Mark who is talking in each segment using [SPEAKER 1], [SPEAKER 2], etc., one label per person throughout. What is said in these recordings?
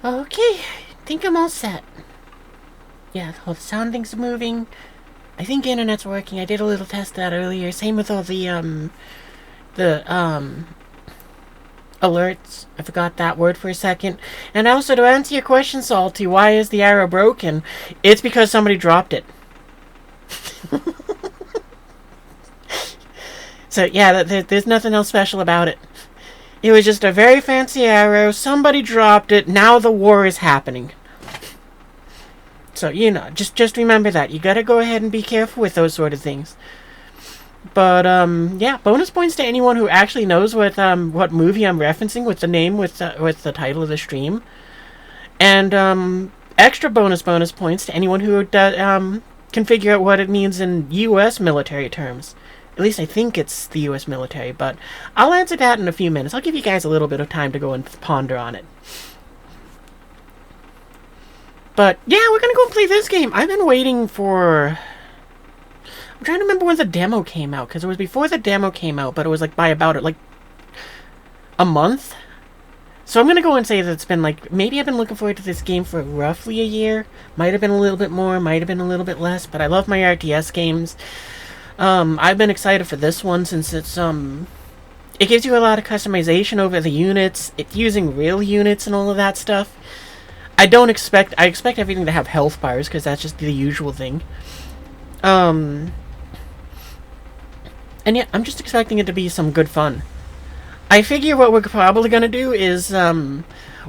[SPEAKER 1] Okay, think I'm all set. Yeah, all the sound things are moving. I think the internet's working. I did a little test of that earlier. Same with all the alerts. I forgot that word for a second. And also, to answer your question, Salty, why is the arrow broken? It's because somebody dropped it. So, yeah, there's nothing else special about it. It was just a very fancy arrow. Somebody dropped it. Now the war is happening. So, you know, just remember that. You gotta go ahead and be careful with those sort of things. But, yeah, bonus points to anyone who actually knows what movie I'm referencing with the name, with the title of the stream. And, extra bonus points to anyone who can figure out what it means in U.S. military terms. At least I think it's the U.S. military, but I'll answer that in a few minutes. I'll give you guys a little bit of time to go and ponder on it. But, yeah, we're gonna go and play this game. I've been waiting for... I'm trying to remember when the demo came out, because it was before the demo came out, but it was, like, by about, like, a month? So I'm gonna go and say that it's been, like, maybe I've been looking forward to this game for roughly a year. Might have been a little bit more, might have been a little bit less, but I love my RTS games. I've been excited for this one since it's, it gives you a lot of customization over the units. It's using real units and all of that stuff. I expect everything to have health bars, because that's just the usual thing. And yeah, I'm just expecting it to be some good fun. I figure what we're probably gonna do is,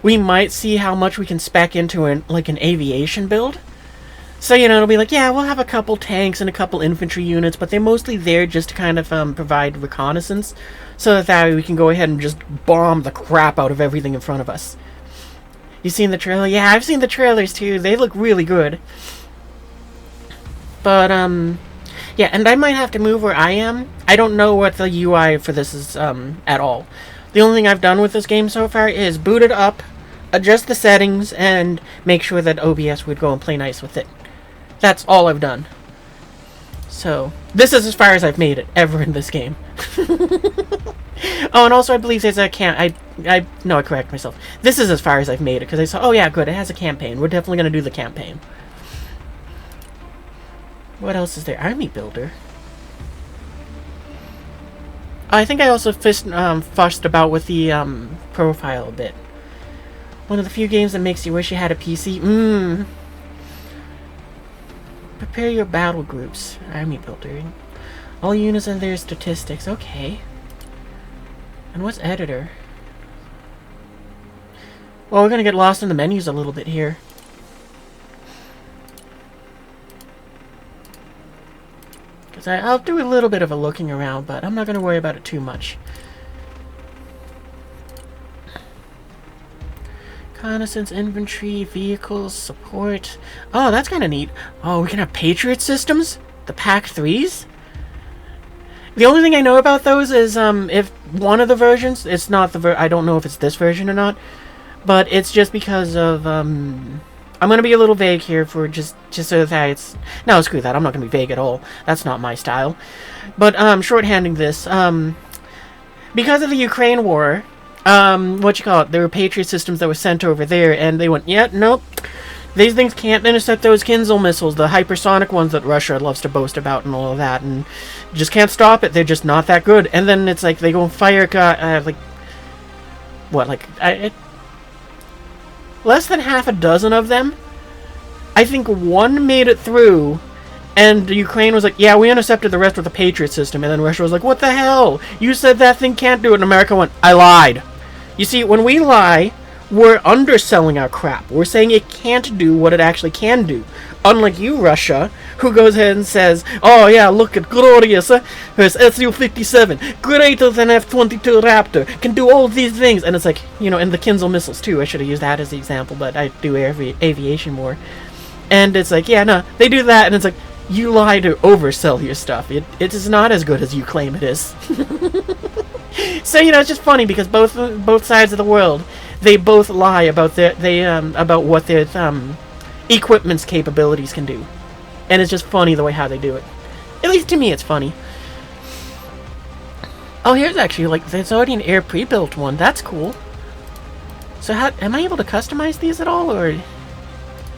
[SPEAKER 1] we might see how much we can spec into an aviation build. So, you know, it'll be like, yeah, we'll have a couple tanks and a couple infantry units, but they're mostly there just to kind of provide reconnaissance, so that way we can go ahead and just bomb the crap out of everything in front of us. You seen the trailer? Yeah, I've seen the trailers too. They look really good. But, yeah, and I might have to move where I am. I don't know what the UI for this is, at all. The only thing I've done with this game so far is boot it up, adjust the settings, and make sure that OBS would go and play nice with it. That's all I've done. So, this is as far as I've made it, ever in this game. Oh, and also I believe there's a I correct myself. This is as far as I've made it, because I saw, oh yeah, good, it has a campaign. We're definitely going to do the campaign. What else is there? Army Builder. I think I also fussed about with the profile a bit. One of the few games that makes you wish you had a PC. Prepare your battle groups. Army Builder. All units and their statistics. Okay. And what's editor? Well, we're gonna get lost in the menus a little bit here. Because I'll do a little bit of a looking around, but I'm not gonna worry about it too much. Reconnaissance, infantry, vehicles, support. Oh, that's kind of neat. Oh, we can have Patriot systems? The PAC-3s? The only thing I know about those is, if one of the versions, it's not the I don't know if it's this version or not, but it's just because of, I'm gonna be a little vague here for just so that it's, no, screw that, I'm not gonna be vague at all. That's not my style. But, shorthanding this, because of the Ukraine war, there were Patriot systems that were sent over there, and they went, yeah, nope, these things can't intercept those Kinzhal missiles, the hypersonic ones that Russia loves to boast about and all of that, and just can't stop it. They're just not that good. And then it's like they go and fire, less than half a dozen of them. I think one made it through, and Ukraine was like, yeah, we intercepted the rest with the Patriot system. And then Russia was like, what the hell? You said that thing can't do it. And America went, I lied. You see, when we lie, we're underselling our crap. We're saying it can't do what it actually can do. Unlike you, Russia, who goes ahead and says, oh yeah, look at glorious, there's Su-57, greater than F-22 Raptor, can do all these things. And it's like, you know, and the Kinzhal missiles too. I should have used that as the example, but I do aviation more. And it's like, yeah, no, they do that, and it's like, you lie to oversell your stuff. It is not as good as you claim it is. So, you know, it's just funny because both sides of the world, they both lie about about what their equipment's capabilities can do. And it's just funny the way how they do it. At least to me, it's funny. Oh, here's actually, like, there's already an air pre-built one. That's cool. So how am I able to customize these at all, or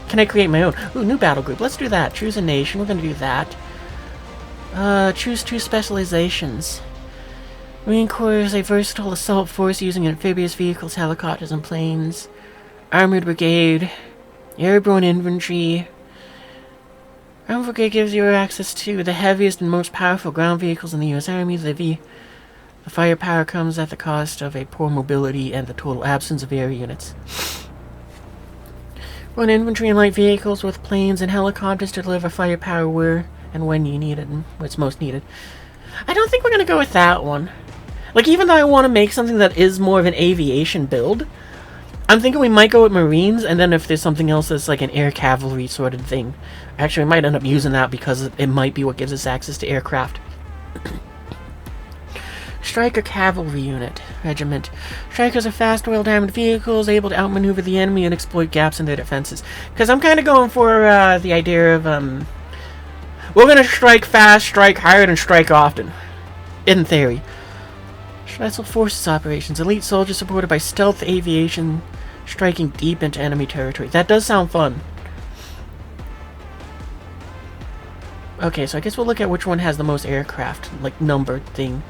[SPEAKER 1] can I create my own? Ooh, new battle group. Let's do that. Choose a nation. We're gonna do that. Choose 2 specializations. Marine Corps is a versatile assault force using amphibious vehicles, helicopters, and planes. Armored Brigade. Airborne Infantry. Armored Brigade gives you access to the heaviest and most powerful ground vehicles in the U.S. Army. The firepower comes at the cost of a poor mobility and the total absence of air units. Run infantry and light vehicles with planes and helicopters to deliver firepower where and when you need it and when it's most needed. I don't think we're going to go with that one. Like, even though I want to make something that is more of an aviation build, I'm thinking we might go with Marines, and then if there's something else that's like an air cavalry sort of thing. Actually, we might end up using that because it might be what gives us access to aircraft. Striker Cavalry Unit. Regiment. Strikers are fast, well-armored vehicles, able to outmaneuver the enemy and exploit gaps in their defenses. Because I'm kind of going for the idea of, we're going to strike fast, strike hard, and strike often. In theory. Special Forces Operations. Elite soldiers supported by stealth aviation, striking deep into enemy territory. That does sound fun. Okay, so I guess we'll look at which one has the most aircraft, like, numbered thing.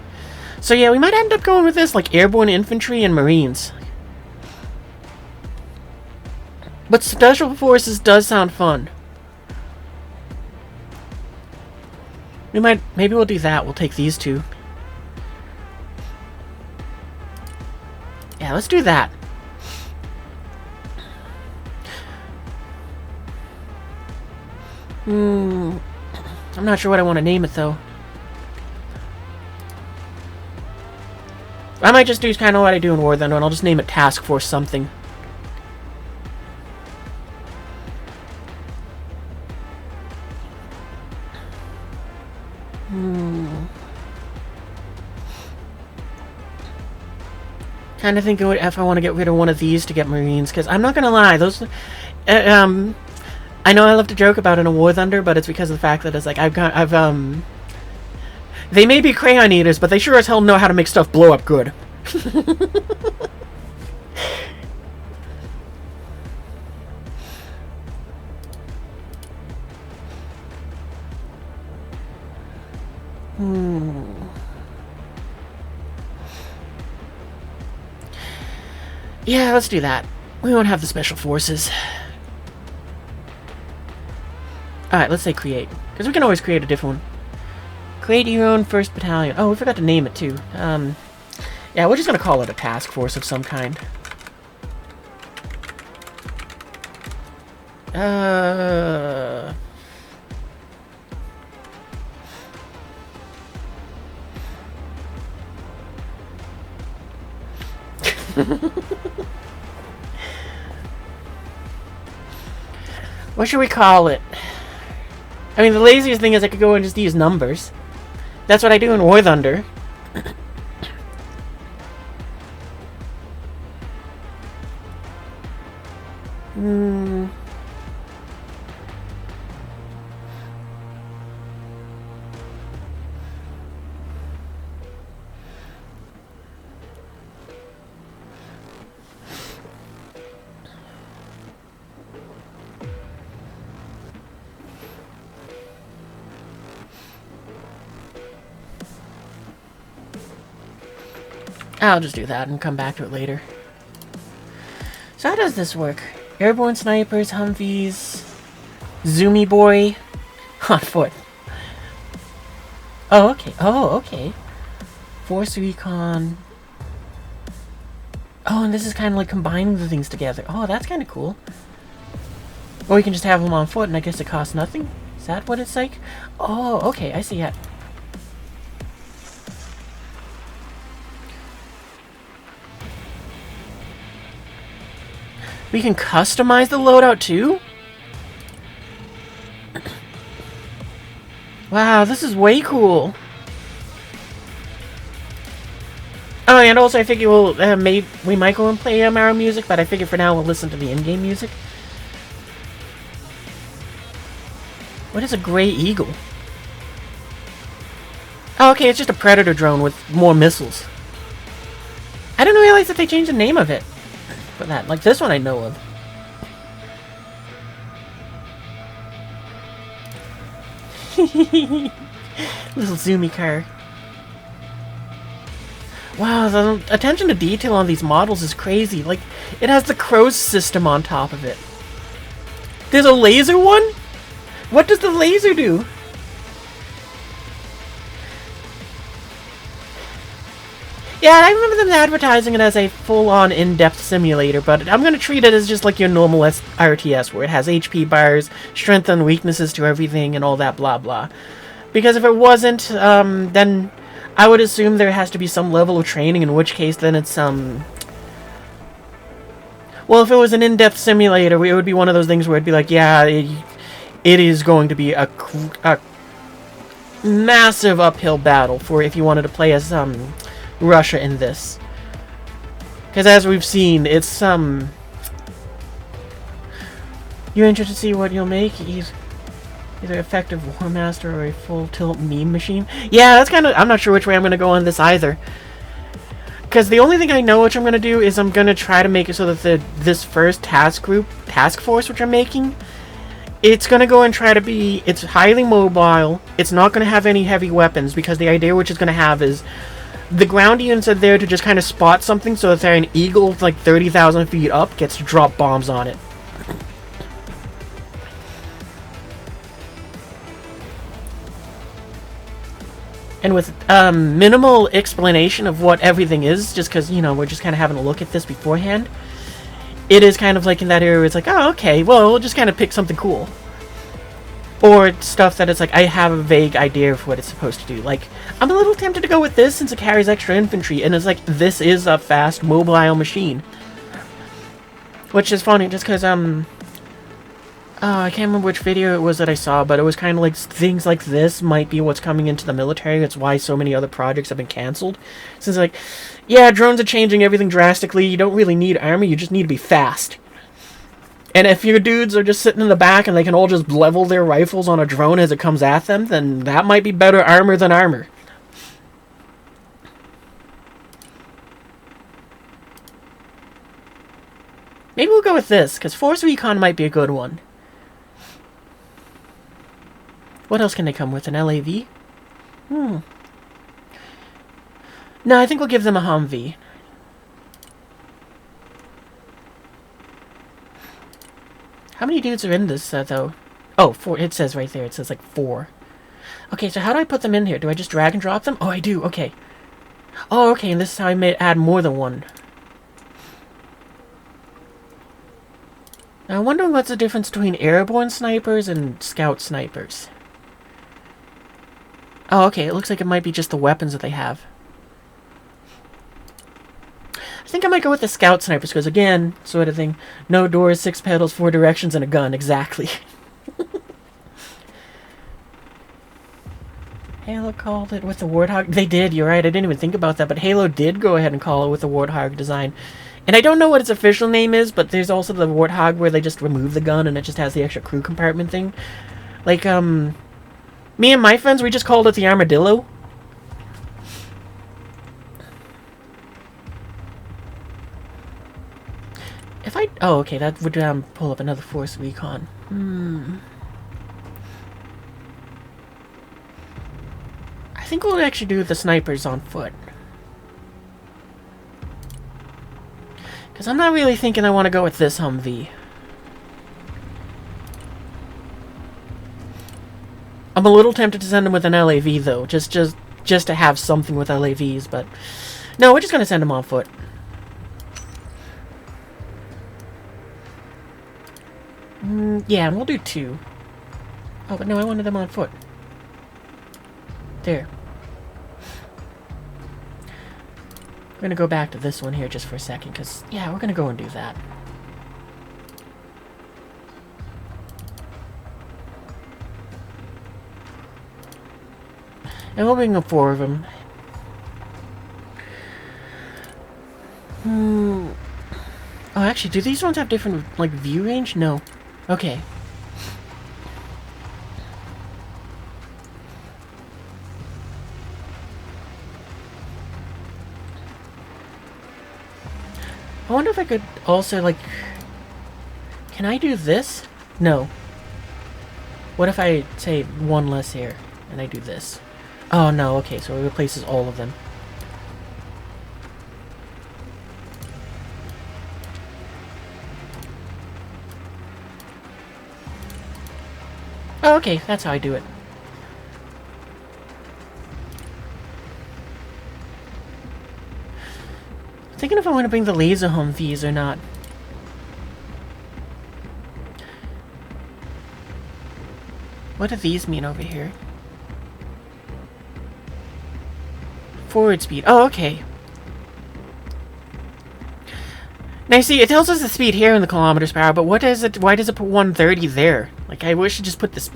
[SPEAKER 1] So yeah, we might end up going with this, like, Airborne Infantry and Marines. But Special Forces does sound fun. Maybe we'll do that. We'll take these 2. Yeah, let's do that. I'm not sure what I want to name it, though. I might just do kind of what I do in War Thunder, and I'll just name it Task Force something. Kind of thinking if I want to get rid of one of these to get Marines, because I'm not gonna lie, those, I know I love to joke about it in War Thunder, but it's because of the fact that it's like they may be crayon eaters, but they sure as hell know how to make stuff blow up good. Yeah, let's do that. We won't have the Special Forces. Alright, let's say create. Because we can always create a different one. Create your own 1st Battalion. Oh, we forgot to name it, too. Yeah, we're just gonna call it a task force of some kind. What should we call it? I mean, the laziest thing is I could go and just use numbers. That's what I do in War Thunder. I'll just do that and come back to it later. So how does this work? Airborne snipers, Humvees, Zoomy boy, on foot. Oh, okay. Oh, okay. Force recon. Oh, and this is kind of like combining the things together. Oh, that's kind of cool. Or you can just have them on foot, and I guess it costs nothing. Is that what it's like? Oh, okay. I see it. We can customize the loadout too? Wow, this is way cool. Oh, and also I figure we might go and play our music, but I figure for now we'll listen to the in-game music. What is a Gray Eagle? Oh, okay, it's just a Predator drone with more missiles. I didn't realize that they changed the name of it. for that. Like, this one I know of. Little zoomy car. Wow, the attention to detail on these models is crazy. Like, it has the crow's system on top of it. There's a laser one? What does the laser do? Yeah, I remember them advertising it as a full-on in-depth simulator, but I'm gonna treat it as just like your normal RTS, where it has HP bars, strength and weaknesses to everything, and all that blah blah. Because if it wasn't, then I would assume there has to be some level of training, in which case then it's, well, if it was an in-depth simulator, it would be one of those things where it'd be like, yeah, it is going to be a massive uphill battle for if you wanted to play as, Russia in this. Because as we've seen, it's, you're interested to see what you'll make? He's either effective War Master or a full tilt meme machine. Yeah, that's kind of... I'm not sure which way I'm going to go on this either. Because the only thing I know which I'm going to do is I'm going to try to make it so that this first task force which I'm making, it's going to go and try to be... It's highly mobile. It's not going to have any heavy weapons, because the idea which it's going to have is the ground units are there to just kind of spot something, so if they're an eagle like 30,000 feet up, gets to drop bombs on it. And with minimal explanation of what everything is, just because, you know, we're just kind of having a look at this beforehand, it is kind of like in that area where it's like, oh, okay, well, we'll just kind of pick something cool. Or stuff that it's like, I have a vague idea of what it's supposed to do. Like, I'm a little tempted to go with this since it carries extra infantry, and it's like, this is a fast, mobile machine. Which is funny, just because, I can't remember which video it was that I saw, but it was kind of like, things like this might be what's coming into the military. That's why so many other projects have been cancelled. Since, like, yeah, drones are changing everything drastically, you don't really need armor, you just need to be fast. And if your dudes are just sitting in the back and they can all just level their rifles on a drone as it comes at them, then that might be better armor than armor. Maybe we'll go with this, because Force Recon might be a good one. What else can they come with? An LAV? No, I think we'll give them a Humvee. How many dudes are in this, though? Oh, 4. It says right there. It says, like, 4. Okay, so how do I put them in here? Do I just drag and drop them? Oh, I do. Okay. Oh, okay, and this is how I may add more than one. Now, I'm wondering what's the difference between airborne snipers and scout snipers. Oh, okay, it looks like it might be just the weapons that they have. I think I might go with the scout snipers, because again, sort of thing, no doors, 6 pedals, 4 directions, and a gun, exactly. Halo called it with the Warthog. They did, you're right, I didn't even think about that, but Halo did go ahead and call it with the Warthog design. And I don't know what its official name is, but there's also the Warthog where they just remove the gun and it just has the extra crew compartment thing. Like, me and my friends, we just called it the Armadillo. If I... Oh, okay, that would pull up another Force Recon. I think we'll actually do the snipers on foot. Because I'm not really thinking I want to go with this Humvee. I'm a little tempted to send them with an LAV, though. Just to have something with LAVs, but... No, we're just going to send them on foot. Yeah, and we'll do 2. Oh, but no, I wanted them on foot. There. We're going to go back to this one here just for a second, because, yeah, we're going to go and do that. And we'll bring up 4 of them. Oh, actually, do these ones have different, like, view range? No. Okay. I wonder if I could... also, like... Can I do this? No. What if I say one less here, and I do this? Oh, no, okay, so it replaces all of them. Oh, okay, that's how I do it. I'm thinking if I want to bring the laser home fees or not. What do these mean over here? Forward speed. Oh, okay. Now, see, it tells us the speed here in the kilometers per hour, but what is it? Why does it put 130 there? Like, I wish it just put this...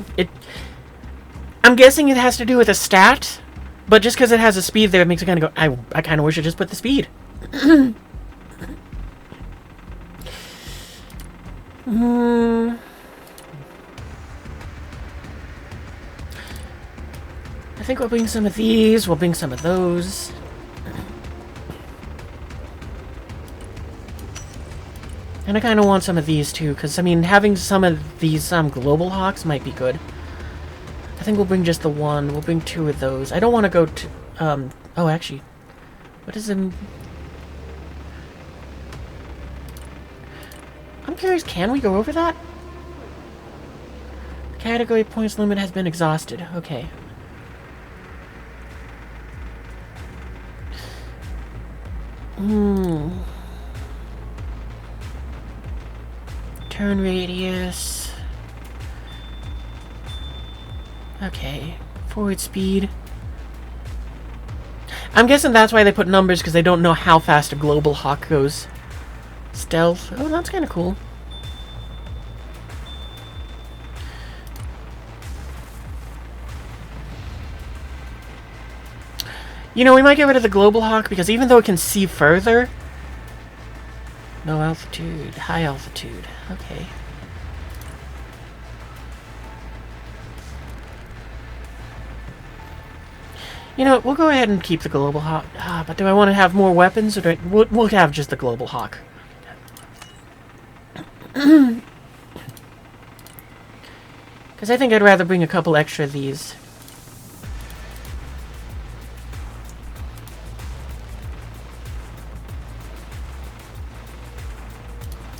[SPEAKER 1] I'm guessing it has to do with a stat, but just because it has a speed there, it makes it kind of go... I kind of wish it just put the speed. I think we'll bring some of these, we'll bring some of those. And I kind of want some of these too, because, I mean, having some of these global hawks might be good. I think we'll bring just the one. We'll bring 2 of those. I don't want to go to... oh, actually. What is it? I'm curious, can we go over that? The category points limit has been exhausted. Okay. Turn radius. Okay. Forward speed. I'm guessing that's why they put numbers, because they don't know how fast a global hawk goes. Stealth. Oh, that's kind of cool. You know, we might get rid of the global hawk, because even though it can see further... No altitude. High altitude. Okay. You know, we'll go ahead and keep the global hawk. But do I want to have more weapons, or do I... We'll have just the global hawk. Because I think I'd rather bring a couple extra of these.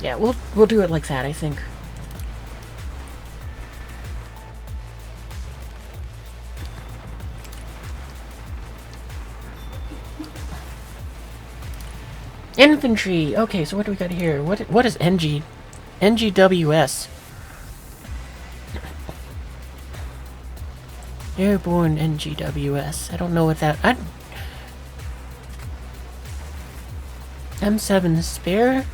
[SPEAKER 1] Yeah, we'll do it like that, I think. Infantry. Okay, so what do we got here? What is NGWS? Airborne NGWS. I don't know what that... M7 spare?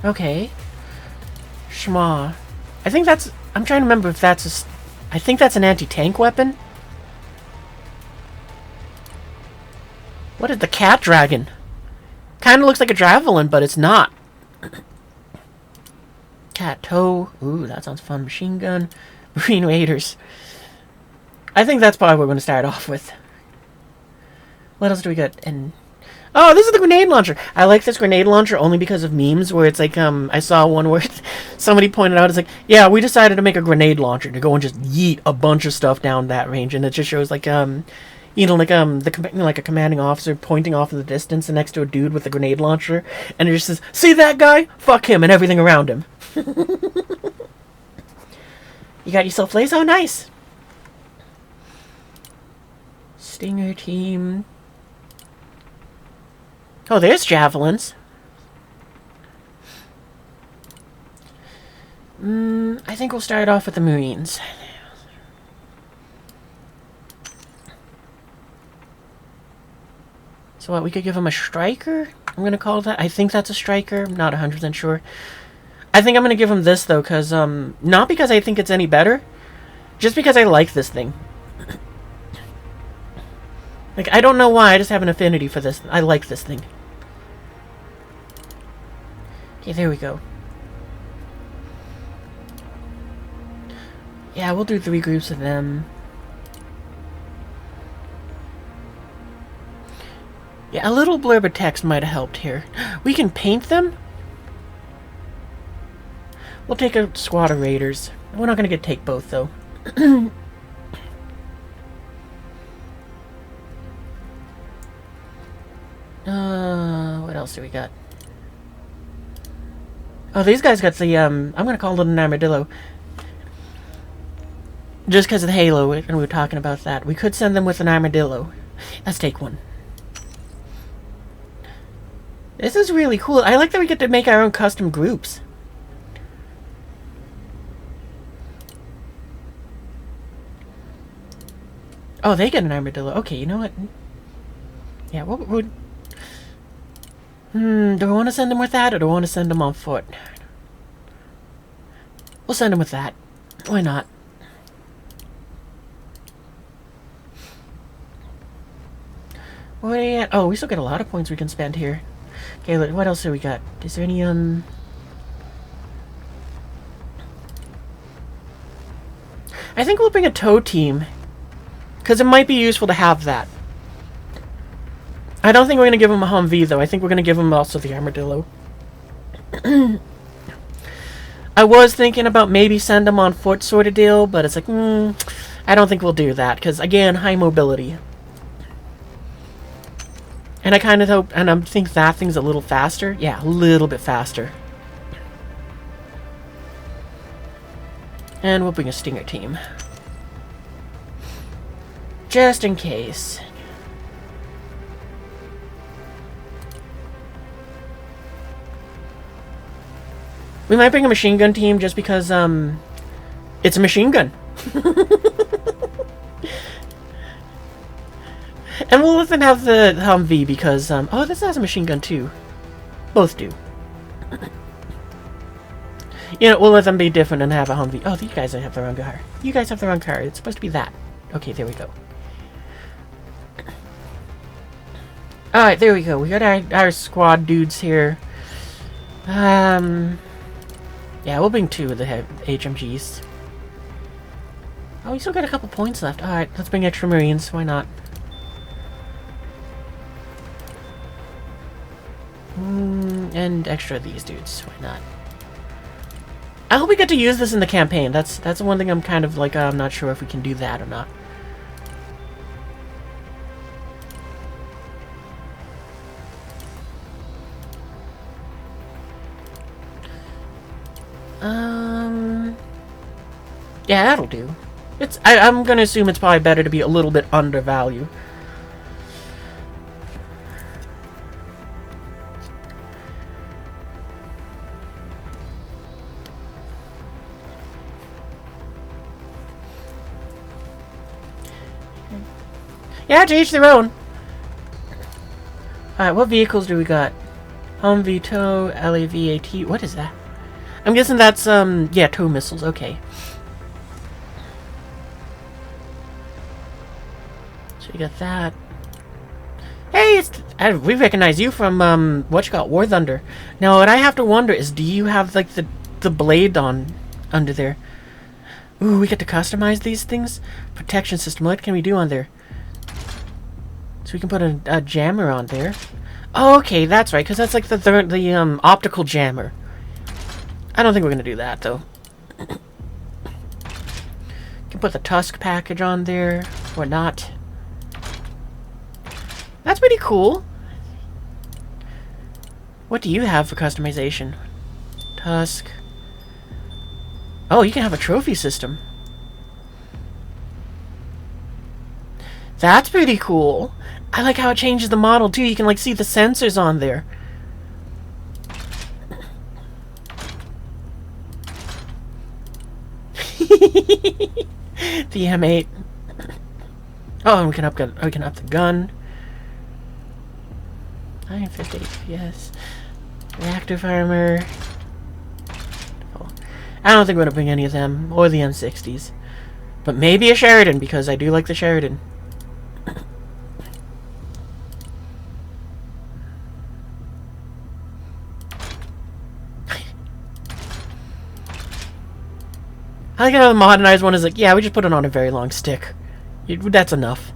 [SPEAKER 1] Okay. Schma. I think that's... I'm trying to remember if that's a... I think that's an anti-tank weapon? What is the cat dragon? Kind of looks like a javelin, but it's not. Cat toe. Ooh, that sounds fun. Machine gun. Marine Raiders. I think that's probably what we're going to start off with. What else do we got? And oh, this is the grenade launcher. I like this grenade launcher only because of memes where it's like, I saw one where somebody pointed out, it's like, yeah, we decided to make a grenade launcher to go and just yeet a bunch of stuff down that range, and it just shows like, you know, like like a commanding officer pointing off in the distance and next to a dude with a grenade launcher, and it just says, "See that guy? Fuck him and everything around him." You got yourself laser? Oh, nice. Stinger team. Oh, there's javelins. I think we'll start off with the Marines. So what, we could give him a striker? I'm going to call that. I think that's a striker. I'm not 100% sure. I think I'm going to give him this, though, because, not because I think it's any better. Just because I like this thing. Like, I don't know why, I just have an affinity for this. I like this thing. Okay, there we go. Yeah, we'll do 3 groups of them. Yeah, a little blurb of text might have helped here. We can paint them? We'll take a squad of raiders. We're not going to take both, though. What else do we got? Oh, these guys got the, I'm going to call it an armadillo. Just because of the halo, and we were talking about that. We could send them with an armadillo. Let's take one. This is really cool. I like that we get to make our own custom groups. Oh, they get an armadillo. Okay, you know what? Yeah, what would... do we want to send them with that, or do we want to send them on foot? We'll send them with that. Why not? What are you at? Oh, we still got a lot of points we can spend here. Okay, what else do we got? Is there any, I think we'll bring a tow team. Because it might be useful to have that. I don't think we're going to give him a Humvee, though. I think we're going to give him also the armadillo. I was thinking about maybe send him on foot sort of deal, but it's like, I don't think we'll do that. Because, again, high mobility. And I kind of hope, and I think that thing's a little faster. Yeah, a little bit faster. And we'll bring a Stinger team. Just in case. We might bring a machine gun team just because, it's a machine gun. And we'll let them have the Humvee because, oh, this has a machine gun too. Both do. You know, we'll let them be different and have a Humvee. Oh, you guys have the wrong car. You guys have the wrong car. It's supposed to be that. Okay, there we go. Alright, there we go. We got our squad dudes here. Yeah, we'll bring 2 of the HMGs. Oh, we still got a couple points left. Alright, let's bring extra Marines. Why not? And extra of these dudes. Why not? I hope we get to use this in the campaign. That's one thing I'm kind of like, I'm not sure if we can do that or not. Yeah, that'll do. I'm gonna assume it's probably better to be a little bit undervalued. Yeah, to each their own. Alright, what vehicles do we got? Humvee tow, LAVAT. What is that? I'm guessing that's, yeah, tow missiles. Okay. So you got that. Hey, we recognize you from, what you got, War Thunder. Now, what I have to wonder is, do you have, like, the blade on under there? Ooh, we get to customize these things? Protection system. What can we do on there? So we can put a jammer on there. Oh, okay, that's right, because that's like the optical jammer. I don't think we're going to do that, though. Can put the Tusk package on there, or not. That's pretty cool. What do you have for customization? Tusk. Oh, you can have a trophy system. That's pretty cool. I like how it changes the model, too. You can, like, see the sensors on there. The M8. Oh, and we can up the gun. 950 FPS. Reactive armor. Oh. I don't think we're going to bring any of them, or the M60s. But maybe a Sheridan, because I do like the Sheridan. I like how the modernized one is like, yeah, we just put it on a very long stick. That's enough.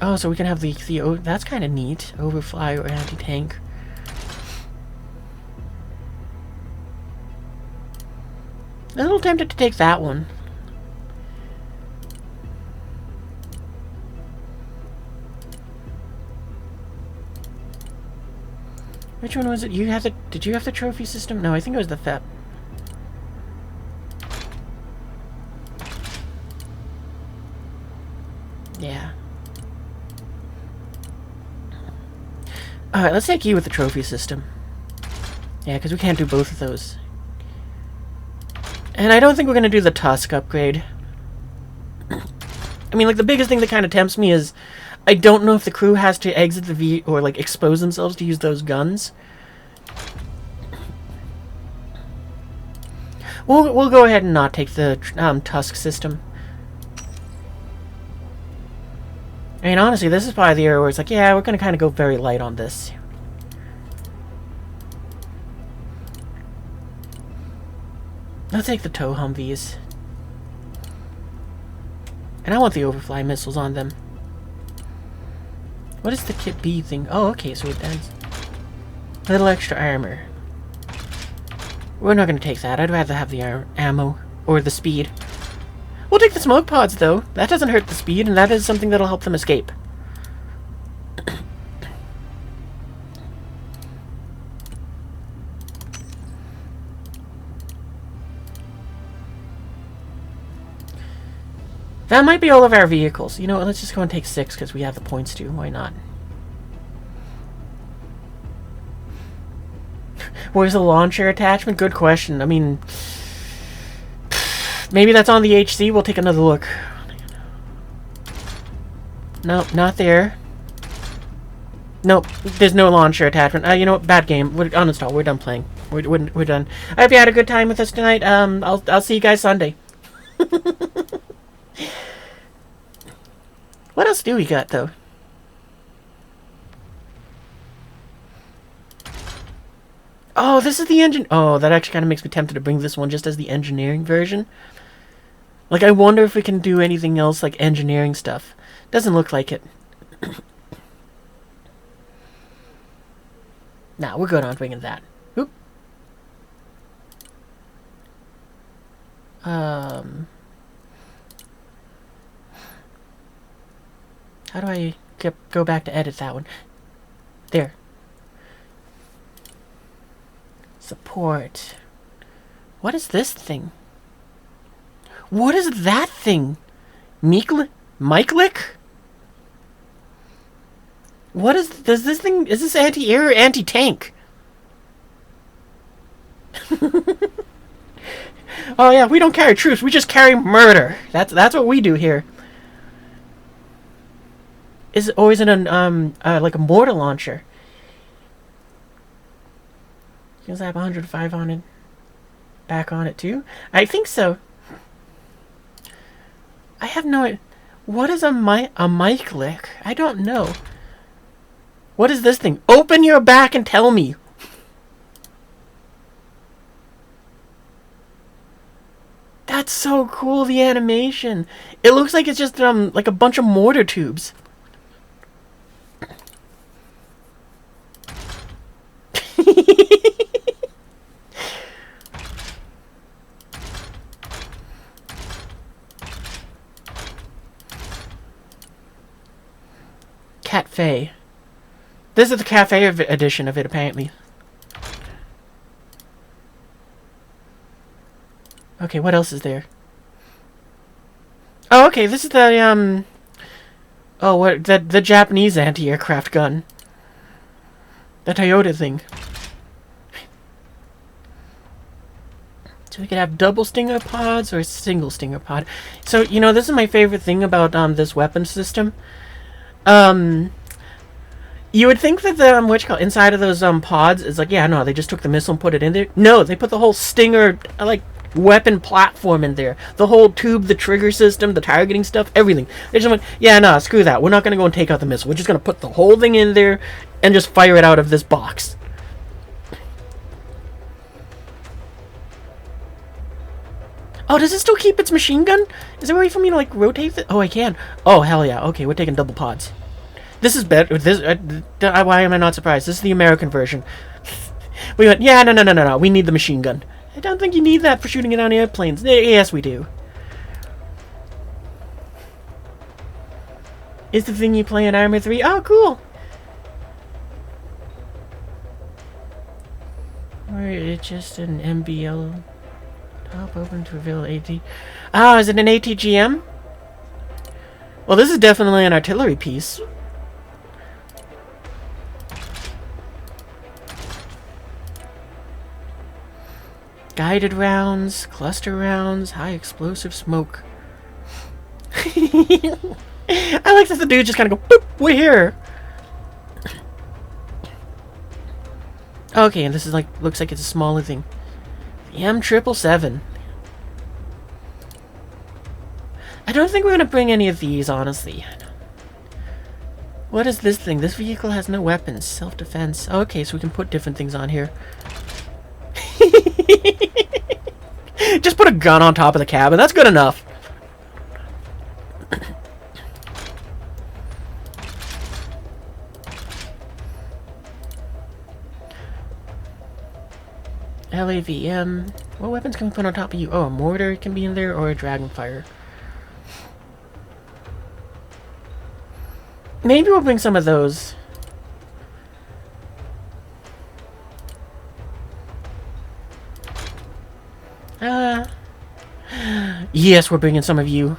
[SPEAKER 1] Oh, so we can have the that's kind of neat. Overfly or anti-tank. A little tempted to take that one. Which one was it? You have the? Did you have the trophy system? No, I think it was the FEP. Yeah. Alright, let's take you with the trophy system. Yeah, because we can't do both of those. And I don't think we're going to do the Tusk upgrade. I mean, like, the biggest thing that kind of tempts me is I don't know if the crew has to exit the or, like, expose themselves to use those guns. We'll go ahead and not take the Tusk system. I mean, honestly, this is probably the area where it's like, yeah, we're going to kind of go very light on this. I'll take the tow Humvees. And I want the overfly missiles on them. What is the Kit B thing? Oh, okay, so it adds a little extra armor. We're not going to take that. I'd rather have the ammo or the speed. We'll take the smoke pods, though. That doesn't hurt the speed, and that is something that'll help them escape. That might be all of our vehicles. You know what, let's just go and take 6 because we have the points to. Why not? Where's the launcher attachment? Good question. I mean, maybe that's on the HC. We'll take another look. Nope, not there. Nope, there's no launcher attachment. You know what? Bad game. We're uninstall. We're done playing. We're done. I hope you had a good time with us tonight. I'll see you guys Sunday. What else do we got, though? Oh, this is the engine. Oh, that actually kind of makes me tempted to bring this one just as the engineering version. Like, I wonder if we can do anything else like engineering stuff. Doesn't look like it. Nah, we're good on bringing that. Oop. How do I go back to edit that one? There. Support. What is this thing? What is that thing? Mike-lick? What is... Does this thing... Is this anti-air or anti-tank? Oh yeah, we don't carry troops. We just carry murder. That's what we do here. Is it like a mortar launcher? Does I have 105 on it? Back on it too? I think so. I have no... What is a mic lick? I don't know. What is this thing? Open your back and tell me. That's so cool, the animation. It looks like it's just like a bunch of mortar tubes. Cafe. This is the cafe edition of it, apparently. Okay, what else is there? Oh, okay, this is the, oh, what, the Japanese anti-aircraft gun. The Toyota thing. So we could have double stinger pods or a single stinger pod. So, you know, this is my favorite thing about, this weapon system. You would think that the, inside of those, pods is like, yeah, no, they just took the missile and put it in there. No, they put the whole stinger, like, weapon platform in there. The whole tube, the trigger system, the targeting stuff, everything. They just went, yeah, no, screw that. We're not going to go and take out the missile. We're just going to put the whole thing in there and just fire it out of this box. Oh, does it still keep its machine gun? Is there a way for me to, like, rotate it? Oh, I can. Oh, hell yeah. Okay, we're taking double pods. This is better. Why am I not surprised? This is the American version. We went, yeah, no. We need the machine gun. I don't think you need that for shooting it on airplanes. Yes, we do. Is the thing you play in Armor 3? Oh, cool. Or it's just an MBL. Top open to reveal AT. Oh, is it an ATGM? Well, this is definitely an artillery piece. Guided rounds, cluster rounds, high explosive smoke. I like that the dude just kind of go, boop, we're here. Okay, and this is like, looks like it's a smaller thing. The M777. I don't think we're going to bring any of these, honestly. What is this thing? This vehicle has no weapons. Self-defense. Okay, so we can put different things on here. Just put a gun on top of the cabin. That's good enough. LAVM. What weapons can we put on top of you? Oh, a mortar can be in there, or a dragonfire. Maybe we'll bring some of those. Yes, we're bringing some of you.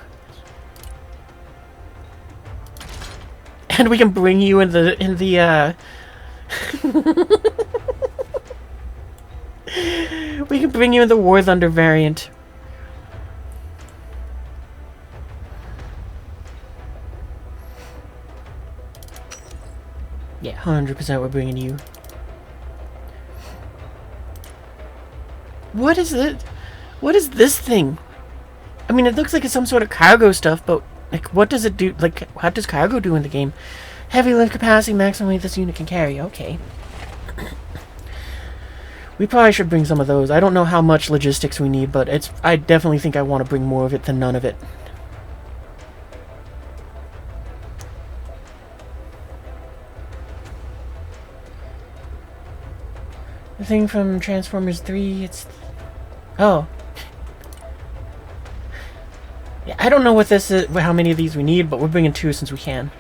[SPEAKER 1] And we can bring you in the we can bring you in the War Thunder variant. Yeah, 100% we're bringing you. What is it? What is this thing? I mean, it looks like it's some sort of cargo stuff, but, like, what does it do? Like, what does cargo do in the game? Heavy lift capacity, maximum weight this unit can carry. Okay. We probably should bring some of those. I don't know how much logistics we need, but I definitely think I want to bring more of it than none of it. The thing from Transformers 3, it's... Oh. Yeah, I don't know what this is, how many of these we need, but we're bringing 2 since we can.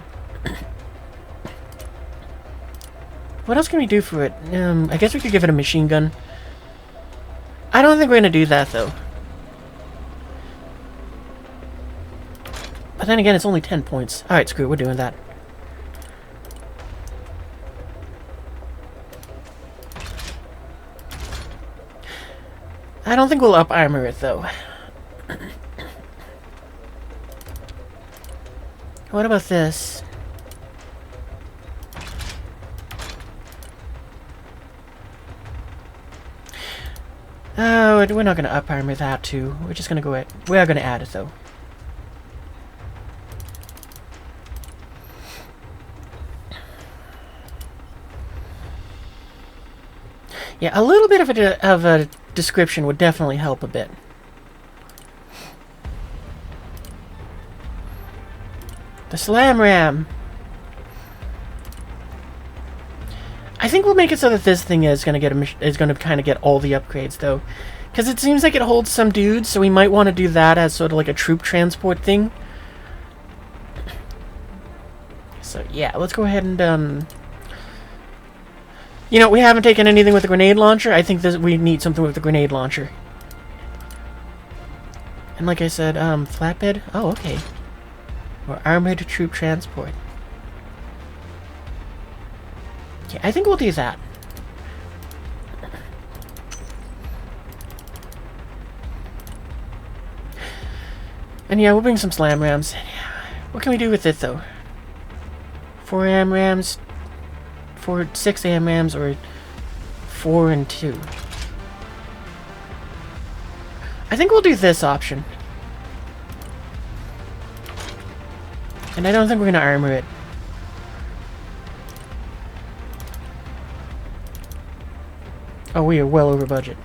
[SPEAKER 1] What else can we do for it? I guess we could give it a machine gun. I don't think we're gonna do that, though. But then again, it's only 10 points. Alright, screw it, we're doing that. I don't think we'll up-armor it, though. What about this? Oh, we're not going to up-armor that, too. We're just going to go ahead. We are going to add it, though. Yeah, a little bit of a description would definitely help a bit. The Slam Ram. I think we'll make it so that this thing is going to kind of get all the upgrades, though, because it seems like it holds some dudes, so we might want to do that as sort of like a troop transport thing. So yeah, let's go ahead and you know, we haven't taken anything with the grenade launcher. I think we need something with the grenade launcher. And like I said, flatbed. Oh, okay. Or armored troop transport. Yeah, I think we'll do that. And yeah, we'll bring some slam rams. What can we do with it, though? 4 AM rams, 6 AM rams, or 4 and 2? I think we'll do this option. And I don't think we're going to armor it. Oh, we are well over budget.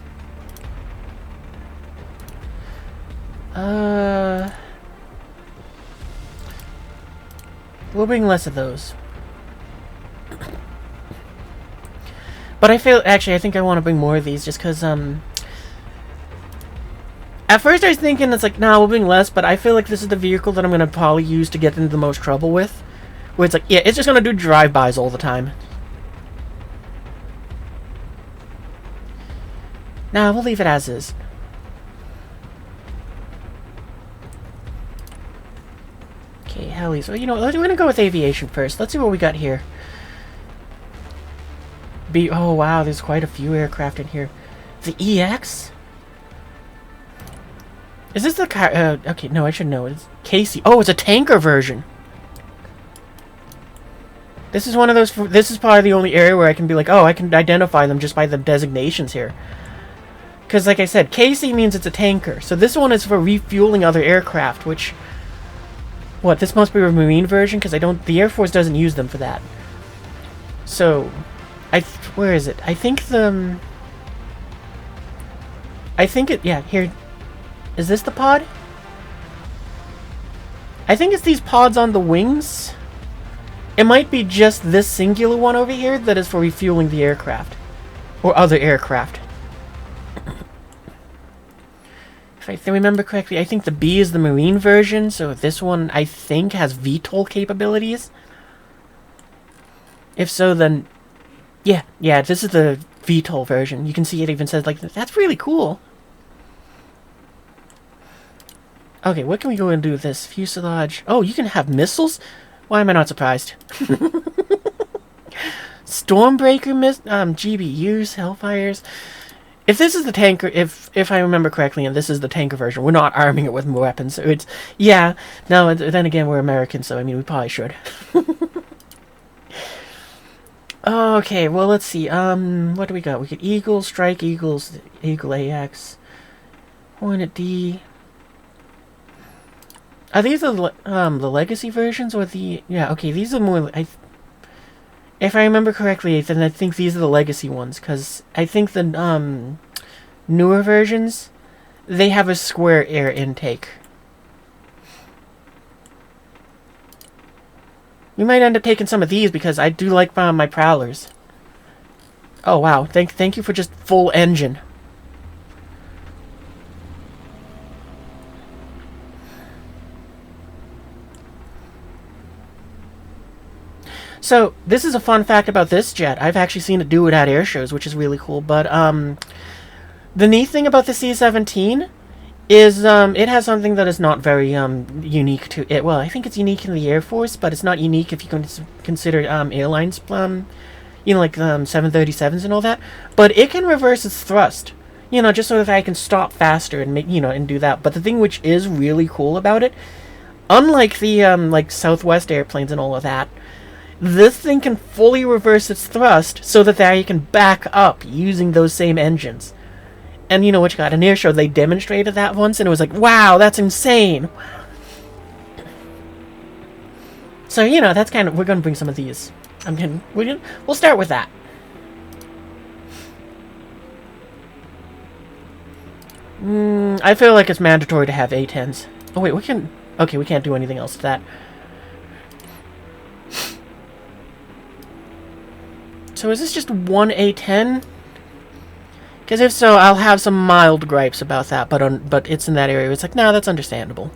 [SPEAKER 1] We'll bring less of those. But I feel, actually, I think I want to bring more of these just because, at first I was thinking, it's like, nah, we'll bring less, but I feel like this is the vehicle that I'm going to probably use to get into the most trouble with. Where it's like, yeah, it's just going to do drive-bys all the time. Nah, we'll leave it as is. Okay, helis. Well, you know, we're going to go with aviation first. Let's see what we got here. Oh, wow, there's quite a few aircraft in here. The EX? Is this the car? Okay, no, I should know. It's Casey. Oh, it's a tanker version. This is one of those. This is probably the only area where I can be like, oh, I can identify them just by the designations here. Because, like I said, Casey means it's a tanker. So this one is for refueling other aircraft, which... What, this must be a Marine version? Because I don't... The Air Force doesn't use them for that. So... Where is it? I think the... I think it... Yeah, here... Is this the pod? I think it's these pods on the wings. It might be just this singular one over here that is for refueling the aircraft. Or other aircraft. If I remember correctly, I think the B is the Marine version, so this one, I think, has VTOL capabilities. If so, then... Yeah, this is the VTOL version. You can see it even says, like, that's really cool. Okay, what can we go and do with this? Fuselage. Oh, you can have missiles? Why am I not surprised? Stormbreaker GBUs, Hellfires. If this is the tanker, if I remember correctly, and this is the tanker version, we're not arming it with more weapons. So it's, yeah. No, then again, we're Americans, so I mean, we probably should. Okay, well, let's see. What do we got? We got Eagle, Strike Eagles, Eagle AX, Hornet D. Are these the legacy versions or the... Yeah, okay, these are more... If I remember correctly, then I think these are the legacy ones, because I think the newer versions, they have a square air intake. We might end up taking some of these, because I do like my Prowlers. Oh, wow. Thank you for just full engine. So, this is a fun fact about this jet. I've actually seen it do it at air shows, which is really cool. But, the neat thing about the C-17 is, it has something that is not very, unique to it. Well, I think it's unique in the Air Force, but it's not unique if you can consider, airlines, you know, like, 737s and all that. But it can reverse its thrust. You know, just so that I can stop faster and make, you know, and do that. But the thing which is really cool about it, unlike the, like, Southwest airplanes and all of that, this thing can fully reverse its thrust so that you can back up using those same engines. And you know what you got? An air show, they demonstrated that once, and it was like, wow, that's insane. So, you know, that's kind of... We're going to bring some of these. We'll start with that. I feel like it's mandatory to have A-10s. Oh, wait, we can... Okay, we can't do anything else to that. So is this just one A10? Because if so, I'll have some mild gripes about that, but it's in that area. It's like, no, that's understandable.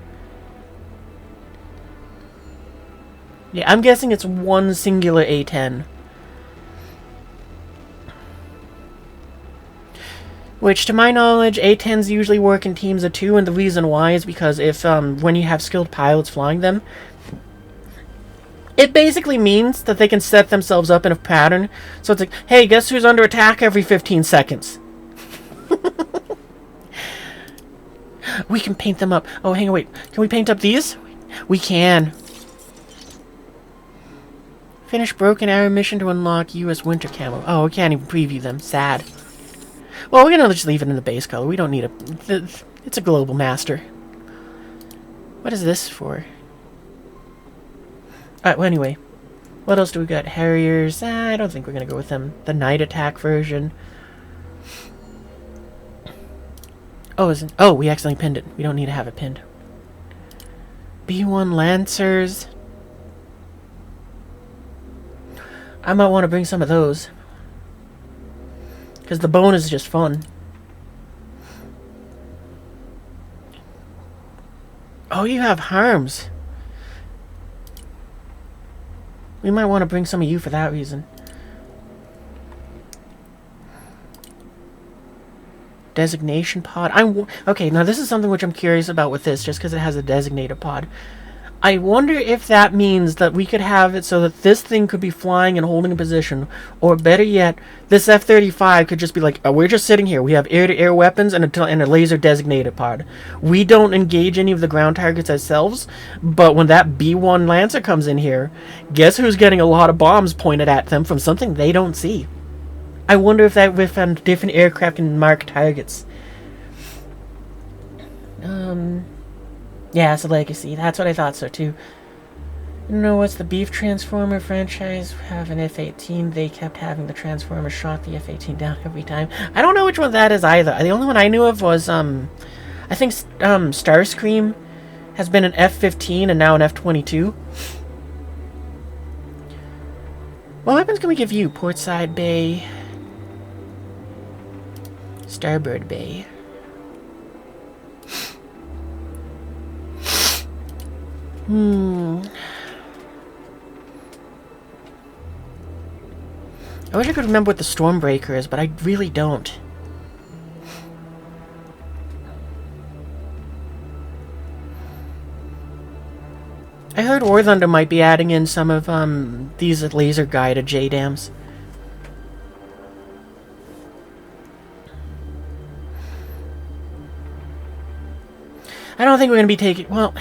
[SPEAKER 1] Yeah, I'm guessing it's one singular A10. Which, to my knowledge, A10s usually work in teams of 2, and the reason why is because if, when you have skilled pilots flying them, it basically means that they can set themselves up in a pattern. So it's like, hey, guess who's under attack every 15 seconds? We can paint them up. Oh, hang on, wait. Can we paint up these? We can. Finish Broken Arrow mission to unlock U.S. Winter Camo. Oh, we can't even preview them. Sad. Well, we're going to just leave it in the base color. We don't need it's a global master. What is this for? Alright, well, anyway. What else do we got? Harriers. I don't think we're going to go with them. The Night Attack version. Oh, oh, we accidentally pinned it. We don't need to have it pinned. B1 Lancers. I might want to bring some of those. Because the bonus is just fun. Oh, you have harms. We might want to bring some of you for that reason. Designation pod. Okay, now this is something which I'm curious about with this, just because it has a designated pod. I wonder if that means that we could have it so that this thing could be flying and holding a position, or better yet, this F-35 could just be like, oh, we're just sitting here. We have air-to-air weapons and a laser designated pod. We don't engage any of the ground targets ourselves, but when that B-1 Lancer comes in here, guess who's getting a lot of bombs pointed at them from something they don't see? I wonder if that with different aircraft can mark targets. Yeah, it's a legacy. That's what I thought so too. You know what's the Beef Transformer franchise? Have an F-18. They kept having the Transformer shot the F-18 down every time. I don't know which one that is either. The only one I knew of was I think Starscream has been an F-15 and now an F-22. What weapons can we give you? Portside Bay. Starboard Bay. I wish I could remember what the Stormbreaker is, but I really don't. I heard War Thunder might be adding in some of these laser guided JDAMs. I don't think we're going to be taking... Well,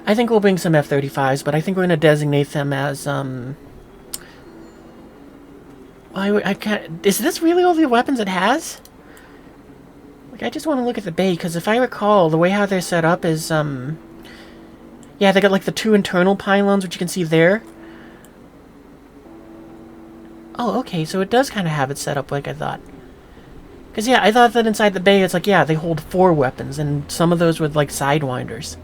[SPEAKER 1] I think we'll bring some F-35s, but I think we're going to designate them as... I can't... Is this really all the weapons it has? Like, I just want to look at the bay, because if I recall, the way how they're set up is... Yeah, they got like the two internal pylons, which you can see there. Oh, okay, so it does kind of have it set up like I thought. Because, yeah, I thought that inside the bay, it's like, yeah, they hold 4 weapons, and some of those with, like, sidewinders.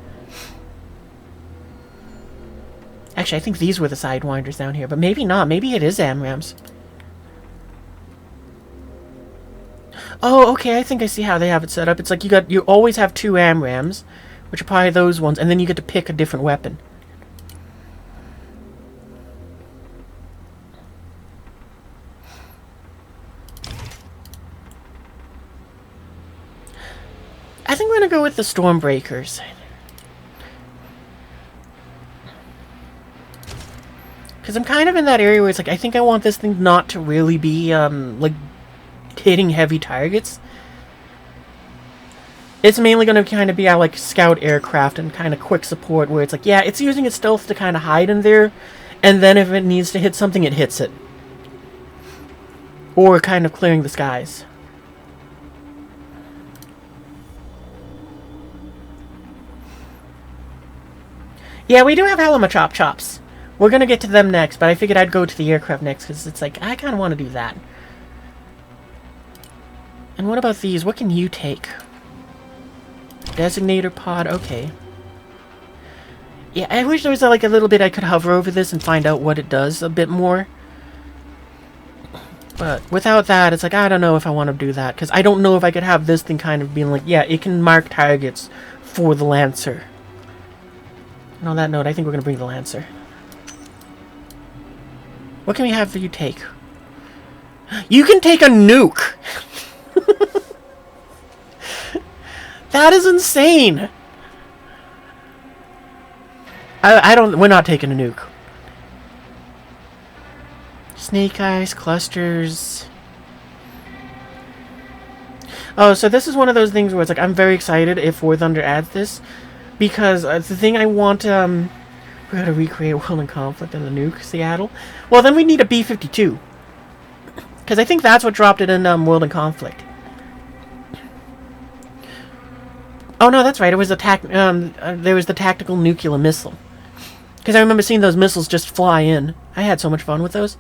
[SPEAKER 1] Actually, I think these were the sidewinders down here, but maybe not. Maybe it is AMRAAMs. Oh, okay, I think I see how they have it set up. It's like you always have 2 AMRAAMs, which are probably those ones, and then you get to pick a different weapon. I think we're going to go with the Stormbreakers. Because I'm kind of in that area where it's like, I think I want this thing not to really be, like, hitting heavy targets. It's mainly going to kind of be like scout aircraft and kind of quick support where it's like, yeah, it's using its stealth to kind of hide in there, and then if it needs to hit something, it hits it. Or kind of clearing the skies. Yeah, we do have Halima Chop Chops. We're going to get to them next, but I figured I'd go to the aircraft next, because it's like, I kind of want to do that. And what about these? What can you take? Designator pod, okay. Yeah, I wish there was like a little bit I could hover over this and find out what it does a bit more. But without that, it's like, I don't know if I want to do that, because I don't know if I could have this thing kind of being like, yeah, it can mark targets for the Lancer. And on that note, I think we're going to bring the Lancer. What can we have for you take? You can take a nuke! That is insane! we're not taking a nuke. Snake Eyes, clusters. Oh, so this is one of those things where it's like, I'm very excited if War Thunder adds this. Because the thing I want, we gotta recreate World in Conflict and the nuke, Seattle. Well, then we need a B-52. Because I think that's what dropped it in World in Conflict. Oh no, that's right. It was there was the tactical nuclear missile. Because I remember seeing those missiles just fly in. I had so much fun with those.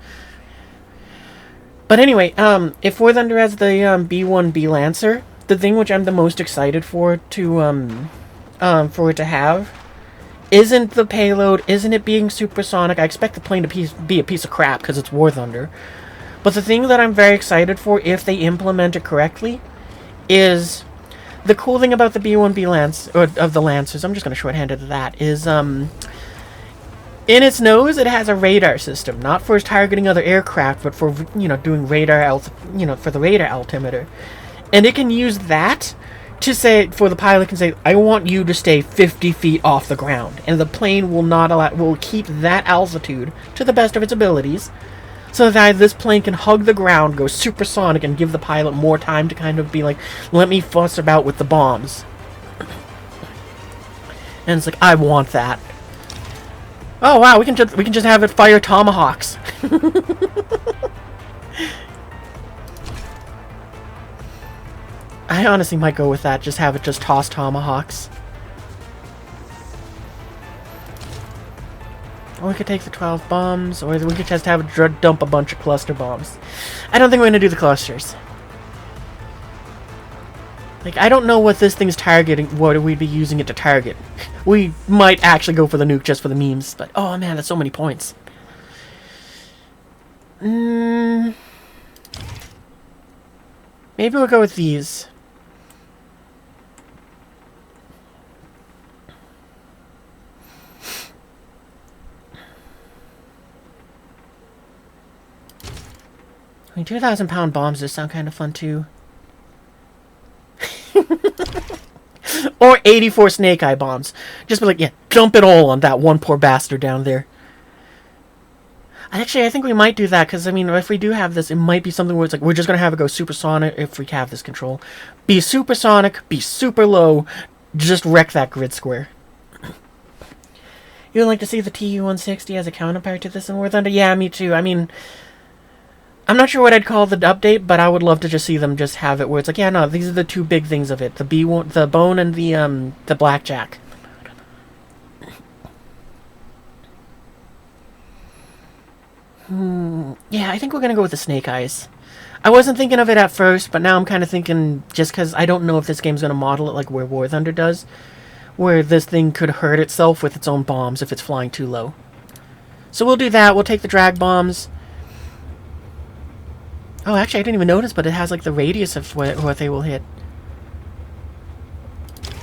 [SPEAKER 1] But anyway, if War Thunder has the B-1B Lancer, the thing which I'm the most excited for it to have isn't the payload, isn't it being supersonic. I expect the plane to be a piece of crap because it's War Thunder. But the thing that I'm very excited for, if they implement it correctly, is the cool thing about the B-1B Lance, or of the Lancers, I'm just going to shorthand it to that, is, in its nose, it has a radar system. Not for targeting other aircraft, but for, doing radar, for the radar altimeter. And it can use that to say, for the pilot can say, I want you to stay 50 feet off the ground. And the plane will keep that altitude to the best of its abilities, so that this plane can hug the ground, go supersonic, and give the pilot more time to kind of be like, let me fuss about with the bombs. And it's like, I want that. Oh wow, we can just have it fire tomahawks. I honestly might go with that. Just have it just toss tomahawks. Or we could take the 12 bombs, or we could just have it dump a bunch of cluster bombs. I don't think we're going to do the clusters. Like, I don't know what this thing's targeting, what we'd be using it to target. We might actually go for the nuke just for the memes, but oh man, that's so many points. Maybe we'll go with these. I mean, 2,000-pound bombs just sound kind of fun, too. Or 84 snake eye bombs. Just be like, yeah, dump it all on that one poor bastard down there. Actually, I think we might do that, because, I mean, if we do have this, it might be something where it's like, we're just going to have it go supersonic if we have this control. Be supersonic, be super low, just wreck that grid square. You'd like to see the Tu-160 as a counterpart to this in War Thunder? Yeah, me too. I mean, I'm not sure what I'd call the update, but I would love to just see them just have it where it's like, yeah, no, these are the two big things of it. The the bone and the blackjack. Yeah, I think we're gonna go with the snake eyes. I wasn't thinking of it at first, but now I'm kind of thinking, just because I don't know if this game's gonna model it like where War Thunder does, where this thing could hurt itself with its own bombs if it's flying too low. So we'll do that. We'll take the drag bombs. Oh, actually, I didn't even notice, but it has, like, the radius of what they will hit.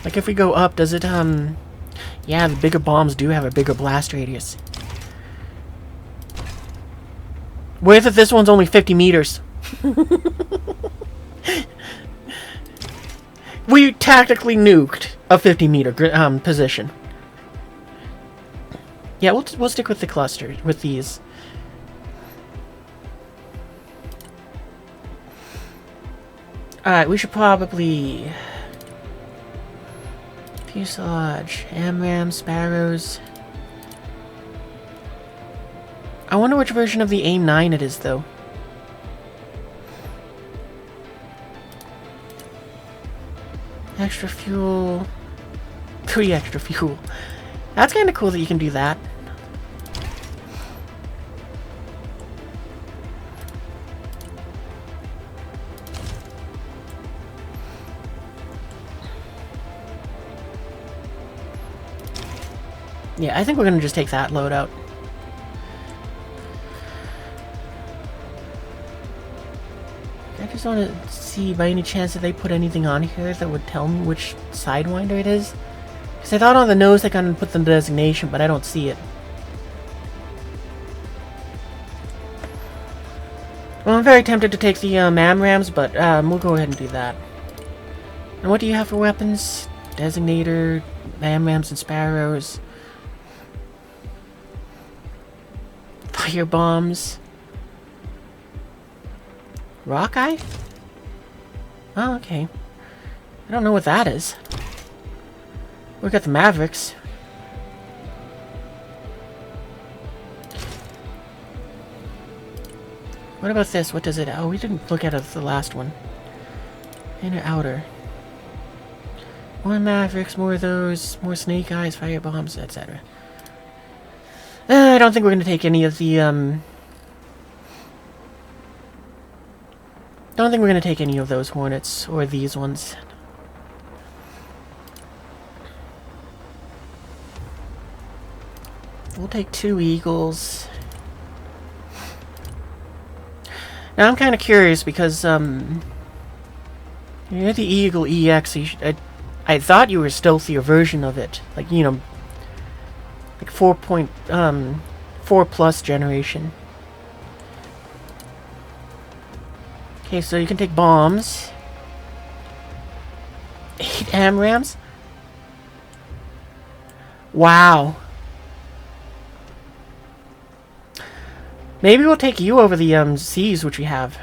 [SPEAKER 1] Like, if we go up, does it, yeah, the bigger bombs do have a bigger blast radius. What if this one's only 50 meters? We tactically nuked a 50-meter position. Yeah, we'll stick with the cluster, with these. Alright, we should probably... Fuselage, AMRAAM, Sparrows... I wonder which version of the AIM-9 it is, though. Extra fuel... 3 extra fuel. That's kind of cool that you can do that. Yeah, I think we're gonna just take that loadout. I just want to see by any chance if they put anything on here that would tell me which Sidewinder it is. Because I thought on the nose they kind of put the designation, but I don't see it. Well, I'm very tempted to take the AMRAAMs, but we'll go ahead and do that. And what do you have for weapons? Designator, AMRAAMs, and Sparrows. Fire bombs. Rockeye? Oh, okay. I don't know what that is. We got the Mavericks. What about this? What does it... Oh, we didn't look at it, the last one. Inner, outer. More Mavericks, more of those, more Snake Eyes, fire bombs, etc. I don't think we're going to take any of the, Don't think we're going to take any of those Hornets, or these ones. We'll take 2 Eagles. Now I'm kind of curious because, you're the Eagle EX, I thought you were a stealthier version of it. Like, you know, like 4 plus generation. Okay, so you can take bombs. 8 AMRAAMs? Wow. Maybe we'll take you over the C's, which we have.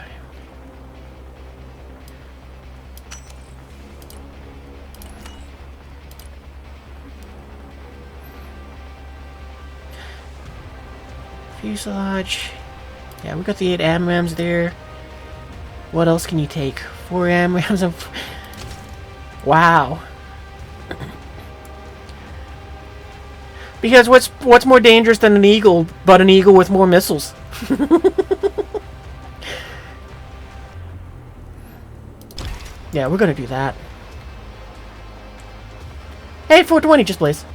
[SPEAKER 1] Fuselage. Yeah, we got the 8 AMRAAMs there. What else can you take? 4 AMRAAMs and... Wow. Because what's more dangerous than an Eagle, but an Eagle with more missiles? Yeah, we're gonna do that. Hey, 420, just please.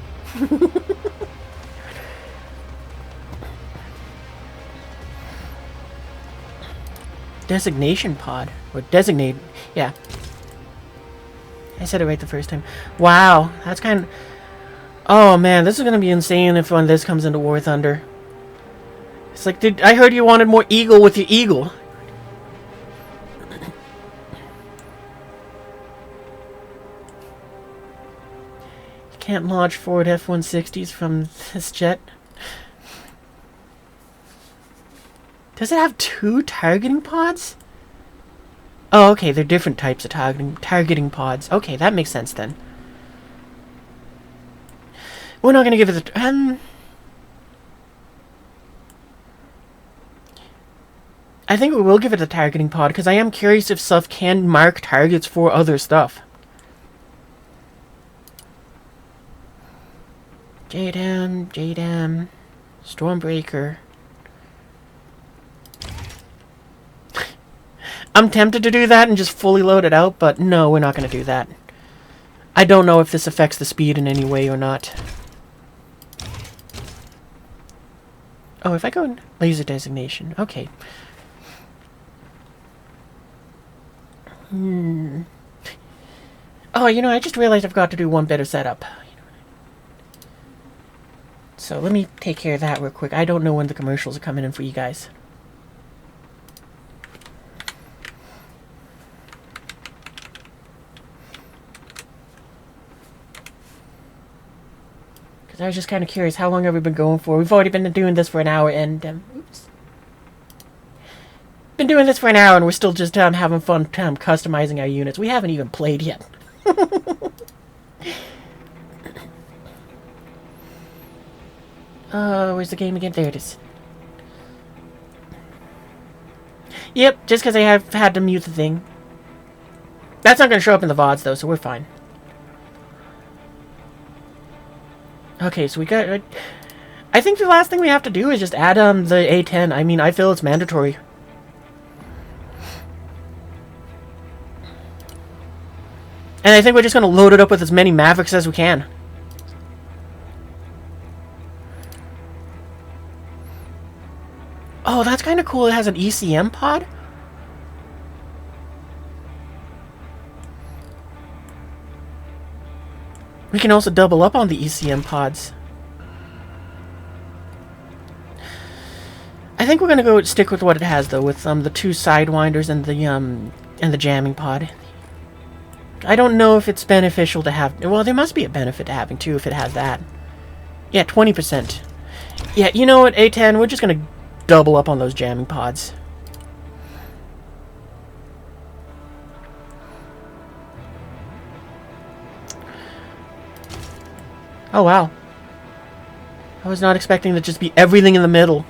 [SPEAKER 1] Designation pod. Or designate. Yeah. I said it right the first time. Wow, that's kind of... Oh man, this is gonna be insane if when this comes into War Thunder. It's like, dude, I heard you wanted more Eagle with your Eagle. You can't launch forward F-160s from this jet. Does it have 2 targeting pods? Oh, okay, they're different types of targeting pods. Okay, that makes sense then. We're not gonna give it the... I think we will give it the targeting pod, because I am curious if stuff can mark targets for other stuff. JDAM, Stormbreaker. I'm tempted to do that and just fully load it out, but no, we're not going to do that. I don't know if this affects the speed in any way or not. Oh, if I go in laser designation, okay. Oh, you know, I just realized I've got to do one better setup. So let me take care of that real quick. I don't know when the commercials are coming in for you guys. I was just kind of curious, how long have we been going for? We've already been doing this for an hour, and, oops. Been doing this for an hour, and we're still just, having fun, customizing our units. We haven't even played yet. Oh, where's the game again? There it is. Yep, just because I have had to mute the thing. That's not going to show up in the VODs, though, so we're fine. Okay, so we got... I think the last thing we have to do is just add the A10. I mean, I feel it's mandatory. And I think we're just going to load it up with as many Mavericks as we can. Oh, that's kind of cool. It has an ECM pod? We can also double up on the ECM pods. I think we're gonna go stick with what it has though, with the 2 sidewinders and the jamming pod. I don't know if it's beneficial to have. Well, there must be a benefit to having 2 if it has that. Yeah, 20%. Yeah, you know what, A10, we're just gonna double up on those jamming pods. Oh, wow. I was not expecting to just be everything in the middle.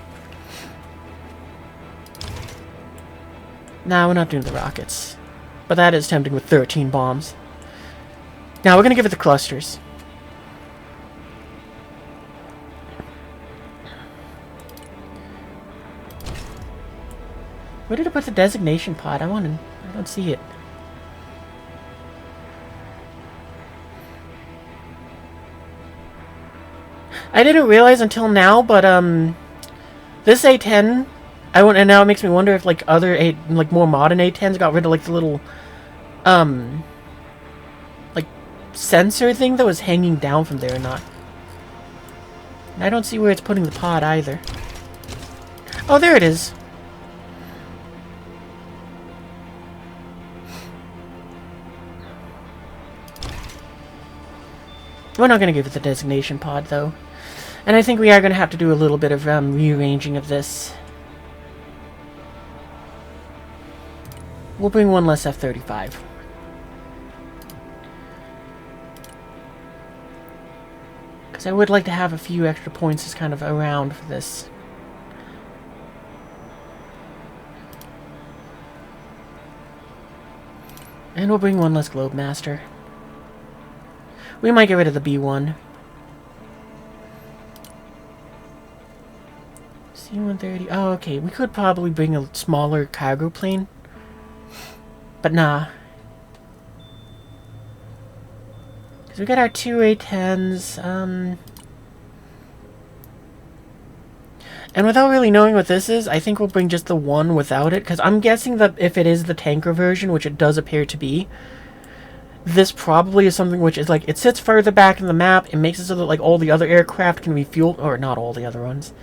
[SPEAKER 1] Nah, we're not doing the rockets. But that is tempting with 13 bombs. Now, we're going to give it the clusters. Where did I put the designation pod? I don't see it. I didn't realize until now, but this A10, and now it makes me wonder if like other more modern A10s got rid of like the little like sensor thing that was hanging down from there or not. And I don't see where it's putting the pod either. Oh, there it is. We're not going to give it the designation pod, though. And I think we are going to have to do a little bit of rearranging of this. We'll bring one less F-35. Because I would like to have a few extra points just kind of around for this. And we'll bring one less Globemaster. We might get rid of the B1. C-130. Oh, okay. We could probably bring a smaller cargo plane. But nah. Because we got our two A-10s. And without really knowing what this is, I think we'll bring just the one without it. Because I'm guessing that if it is the tanker version, which it does appear to be, this probably is something which is like, it sits further back in the map. It makes it so that like all the other aircraft can refuel, or not all the other ones.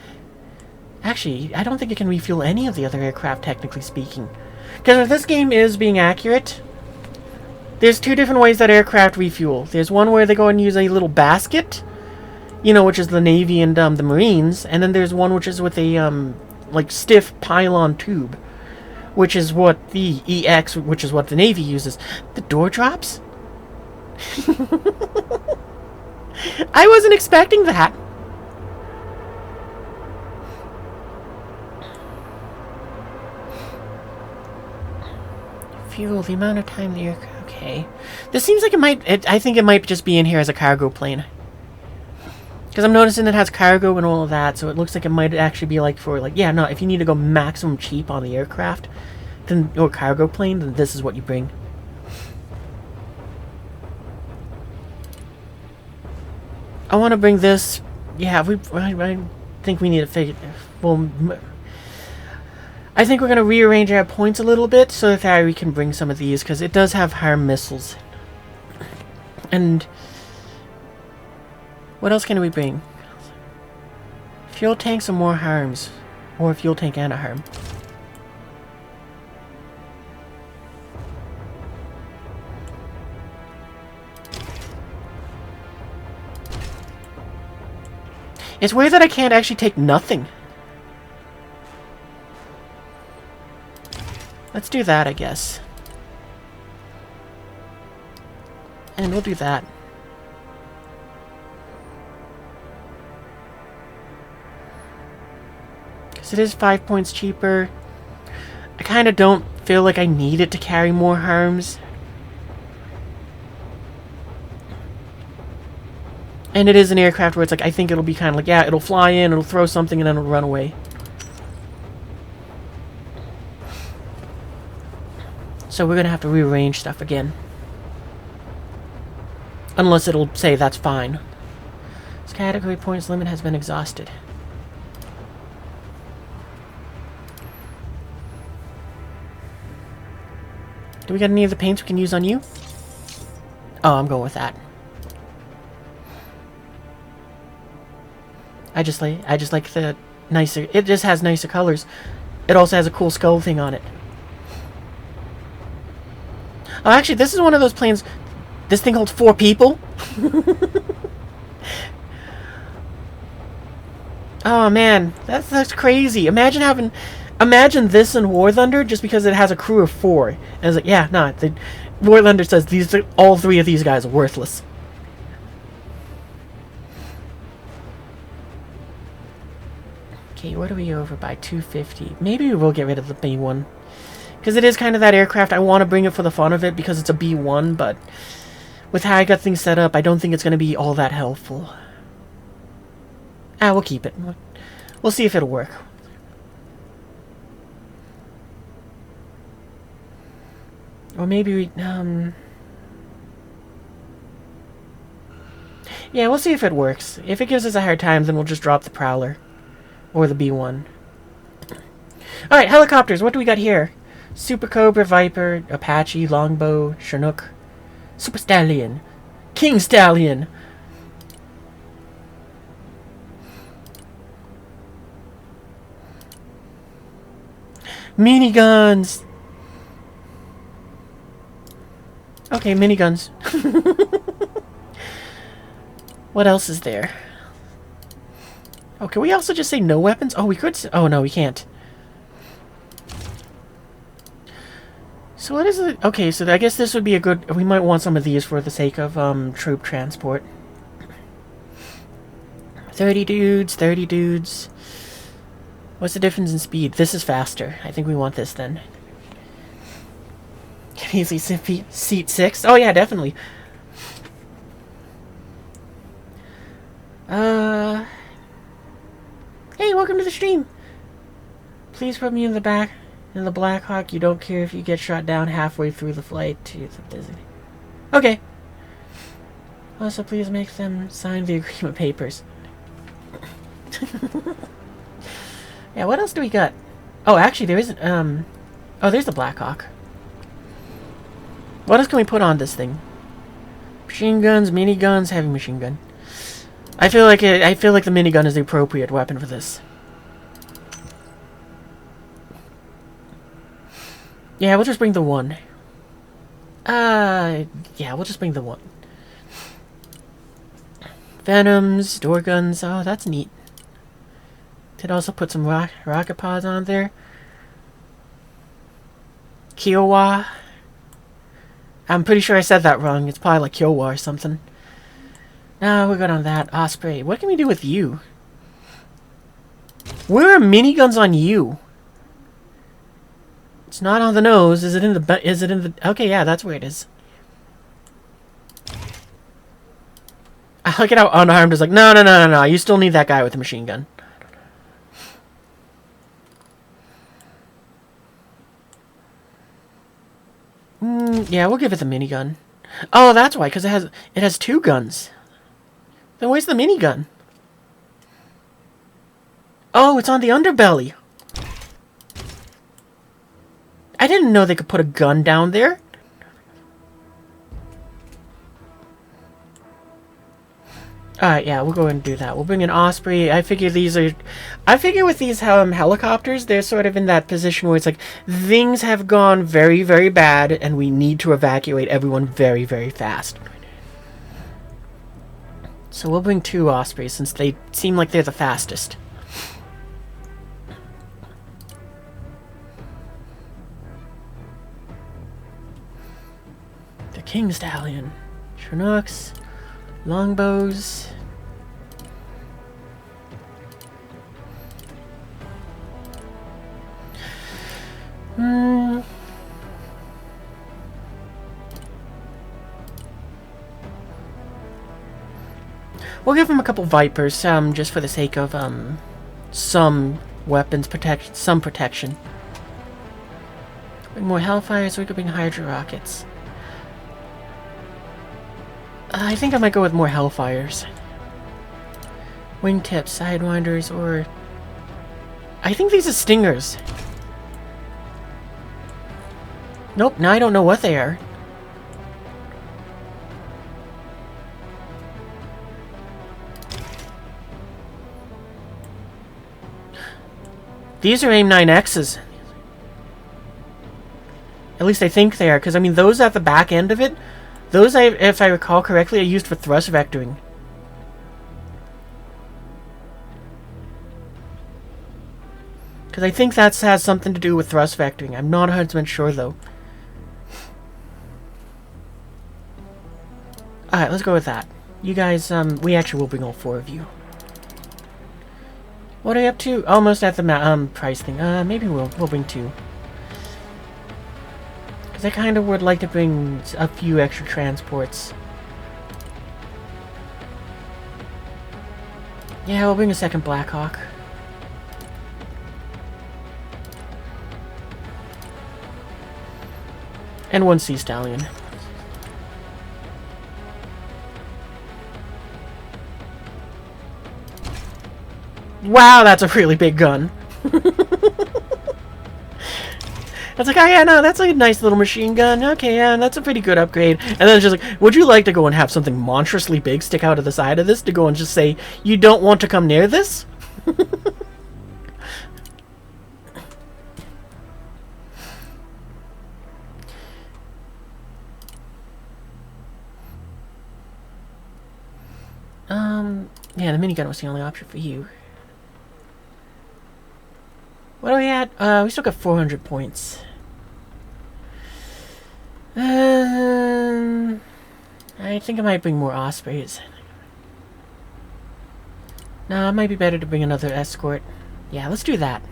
[SPEAKER 1] Actually, I don't think it can refuel any of the other aircraft, technically speaking. Because if this game is being accurate, there's two different ways that aircraft refuel. There's one where they go and use a little basket, you know, which is the Navy and the Marines, and then there's one which is with a like stiff pylon tube, which is what the EX, which is what the Navy uses. The door drops? I wasn't expecting that. Fuel, the amount of time the aircraft. Okay. This seems like it might. I think it might just be in here as a cargo plane. Because I'm noticing it has cargo and all of that, so it looks like it might actually be like for, like, yeah, no, if you need to go maximum cheap on the aircraft, then, or cargo plane, then this is what you bring. I want to bring this. Yeah, I think we need to figure. Well, I think we're going to rearrange our points a little bit so that we can bring some of these, because it does have harm missiles. And what else can we bring? Fuel tanks or more harms, or a fuel tank and a harm. It's weird that I can't actually take nothing. Let's do that, I guess. And we'll do that. Because it is 5 points cheaper. I kind of don't feel like I need it to carry more harms. And it is an aircraft where it's like, I think it'll be kind of like, yeah, it'll fly in, it'll throw something, and then it'll run away. So we're going to have to rearrange stuff again. Unless it'll say that's fine. This category points limit has been exhausted. Do we got any of the paints we can use on you? Oh, I'm going with that. I just like the nicer. It just has nicer colors. It also has a cool skull thing on it. Oh, actually, this is one of those planes. This thing holds 4 people. Oh man, that's crazy. Imagine this in War Thunder just because it has a crew of 4. And it's like, yeah, no, War Thunder says all 3 of these guys are worthless. Okay, what are we over by? 250. Maybe we will get rid of the B1. Because it is kind of that aircraft. I want to bring it for the fun of it because it's a B1, but with how I got things set up, I don't think it's going to be all that helpful. We'll keep it. We'll see if it'll work. Or maybe we, yeah, we'll see if it works. If it gives us a hard time, then we'll just drop the Prowler. Or the B1. Alright, helicopters, what do we got here? Super Cobra, Viper, Apache, Longbow, Chinook, Super Stallion, King Stallion. Miniguns! Okay, miniguns. What else is there? Oh, can we also just say no weapons? Oh, we could. Oh, no, we can't. So what is it? Okay, so I guess this would be a good... We might want some of these for the sake of troop transport. 30 dudes, 30 dudes. What's the difference in speed? This is faster. I think we want this then. Can easily seat 6? Oh yeah, definitely. Hey, welcome to the stream. Please put me in the back. In the Black Hawk, you don't care if you get shot down halfway through the flight to the Disney. Okay. Also, please make them sign the agreement papers. Yeah, what else do we got? Oh, actually, there isn't, oh, there's the Black Hawk. What else can we put on this thing? Machine guns, miniguns, heavy machine gun. I feel like the minigun is the appropriate weapon for this. Yeah, we'll just bring the one. Yeah, we'll just bring the one. Venoms, door guns. Oh, that's neat. Could also put some rocket pods on there. Kiowa. I'm pretty sure I said that wrong. It's probably like Kiowa or something. No, we're good on that. Osprey. What can we do with you? Where are miniguns on you? It's not on the nose. Is it in the... Okay, yeah, that's where it is. I like it how Unarmed is like, no. You still need that guy with the machine gun. Yeah, we'll give it the minigun. Oh, that's why, because it has two guns. Then where's the minigun? Oh, it's on the underbelly. I didn't know they could put a gun down there. Alright, yeah, we'll go ahead and do that. We'll bring an Osprey. I figure with these helicopters, they're sort of in that position where it's like, things have gone very, very bad, and we need to evacuate everyone very, very fast. So we'll bring 2 Ospreys, since they seem like they're the fastest. The King Stallion. Chinooks. Longbows. We'll give him a couple Vipers, just for the sake of, some weapons protection, some protection. Bring more Hellfire so we could bring Hydra Rockets. I think I might go with more Hellfires. Wingtips, Sidewinders, or... I think these are Stingers. Nope, now I don't know what they are. These are AIM-9Xs. At least I think they are, because I mean those at the back end of it, those, if I recall correctly, are used for thrust vectoring. Because I think that has something to do with thrust vectoring. I'm not 100% sure, though. Alright, let's go with that. You guys, we actually will bring all 4 of you. What are you up to? Almost at the, price thing. Maybe we'll bring 2. Because I kind of would like to bring a few extra transports. Yeah, we'll bring a second Black Hawk. And 1 Sea Stallion. Wow, that's a really big gun. That's like, oh yeah, no, that's like a nice little machine gun. Okay, yeah, that's a pretty good upgrade. And then it's just like, would you like to go and have something monstrously big stick out of the side of this to go and just say, you don't want to come near this? Yeah, the minigun was the only option for you. What are we at? We still got 400 points. I think I might bring more Ospreys. No, it might be better to bring another escort. Yeah, let's do that.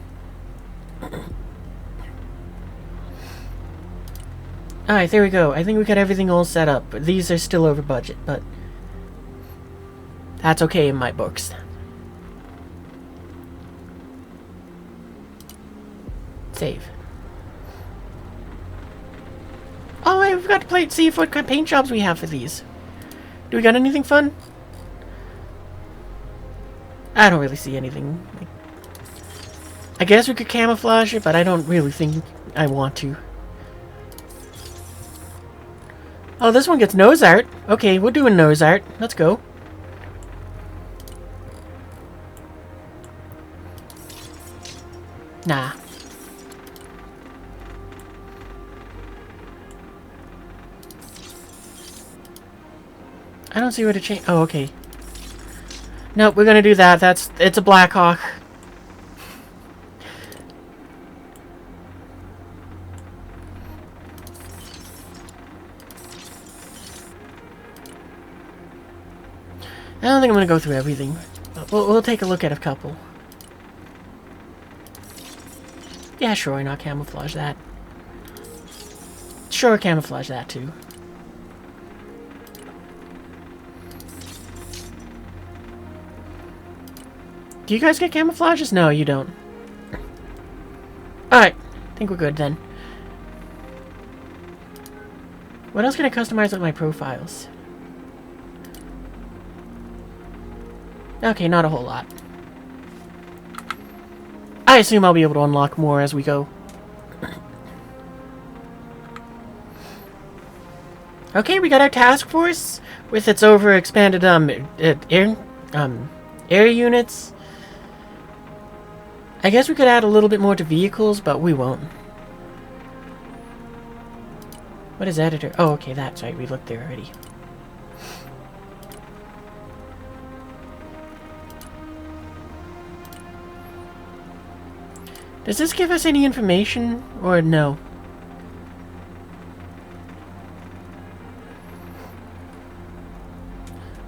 [SPEAKER 1] Alright, there we go. I think we got everything all set up. These are still over budget, but that's okay in my books. Save. Oh, I forgot to see what kind of paint jobs we have for these. Do we got anything fun? I don't really see anything. I guess we could camouflage it, but I don't really think I want to. Oh, this one gets nose art. Okay, we're doing nose art. Let's go. Nah. I don't see where to change. Oh, okay. Nope, we're gonna do that. It's a Blackhawk. I don't think I'm gonna go through everything. We'll take a look at a couple. Yeah, sure, why not camouflage that? Sure, camouflage that too. Do you guys get camouflages? No, you don't. Alright, I think we're good then. What else can I customize with my profiles? Okay, not a whole lot. I assume I'll be able to unlock more as we go. Okay, we got our task force with its overexpanded air units. I guess we could add a little bit more to vehicles, but we won't. What is editor? Oh, okay, that's right. We looked there already. Does this give us any information, or no?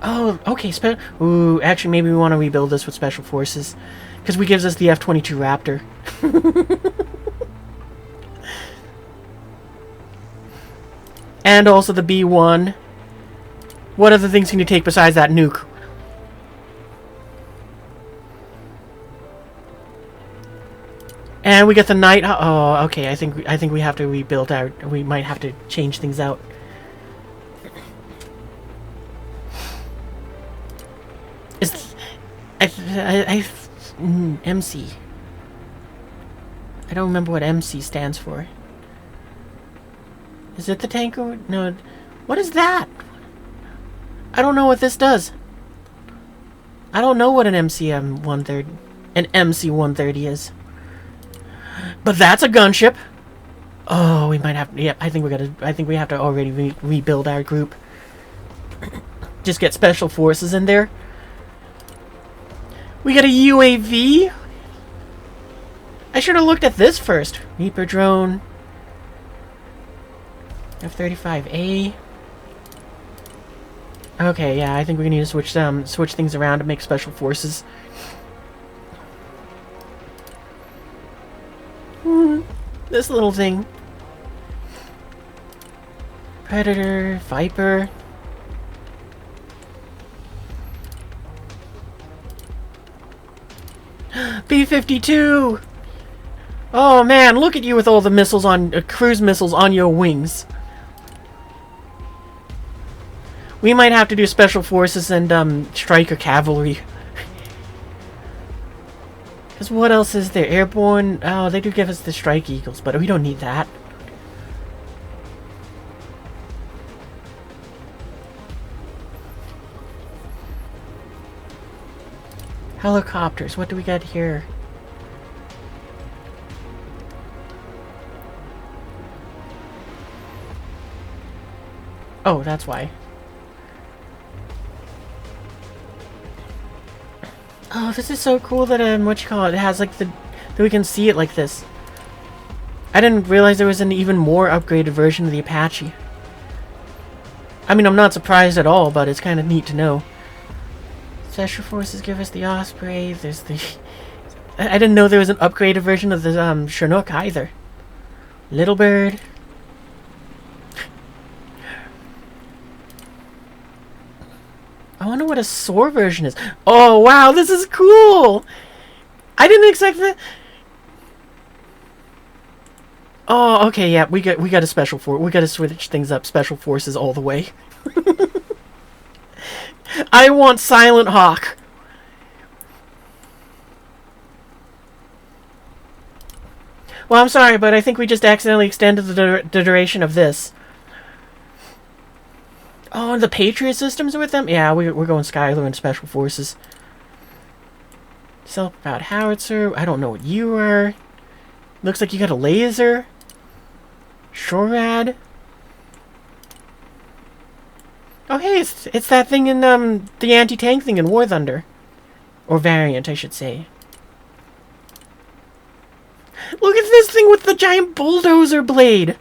[SPEAKER 1] Oh, okay. Ooh, actually, maybe we want to rebuild this with Special Forces. Because we gives us the F-22 Raptor. And also the B-1. What other things can you take besides that nuke? And we get the night. Oh, okay. I think we have to rebuild our. We might have to change things out. Is MC. I don't remember what MC stands for. Is it the tanker? No. What is that? I don't know what this does. I don't know what an MC-130 is. But that's a gunship. Oh, we might have. Yeah, I think we have to already rebuild our group. Just get Special Forces in there. We got a UAV. I should have looked at this first. Reaper drone. F-35A. Okay, yeah, I think we need to switch things around to make Special Forces. This little thing. Predator, Viper. B-52! Oh man, look at you with all the missiles on cruise missiles on your wings. We might have to do special forces and striker cavalry. Because what else is there? Airborne. Oh, they do give us the strike eagles, but we don't need that. Helicopters. What do we got here? Oh, that's why. Oh, this is so cool that what you call it? It has like that we can see it like this. I didn't realize there was an even more upgraded version of the Apache. I mean, I'm not surprised at all, but it's kind of neat to know. Special Forces give us the Osprey. There's the... I didn't know there was an upgraded version of the Chinook either. Little Bird. I wonder what a SOAR version is. Oh, wow, this is cool! I didn't expect that. Oh, okay, yeah, we got a special force. We got to switch things up. Special forces all the way. I want Silent Hawk. Well, I'm sorry, but I think we just accidentally extended the duration of this. Oh, and the Patriot systems are with them? Yeah, we're going Skylar and Special Forces. Self-propelled howitzer. I don't know what you are. Looks like you got a laser. Shorad. Oh, hey, it's that thing in, the anti-tank thing in War Thunder. Or variant, I should say. Look at this thing with the giant bulldozer blade!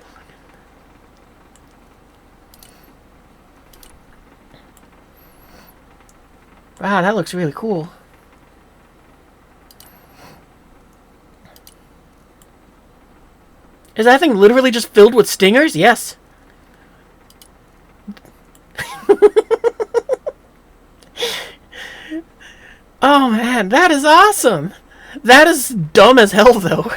[SPEAKER 1] Wow, that looks really cool. Is that thing literally just filled with stingers? Yes. Oh man, that is awesome! That is dumb as hell, though.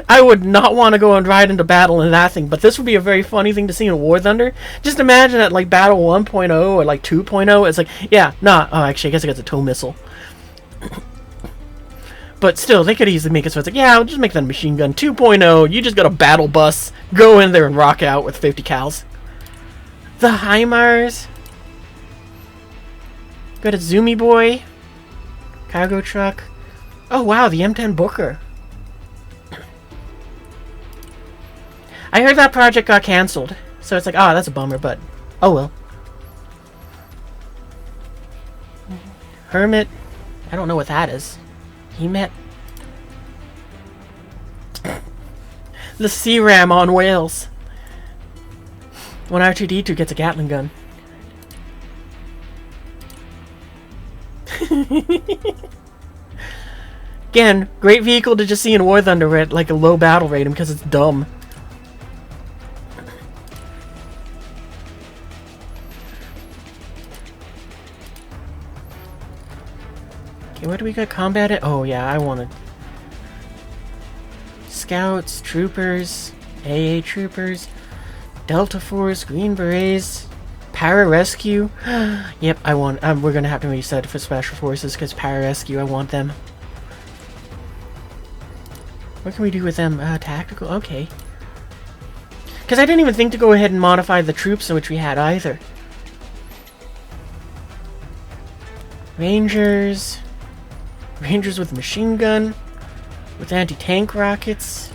[SPEAKER 1] I would not want to go and ride into battle in that thing, but this would be a very funny thing to see in War Thunder. Just imagine at like Battle 1.0 or like 2.0, it's like, yeah, nah, oh, actually, I guess it gets a tow missile. But still, they could easily make it so it's like, yeah, I'll just make that a machine gun. 2.0, you just got a battle bus, go in there and rock out with 50 cals. The HIMARS. Got a Zoomy Boy. Cargo truck. Oh wow, the M10 Booker. I heard that project got cancelled, so it's like, oh, that's a bummer, but oh well. Hermit. I don't know what that is. He met the C-Ram on Wales. When R2-D2 gets a Gatling gun. Again, great vehicle to just see in War Thunder at like a low battle rating because it's dumb. Okay, where do we got combat at? Oh yeah, I wanted Scouts, Troopers, AA Troopers, Delta Force, Green Berets, Pararescue. Yep, I want. We're gonna have to reset for Special Forces because Pararescue, I want them. What can we do with them? Tactical? Okay. Because I didn't even think to go ahead and modify the troops which we had either. Rangers. Rangers with machine gun. With anti-tank rockets.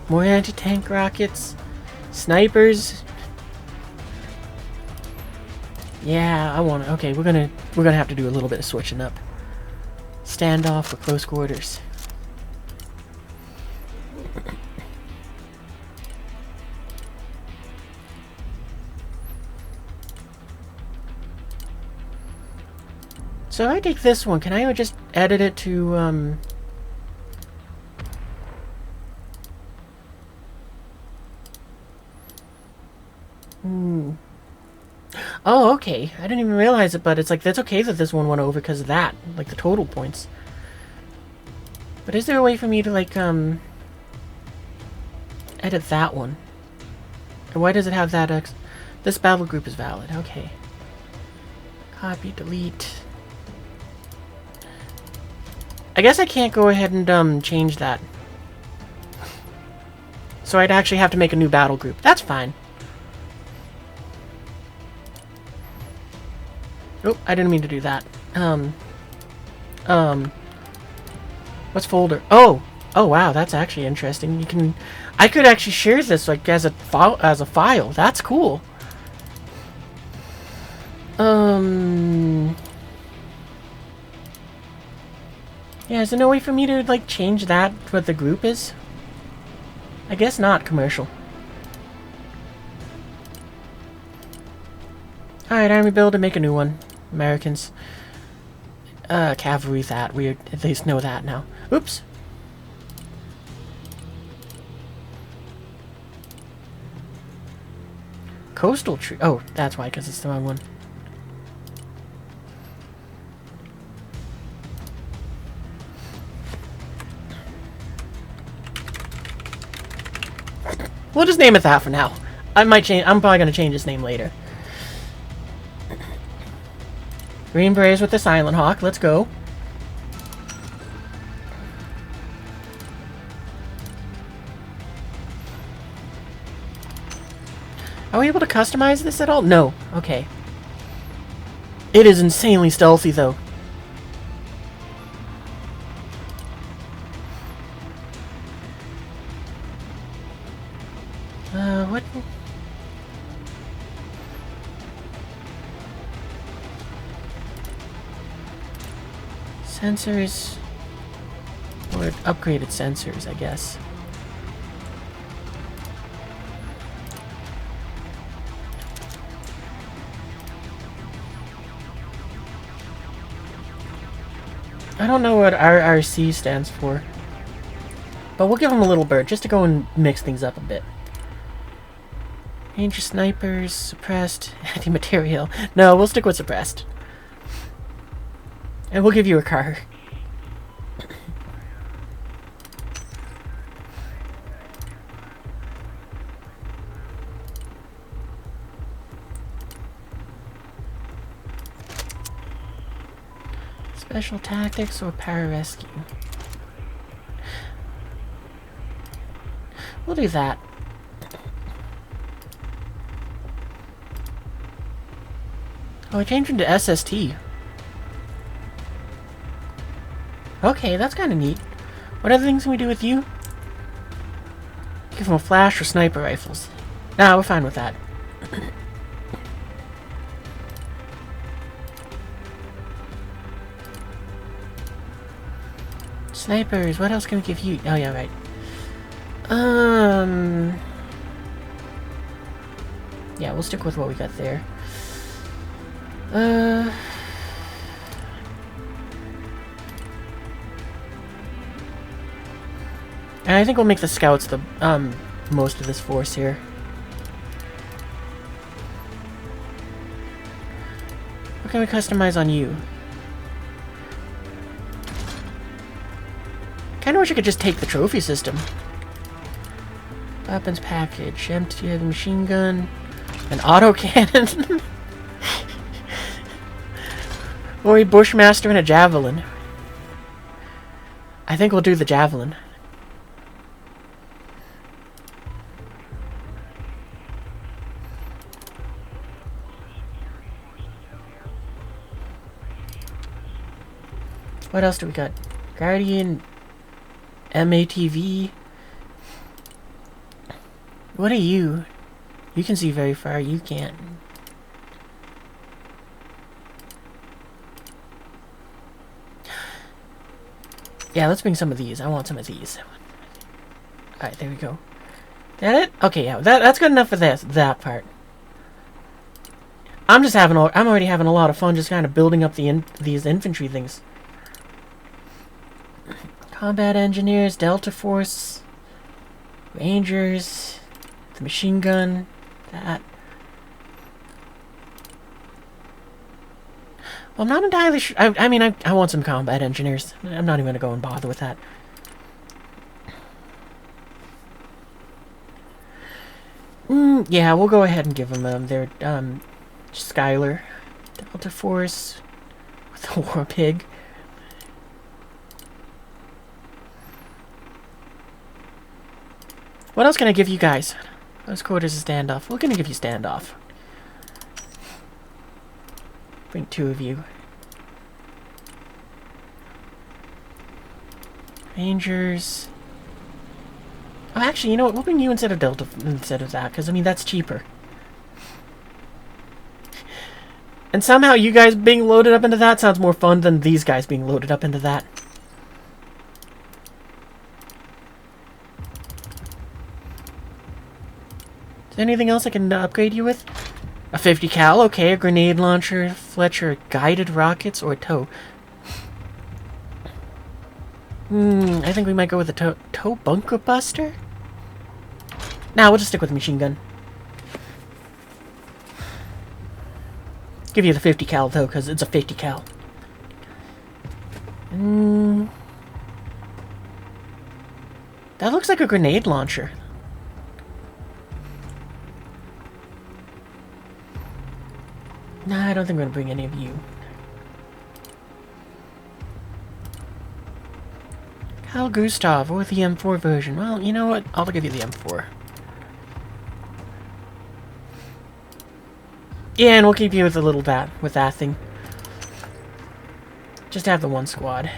[SPEAKER 1] More anti-tank rockets. Snipers. Yeah, I want to. Okay, we're gonna have to do a little bit of switching up. Standoff for close quarters. So I take this one. Can I just edit it to Oh, okay. I didn't even realize it, but it's like, that's okay that this one went over because of that. Like, the total points. But is there a way for me to, like, edit that one? Why does it have that X? This battle group is valid. Okay. Copy, delete. I guess I can't go ahead and change that. So I'd actually have to make a new battle group. That's fine. Oh, I didn't mean to do that. What's folder? Oh! Oh wow, that's actually interesting. You can... I could actually share this like as a file. That's cool. Yeah, is there no way for me to like change that what the group is? I guess not commercial. Alright, army build and make a new one. Americans. Cavalry that. We at least know that now. Oops. Coastal tree. Oh, that's why, because it's the wrong one. We'll just name it that for now. I might change. I'm probably gonna change its name later. Green Berets with the Silent Hawk. Let's go. Are we able to customize this at all? No. Okay. It is insanely stealthy, though. What? Sensors. Or upgraded sensors, I guess. I don't know what RRC stands for. But we'll give them a little bird, just to go and mix things up a bit. Ranger snipers, suppressed, anti-material. No, we'll stick with suppressed. And we'll give you a car. Special tactics or pararescue? We'll do that. Oh, I changed into SST. Okay, that's kind of neat. What other things can we do with you? Give them a flash or sniper rifles. Nah, we're fine with that. Snipers, what else can we give you? Oh yeah, right. Yeah, we'll stick with what we got there. And I think we'll make the scouts the most of this force here. What can we customize on you? Kinda wish I could just take the trophy system. Weapons package, empty heavy machine gun, an autocannon, or a bushmaster and a javelin. I think we'll do the javelin. What else do we got? Guardian, MATV. What are you? You can see very far, you can't. Yeah, let's bring some of these. I want some of these. Alright, there we go. That it? Okay, yeah, that's good enough for that part. I'm already having a lot of fun just kind of building up these infantry things. Combat engineers, Delta Force, Rangers, the machine gun, that. Well, I'm not entirely sure. I mean, I want some combat engineers. I'm not even going to go and bother with that. Yeah, we'll go ahead and give them their Skylar Delta Force with the War Pig. What else can I give you guys? Those quarters is standoff. We're gonna give you standoff. Bring 2 of you. Rangers. Oh, actually, you know what? We'll bring you instead of Delta instead of that, because I mean that's cheaper. And somehow you guys being loaded up into that sounds more fun than these guys being loaded up into that. Is there anything else I can upgrade you with? A 50 cal, okay, a grenade launcher, Fletcher, guided rockets, or a tow. I think we might go with a tow bunker buster? Nah, we'll just stick with the machine gun. Give you the 50 cal though, because it's a 50 cal. That looks like a grenade launcher. Nah, I don't think we're gonna bring any of you. Carl Gustav, or the M4 version. Well, you know what? I'll give you the M4. Yeah, and we'll keep you with a little with that thing. Just have the one squad.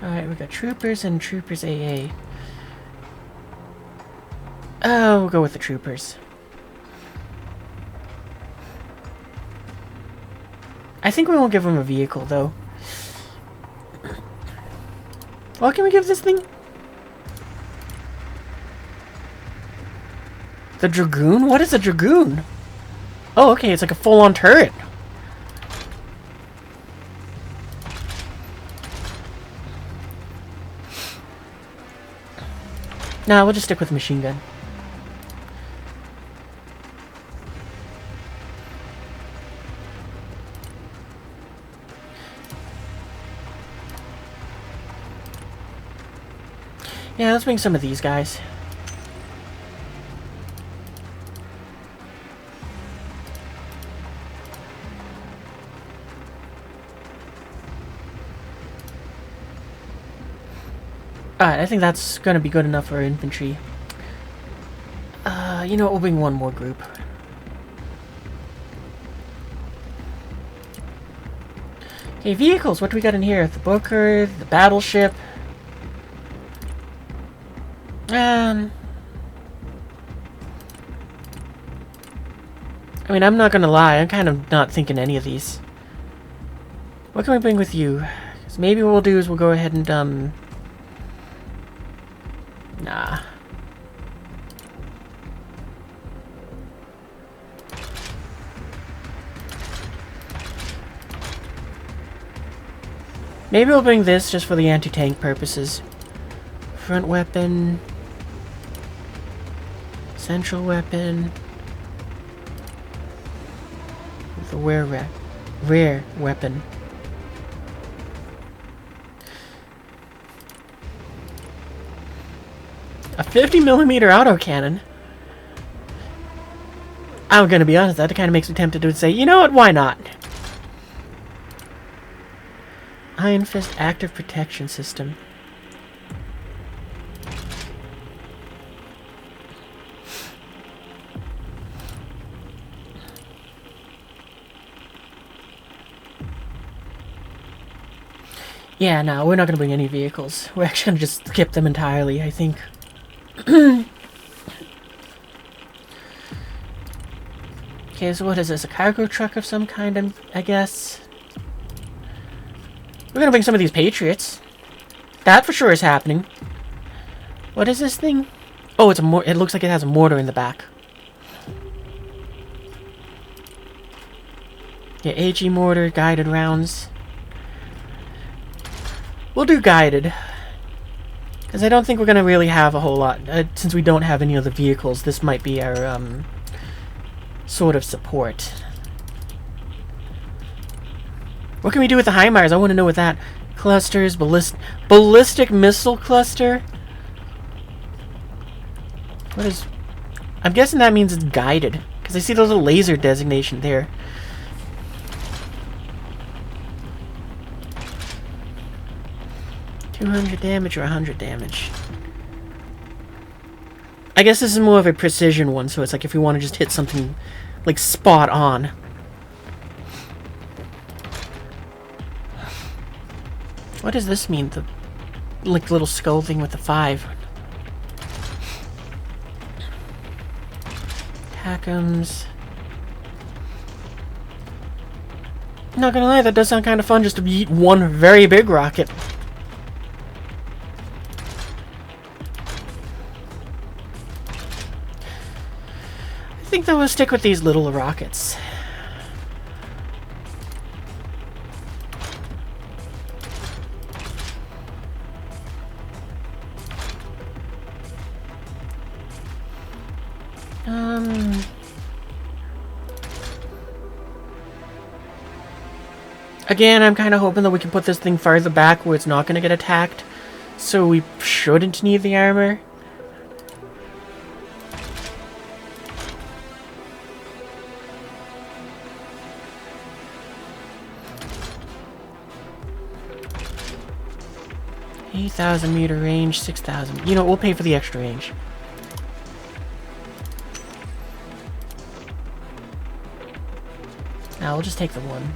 [SPEAKER 1] Alright, we got troopers and troopers AA. Oh, we'll go with the troopers. I think we won't give them a vehicle, though. What can we give this thing? The Dragoon? What is a Dragoon? Oh, okay, it's like a full-on turret. Nah, we'll just stick with the machine gun. Yeah, let's bring some of these guys. Alright, I think that's gonna be good enough for infantry. You know what, we'll bring one more group. Okay, vehicles, what do we got in here? The Booker, the Battleship. I mean, I'm not gonna lie, I'm kind of not thinking any of these. What can we bring with you? 'Cause maybe what we'll do is we'll go ahead and, nah. Maybe we'll bring this just for the anti-tank purposes. Front weapon. Central weapon. The rare weapon. A 50mm autocannon? I'm gonna be honest, that kind of makes me tempted to say, you know what, why not? Iron Fist active protection system. Yeah, no, we're not going to bring any vehicles. We're actually going to just skip them entirely, I think. Okay, so what is this? A cargo truck of some kind, I guess? We're going to bring some of these Patriots. That for sure is happening. What is this thing? Oh, it's a it looks like it has a mortar in the back. Yeah, AG mortar, guided rounds. We'll do guided. Because I don't think we're going to really have a whole lot. Since we don't have any other vehicles, this might be our, sort of support. What can we do with the HIMARS? I want to know with that. Clusters, ballistic missile cluster? What is... I'm guessing that means it's guided, because I see those little laser designation there. $200 damage or 100 damage? I guess this is more of a precision one, so it's like if you want to just hit something, like, spot on. What does this mean? The, like, little skull thing with the 5. Hack'ems. Not gonna lie, that does sound kind of fun just to beat one very big rocket. I think that we'll stick with these little rockets. Again, I'm kind of hoping that we can put this thing farther back where it's not going to get attacked. So we shouldn't need the armor. $8,000 range, 6,000. You know, we'll pay for the extra range. Now we'll just take the one.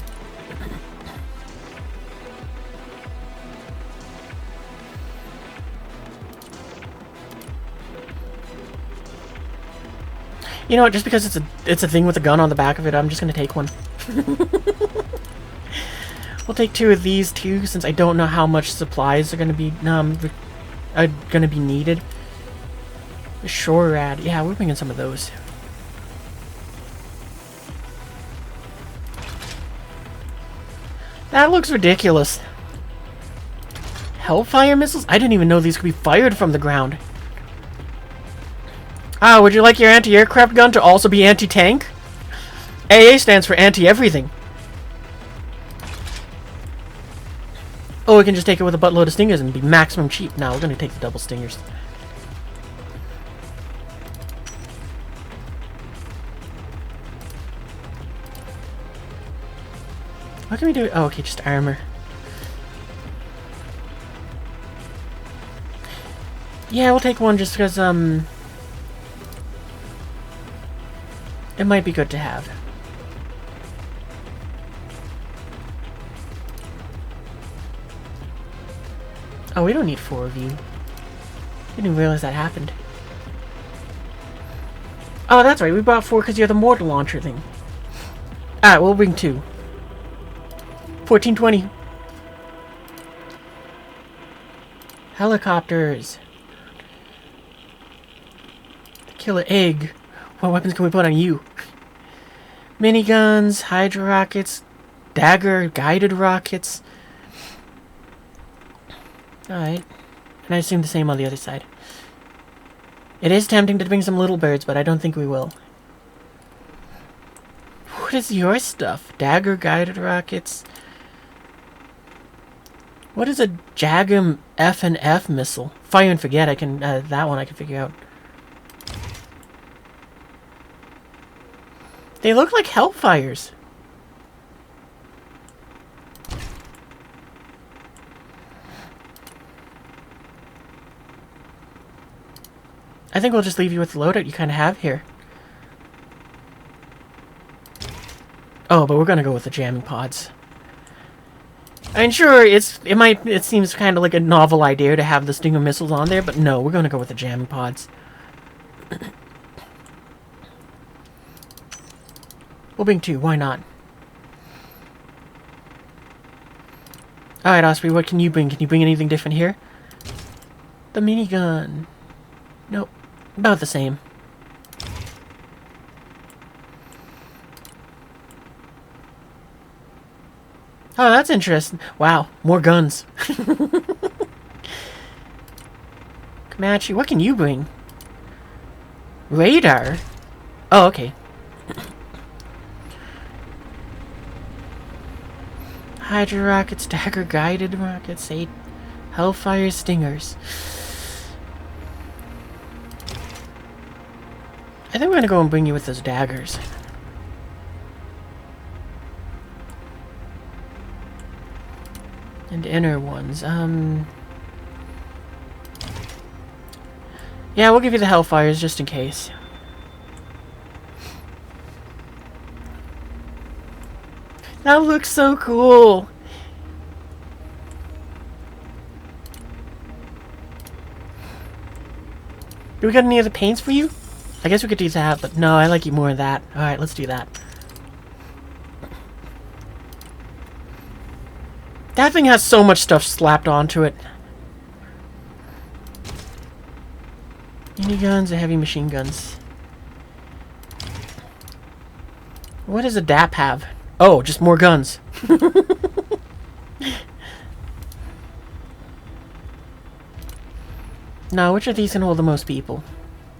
[SPEAKER 1] You know what, just because it's a thing with a gun on the back of it, I'm just gonna take one. We'll take 2 of these too, since I don't know how much supplies are gonna be needed. The shore rad, yeah, we're bringing some of those. That looks ridiculous. Hellfire missiles? I didn't even know these could be fired from the ground. Ah, would you like your anti-aircraft gun to also be anti-tank? AA stands for anti-everything. Oh, we can just take it with a buttload of stingers and be maximum cheap. Now we're going to take the double stingers. What can we do? Oh, okay, just armor. Yeah, we'll take one just because, it might be good to have. Oh, we don't need 4 of you. Didn't even realize that happened. Oh, that's right. We bought 4 because you're the mortar launcher thing. Alright, we'll bring 2. 1420. Helicopters. Killer egg. What weapons can we put on you? Miniguns, Hydra rockets, dagger, guided rockets. Alright. And I assume the same on the other side. It is tempting to bring some little birds, but I don't think we will. What is your stuff? Dagger, guided rockets. What is a Jagum F and F missile? Fire and forget. I can that one I can figure out. They look like Hellfires. I think we'll just leave you with the loadout you kind of have here. Oh, but we're gonna go with the jamming pods. I mean, sure, it seems kind of like a novel idea to have the Stinger missiles on there, but no, we're gonna go with the jamming pods. We'll bring 2, why not? Alright, Osprey, what can you bring? Can you bring anything different here? The minigun. Nope. About the same. Oh, that's interesting. Wow, more guns. Comanche, what can you bring? Radar? Oh, okay. Hydra rockets, dagger guided rockets, 8 Hellfire stingers. I think we're gonna go and bring you with those daggers. And inner ones. Yeah, we'll give you the Hellfires just in case. That looks so cool! Do we got any other paints for you? I guess we could do that, but no, I like you more of that. Alright, let's do that. That thing has so much stuff slapped onto it. Miniguns and heavy machine guns. What does a DAP have? Oh, just more guns. Now, which of these can hold the most people?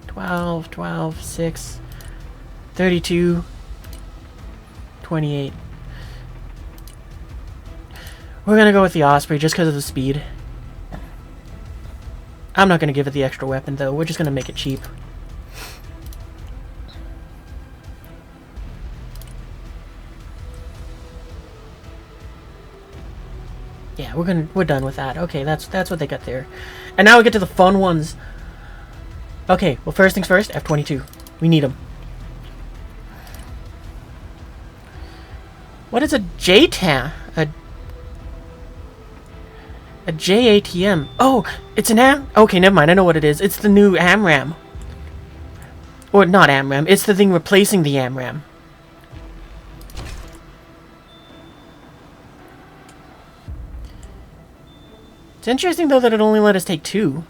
[SPEAKER 1] 12, 12, 6, 32, 28. We're gonna go with the Osprey just because of the speed. I'm not gonna give it the extra weapon though, we're just gonna make it cheap. Yeah, we're done with that. Okay, that's what they got there. And now we get to the fun ones. Okay, well first things first, F-22. We need them. What is a JTAM? A JATM. Oh, it's an AM? Okay, never mind, I know what it is. It's the new AMRAM. Or not AMRAM, it's the thing replacing the AMRAM. It's interesting though that it only let us take 2.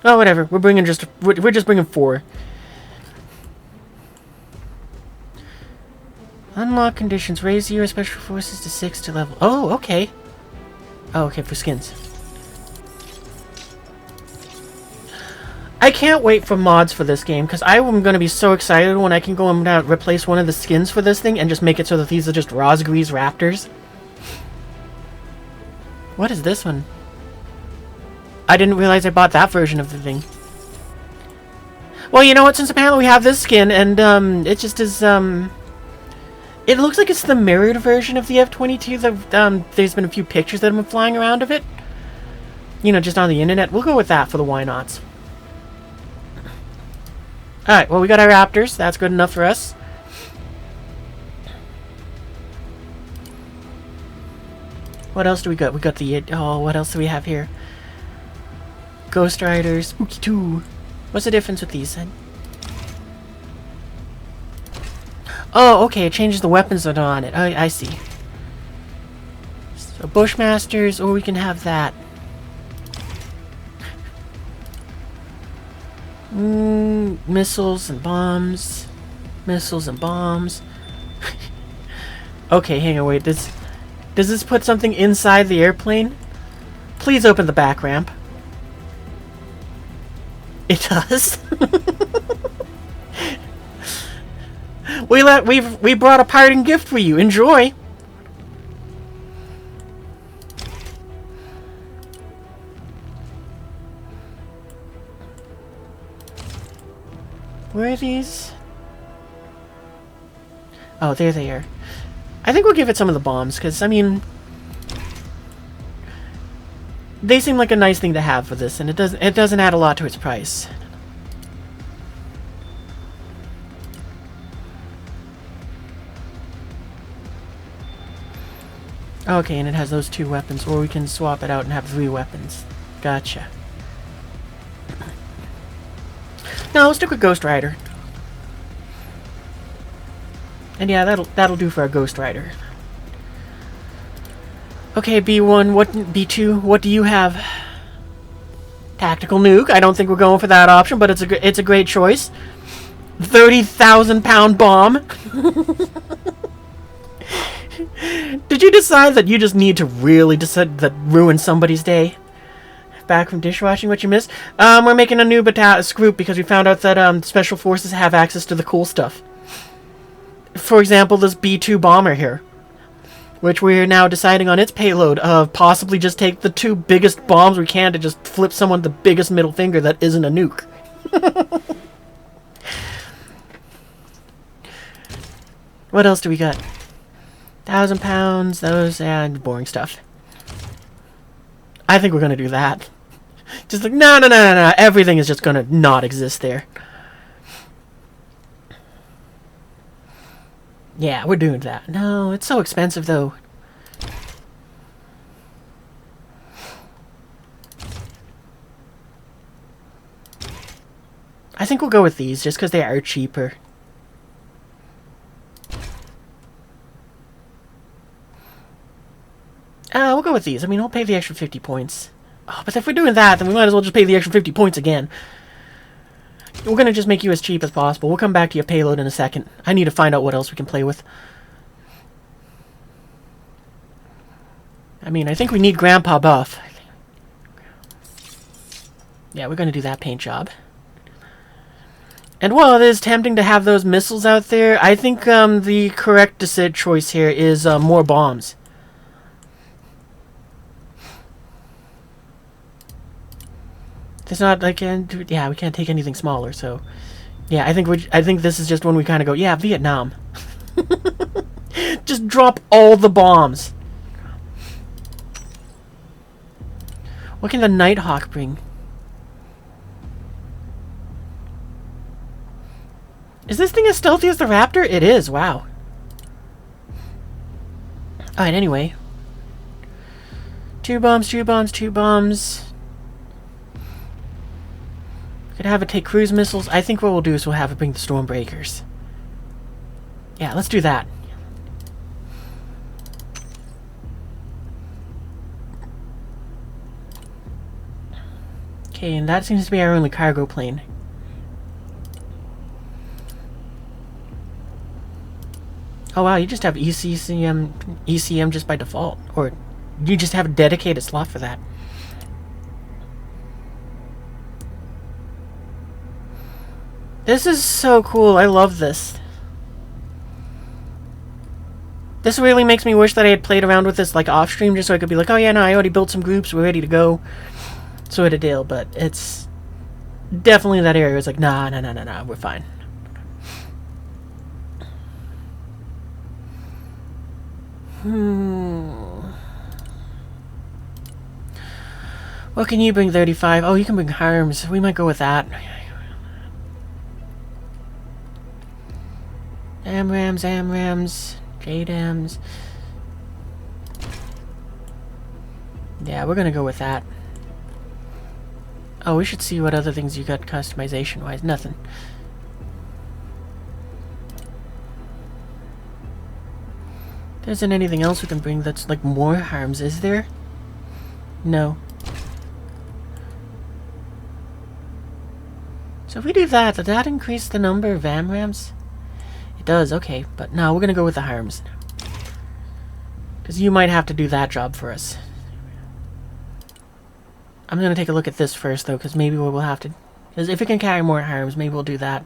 [SPEAKER 1] Oh, whatever. We're just bringing 4. Unlock conditions. Raise your special forces to 6 to level. Oh, okay. Oh, okay, for skins. I can't wait for mods for this game, because I am going to be so excited when I can go and replace one of the skins for this thing and just make it so that these are just RazgrizRaptors. What is this one? I didn't realize I bought that version of the thing. Well, you know what? Since apparently we have this skin, and it just is, it looks like it's the mirrored version of the F-22. There's been a few pictures that have been flying around of it. You know, just on the internet. We'll go with that for the why-nots. Alright, well, we got our Raptors. That's good enough for us. What else do we got? We got the... Oh, what else do we have here? Ghost Rider, Spooky 2. What's the difference with these then? Oh, okay, it changes the weapons that are on it. I see. So Bushmasters, or we can have that. Missiles and bombs. Missiles and bombs. Okay, hang on, wait. Does this put something inside the airplane? Please open the back ramp. It does. We brought a parting gift for you. Enjoy. Where are these? Oh, there they are. I think we'll give it some of the bombs, because, I mean... They seem like a nice thing to have for this, and it doesn't add a lot to its price. Okay, and it has those 2 weapons, or we can swap it out and have 3 weapons. Gotcha. No, let's stick with Ghost Rider. And yeah, that'll do for our Ghost Rider. Okay, B1, B2, what do you have? Tactical nuke. I don't think we're going for that option, but it's a great choice. 30,000-pound bomb. Did you decide that you just need to really ruin somebody's day? back from dishwashing. What you missed? We're making a new group because we found out that special forces have access to the cool stuff. For example, this B-2 bomber here, which we're now deciding on its payload of possibly just take the 2 biggest bombs we can to just flip someone the biggest middle finger that isn't a nuke. What else do we got? 1,000 pounds, those, and boring stuff. I think we're gonna do that. Just like, no, everything is just gonna not exist there. Yeah, we're doing that. No, it's so expensive, though. I think we'll go with these, just because they are cheaper. We'll go with these. I mean, we'll pay the extra 50 points. Oh, but if we're doing that, then we might as well just pay the extra 50 points again. We're going to just make you as cheap as possible. We'll come back to your payload in a second. I need to find out what else we can play with. I mean, I think we need Grandpa Buff. Yeah, we're going to do that paint job. And while it is tempting to have those missiles out there, I think the correct choice here is more bombs. It's not like, yeah, we can't take anything smaller, so yeah, I think this is just when we kind of go, yeah, Vietnam. Just drop all the bombs. What can the Nighthawk bring? Is this thing as stealthy as the Raptor? It is, wow. Alright, anyway. 2 bombs, 2 bombs, 2 bombs. Could have it take cruise missiles. I think what we'll do is we'll have it bring the Stormbreakers. Yeah, let's do that. Okay, and that seems to be our only cargo plane. Oh wow, you just have ECM just by default. Or you just have a dedicated slot for that. This is so cool. I love this. This really makes me wish that I had played around with this like off stream just so I could be like, oh yeah, no, I already built some groups, we're ready to go. Sort of deal, but it's definitely that area. It's like, nah, we're fine. What can you bring, 35? Oh, you can bring Harms. We might go with that. AMRAAMs, JDAMs. Yeah, we're gonna go with that. Oh, we should see what other things you got customization-wise. Nothing. There isn't anything else we can bring that's like more harms, is there? No. So if we do that, does that increase the number of AMRAAMs? It does, okay. But no, we're gonna go with the harms. Because you might have to do that job for us. I'm gonna take a look at this first, though, because maybe we'll have to... Because if it can carry more harms, maybe we'll do that.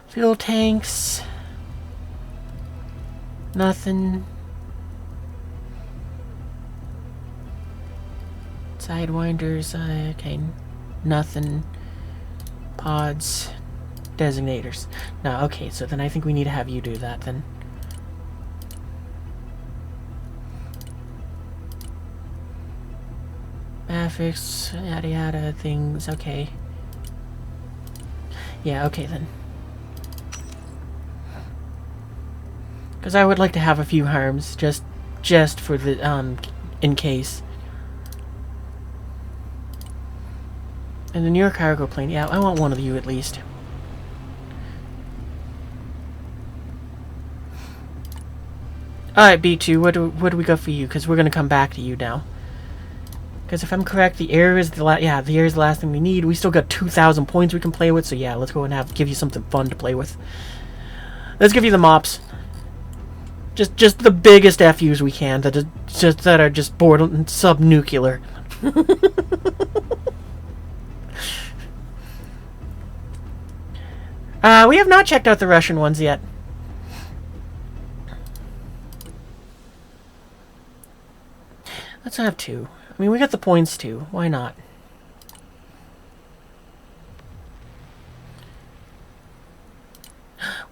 [SPEAKER 1] Fuel tanks... Nothing. Sidewinders, okay. Nothing. Pods. Designators. No, okay, so then I think we need to have you do that, then. Graphics, yada yada things, okay. Yeah, okay then. Because I would like to have a few harms, just for the, in case. And then your cargo plane, yeah, I want one of you at least. Alright, B2, what do we got for you? Because we're going to come back to you now. Because if I'm correct, the air is the last thing we need. We still got 2,000 points we can play with, so yeah, let's go and give you something fun to play with. Let's give you the mops. Just the biggest FUs we can that are just bored and sub-nuclear. We have not checked out the Russian ones yet. Let's have 2. I mean, we got the points too. Why not?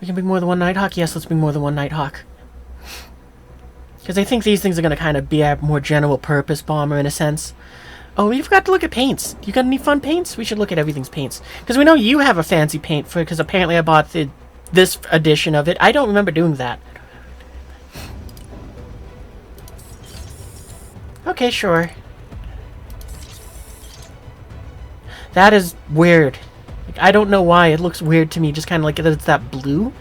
[SPEAKER 1] We can bring more than one Nighthawk? Yes, let's bring more than one Nighthawk. Because I think these things are going to kind of be a more general purpose bomber in a sense. Oh, we forgot to look at paints. You got any fun paints? We should look at everything's paints. Because we know you have a fancy paint for it, because apparently I bought this edition of it. I don't remember doing that. Okay, sure. That is weird. Like, I don't know why. It looks weird to me, just kind of like it's that blue.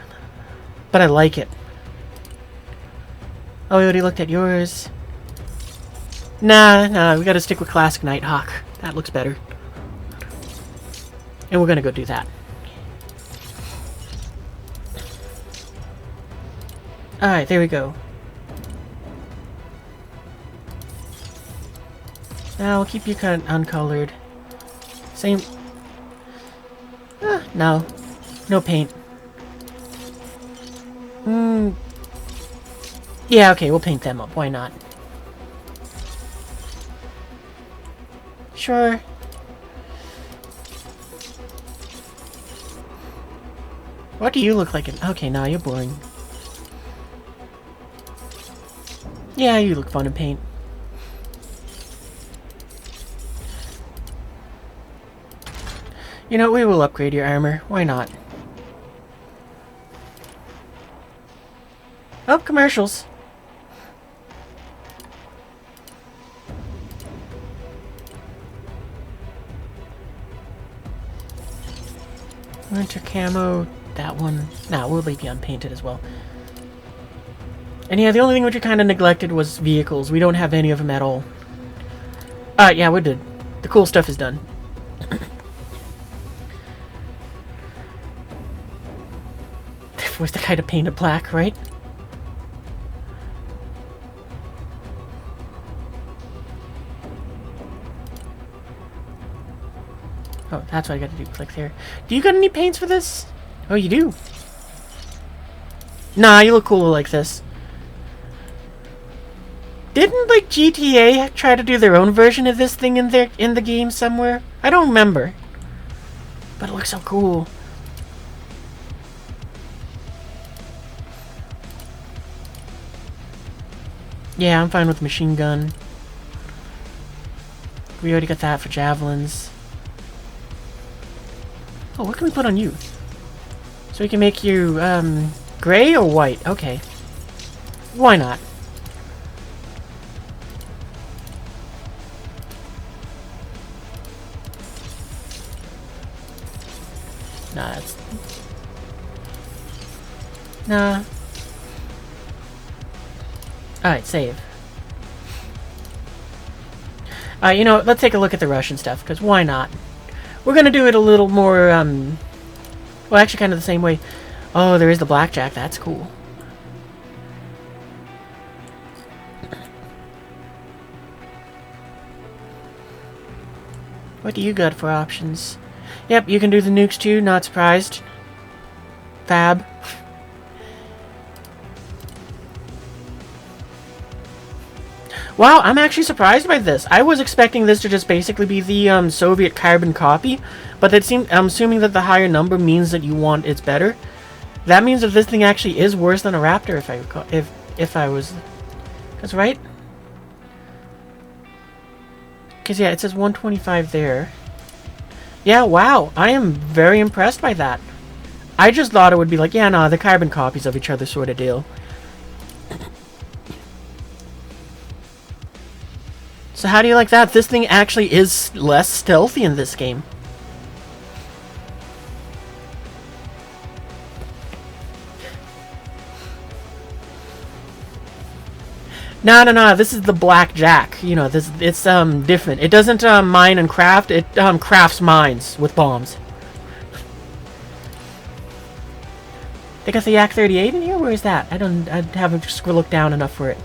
[SPEAKER 1] But I like it. Oh, we already looked at yours. Nah, we gotta stick with Classic Nighthawk. That looks better. And we're gonna go do that. Alright, there we go. Now, we'll keep you kind of uncolored. Same. No. No paint. Yeah, okay, we'll paint them up. Why not? Sure. What do you look like? Okay, nah, you're boring. Yeah, you look fun in paint. You know, we will upgrade your armor. Why not? Oh, commercials. Winter camo, that one. Nah, we'll leave you unpainted as well. And yeah, the only thing which we kind of neglected was vehicles. We don't have any of them at all. Yeah, we're good. The cool stuff is done. Where's the kind of painted black, right? Oh, that's what I gotta do. Click there. Do you got any paints for this? Oh, you do. Nah, you look cooler like this. Didn't, like, GTA try to do their own version of this thing in the game somewhere? I don't remember. But it looks so cool. Yeah, I'm fine with machine gun. We already got that for javelins. Oh, what can we put on you? So we can make you, gray or white? Okay. Why not? Nah, that's... Nah. Alright, save. You know, let's take a look at the Russian stuff, because why not? We're gonna do it a little more, well, actually kind of the same way. Oh, there is the blackjack. That's cool. What do you got for options? Yep, you can do the nukes too, not surprised. Fab. Wow, I'm actually surprised by this. I was expecting this to just basically be the Soviet carbon copy, but it seemed, I'm assuming that the higher number means that you want it's better. That means that this thing actually is worse than a Raptor, if I recall, if I was, that's right. Because yeah, it says 125 there. Yeah, wow, I am very impressed by that. I just thought it would be like, yeah, no, the carbon copies of each other sort of deal. So how do you like that? This thing actually is less stealthy in this game. No, this is the blackjack. You know, it's different. It doesn't mine and craft, it crafts mines with bombs. They got the Yak 38 in here? Where is that? I haven't just looked down enough for it.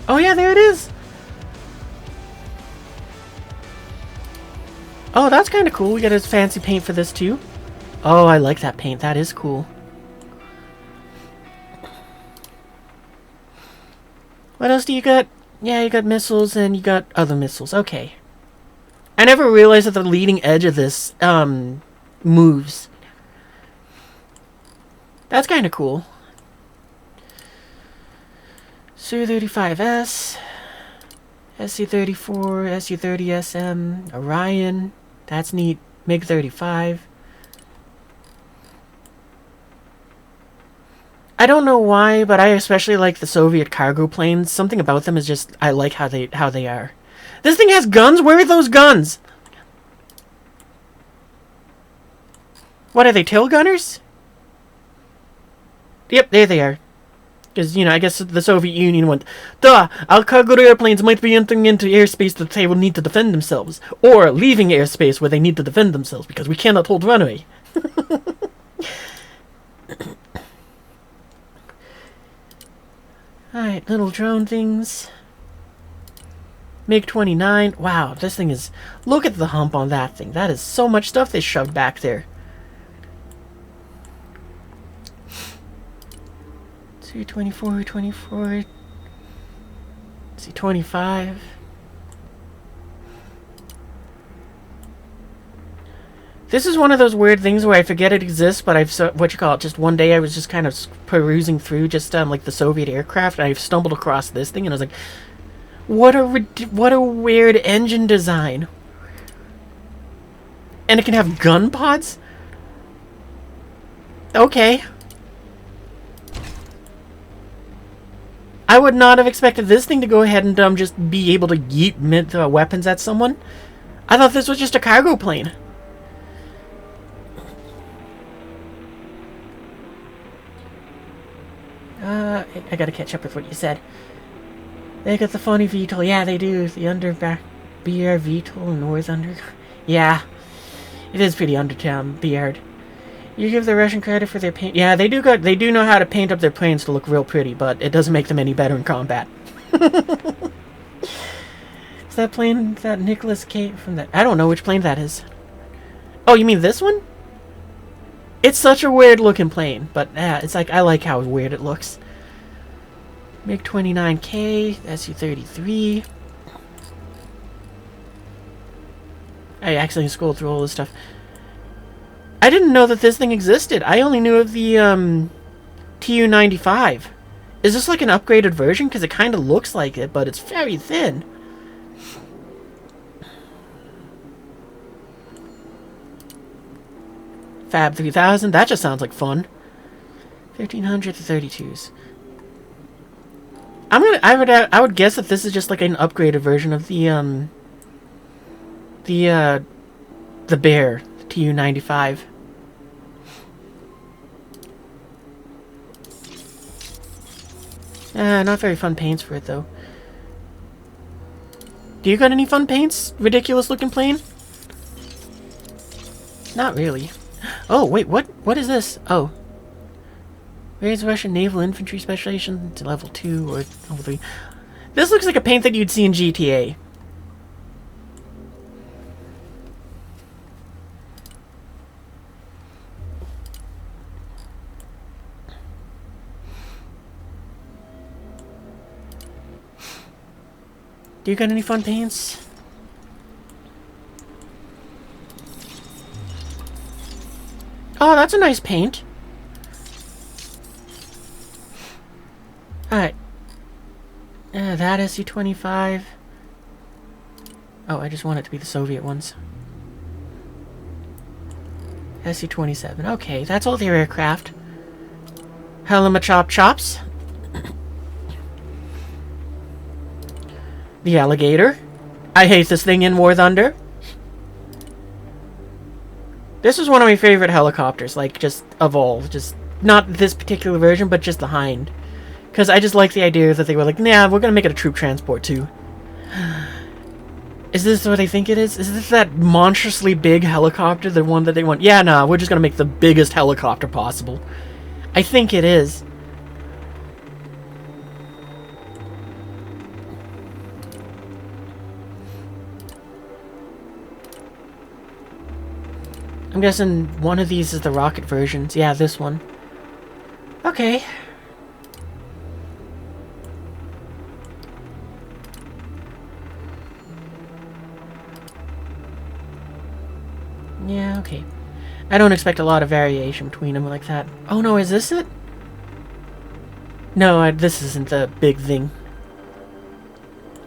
[SPEAKER 1] Oh yeah, there it is! Oh, that's kind of cool. We got his fancy paint for this too. Oh, I like that paint. That is cool. What else do you got? Yeah, you got missiles and you got other missiles. Okay. I never realized that the leading edge of this moves. That's kind of cool. Su-35S, SU-34, Su-30SM, Orion. That's neat. MiG-35. I don't know why, but I especially like the Soviet cargo planes. Something about them is just, I like how they are. This thing has guns? Where are those guns? What are they, tail gunners? Yep, there they are. Because, you know, I guess the Soviet Union went, duh, our cargo airplanes might be entering into airspace that they will need to defend themselves. Or leaving airspace where they need to defend themselves, because we cannot hold runway. Alright, little drone things. MiG-29. Wow, this thing is... Look at the hump on that thing. That is so much stuff they shoved back there. C-24, 24... C-25... This is one of those weird things where I forget it exists, but just one day I was just kind of perusing through just, like, the Soviet aircraft, and I stumbled across this thing, and I was like, what a weird engine design. And it can have gun pods? Okay. I would not have expected this thing to go ahead and, just be able to yeet weapons at someone. I thought this was just a cargo plane. I gotta catch up with what you said. They got the funny VTOL. Yeah, they do. The BR VTOL and North under. Yeah, it is pretty BR'd. You give the Russian credit for their paint. Yeah, they do know how to paint up their planes to look real pretty, but it doesn't make them any better in combat. Is that plane that Nicholas K from that? I don't know which plane that is. Oh, you mean this one? It's such a weird looking plane, but it's like I like how weird it looks. MiG-29K, Su-33. I accidentally scrolled through all this stuff. I didn't know that this thing existed. I only knew of the Tu-95. Is this like an upgraded version? Because it kind of looks like it, but it's very thin. Fab 3000. That just sounds like fun. 1500 to 32s. I would guess that this is just like an upgraded version of the Bear, the Tu-95. Not very fun paints for it though. Do you got any fun paints? Ridiculous looking plane? Not really. Oh wait, what is this? Oh. Raise Russian Naval Infantry Specialization to level 2 or level 3. This looks like a paint that you'd see in GTA. Do you got any fun paints? Oh, that's a nice paint. Alright. That Su-25. Oh, I just want it to be the Soviet ones. Su-27. Okay, that's all their aircraft. Helma Chop Chops. The Alligator. I hate this thing in War Thunder. This is one of my favorite helicopters, like, just of all. Just, not this particular version, but just the Hind. Because I just like the idea that they were like, nah, we're going to make it a troop transport too. Is this what they think it is? Is this that monstrously big helicopter, the one that they want? Yeah, nah, we're just going to make the biggest helicopter possible. I think it is. I'm guessing one of these is the rocket versions. Yeah, this one. Okay. Yeah, okay. I don't expect a lot of variation between them like that. Oh no, is this it? No, this isn't the big thing.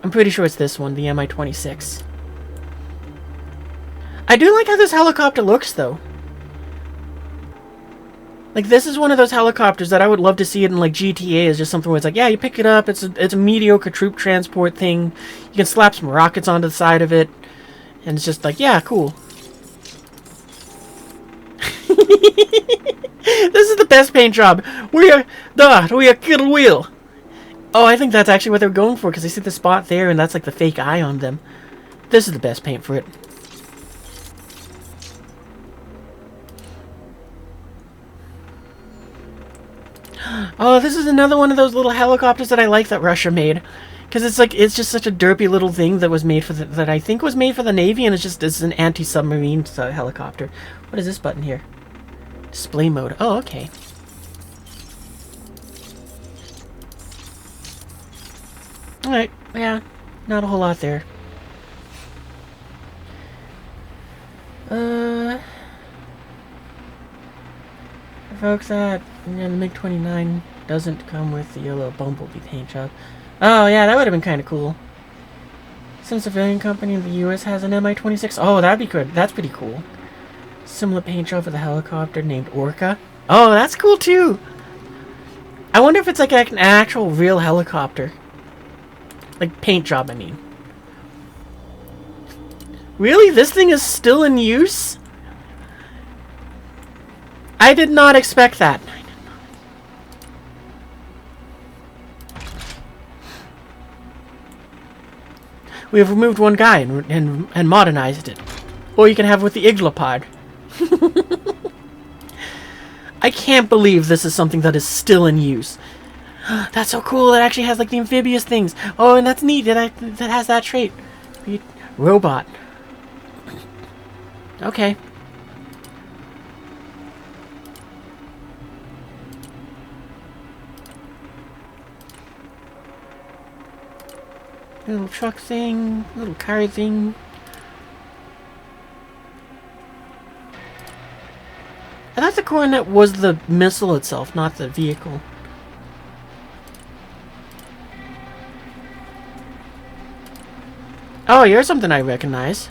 [SPEAKER 1] I'm pretty sure it's this one, the Mi-26. I do like how this helicopter looks, though. Like, this is one of those helicopters that I would love to see it in, like, GTA. Is just something where it's like, yeah, you pick it up, it's a mediocre troop transport thing. You can slap some rockets onto the side of it. And it's just like, yeah, cool. This is the best paint job. We are Kill Wheel. Oh, I think that's actually what they're going for, because they see the spot there, and that's like the fake eye on them. This is the best paint for it. Oh, this is another one of those little helicopters that I like that Russia made. Because it's like, it's just such a derpy little thing that was made for that I think was made for the Navy, and it's an anti-submarine helicopter. What is this button here? Display mode. Oh, okay. Alright, yeah, not a whole lot there. Folks, the MiG-29 doesn't come with the yellow Bumblebee paint job. Oh, yeah, that would have been kind of cool. Some civilian company in the U.S. has an Mi-26. Oh, that'd be good. That's pretty cool. Similar paint job for the helicopter named Orca. Oh, that's cool, too. I wonder if it's like an actual real helicopter. Like, paint job, I mean. Really? This thing is still in use? I did not expect that. We have removed one guy and modernized it. Or you can have with the Iglopod. I can't believe this is something that is still in use. That's so cool. It actually has like the amphibious things. Oh, and that's neat. That has that trait. Robot. Okay. Little truck thing, little car thing. I thought the Coronet was the missile itself, not the vehicle. Oh, here's something I recognize.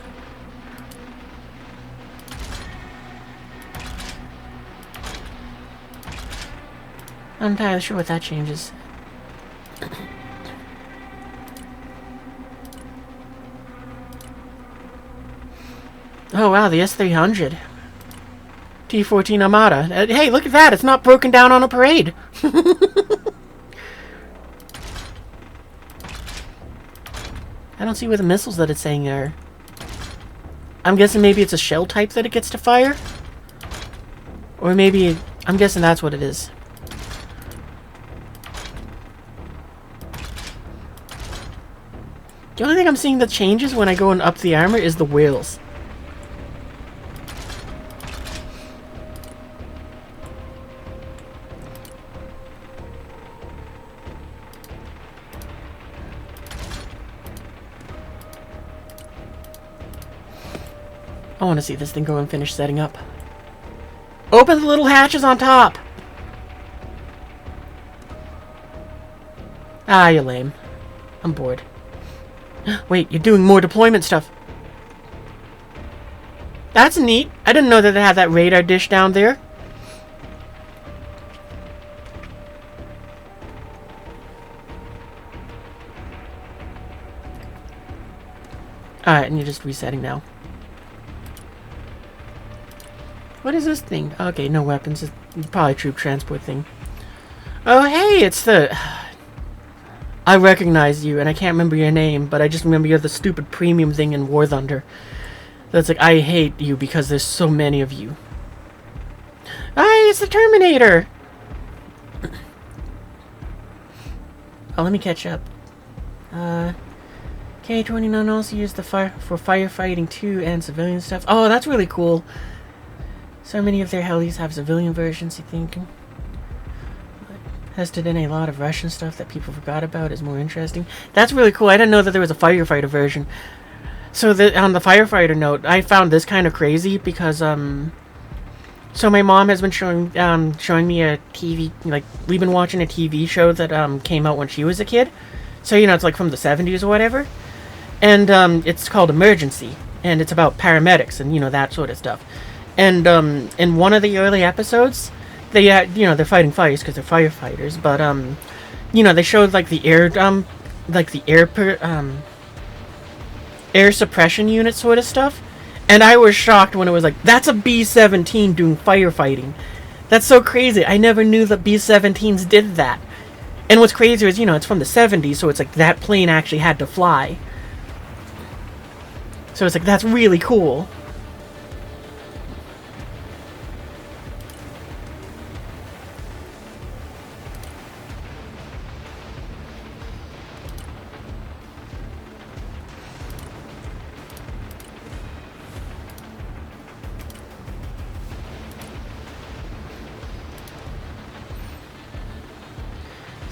[SPEAKER 1] I'm not entirely sure what that changes. Oh wow, the S-300. T-14 Armada. Hey, look at that! It's not broken down on a parade! I don't see where the missiles that it's saying are. I'm guessing maybe it's a shell type that it gets to fire? Or maybe... I'm guessing that's what it is. The only thing I'm seeing that changes when I go and up the armor is the wheels. I want to see this thing go and finish setting up. Open the little hatches on top! Ah, you're lame. I'm bored. Wait, you're doing more deployment stuff. That's neat. I didn't know that it had that radar dish down there. Alright, and you're just resetting now. What is this thing? Okay, no weapons. It's probably a troop transport thing. Oh, hey, it's the... I recognize you, and I can't remember your name, but I just remember you're the stupid premium thing in War Thunder. That's like, I hate you because there's so many of you. Hey, it's the Terminator! Oh, let me catch up. K-29 also used the for firefighting too and civilian stuff. Oh, that's really cool. So many of their helis have civilian versions, you think? Tested in a lot of Russian stuff that people forgot about is more interesting. That's really cool. I didn't know that there was a firefighter version. So on the firefighter note, I found this kind of crazy because so my mom has been showing me a TV, like we've been watching a TV show that came out when she was a kid. So you know it's like from the 70s or whatever, and it's called Emergency, and it's about paramedics and you know that sort of stuff. And in one of the early episodes, they you know they're fighting fires because they're firefighters, but you know they showed like the air suppression unit sort of stuff, and I was shocked when it was like that's a B-17 doing firefighting. That's so crazy. I never knew that B-17s did that. And what's crazier is, you know, it's from the 70s, so it's like that plane actually had to fly. So it's like, that's really cool.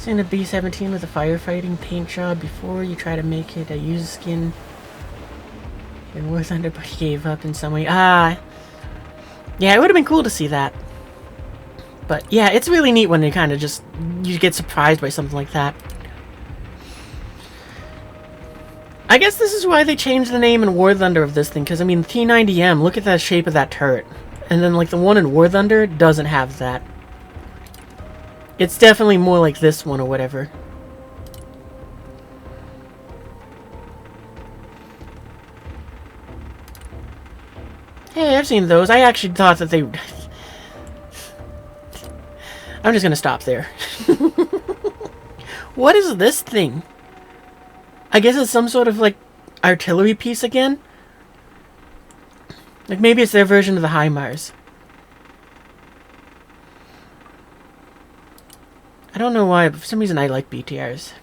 [SPEAKER 1] In a B-17 with a firefighting paint job before you try to make it a used skin in War Thunder, but he gave up in some way. Yeah, it would have been cool to see that. But yeah, it's really neat when you kind of just you get surprised by something like that. I guess this is why they changed the name in War Thunder of this thing, because I mean T-90M, look at the shape of that turret, and then like the one in War Thunder doesn't have that. It's definitely more like this one or whatever. Hey, I've seen those. I actually thought that they... I'm just gonna stop there. What is this thing? I guess it's some sort of, like, artillery piece again? Like, maybe it's their version of the HIMARS. I don't know why, but for some reason I like BTRs.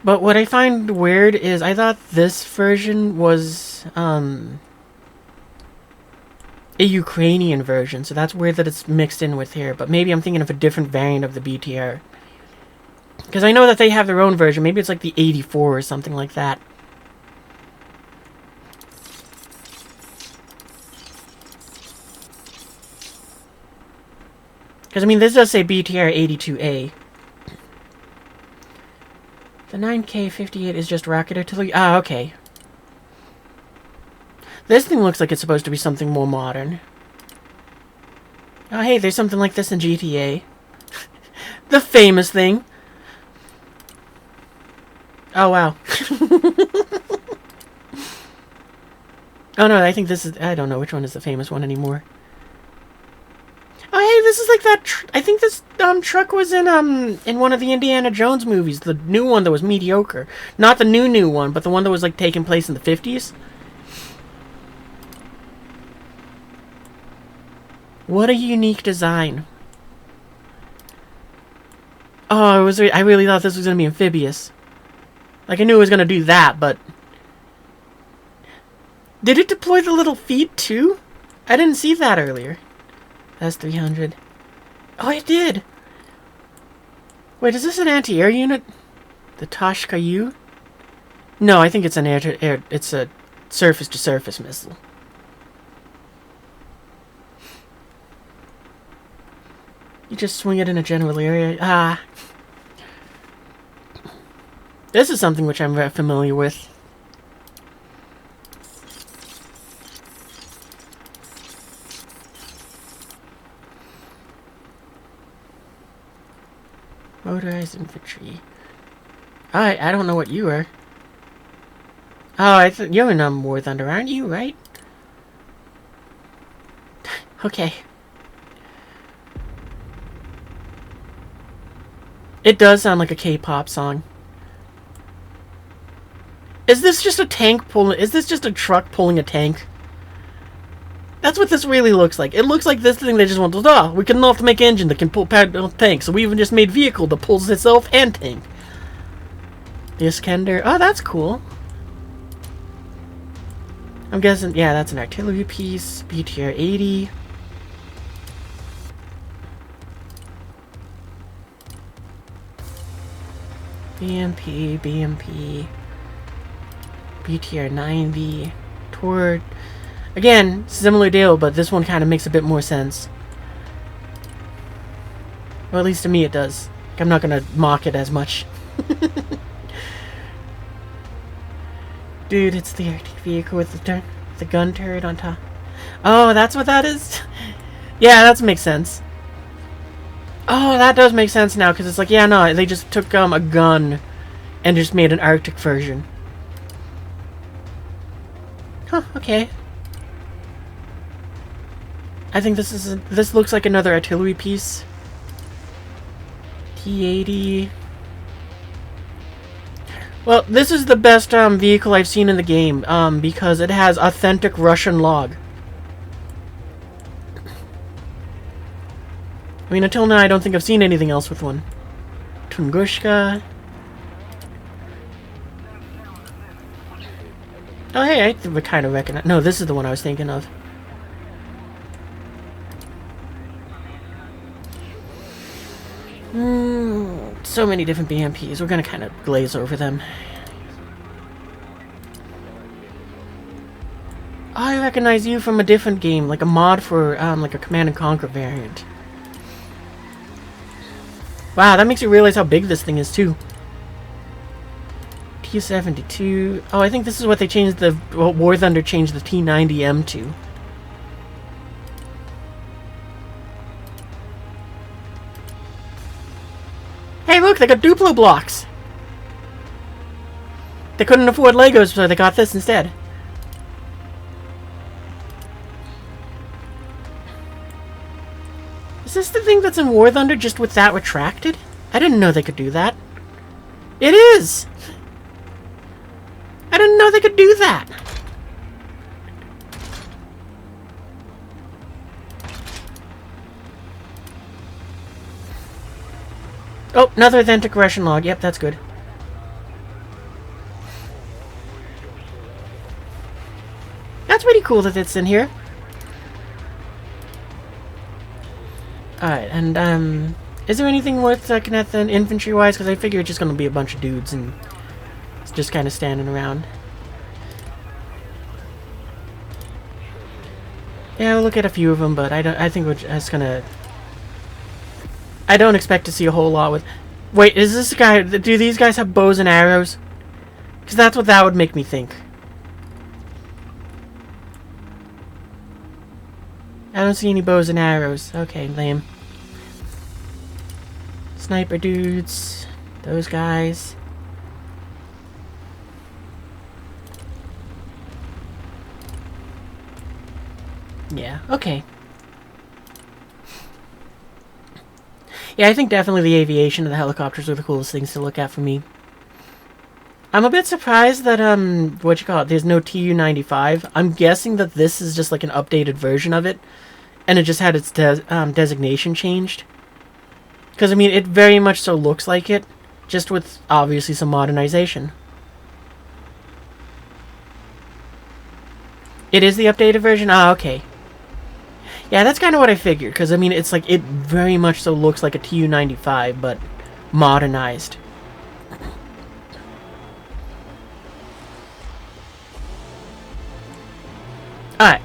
[SPEAKER 1] But what I find weird is I thought this version was a Ukrainian version, so that's weird that it's mixed in with here. But maybe I'm thinking of a different variant of the BTR. Because I know that they have their own version. Maybe it's like the 84 or something like that. Because, I mean, this does say BTR 82A. The 9K58 is just rocket artillery. Ah, okay. This thing looks like it's supposed to be something more modern. Oh, hey, there's something like this in GTA. The famous thing. Oh, wow. Oh, no, I think this is... I don't know which one is the famous one anymore. Oh, hey, this is like that... I think this truck was in one of the Indiana Jones movies. The new one that was mediocre. Not the new one, but the one that was, like, taking place in the 50s. What a unique design. Oh, I really thought this was going to be amphibious. Like, I knew it was going to do that, but... Did it deploy the little feet, too? I didn't see that earlier. That's 300. Oh, it did! Wait, is this an anti-air unit? The Tosh-Kayu? No, I think it's an air-to-air... It's a surface-to-surface missile. You just swing it in a general area. Ah. This is something which I'm very familiar with. Motorized infantry. I don't know what you are. Oh, you're in War Thunder, aren't you? Right? Okay. It does sound like a K-pop song. Is this just a tank pulling... Is this just a truck pulling a tank? That's what this really looks like. It looks like this thing they just went, oh, we cannot make engine that can pull tanks, so we even just made vehicle that pulls itself and tank. The Iskander. Oh, that's cool. I'm guessing, yeah, that's an artillery piece. BTR 80. BMP. BTR 90. Toward. Again, similar deal, but this one kind of makes a bit more sense. Or at least to me it does. I'm not going to mock it as much. Dude, it's the Arctic vehicle with the gun turret on top. Oh, that's what that is? Yeah, that makes sense. Oh, that does make sense now, because it's like, yeah, no, they just took a gun and just made an Arctic version. Huh, okay. I think this looks like another artillery piece. T-80. Well, this is the best vehicle I've seen in the game, because it has authentic Russian log. I mean, until now, I don't think I've seen anything else with one. Tungushka. Oh, hey, I kind of recognize... No, this is the one I was thinking of. So many different BMPs. We're going to kind of glaze over them. Oh, I recognize you from a different game, like a mod for, like a Command & Conquer variant. Wow, that makes you realize how big this thing is, too. T-72. Oh, I think this is what they changed the... Well, War Thunder changed the T-90M to. Hey, look, they got Duplo blocks! They couldn't afford Legos, so they got this instead. Is this the thing that's in War Thunder, just with that retracted? I didn't know they could do that. It is! I didn't know they could do that! Oh, another authentic Russian log. Yep, that's good. That's pretty cool that it's in here. Alright, and, is there anything worth looking at then, infantry-wise? Because I figure it's just going to be a bunch of dudes and it's just kind of standing around. Yeah, we'll look at a few of them, but I think we're just going to... I don't expect to see a whole lot with... Wait, is this guy... Do these guys have bows and arrows? Because that's what that would make me think. I don't see any bows and arrows. Okay, lame. Sniper dudes. Those guys. Yeah, okay. Yeah, I think definitely the aviation and the helicopters are the coolest things to look at for me. I'm a bit surprised that, there's no Tu-95. I'm guessing that this is just like an updated version of it, and it just had its designation changed. Because, I mean, it very much so looks like it, just with, obviously, some modernization. It is the updated version? Ah, okay. Yeah, that's kind of what I figured, because, I mean, it's like, it very much so looks like a Tu-95, but modernized. Alright.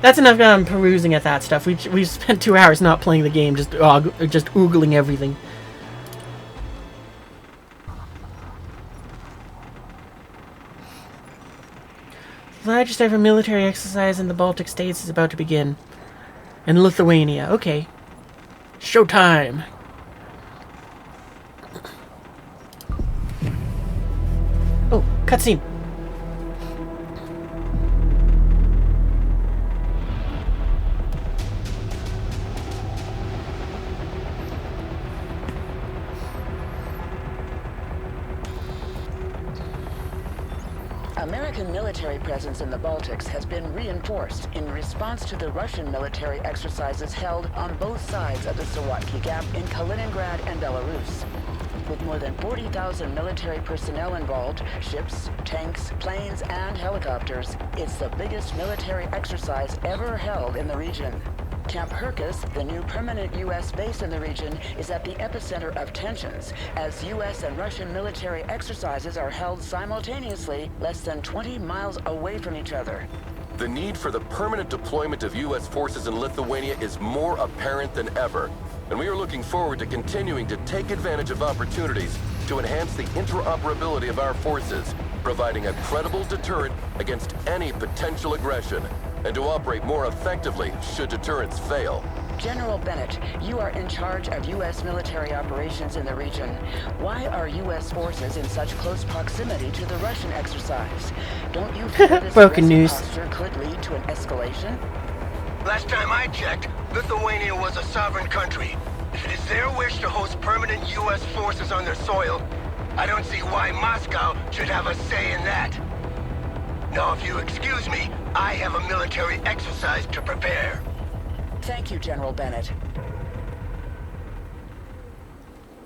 [SPEAKER 1] That's enough perusing at that stuff. We spent 2 hours not playing the game, just oogling everything. The largest ever military exercise in the Baltic states is about to begin. In Lithuania. Okay. Showtime! Oh, cutscene.
[SPEAKER 2] American military presence in the Baltics has been reinforced in response to the Russian military exercises held on both sides of the Sawatki Gap in Kaliningrad and Belarus. with more than 40,000 military personnel involved, ships, tanks, planes, and helicopters. It's the biggest military exercise ever held in the region. Camp Hercus, the new permanent U.S. base in the region, is at the epicenter of tensions, as U.S. and Russian military exercises are held simultaneously less than 20 miles away from each other.
[SPEAKER 3] The need for the permanent deployment of U.S. forces in Lithuania is more apparent than ever, and we are looking forward to continuing to take advantage of opportunities to enhance the interoperability of our forces, providing a credible deterrent against any potential aggression, and to operate more effectively should deterrents fail.
[SPEAKER 2] General Bennett, you are in charge of U.S. military operations in the region. Why are U.S. forces in such close proximity to the Russian exercise? Don't you fear this
[SPEAKER 1] Broken news.
[SPEAKER 2] posture could lead to an escalation?
[SPEAKER 4] Last time I checked, Lithuania was a sovereign country. If it is their wish to host permanent U.S. forces on their soil, I don't see why Moscow should have a say in that. Now, if you excuse me, I have a military exercise to prepare.
[SPEAKER 2] Thank you, General Bennett.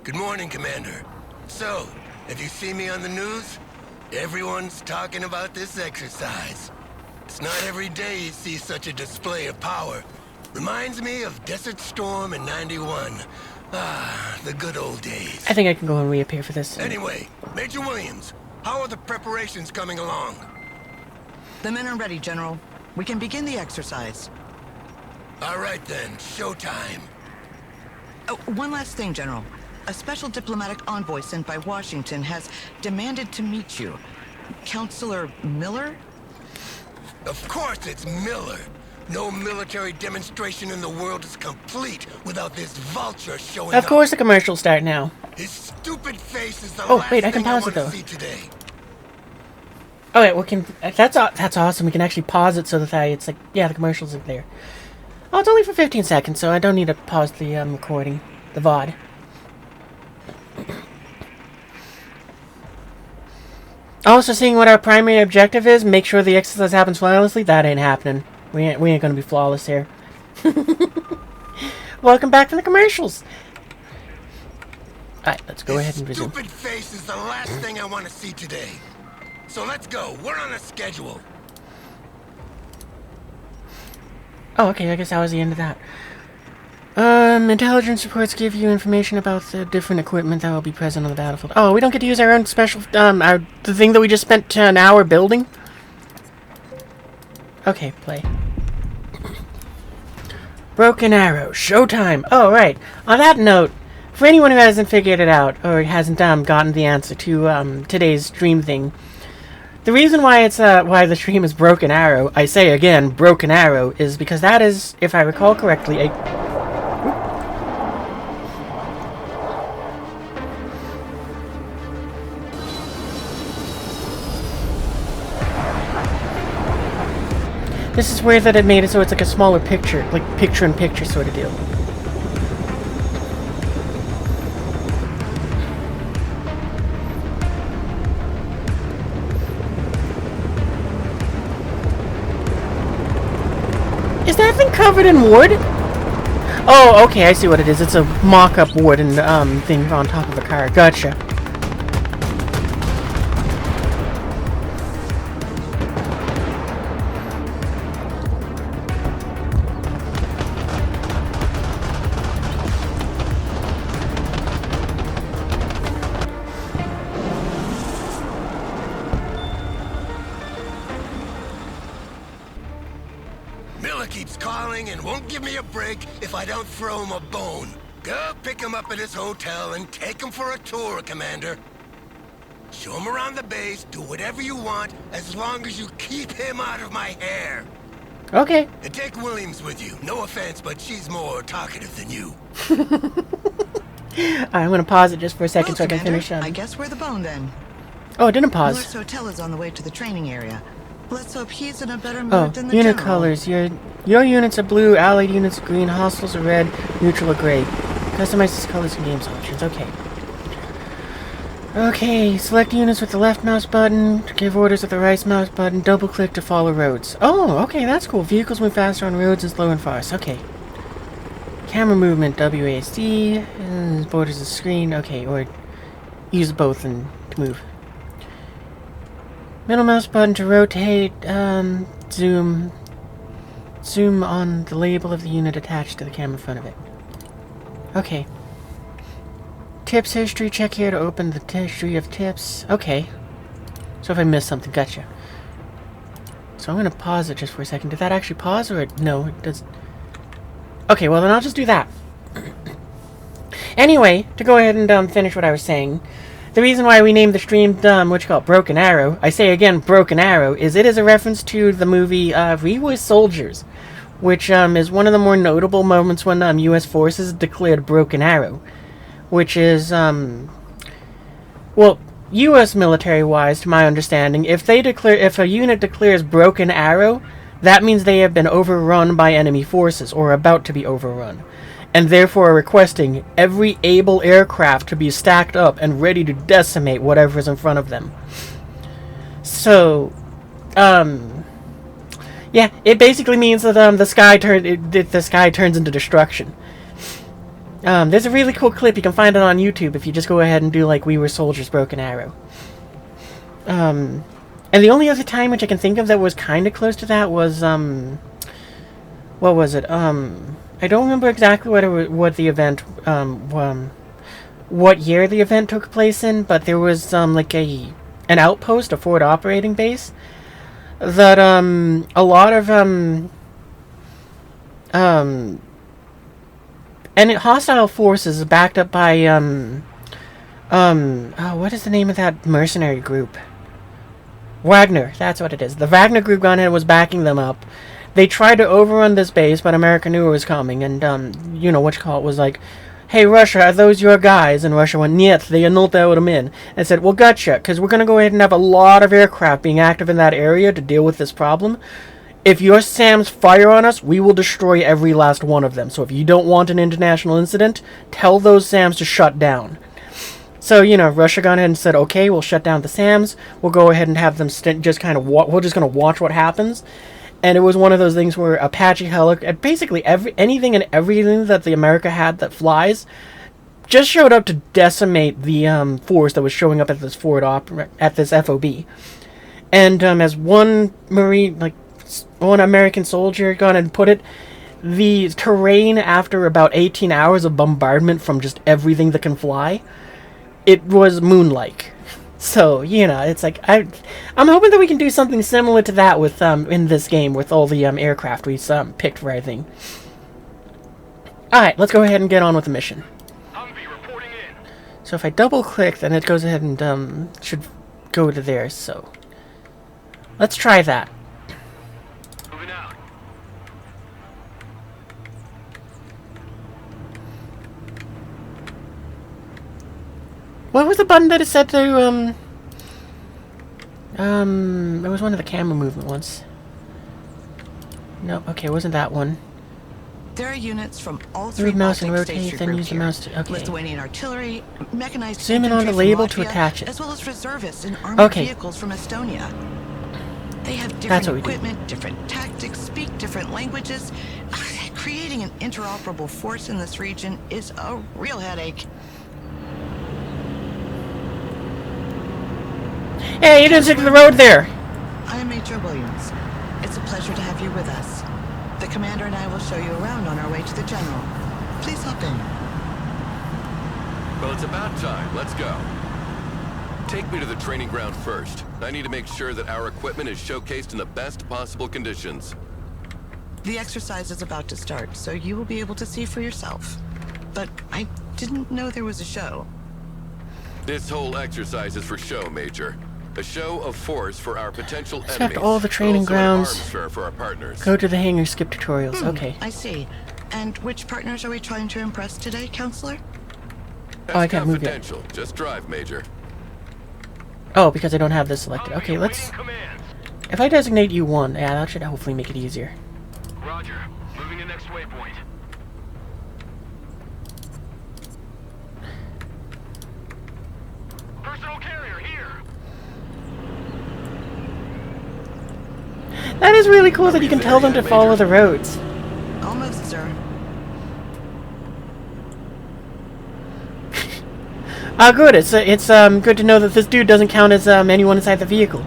[SPEAKER 4] Good morning, Commander. So, have you seen me on the news? Everyone's talking about this exercise. It's not every day you see such a display of power. Reminds me of Desert Storm in '91. Ah, the good old days.
[SPEAKER 1] I think I can go and reappear for this.
[SPEAKER 4] Anyway, Major Williams, how are the preparations coming along?
[SPEAKER 5] The men are ready, General. We can begin the exercise.
[SPEAKER 4] All right then, showtime.
[SPEAKER 5] Oh, one last thing, General. A special diplomatic envoy sent by Washington has demanded to meet you. Counselor Miller?
[SPEAKER 4] Of course it's Miller. No military demonstration in the world is complete without this vulture showing up.
[SPEAKER 1] Of course the commercials start now.
[SPEAKER 4] His stupid face is the
[SPEAKER 1] Oh,
[SPEAKER 4] last
[SPEAKER 1] wait, I can
[SPEAKER 4] thing I
[SPEAKER 1] pause it,
[SPEAKER 4] want to
[SPEAKER 1] though.
[SPEAKER 4] see today.
[SPEAKER 1] Oh wait, we can. That's awesome. We can actually pause it so that it's like, yeah, the commercials are there. Oh, it's only for 15 seconds, so I don't need to pause the recording, the VOD. Also, seeing what our primary objective is, make sure the exercise happens flawlessly. That ain't happening. We ain't gonna be flawless here. Welcome back to the commercials. Alright, let's go ahead and resume.
[SPEAKER 4] Stupid face is the last thing I want to see today. So let's go. We're on a schedule.
[SPEAKER 1] Oh, okay, I guess that was the end of that. Intelligence reports give you information about the different equipment that will be present on the battlefield. Oh, we don't get to use our own special, the thing that we just spent an hour building? Okay, play. Broken Arrow, showtime! Oh, right. On that note, for anyone who hasn't figured it out, or hasn't, gotten the answer to, today's stream thing, the reason why it's, why the stream is Broken Arrow, I say again, Broken Arrow, is because that is, if I recall correctly, a... This is weird that it made it so it's like a smaller picture, like picture-in-picture sort of deal. Is that thing covered in wood? Oh, okay, I see what it is. It's a mock-up wooden thing on top of a car. Gotcha.
[SPEAKER 4] Miller keeps calling and won't give me a break if I don't throw him a bone. Go pick him up at his hotel and take him for a tour, Commander. Show him around the base, do whatever you want, as long as you keep him out of my hair.
[SPEAKER 1] Okay.
[SPEAKER 4] And take Williams with you. No offense, but she's more talkative than you.
[SPEAKER 1] I'm gonna pause it just for a second so I can
[SPEAKER 5] Commander,
[SPEAKER 1] finish.
[SPEAKER 5] I guess we're the bone then.
[SPEAKER 1] Oh, it didn't pause.
[SPEAKER 5] Miller's hotel is on the way to the training area. Let's hope he's in a better mood
[SPEAKER 1] Oh,
[SPEAKER 5] than the
[SPEAKER 1] unit
[SPEAKER 5] general.
[SPEAKER 1] colors. Your units are blue, allied units are green, hostiles are red, neutral are gray. Customize these colors and games options. Okay. Okay, select units with the left mouse button, give orders with the right mouse button, double click to follow roads. Oh, okay, that's cool. Vehicles move faster on roads and slow and fast. Okay. Camera movement, WASD, borders the screen, okay, or use both and to move. Middle mouse button to rotate, zoom. Zoom on the label of the unit attached to the camera in front of it. Okay. Tips history, check here to open the history of tips. Okay. So if I miss something, gotcha. So I'm gonna pause it just for a second. Did that actually pause, or no, it does? Okay, well then I'll just do that. Anyway, to go ahead and finish what I was saying, the reason why we named the stream, what you call it, Broken Arrow, I say again, Broken Arrow, is it is a reference to the movie, We Were Soldiers, which, is one of the more notable moments when, U.S. forces declared Broken Arrow, which is, well, U.S. military-wise, to my understanding, if a unit declares Broken Arrow, that means they have been overrun by enemy forces, or about to be overrun, and therefore are requesting every able aircraft to be stacked up and ready to decimate whatever is in front of them. So, yeah, it basically means that the sky turns into destruction. There's a really cool clip, you can find it on YouTube if you just go ahead and do like We Were Soldiers Broken Arrow. And the only other time which I can think of that was kind of close to that was what was it? I don't remember exactly what the event what year the event took place in, but there was like an outpost, a forward operating base that a lot of and hostile forces backed up by oh, what is the name of that mercenary group? Wagner, that's what it is. The Wagner group gone ahead and was backing them up. They tried to overrun this base, but America knew it was coming, and you know what you call it, was like, hey Russia, are those your guys? And Russia went, niet, they annulled them in, and said, well gotcha, because we're gonna go ahead and have a lot of aircraft being active in that area to deal with this problem. If your SAMs fire on us, we will destroy every last one of them. So if you don't want an international incident, tell those SAMs to shut down. So, you know, Russia gone ahead and said, okay, we'll shut down the SAMs. We'll go ahead and have them just kind of we're just going to watch what happens. And it was one of those things where Apache helicopter, basically anything and everything that the America had that flies, just showed up to decimate the force that was showing up at this at this FOB. And as one American soldier gone and put it, the terrain after about 18 hours of bombardment from just everything that can fly, it was moon-like. So, you know, it's like, I'm hoping that we can do something similar to that with in this game with all the aircraft we picked for everything. Alright, let's go ahead and get on with the mission.
[SPEAKER 6] Reporting in.
[SPEAKER 1] So if I double-click, then it goes ahead and should go to there, so let's try that.
[SPEAKER 6] Moving out.
[SPEAKER 1] What was the button that it said to, it was one of the camera movement ones. No, okay, it wasn't that one.
[SPEAKER 5] There are units from all three
[SPEAKER 1] Move mouse and
[SPEAKER 5] Baltic
[SPEAKER 1] rotate,
[SPEAKER 5] states
[SPEAKER 1] then
[SPEAKER 5] grouped
[SPEAKER 1] use the
[SPEAKER 5] here.
[SPEAKER 1] mouse to, okay.
[SPEAKER 5] Lithuanian artillery, mechanized
[SPEAKER 1] Zoom in on the
[SPEAKER 5] infantry from
[SPEAKER 1] label to
[SPEAKER 5] Latvia,
[SPEAKER 1] attach it.
[SPEAKER 5] as well as reservists and armored
[SPEAKER 1] Okay.
[SPEAKER 5] vehicles from Estonia. They have
[SPEAKER 1] That's
[SPEAKER 5] different
[SPEAKER 1] what we do.
[SPEAKER 5] equipment, different tactics, speak different languages. Creating an interoperable force in this region is a real headache.
[SPEAKER 1] Hey, you didn't stick to the road there!
[SPEAKER 5] I am Major Williams. It's a pleasure to have you with us. The commander and I will show you around on our way to the general. Please hop in.
[SPEAKER 3] Well, it's about time. Let's go. Take me to the training ground first. I need to make sure that our equipment is showcased in the best possible conditions.
[SPEAKER 5] The exercise is about to start, so you will be able to see for yourself. But I didn't know there was a show.
[SPEAKER 3] This whole exercise is for show, Major. A show of force for our potential
[SPEAKER 1] Select
[SPEAKER 3] enemies.
[SPEAKER 1] all the training
[SPEAKER 3] Also an
[SPEAKER 1] grounds.
[SPEAKER 3] arms fair for our partners.
[SPEAKER 1] Go to the hangar, skip tutorials. Okay.
[SPEAKER 5] I see. And which partners are we trying to impress today, Counselor?
[SPEAKER 1] Oh, I can't move yet.
[SPEAKER 3] Confidential. Just drive, Major.
[SPEAKER 1] Oh, because I don't have this selected. Okay, let's...
[SPEAKER 6] Commands.
[SPEAKER 1] If I designate you 1, yeah, that should hopefully make it easier.
[SPEAKER 6] Roger. Moving to next waypoint. Personal carrier here.
[SPEAKER 1] That is really cool that you can tell them to follow the roads.
[SPEAKER 5] Almost, sir.
[SPEAKER 1] Ah, good. It's good to know that this dude doesn't count as anyone inside the vehicle.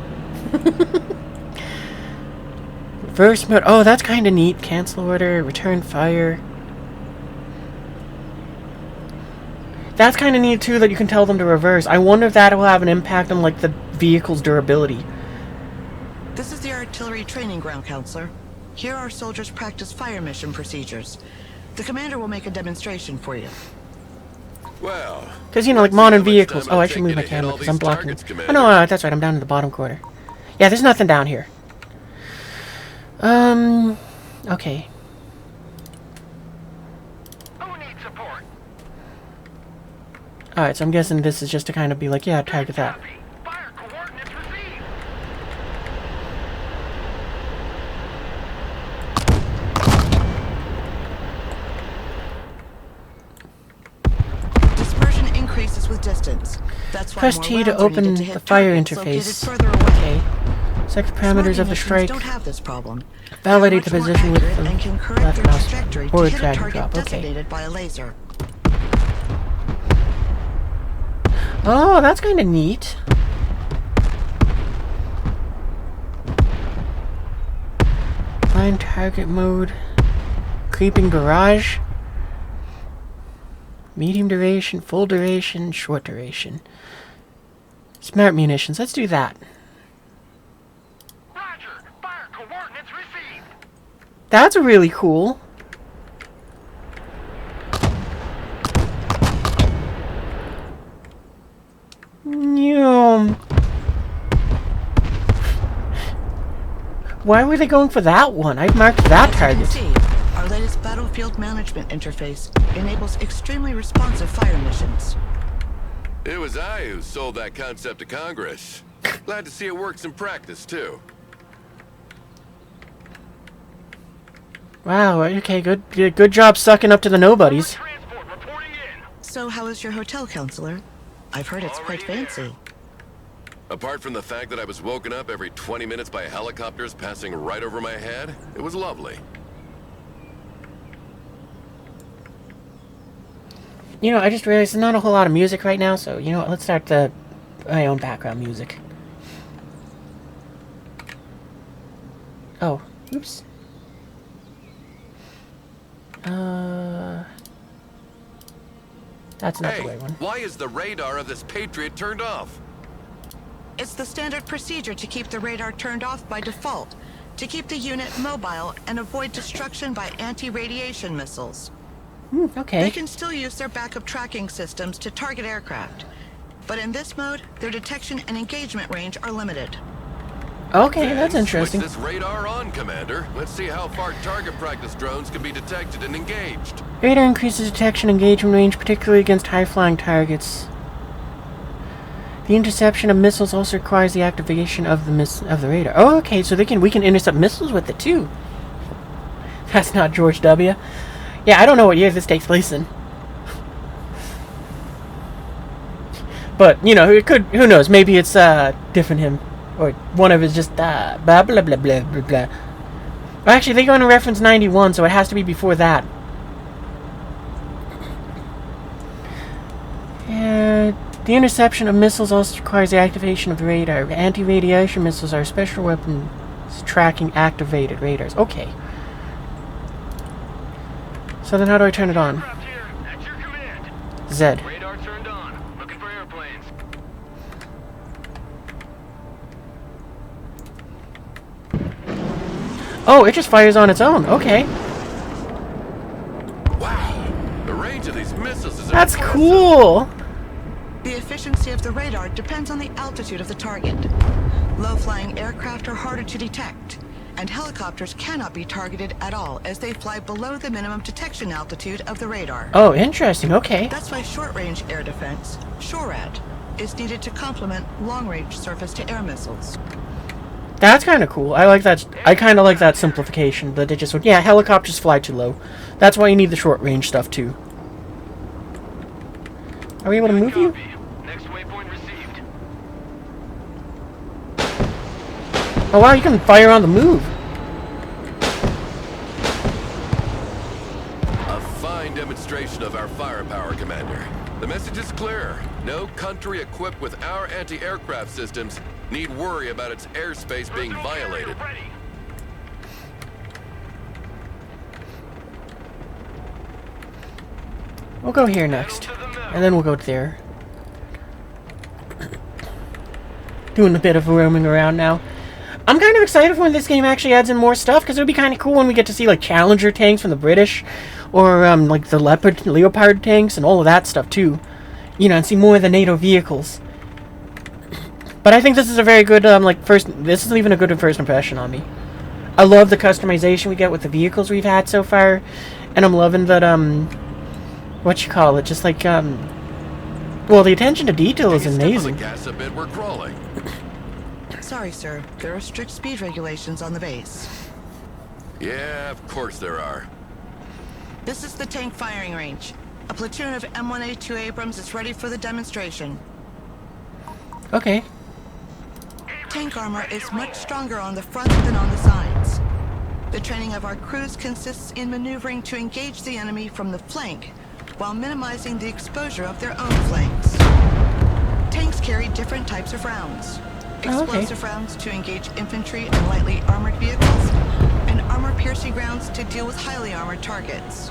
[SPEAKER 1] Reverse mode. Oh, that's kind of neat. Cancel order. Return fire. That's kind of neat too that you can tell them to reverse. I wonder if that will have an impact on like the vehicle's durability.
[SPEAKER 5] This is the artillery training ground, Counselor. Here our soldiers practice fire mission procedures. The commander will make a demonstration for you.
[SPEAKER 3] Well,
[SPEAKER 1] because, you know, like modern vehicles. Oh, I should move my camera because I'm blocking. Oh, no, that's right. I'm down in the bottom quarter. Yeah, there's nothing down here. Okay.
[SPEAKER 6] Who needs support?
[SPEAKER 1] Alright, so I'm guessing this is just to kind of be like, yeah, target that.
[SPEAKER 6] Copy. Fire coordinates received.
[SPEAKER 5] Dispersion increases with distance. That's why
[SPEAKER 1] Press
[SPEAKER 5] more
[SPEAKER 1] T to
[SPEAKER 5] rounds are
[SPEAKER 1] open
[SPEAKER 5] needed to hit
[SPEAKER 1] the fire
[SPEAKER 5] targets located
[SPEAKER 1] interface.
[SPEAKER 5] further away.
[SPEAKER 1] Okay. Set the parameters of the
[SPEAKER 5] Smart
[SPEAKER 1] strike.
[SPEAKER 5] munitions don't have this problem.
[SPEAKER 1] Validate the
[SPEAKER 5] They're much more
[SPEAKER 1] position with
[SPEAKER 5] accurate
[SPEAKER 1] the
[SPEAKER 5] and can correct
[SPEAKER 1] left
[SPEAKER 5] their
[SPEAKER 1] mouse
[SPEAKER 5] trajectory
[SPEAKER 1] or
[SPEAKER 5] to hit a
[SPEAKER 1] drag and
[SPEAKER 5] target
[SPEAKER 1] drop. Okay.
[SPEAKER 5] designated by a laser.
[SPEAKER 1] Oh, that's kind of neat. Find target mode. Creeping barrage. Medium duration, full duration, short duration. Smart munitions. Let's do that.
[SPEAKER 6] Roger. Fire coordinates received.
[SPEAKER 1] That's really cool. Why were they going for that one? I've marked that target.
[SPEAKER 5] As you can see, our latest battlefield management interface enables extremely responsive fire missions.
[SPEAKER 3] it was I who sold that concept to Congress. Glad to see it works in practice, too.
[SPEAKER 1] Wow, okay, good job sucking up to the nobodies.
[SPEAKER 6] Transport reporting in.
[SPEAKER 5] So how is your hotel, Counselor? I've heard it's quite fancy.
[SPEAKER 3] Apart from the fact that I was woken up every 20 minutes by helicopters passing right over my head, it was lovely.
[SPEAKER 1] You know, I just realized there's not a whole lot of music right now, so, you know what, let's start my own background music. Oh, oops. That's not the right one.
[SPEAKER 3] Why is the radar of this Patriot turned off?
[SPEAKER 5] It's the standard procedure to keep the radar turned off by default, to keep the unit mobile and avoid destruction by anti-radiation missiles.
[SPEAKER 1] Okay.
[SPEAKER 5] They can still use their backup tracking systems to target aircraft, but in this mode, their detection and engagement range are limited.
[SPEAKER 1] Okay,
[SPEAKER 3] Then
[SPEAKER 1] that's interesting.
[SPEAKER 3] Switch this radar on, Commander. Let's see how far target practice drones can be detected and engaged.
[SPEAKER 1] Radar increases detection engagement range, particularly against high-flying targets. The interception of missiles also requires the activation of the radar. Oh, okay, so we can intercept missiles with it too. That's not George W. Yeah, I don't know what year this takes place in. But, you know, it could, who knows, maybe it's different him. Or one of his just blah blah blah blah blah blah. Well, actually, they go into reference 91, so it has to be before that. The interception of missiles also requires the activation of the radar. Anti-radiation missiles are special weapons tracking activated radars. Okay. So then how do I turn it on?
[SPEAKER 6] Aircraft here. At your command.
[SPEAKER 1] Z.
[SPEAKER 6] Radar turned on. Looking for airplanes.
[SPEAKER 1] Oh, it just fires on its own. Okay.
[SPEAKER 3] Wow, the range of these missiles is
[SPEAKER 1] That's
[SPEAKER 3] impressive.
[SPEAKER 1] cool.
[SPEAKER 5] The efficiency of the radar depends on the altitude of the target. Low-flying aircraft are harder to detect, and helicopters cannot be targeted at all as they fly below the minimum detection altitude of the radar.
[SPEAKER 1] Oh, interesting. Okay.
[SPEAKER 5] That's why short-range air defense, SHORAD, is needed to complement long-range surface-to-air missiles.
[SPEAKER 1] That's kind of cool. I like that. I kind of like that simplification. That they just went, yeah, helicopters fly too low. That's why you need the short-range stuff too. Are we able to move you?
[SPEAKER 6] Copy. Next waypoint received.
[SPEAKER 1] Oh wow, you can fire on the move.
[SPEAKER 3] A fine demonstration of our firepower, Commander. The message is clear. No country equipped with our anti-aircraft systems need worry about its airspace being violated.
[SPEAKER 6] Ready.
[SPEAKER 1] We'll go here next. And then we'll go there. Doing a bit of roaming around now. I'm kind of excited for when this game actually adds in more stuff, because it would be kind of cool when we get to see, like, Challenger tanks from the British, or, like, the Leopard tanks, and all of that stuff, too. You know, and see more of the NATO vehicles. But I think this is a very good, this is even a good first impression on me. I love the customization we get with the vehicles we've had so far, and I'm loving that, just like, well, the attention to detail is amazing.
[SPEAKER 3] Gas a bit, we're crawling.
[SPEAKER 5] Sorry, sir. There are strict speed regulations on the base.
[SPEAKER 3] Yeah, of course there are.
[SPEAKER 5] This is the tank firing range. A platoon of M1A2 Abrams is ready for the demonstration.
[SPEAKER 1] Okay.
[SPEAKER 5] Tank armor is much stronger on the front than on the sides. The training of our crews consists in maneuvering to engage the enemy from the flank, while minimizing the exposure of their own flanks. Tanks carry different types of rounds. Explosive rounds to engage infantry and lightly armored vehicles, and armor-piercing rounds to deal with highly armored targets.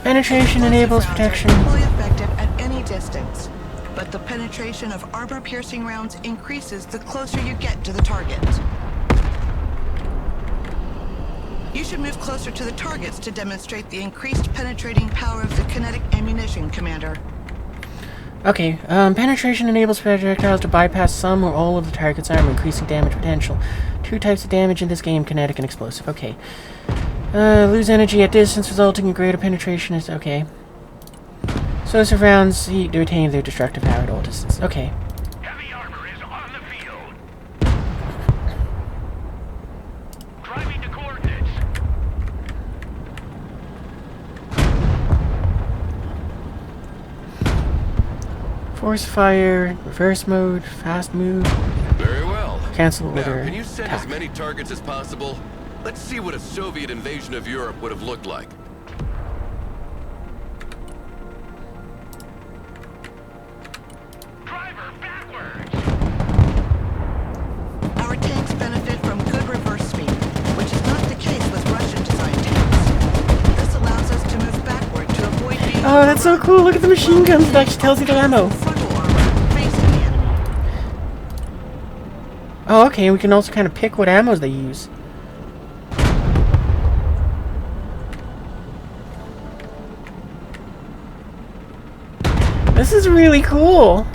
[SPEAKER 1] Penetration enables protection.
[SPEAKER 5] Equally effective at any distance, but the penetration of armor-piercing rounds increases the closer you get to the target. You should move closer to the targets to demonstrate the increased penetrating power of the kinetic ammunition, Commander.
[SPEAKER 1] Okay, penetration enables projectiles to bypass some or all of the target's armor, increasing damage potential. Two types of damage in this game, kinetic and explosive. Okay. Lose energy at distance, resulting in greater penetration is... okay. Explosive rounds retain their destructive power at all distance. Okay.
[SPEAKER 6] Heavy armor is on the field. Driving to coordinates.
[SPEAKER 1] Force fire, reverse mode, fast move.
[SPEAKER 3] Very well.
[SPEAKER 1] Cancel
[SPEAKER 3] Now,
[SPEAKER 1] order.
[SPEAKER 3] can you send
[SPEAKER 1] attack.
[SPEAKER 3] as many targets as possible? Let's see what a Soviet invasion of Europe would have looked like.
[SPEAKER 6] Driver backwards.
[SPEAKER 5] Our tanks benefit from good reverse speed, which is not the case with Russian-designed tanks. This allows us to move backward to avoid being...
[SPEAKER 1] Oh, that's so cool! Look at the machine guns! It actually tells you the ammo.
[SPEAKER 5] Frontal armor facing the enemy.
[SPEAKER 1] Oh, okay, we can also kind of pick what ammos they use. This is really cool.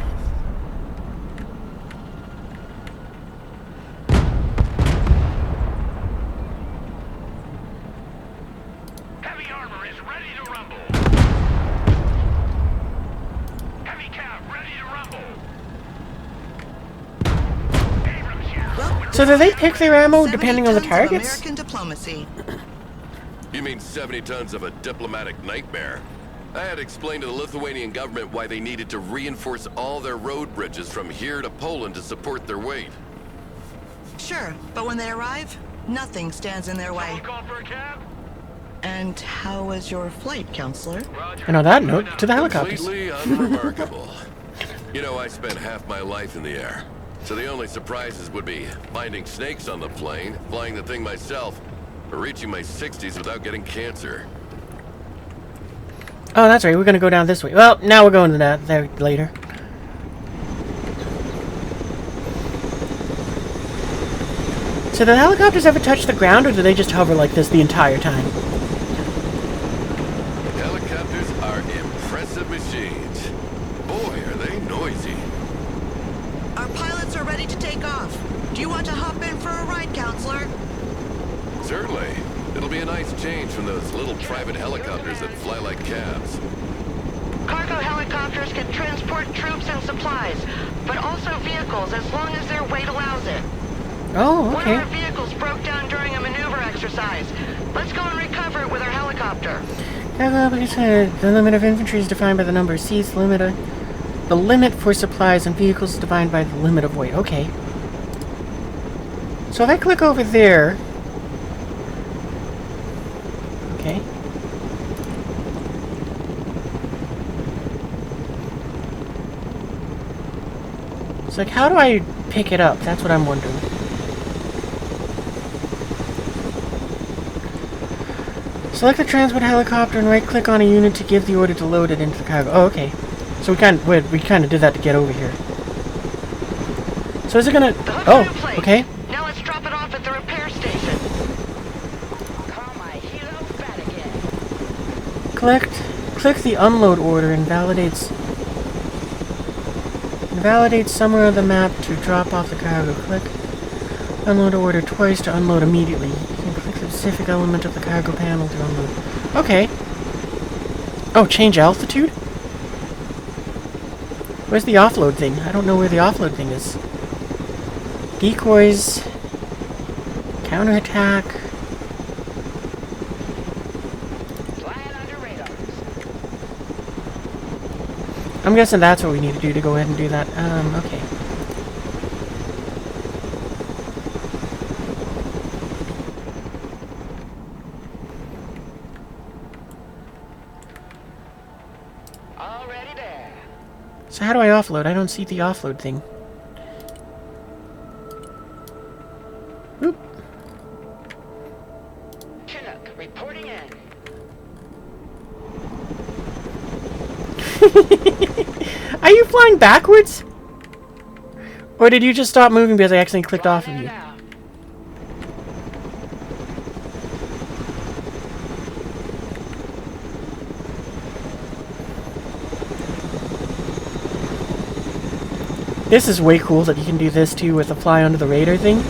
[SPEAKER 6] Heavy armor is ready to rumble. Heavy cap ready to rumble. Abrams here.
[SPEAKER 5] Well,
[SPEAKER 1] So do they pick their ammo
[SPEAKER 5] 70
[SPEAKER 1] depending on the
[SPEAKER 5] tons of
[SPEAKER 1] targets?
[SPEAKER 5] American diplomacy.
[SPEAKER 3] You mean 70 tons of a diplomatic nightmare? I had to explain to the Lithuanian government why they needed to reinforce all their road bridges from here to Poland to support their weight.
[SPEAKER 5] Sure, but when they arrive, nothing stands in their way.
[SPEAKER 6] Someone call for a cab?
[SPEAKER 5] And how was your flight, Counselor?
[SPEAKER 6] Roger.
[SPEAKER 1] And on that note, to the helicopters.
[SPEAKER 3] Completely unremarkable. You know, I spent half my life in the air. So the only surprises would be finding snakes on the plane, flying the thing myself, or reaching my 60s without getting cancer.
[SPEAKER 1] Oh, that's right. We're gonna go down this way. Well, now we're going to that there later. So, do the helicopters ever touch the ground, or do they just hover like this the entire time?
[SPEAKER 3] Helicopters are impressive machines. Boy, are they noisy.
[SPEAKER 5] Our pilots are ready to take off. Do you want to hop in for a ride, Counselor?
[SPEAKER 3] Certainly. It'll be a nice change from those little private helicopters that fly like cabs.
[SPEAKER 7] Cargo helicopters can transport troops and supplies, but also vehicles as long as their weight allows it.
[SPEAKER 1] Oh,
[SPEAKER 7] One
[SPEAKER 1] okay.
[SPEAKER 7] of our vehicles broke down during a maneuver exercise. Let's go and recover it with our helicopter.
[SPEAKER 1] The limit of infantry is defined by the number of seats. The limit for supplies and vehicles is defined by the limit of weight. Okay. So if I click over there... Okay. like, how do I pick it up? That's what I'm wondering. Select the transport helicopter and right-click on a unit to give the order to load it into the cargo. Oh, okay. So we kind of did that to get over here. So is it gonna? Oh, okay.
[SPEAKER 7] Now let's drop it off at the repair station.
[SPEAKER 2] Call my hero fat again.
[SPEAKER 1] Click the unload order and validates somewhere on the map to drop off the cargo. Click unload order twice to unload immediately. You can click the specific element of the cargo panel to unload. Okay. Oh, change altitude? Where's the offload thing? I don't know where the offload thing is. Decoys. Counterattack.
[SPEAKER 2] Flying under radars.
[SPEAKER 1] I'm guessing that's what we need to do to go ahead and do that. Okay.
[SPEAKER 2] Already there.
[SPEAKER 1] So how do I offload? I don't see the offload thing. Oop.
[SPEAKER 2] Chinook, reporting in.
[SPEAKER 1] Are you flying backwards? Or did you just stop moving because I accidentally clicked off of you?
[SPEAKER 2] Now.
[SPEAKER 1] This is way cool that you can do this too with the fly under the radar thing.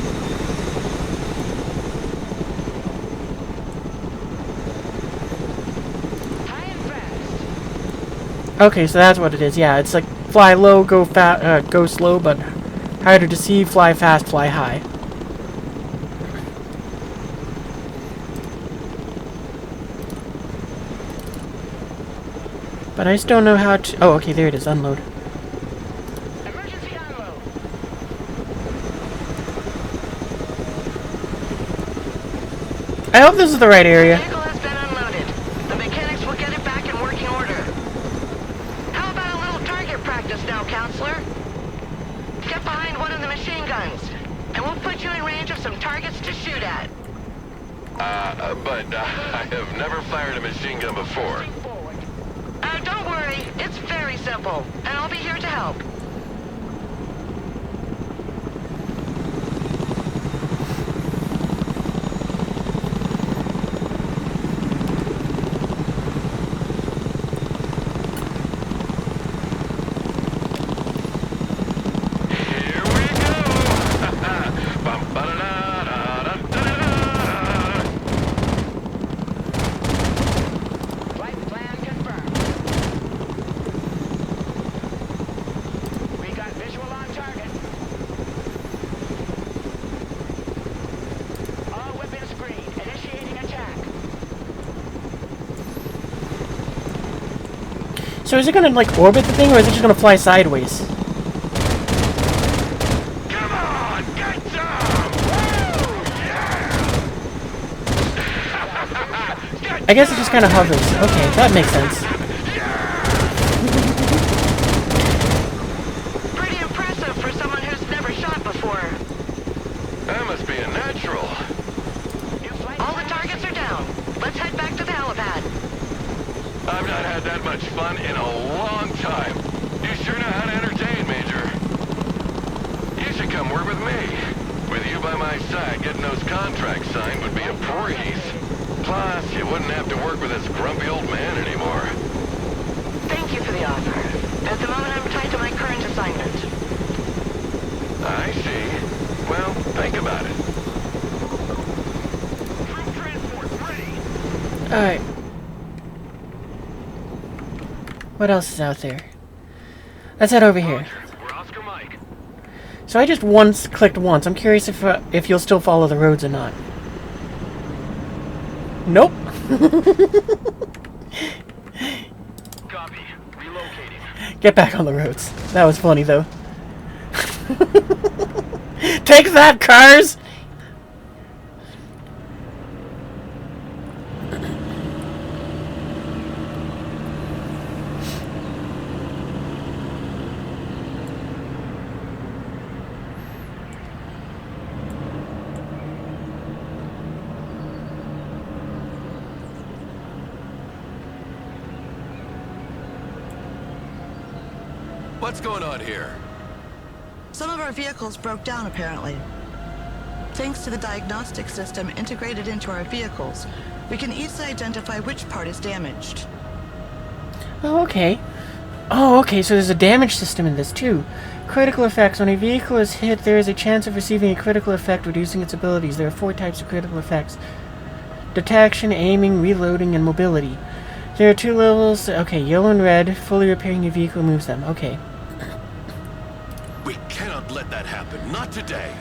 [SPEAKER 2] High and fast.
[SPEAKER 1] Okay, so that's what it is. Yeah, it's like fly low, go go slow, but harder to see. Fly fast, fly high. But I just don't know how to. Oh, okay, there it is. Unload.
[SPEAKER 2] Emergency unload.
[SPEAKER 1] I hope this is the right area.
[SPEAKER 7] Vehicle has been unloaded. The mechanics will get it back in working order. How about a little target practice now, counselor? Get behind one of the machine guns, and we'll put you in range of some targets to shoot at.
[SPEAKER 3] But I have never fired a machine gun before.
[SPEAKER 2] Forward.
[SPEAKER 7] Don't worry, it's very simple, and I'll be here to help.
[SPEAKER 3] Here we go! Bum, ba-da-da-da-da-da-da-da.
[SPEAKER 2] Flight plan confirmed. We got visual on target. All weapons green. Initiating attack.
[SPEAKER 1] So is it gonna like orbit the thing, or is it just gonna fly sideways?
[SPEAKER 6] Come on, get some! Woo! Yeah!
[SPEAKER 1] I guess it just kind of hovers. Okay, that makes sense.
[SPEAKER 7] Pretty impressive for someone who's never shot before.
[SPEAKER 3] That must be a natural.
[SPEAKER 2] New flight
[SPEAKER 7] All the
[SPEAKER 2] plan
[SPEAKER 7] targets are down. Let's head back to the helipad.
[SPEAKER 3] I've not had that much fun in a long time. You sure know how to entertain, Major. You should come work with me. With you by my side, getting those contracts signed would be a breeze. Plus, you wouldn't have to work with this grumpy old man anymore.
[SPEAKER 7] Thank you for the offer. At the moment, I'm tied to my current assignment.
[SPEAKER 3] I see. Well, think about it.
[SPEAKER 6] Troop transport ready.
[SPEAKER 1] Alright. What else is out there? Let's head over here.
[SPEAKER 6] We're Oscar Mike.
[SPEAKER 1] So I just clicked once. I'm curious if you'll still follow the roads or not. Nope.
[SPEAKER 6] Copy. Relocating.
[SPEAKER 1] Get back on the roads. That was funny though. Take that, cars!
[SPEAKER 3] What's going on here?
[SPEAKER 5] Some of our vehicles broke down, apparently. Thanks to the diagnostic system integrated into our vehicles, we can easily identify which part is damaged.
[SPEAKER 1] Oh, okay. Oh, okay, so there's a damage system in this, too. Critical effects. When a vehicle is hit, there is a chance of receiving a critical effect, reducing its abilities. There are 4 types of critical effects. Detection, aiming, reloading, and mobility. There are 2 levels. Okay, yellow and red. Fully repairing your vehicle moves them. Okay.
[SPEAKER 3] We cannot let that happen. Not today.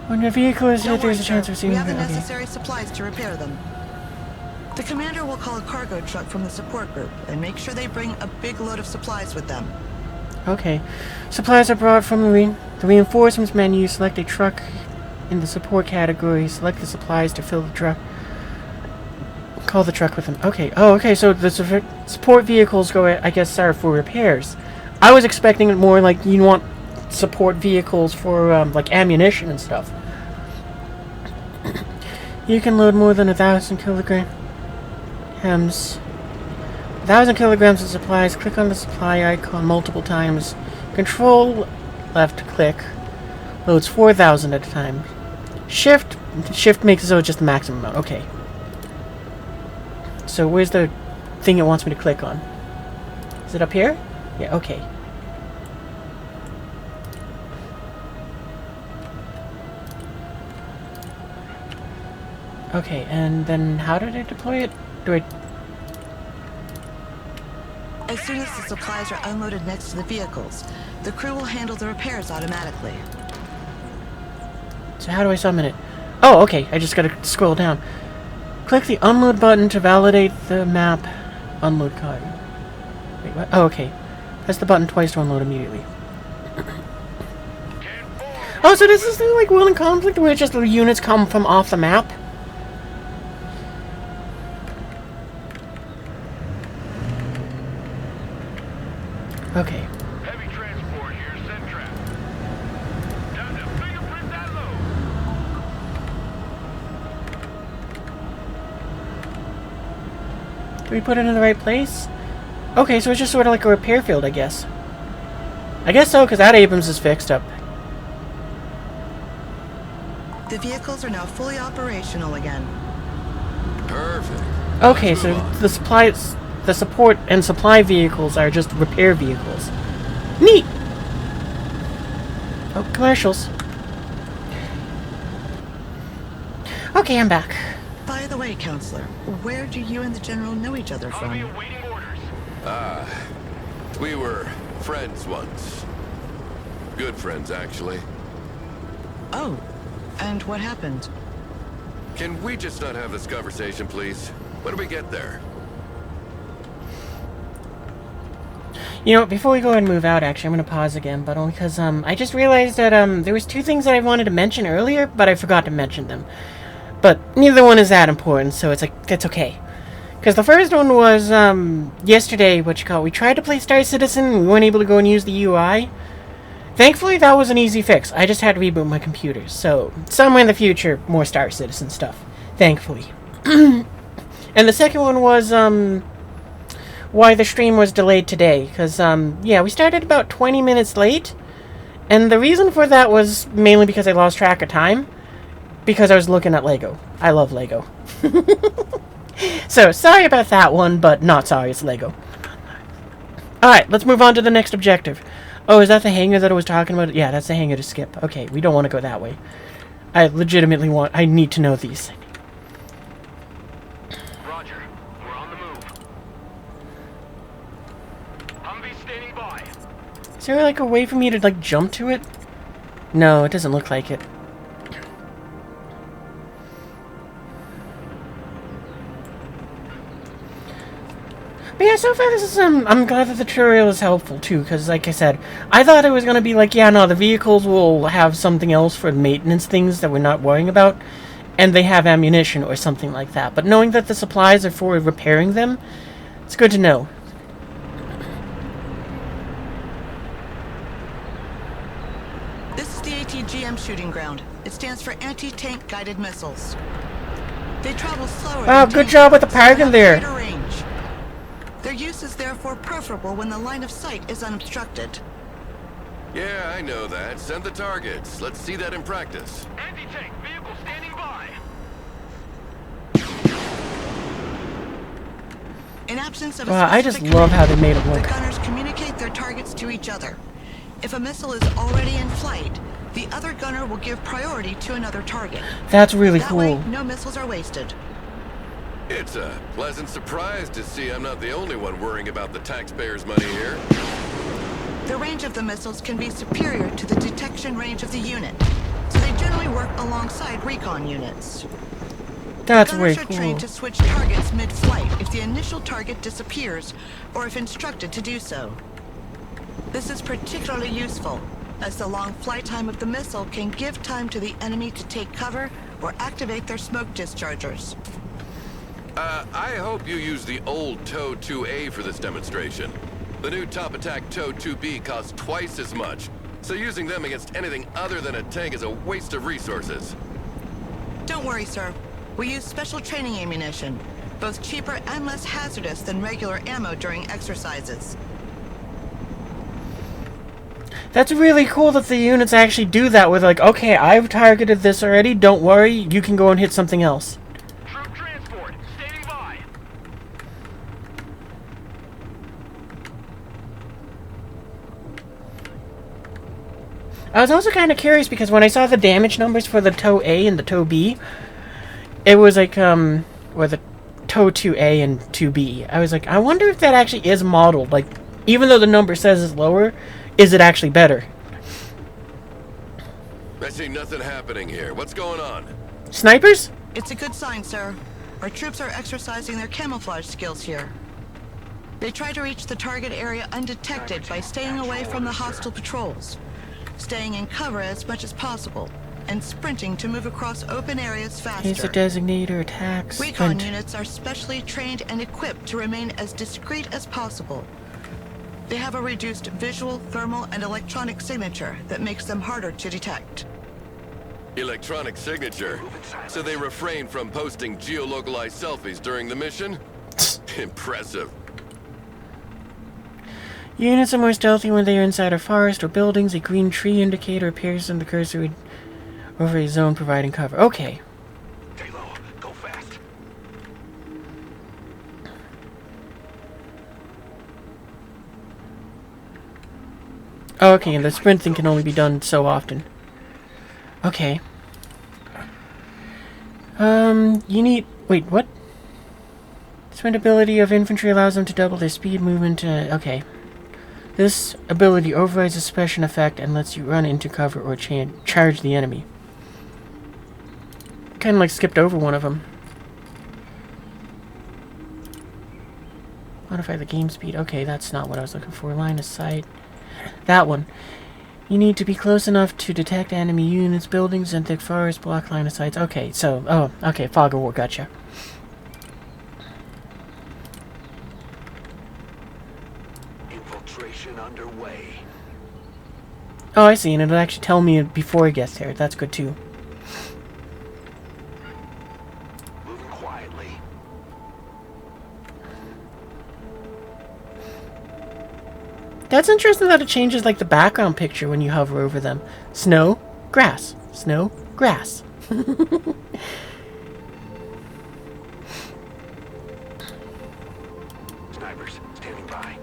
[SPEAKER 1] When your vehicle is hit,
[SPEAKER 5] Don't
[SPEAKER 1] there's
[SPEAKER 5] worry,
[SPEAKER 1] a chance
[SPEAKER 5] sir.
[SPEAKER 1] of receiving...
[SPEAKER 5] We have the
[SPEAKER 1] okay.
[SPEAKER 5] necessary supplies to repair them. The commander will call a cargo truck from the support group and make sure they bring a big load of supplies with them.
[SPEAKER 1] Okay. Supplies are brought from the reinforcements menu. Select a truck in the support category. Select the supplies to fill the truck. Call the truck with them. Okay. Oh, okay, so the support vehicles go, I guess, are for repairs. I was expecting it more like you want support vehicles for, like, ammunition and stuff. You can load more than 1,000 kilograms. 1,000 kilograms of supplies. Click on the supply icon multiple times. Control left click loads 4,000 at a time. Shift makes it so it's just the maximum amount. Okay. So where's the thing it wants me to click on? Is it up here? Yeah, okay. Okay, and then how did I deploy it? Do I...
[SPEAKER 5] As soon as the supplies are unloaded next to the vehicles, the crew will handle the repairs automatically.
[SPEAKER 1] So how do I summon it? Oh, okay, I just gotta scroll down. Click the unload button to validate the map unload card. Wait, what? Oh, okay. Press the button twice to unload immediately. Oh, so this is like Will in Conflict where it's just the units come from off the map? Okay.
[SPEAKER 6] Heavy transport here, send trap. Time to fingerprint that load.
[SPEAKER 1] Do we put it in the right place? Okay, so it's just sort of like a repair field, I guess. I guess so, because that Abrams is fixed up.
[SPEAKER 5] The vehicles are now fully operational again.
[SPEAKER 3] Perfect.
[SPEAKER 1] Okay,
[SPEAKER 3] Let's
[SPEAKER 1] so
[SPEAKER 3] move on.
[SPEAKER 1] the support and supply vehicles are just repair vehicles. Neat! Oh, commercials. Okay, I'm back.
[SPEAKER 5] By the way, Counselor, where do you and the General know each other
[SPEAKER 6] I'll be
[SPEAKER 5] from?
[SPEAKER 6] awaiting orders.
[SPEAKER 3] We were friends once. Good friends, actually.
[SPEAKER 5] Oh, and what happened?
[SPEAKER 3] Can we just not have this conversation, please? When do we get there?
[SPEAKER 1] You know, before we go and move out, actually, I'm going to pause again, but only because, I just realized that, there was 2 things that I wanted to mention earlier, but I forgot to mention them. But neither one is that important, so it's like, that's okay. Because the first one was, yesterday, we tried to play Star Citizen, we weren't able to go and use the UI. Thankfully, that was an easy fix. I just had to reboot my computer, so somewhere in the future, more Star Citizen stuff. Thankfully. And the second one was, why the stream was delayed today, because, yeah, we started about 20 minutes late, and the reason for that was mainly because I lost track of time, because I was looking at Lego. I love Lego. So, sorry about that one, but not sorry, it's Lego. Alright, let's move on to the next objective. Oh, is that the hangar that I was talking about? Yeah, that's the hangar to skip. Okay, we don't want to go that way. I legitimately I need to know these.
[SPEAKER 6] Roger. We're on the move. Humvee standing by.
[SPEAKER 1] Is there like a way for me to like jump to it? No, it doesn't look like it. But yeah, so far this is, I'm glad that the tutorial is helpful too, because like I said, I thought it was going to be like, yeah, no, the vehicles will have something else for maintenance things that we're not worrying about, and they have ammunition or something like that. But knowing that the supplies are for repairing them, it's good to know.
[SPEAKER 5] This is the ATGM shooting ground. It stands for Anti-Tank Guided Missiles. They travel slower.
[SPEAKER 1] Oh,
[SPEAKER 5] than
[SPEAKER 1] good
[SPEAKER 5] tanks,
[SPEAKER 1] job with the
[SPEAKER 5] so they have
[SPEAKER 1] parking there.
[SPEAKER 5] greater range. Their use is therefore preferable when the line of sight is unobstructed.
[SPEAKER 3] Yeah, I know that. Send the targets. Let's see that in practice.
[SPEAKER 6] Anti-tank vehicle standing by.
[SPEAKER 5] In absence of a
[SPEAKER 1] Wow, I just
[SPEAKER 5] specific
[SPEAKER 1] love how
[SPEAKER 5] command,
[SPEAKER 1] they made it look.
[SPEAKER 5] the gunners communicate their targets to each other. If a missile is already in flight, the other gunner will give priority to another target.
[SPEAKER 1] That's really
[SPEAKER 5] That
[SPEAKER 1] cool.
[SPEAKER 5] way, no missiles are wasted.
[SPEAKER 3] It's a pleasant surprise to see I'm not the only one worrying about the taxpayers' money here.
[SPEAKER 5] The range of the missiles can be superior to the detection range of the unit, so they generally work alongside recon units.
[SPEAKER 1] That's
[SPEAKER 5] Gunners
[SPEAKER 1] really
[SPEAKER 5] are trained
[SPEAKER 1] cool.
[SPEAKER 5] to switch targets mid-flight if the initial target disappears or if instructed to do so. This is particularly useful, as the long flight time of the missile can give time to the enemy to take cover or activate their smoke dischargers.
[SPEAKER 3] I hope you use the old TOW 2A for this demonstration. The new Top Attack TOW 2B costs twice as much, so using them against anything other than a tank is a waste of resources.
[SPEAKER 5] Don't worry, sir. We use special training ammunition, both cheaper and less hazardous than regular ammo during exercises.
[SPEAKER 1] That's really cool that the units actually do that with like, okay, I've targeted this already, don't worry, you can go and hit something else.
[SPEAKER 6] Troop transport standing by.
[SPEAKER 1] I was also kind of curious because when I saw the damage numbers for the TOW A and the TOW B, it was like, or the TOW 2A and 2B. I was like, I wonder if that actually is modeled. Like, even though the number says it's lower, is it actually better?
[SPEAKER 3] I see nothing happening here. What's going on?
[SPEAKER 1] Snipers?
[SPEAKER 5] It's a good sign, sir. Our troops are exercising their camouflage skills here. They try to reach the target area undetected by staying away from the hostile patrols, staying in cover as much as possible, and sprinting to move across open areas
[SPEAKER 1] Here's
[SPEAKER 5] faster.
[SPEAKER 1] a designator, attacks,
[SPEAKER 5] Recon
[SPEAKER 1] sprint.
[SPEAKER 5] units are specially trained and equipped to remain as discreet as possible. They have a reduced visual, thermal, and electronic signature that makes them harder to detect.
[SPEAKER 3] Electronic signature. So they refrain from posting geolocalized selfies during the mission? Impressive.
[SPEAKER 1] Units are more stealthy when they are inside a forest or buildings. A green tree indicator appears in the cursor over a zone providing cover. Okay.
[SPEAKER 6] Stay low. Go fast.
[SPEAKER 1] Okay, and the sprinting can only be done so often. Okay. You need... Wait, what? Sprint ability of infantry allows them to double their speed movement. Okay. This ability overrides the suppression effect and lets you run into cover or charge the enemy. Kind of like skipped over one of them. Modify the game speed. Okay, that's not what I was looking for. Line of sight. That one. You need to be close enough to detect enemy units, buildings, and thick forests block line of sight. Okay, so... Oh, okay, fog of war, gotcha.
[SPEAKER 6] Infiltration underway.
[SPEAKER 1] Oh, I see, and it'll actually tell me before it gets there. That's good, too.
[SPEAKER 6] Moving quietly.
[SPEAKER 1] That's interesting that it changes, like, the background picture when you hover over them. Snow, grass. Snow, grass.
[SPEAKER 6] Snipers standing by.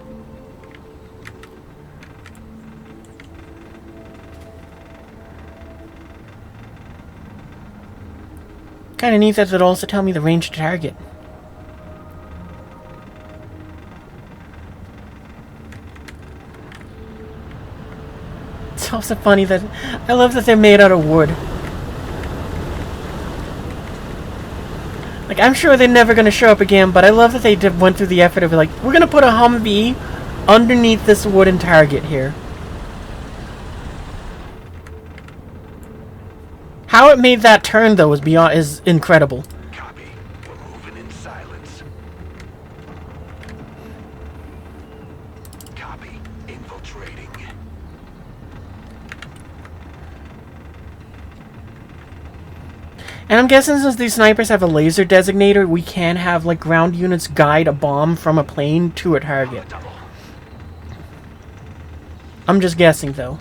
[SPEAKER 1] Kind of neat that it'll also tell me the range to target. It's also funny that... I love that they're made out of wood. Like, I'm sure they're never going to show up again, but I love that they went through the effort of, like, we're going to put a Humvee underneath this wooden target here. How it made that turn, though, is incredible.
[SPEAKER 6] Copy. We're moving in silence. Copy. Infiltrating.
[SPEAKER 1] And I'm guessing since these snipers have a laser designator, we can have, like, ground units guide a bomb from a plane to a target.
[SPEAKER 6] Double.
[SPEAKER 1] I'm just guessing, though.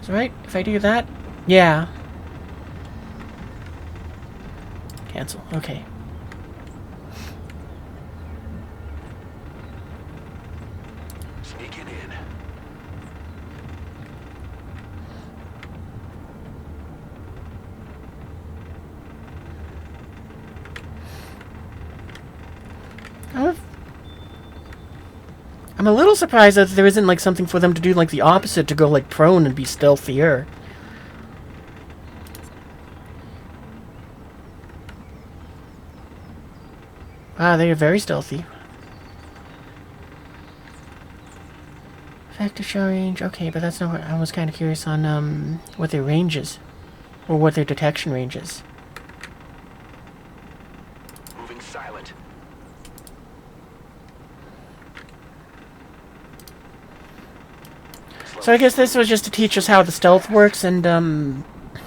[SPEAKER 1] Is it right if I do that? Yeah. Cancel. Okay.
[SPEAKER 4] Sneaking in.
[SPEAKER 1] I'm a little surprised that there isn't like something for them to do like the opposite, to go like prone and be stealthier. Wow, they are very stealthy. Effective shell range. Okay, but that's not what I was kind of curious on. What their range is, or what their detection range is.
[SPEAKER 4] Moving silent.
[SPEAKER 1] So I guess this was just to teach us how the stealth works and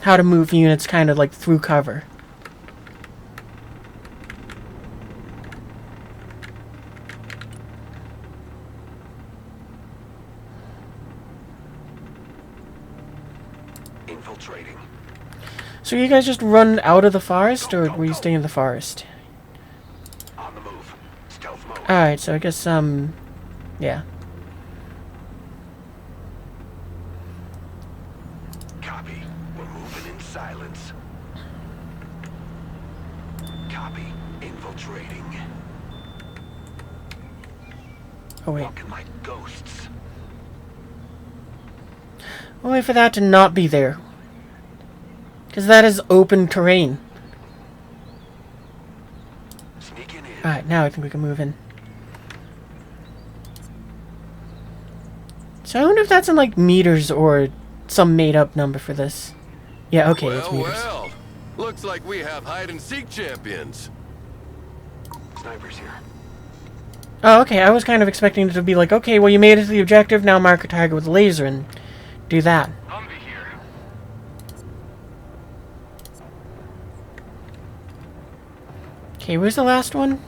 [SPEAKER 1] how to move units kind of like through cover.
[SPEAKER 4] Infiltrating.
[SPEAKER 1] So you guys just run out of the forest, or will you stay in the forest?
[SPEAKER 4] On the move. Stealth mode.
[SPEAKER 1] Alright, so I guess, yeah.
[SPEAKER 4] Copy. We're moving in silence. Copy. Infiltrating.
[SPEAKER 1] Oh, wait.
[SPEAKER 4] Walking like ghosts.
[SPEAKER 1] I'll wait for that to not be there. Because that is open terrain.
[SPEAKER 4] Sneaking in.
[SPEAKER 1] Alright, now I think we can move in. So I wonder if that's in, like, meters or some made-up number for this. Yeah, okay, it's meters.
[SPEAKER 3] Well, looks like we have hide-and-seek champions.
[SPEAKER 4] Snipers here.
[SPEAKER 1] Oh, okay, I was kind of expecting it to be like, okay, well, you made it to the objective, now mark a target with a laser and do that.
[SPEAKER 6] Humvee here.
[SPEAKER 1] Okay, where's the last one?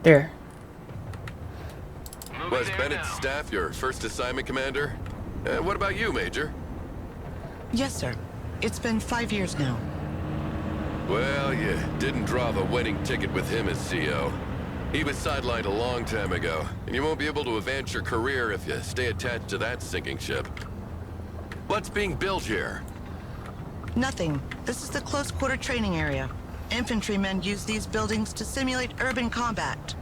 [SPEAKER 1] There.
[SPEAKER 6] Moving
[SPEAKER 3] Was
[SPEAKER 6] there
[SPEAKER 3] Bennett's
[SPEAKER 6] now.
[SPEAKER 3] staff your first assignment, Commander? What about you, Major?
[SPEAKER 5] Yes, sir. It's been 5 years now.
[SPEAKER 3] Well, you didn't draw the winning ticket with him as CO. He was sidelined a long time ago, and you won't be able to advance your career if you stay attached to that sinking ship. What's being built here?
[SPEAKER 5] Nothing. This is the close quarter training area. Infantrymen use these buildings to simulate urban combat.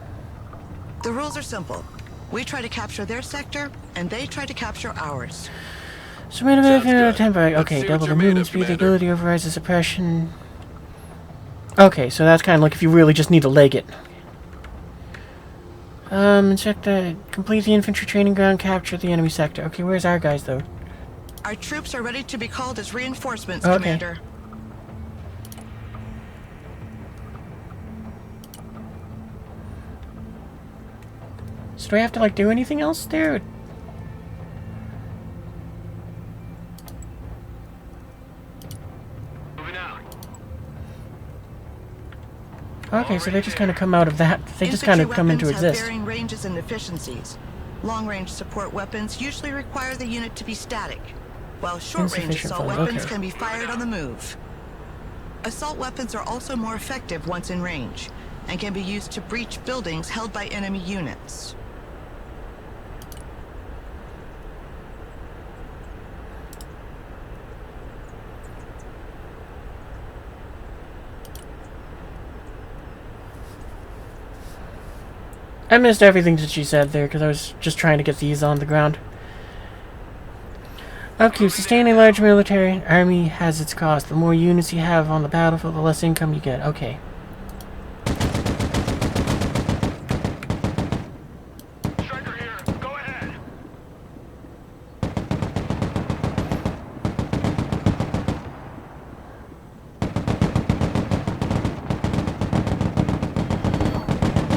[SPEAKER 5] The rules are simple. We try to capture their sector, and they try to capture ours.
[SPEAKER 1] So wait a minute,
[SPEAKER 3] Sounds good.
[SPEAKER 1] temporary.
[SPEAKER 3] Let's
[SPEAKER 1] Okay,
[SPEAKER 3] see
[SPEAKER 1] double
[SPEAKER 3] what
[SPEAKER 1] the
[SPEAKER 3] you're made
[SPEAKER 1] movement
[SPEAKER 3] of,
[SPEAKER 1] speed, the
[SPEAKER 3] Commander.
[SPEAKER 1] ability overrides the suppression. Okay, so that's kind of like if you really just need to leg it. Check the... Complete the infantry training ground, capture the enemy sector. Okay, where's our guys, though?
[SPEAKER 5] Our troops are ready to be called as reinforcements,
[SPEAKER 1] Okay.
[SPEAKER 5] Commander.
[SPEAKER 1] So do I have to, like, do anything else there?
[SPEAKER 6] Moving out.
[SPEAKER 1] Okay, so they just kind of come out of that. They just kind of
[SPEAKER 5] Infantry
[SPEAKER 1] come into
[SPEAKER 5] weapons have
[SPEAKER 1] exist.
[SPEAKER 5] varying ranges and efficiencies. Long-range support weapons usually require the unit to be static, while short-range
[SPEAKER 1] Insufficient
[SPEAKER 5] assault
[SPEAKER 1] funds,
[SPEAKER 5] weapons
[SPEAKER 1] okay.
[SPEAKER 5] can be fired on the move. Assault weapons are also more effective once in range, and can be used to breach buildings held by enemy units.
[SPEAKER 1] I missed everything that she said there because I was just trying to get these on the ground. Upkeep. Sustaining a large military army has its cost. The more units you have on the battlefield, the less income you get. Okay.
[SPEAKER 6] Striker here. Go ahead.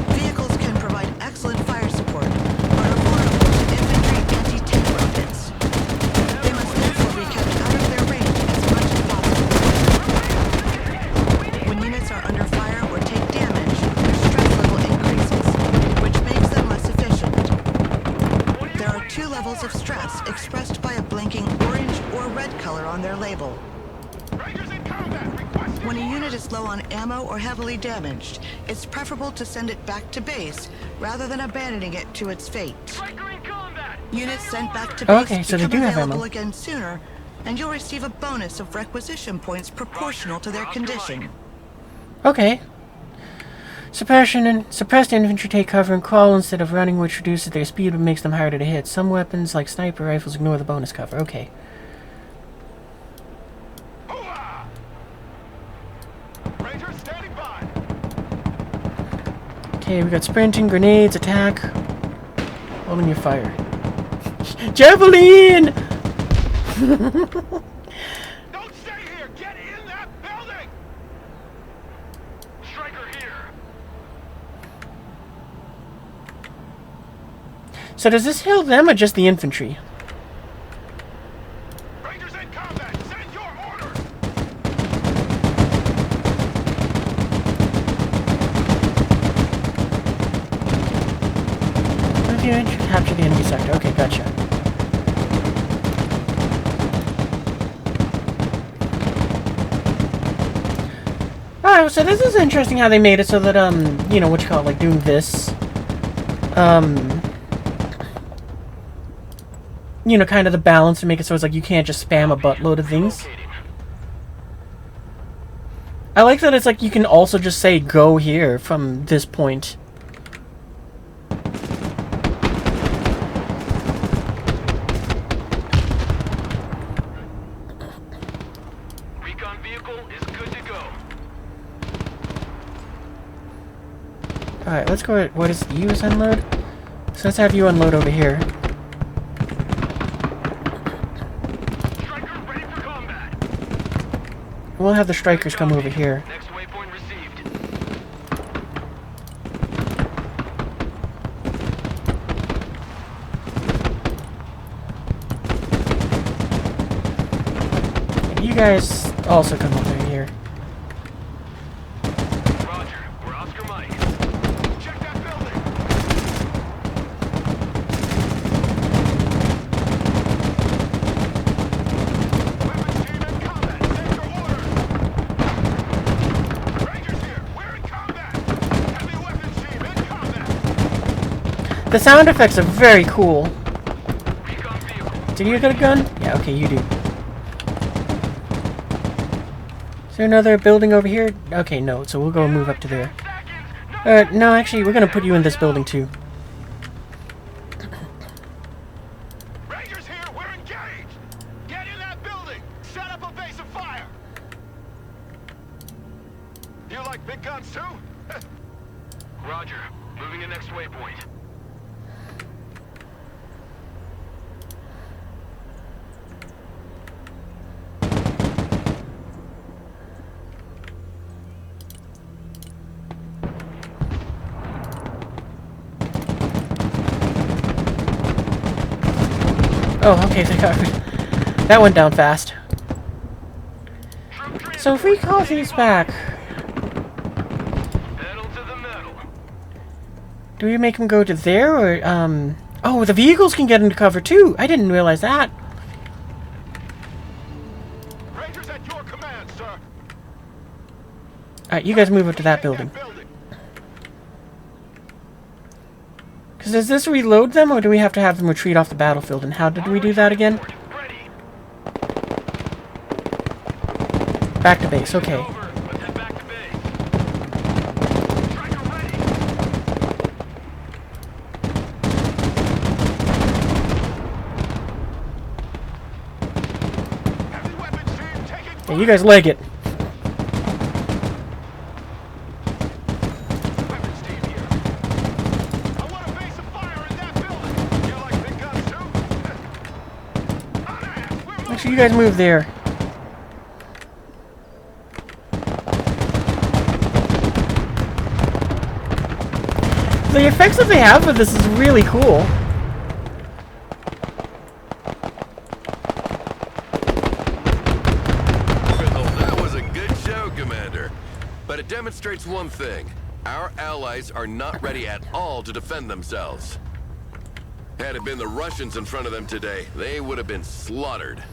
[SPEAKER 5] Vehicles can provide excellent fire support, but are vulnerable to infantry anti-tank rockets. They must therefore be kept out of their range as much as possible. When units are under 2 levels of stress expressed by a blinking orange or red color on their label.
[SPEAKER 6] Rangers in combat requested.
[SPEAKER 5] When a unit is low on ammo or heavily damaged, it's preferable to send it back to base rather than abandoning it to its fate.
[SPEAKER 6] Striker in combat.
[SPEAKER 5] Units sent back to base
[SPEAKER 1] Okay, so they
[SPEAKER 5] become
[SPEAKER 1] do have
[SPEAKER 5] available
[SPEAKER 1] ammo.
[SPEAKER 5] again sooner, and you'll receive a bonus of requisition points proportional to their condition.
[SPEAKER 1] Okay. Suppressed infantry take cover and crawl instead of running, which reduces their speed but makes them harder to hit. Some weapons, like sniper rifles, ignore the bonus cover. Okay.
[SPEAKER 6] Hooah! Rangers standing by.
[SPEAKER 1] Okay, we got sprinting, grenades, attack. Holding your fire. Javelin!
[SPEAKER 6] Don't stay here. Get in that building. Striker here.
[SPEAKER 1] So does this heal them or just the infantry?
[SPEAKER 6] Rangers in combat. Send your orders.
[SPEAKER 1] Okay, capture the enemy sector. Okay, gotcha. Alright, so this is interesting how they made it so that, you know, what you call it, like doing this, you know, kind of the balance to make it so it's like you can't just spam a buttload of things. I like that it's like you can also just say go here from this point.
[SPEAKER 6] Recon vehicle is good to go.
[SPEAKER 1] Alright, let's go. What is you is unload? So let's have you unload over here.
[SPEAKER 6] Striker ready for combat.
[SPEAKER 1] We'll have the strikers come over here.
[SPEAKER 6] Next waypoint received.
[SPEAKER 1] You guys also come over here.
[SPEAKER 6] Roger. We're Oscar Mike. Check that building. Weapons team in combat. Take your orders. Rangers here. We're in combat. Heavy weapons team in combat.
[SPEAKER 1] The sound effects are very cool.
[SPEAKER 6] Recon vehicle.
[SPEAKER 1] Do you get a gun? Yeah, okay, you do. Is there another building over here? Okay, no, so we'll go move up to there. No, actually, we're gonna put you in this building too.
[SPEAKER 6] Rangers here. We're engaged. Get in that building. Set up a base of fire. You like big guns too? Roger. Moving to next waypoint.
[SPEAKER 1] Oh, okay, that went down fast. So if we call these back,
[SPEAKER 6] Pedal to the metal.
[SPEAKER 1] do we make them go to there or oh, the vehicles can get into cover too. I didn't realize that.
[SPEAKER 6] Rangers at your command, sir.
[SPEAKER 1] All right, you guys move up to that building. Because does this reload them, or do we have to have them retreat off the battlefield? And how did we do that again?
[SPEAKER 6] Ready.
[SPEAKER 1] Back to base, okay.
[SPEAKER 6] Over. Let's head back to base. Striker ready. Heavy weapons team taking
[SPEAKER 1] Yeah, you guys leg it.
[SPEAKER 6] weapons team here. I want a base of fire in that building. You like big guns too? On ass. We're
[SPEAKER 1] Make sure you guys move there. The effects that they have with this is really cool.
[SPEAKER 3] Well, that was a good show, Commander. But it demonstrates one thing. Our allies are not ready at all to defend themselves. Had it been the Russians in front of them today, they would have been slaughtered.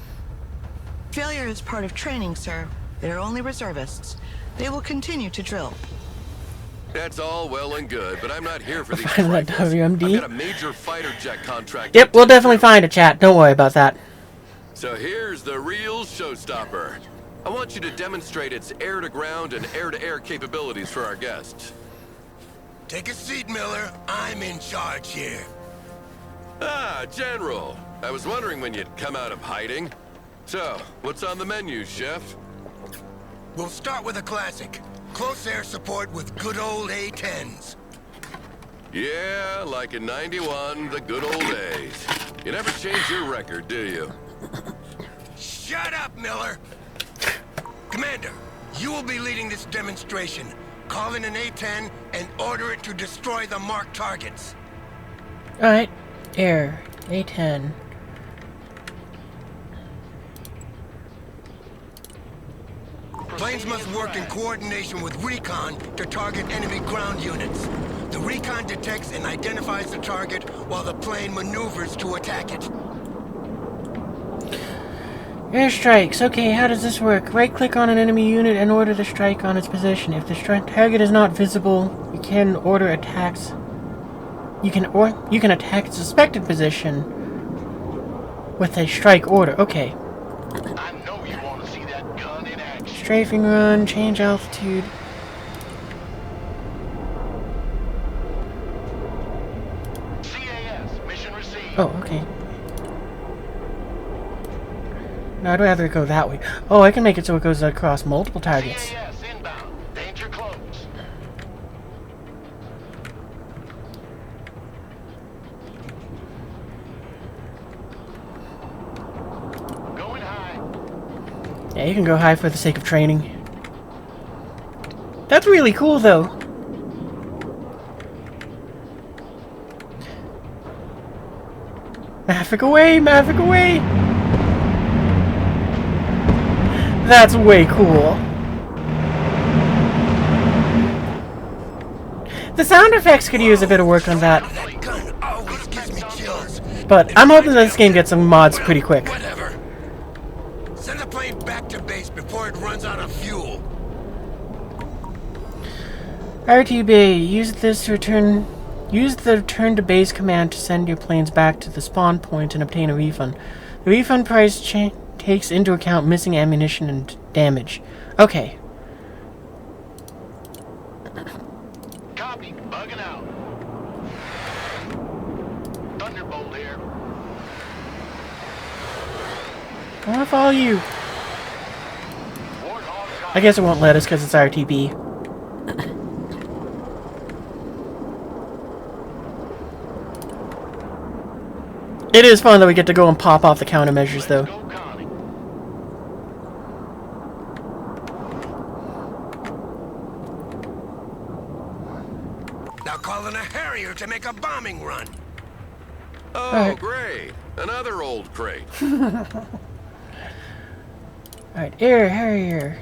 [SPEAKER 5] Failure is part of training, sir. They're only reservists. They will continue to drill.
[SPEAKER 3] That's all well and good, but I'm not here for these
[SPEAKER 1] Find that
[SPEAKER 3] trifles.
[SPEAKER 1] WMD.
[SPEAKER 3] I've got a major fighter jet contract.
[SPEAKER 1] Yep, we'll definitely find a chat. Don't worry about that.
[SPEAKER 3] So here's the real showstopper. I want you to demonstrate its air-to-ground and air-to-air capabilities for our guests.
[SPEAKER 4] Take a seat, Miller. I'm in charge here.
[SPEAKER 3] Ah, General. I was wondering when you'd come out of hiding. So, what's on the menu, Chef?
[SPEAKER 4] We'll start with a classic. Close air support with good old A-10s.
[SPEAKER 3] Yeah, like in '91, the good old days. You never change your record, do you?
[SPEAKER 4] Shut up, Miller! Commander, you will be leading this demonstration. Call in an A-10 and order it to destroy the marked targets.
[SPEAKER 1] Alright. Air. A-10.
[SPEAKER 4] Planes must work in coordination with recon to target enemy ground units. The recon detects and identifies the target while the plane maneuvers to attack it.
[SPEAKER 1] Airstrikes. Okay, how does this work? Right-click on an enemy unit and order the strike on its position. If the target is not visible, you can order attacks. You can attack its suspected position with a strike order. Okay.
[SPEAKER 6] I know you want to see that gun in action.
[SPEAKER 1] Strafing run, change altitude.
[SPEAKER 6] CAS, mission received.
[SPEAKER 1] Oh, okay. No, I'd rather go that way. Oh, I can make it so it goes across multiple targets.
[SPEAKER 6] CAS inbound. Danger close. Going high.
[SPEAKER 1] Yeah, you can go high for the sake of training. That's really cool, though. Maverick away! Maverick away! That's way cool. The sound effects could use a bit of work on that.
[SPEAKER 4] That gun always gives me chills.
[SPEAKER 1] But I'm hoping that this game gets some mods pretty quick.
[SPEAKER 4] Whatever. Send the plane back to base before it runs out of fuel.
[SPEAKER 1] RTB, use the return to base command to send your planes back to the spawn point and obtain a refund. The refund price takes into account missing ammunition and damage. Okay.
[SPEAKER 6] Copy. Bugging out. Thunderbolt here.
[SPEAKER 1] I want to follow you.
[SPEAKER 6] Warthog.
[SPEAKER 1] I guess it won't let us because it's RTB. It is fun that we get to go and pop off the countermeasures, though.
[SPEAKER 6] Go Connie.
[SPEAKER 4] Now call in a Harrier to make a bombing run.
[SPEAKER 3] Oh,
[SPEAKER 1] Alright.
[SPEAKER 3] great. Another old crate.
[SPEAKER 1] Alright, air Harrier.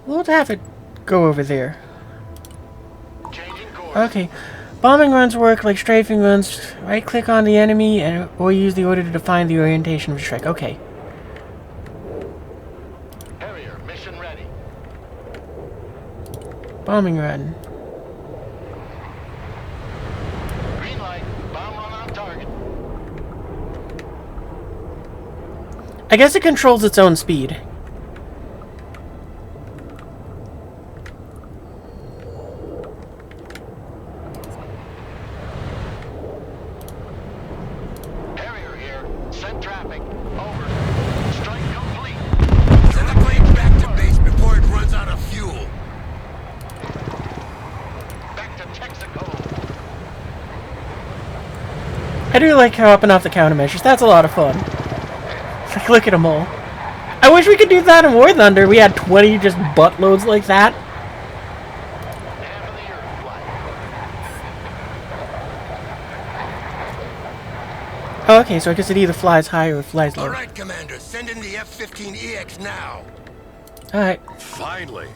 [SPEAKER 1] We'll have it go over there.
[SPEAKER 6] Changing course.
[SPEAKER 1] Okay. Bombing runs work like strafing runs. Right-click on the enemy or use the order to define the orientation of the strike. Okay.
[SPEAKER 6] Harrier, mission ready.
[SPEAKER 1] Bombing run.
[SPEAKER 6] Green light. Bomb run on target.
[SPEAKER 1] I guess it controls its own speed.
[SPEAKER 6] Harrier here. Send traffic. Over. Strike complete.
[SPEAKER 4] Send the plane back to base before it runs out of fuel.
[SPEAKER 6] Back to Texaco.
[SPEAKER 1] I do like hopping off the countermeasures. That's a lot of fun. Like, look at them all. I wish we could do that in War Thunder. We had 20 just buttloads like that.
[SPEAKER 6] Half of the Earth flight.
[SPEAKER 1] Oh, okay, so I guess it either flies high or it flies low.
[SPEAKER 4] All right, Commander. Send in the F-15EX now.
[SPEAKER 1] Alright.
[SPEAKER 3] Finally.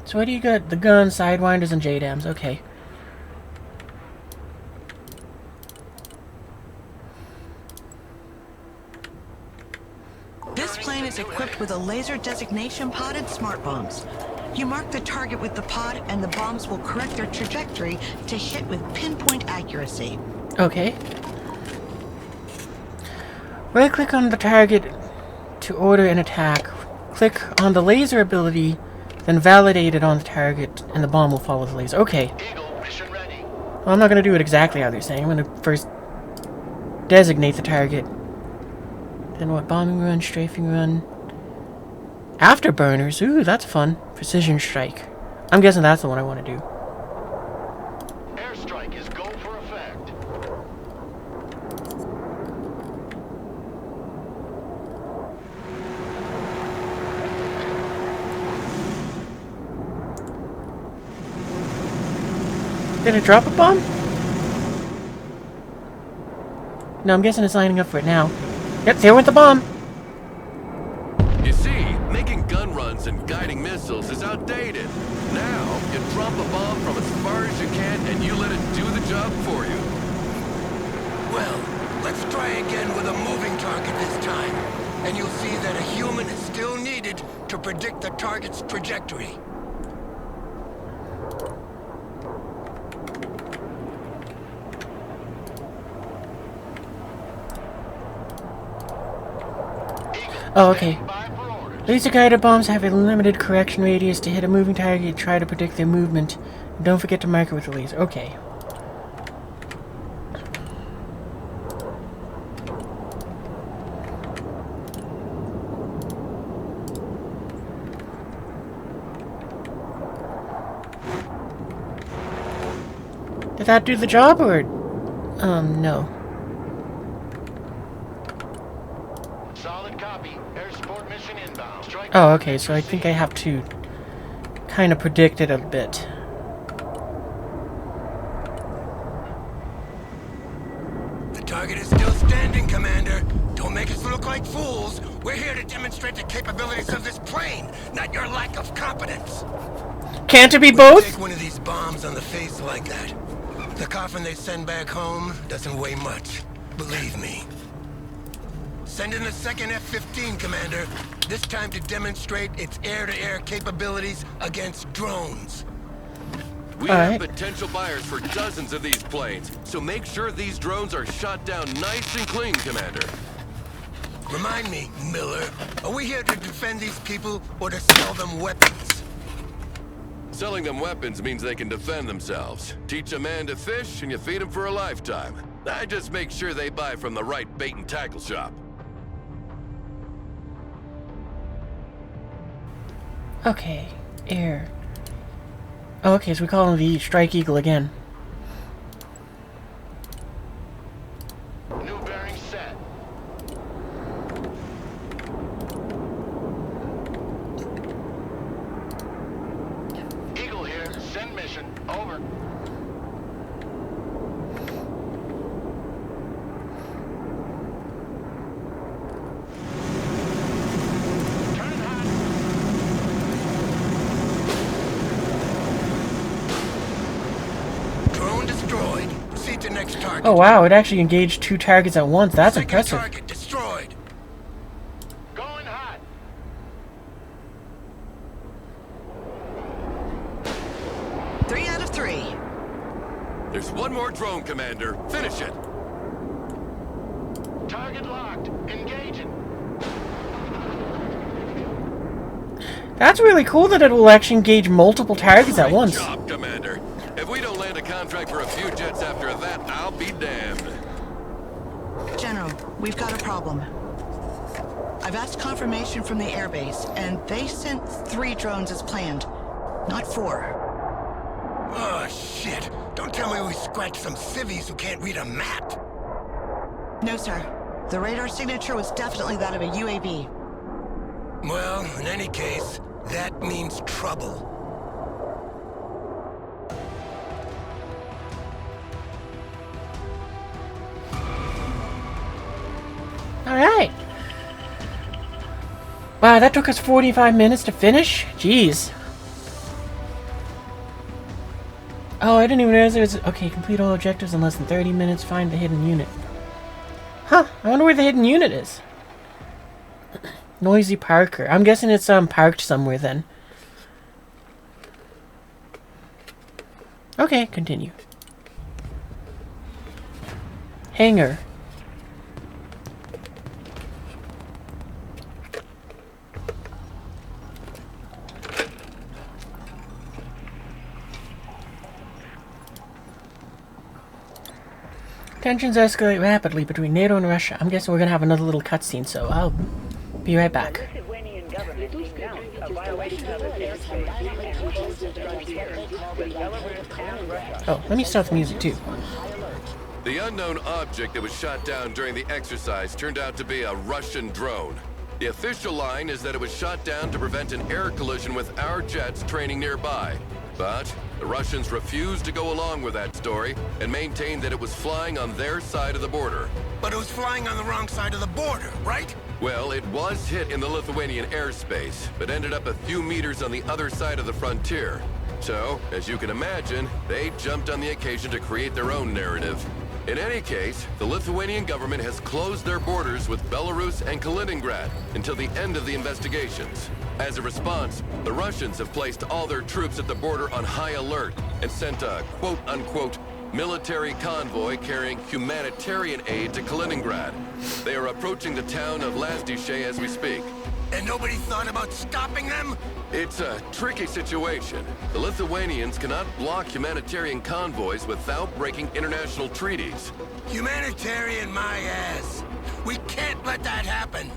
[SPEAKER 1] So what do you got? The guns, sidewinders, and JDAMs. Okay.
[SPEAKER 5] This plane is equipped with a laser designation pod and smart bombs. You mark the target with the pod, and the bombs will correct their trajectory to hit with pinpoint accuracy.
[SPEAKER 1] Okay. Right-click on the target to order an attack. Click on the laser ability, then validate it on the target, and the bomb will follow the laser. Okay.
[SPEAKER 6] Eagle, mission ready.
[SPEAKER 1] Well, I'm not going to do it exactly how they're saying. I'm going to first designate the target. Then what? Bombing run, strafing run. Afterburners. Ooh, that's fun. Precision strike. I'm guessing that's the one I want to do.
[SPEAKER 6] Airstrike is go for effect.
[SPEAKER 1] Did it drop a bomb? No, I'm guessing it's lining up for it now. Yep, there went the bomb.
[SPEAKER 3] You see, making gun runs and guiding missiles is outdated. Now, you drop a bomb from as far as you can and you let it do the job for you.
[SPEAKER 4] Well, let's try again with a moving target this time. And you'll see that a human is still needed to predict the target's trajectory.
[SPEAKER 1] Oh, okay. Laser-guided bombs have a limited correction radius. To hit a moving target, try to predict their movement. And don't forget to mark it with a laser. Okay. Did that do the job, or... no.
[SPEAKER 6] Solid copy. Air support mission inbound. Strike.
[SPEAKER 1] Oh, okay, so I think I have to kind of predict it a bit.
[SPEAKER 4] The target is still standing, Commander. Don't make us look like fools. We're here to demonstrate the capabilities of this plane, not your lack of competence.
[SPEAKER 1] Can't it be
[SPEAKER 4] When you
[SPEAKER 1] both?
[SPEAKER 4] take one of these bombs on the face like that, the coffin they send back home doesn't weigh much. Believe me. Send in a second F-15, Commander. This time to demonstrate its air-to-air capabilities against drones.
[SPEAKER 3] We
[SPEAKER 1] All
[SPEAKER 3] have
[SPEAKER 1] right.
[SPEAKER 3] potential buyers for dozens of these planes, so make sure these drones are shot down nice and clean, Commander.
[SPEAKER 4] Remind me, Miller, are we here to defend these people or to sell them weapons?
[SPEAKER 3] Selling them weapons means they can defend themselves. Teach a man to fish and you feed him for a lifetime. I just make sure they buy from the right bait and tackle shop.
[SPEAKER 1] Okay, air. Oh, okay, so we call him the Strike Eagle again.
[SPEAKER 6] New bearing set. Eagle here. Send mission. Over. Turn hot.
[SPEAKER 4] Drone destroyed. Proceed to next target.
[SPEAKER 1] Oh wow, it actually engaged 2 targets at once. That's
[SPEAKER 4] Second
[SPEAKER 1] impressive.
[SPEAKER 4] target destroyed.
[SPEAKER 6] Going hot.
[SPEAKER 5] Three out of 3.
[SPEAKER 3] There's one more drone, Commander. Finish it.
[SPEAKER 6] Target locked. Engaging.
[SPEAKER 1] That's really cool that it will actually engage multiple targets at
[SPEAKER 3] Great
[SPEAKER 1] once.
[SPEAKER 3] job, Commander. If we don't land a contract for a few jets after that, I'll be damned.
[SPEAKER 5] General, we've got a problem. I've asked confirmation from the airbase, and they sent 3 drones as planned, not 4.
[SPEAKER 4] Oh, shit. Don't tell me we scratched some civvies who can't read a map.
[SPEAKER 5] No, sir. The radar signature was definitely that of a UAV.
[SPEAKER 4] Well, in any case, that means trouble.
[SPEAKER 1] Alright. Wow, that took us 45 minutes to finish? Jeez. Oh, I didn't even realize it was... Okay, complete all objectives in less than 30 minutes. Find the hidden unit. Huh, I wonder where the hidden unit is. Noisy Parker. I'm guessing it's parked somewhere then. Okay, continue. Hangar. Tensions escalate rapidly between NATO and Russia. I'm guessing we're gonna have another little cutscene, so I'll be right back.
[SPEAKER 8] Lithuanian government denounced a violation of its airspace and closed its frontier with Belarus and Russia.
[SPEAKER 1] Oh, let me start the music too.
[SPEAKER 3] The unknown object that was shot down during the exercise turned out to be a Russian drone. The official line is that it was shot down to prevent an air collision with our jets training nearby. But the Russians refused to go along with that story and maintained that it was flying on their side of the border.
[SPEAKER 4] But it was flying on the wrong side of the border, right?
[SPEAKER 3] Well, it was hit in the Lithuanian airspace, but ended up a few meters on the other side of the frontier. So, as you can imagine, they jumped on the occasion to create their own narrative. In any case, the Lithuanian government has closed their borders with Belarus and Kaliningrad until the end of the investigations. As a response, the Russians have placed all their troops at the border on high alert and sent a quote-unquote military convoy carrying humanitarian aid to Kaliningrad. They are approaching the town of Razgrizraptor as we speak.
[SPEAKER 4] And nobody thought about stopping them?
[SPEAKER 3] It's a tricky situation. The Lithuanians cannot block humanitarian convoys without breaking international treaties.
[SPEAKER 4] Humanitarian my ass. We can't let that happen.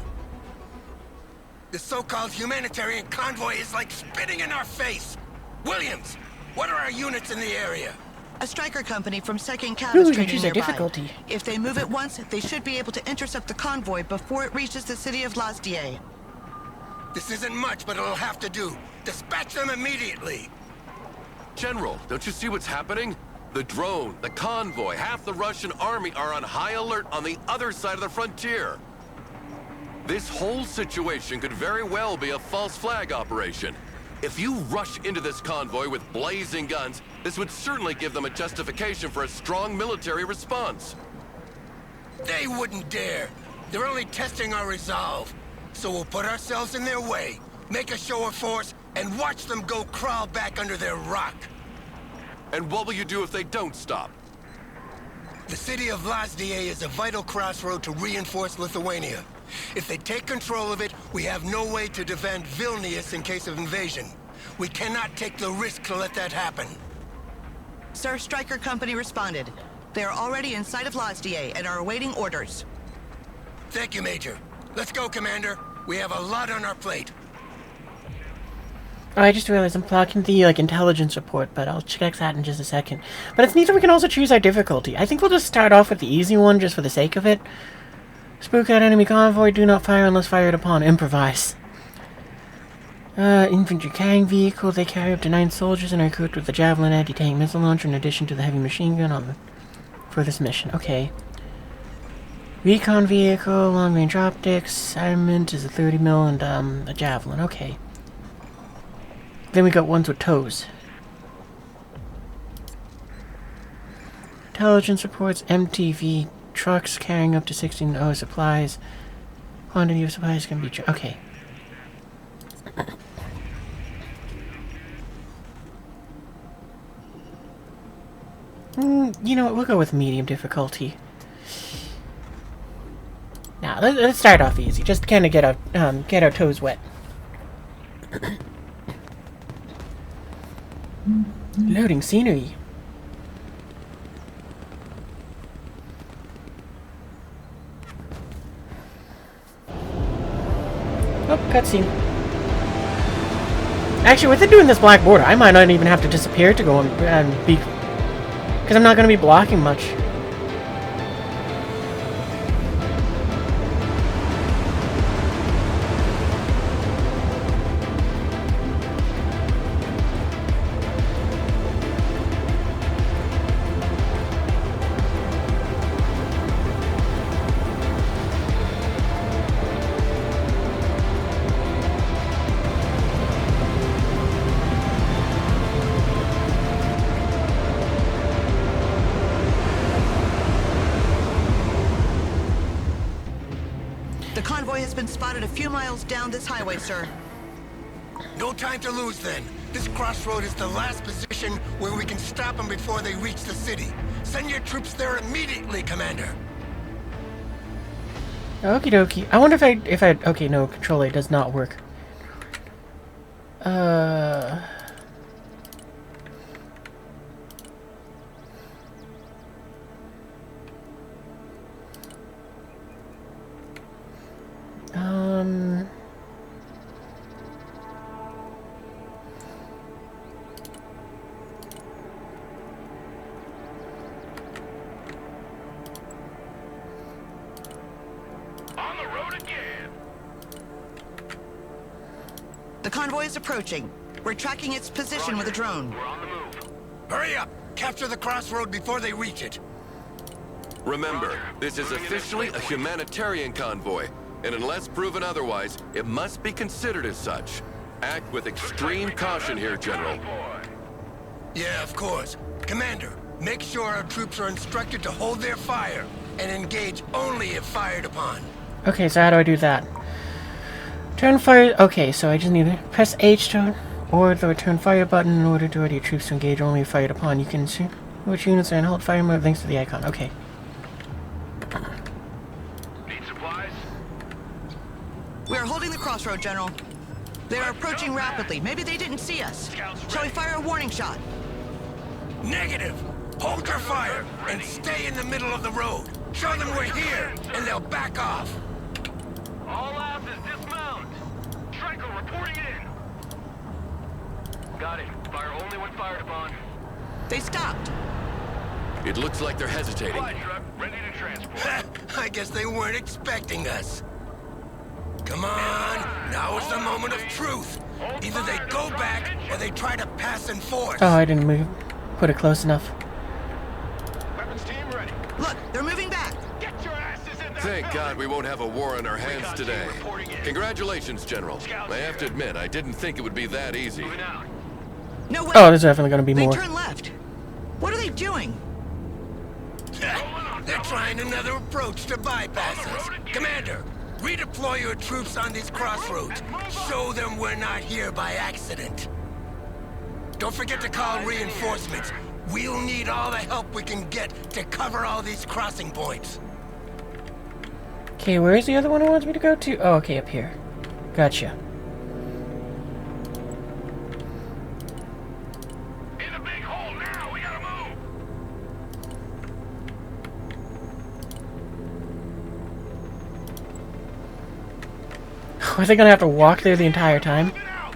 [SPEAKER 4] The so-called humanitarian convoy is like spitting in our face. Williams, what are our units in the area?
[SPEAKER 5] A striker company from 2nd Cav
[SPEAKER 1] Ooh,
[SPEAKER 5] is
[SPEAKER 1] you
[SPEAKER 5] training
[SPEAKER 1] choose their
[SPEAKER 5] nearby.
[SPEAKER 1] difficulty.
[SPEAKER 5] If they move it once, they should be able to intercept the convoy before it reaches the city of Razgrizraptor.
[SPEAKER 4] This isn't much, but it'll have to do. Dispatch them immediately.
[SPEAKER 3] General, don't you see what's happening? The drone, the convoy, half the Russian army are on high alert on the other side of the frontier. This whole situation could very well be a false flag operation. If you rush into this convoy with blazing guns, this would certainly give them a justification for a strong military response.
[SPEAKER 4] They wouldn't dare. They're only testing our resolve. So we'll put ourselves in their way, make a show of force, and watch them go crawl back under their rock.
[SPEAKER 3] And what will you do if they don't stop?
[SPEAKER 4] The city of Razgrizraptor is a vital crossroad to reinforce Lithuania. If they take control of it, we have no way to defend Vilnius in case of invasion. We cannot take the risk to let that happen.
[SPEAKER 5] Sir, Striker Company responded. They are already in sight of Razgrizraptor and are awaiting orders.
[SPEAKER 4] Thank you, Major. Let's go, Commander. We have a lot on our plate.
[SPEAKER 1] Oh, I just realized I'm blocking the, intelligence report, but I'll check that in just a second. But it's neat that we can also choose our difficulty. I think we'll just start off with the easy one, just for the sake of it. Spook out enemy convoy, do not fire unless fired upon. Improvise. Infantry carrying vehicle, they carry up to 9 soldiers and are equipped with the Javelin anti-tank missile launcher in addition to the heavy machine gun for this mission. Okay. Recon vehicle, long-range optics, armament is a 30 mil and a Javelin. Okay. Then we got ones with tows. Intelligence reports, MTV trucks carrying up to 16 supplies. Quantity of supplies can be... Okay. You know what, we'll go with medium difficulty. Now, let's start off easy, just to kind of get our toes wet. Loading scenery. Oh, cutscene. Actually, with it doing this black border, I might not even have to disappear to go and be... Because I'm not going to be blocking much.
[SPEAKER 5] convoy has been spotted a few miles down this highway, sir.
[SPEAKER 4] No time to lose then. This crossroad is the last position where we can stop them before they reach the city. Send your troops there immediately, Commander.
[SPEAKER 1] Okie dokie. I wonder if I okay, no, Control A does not work.
[SPEAKER 6] On the road again.
[SPEAKER 5] The convoy is approaching. We're tracking its position with a drone.
[SPEAKER 6] We're on the move.
[SPEAKER 4] Hurry up! Capture the crossroad before they reach it.
[SPEAKER 3] Remember, this is officially a humanitarian convoy, and unless proven otherwise, it must be considered as such. Act with extreme caution here, General.
[SPEAKER 4] Yeah, of course. Commander, make sure our troops are instructed to hold their fire and engage only if fired upon.
[SPEAKER 1] Okay, so how do I do that? Turn fire. Okay, so I just need to press H to or the return fire button in order to order your troops to engage only if fired upon. You can see which units are in hold fire mode thanks to the icon. Okay.
[SPEAKER 6] Need supplies?
[SPEAKER 5] We are holding the crossroad, General. They are approaching rapidly. Maybe they didn't see us. Shall we fire a warning shot?
[SPEAKER 4] Negative! Hold your fire and stay in the middle of the road. Show them we're here, and they'll back off.
[SPEAKER 6] All asses dismount. Striker reporting in. Got it. Fire only when fired upon.
[SPEAKER 5] They stopped.
[SPEAKER 3] It looks like they're hesitating.
[SPEAKER 6] Supply truck ready to transport.
[SPEAKER 4] I guess they weren't expecting us. Come on, now is the moment of truth. Either they go back, or they try to pass in force.
[SPEAKER 1] Oh, I didn't move. Put it close enough.
[SPEAKER 6] Weapons team ready.
[SPEAKER 5] Look, they're moving back.
[SPEAKER 6] Get your asses in there.
[SPEAKER 3] Thank God we won't have a war on our hands today. Congratulations, General. I have to admit, I didn't think it would be that easy.
[SPEAKER 6] Moving out.
[SPEAKER 5] No way.
[SPEAKER 1] Oh, there's definitely going to be
[SPEAKER 5] They
[SPEAKER 1] more.
[SPEAKER 5] turn left. What are they doing?
[SPEAKER 4] They're trying another approach to bypass us. Commander, redeploy your troops on these crossroads. Show them we're not here by accident. Don't forget to call reinforcements. We'll need all the help we can get to cover all these crossing points.
[SPEAKER 1] Okay, where's the other one who wants me to go to? Oh, okay, up here. Gotcha.
[SPEAKER 6] In a big hole now. We gotta move.
[SPEAKER 1] Are they going to have to walk there the entire time?
[SPEAKER 6] Moving out.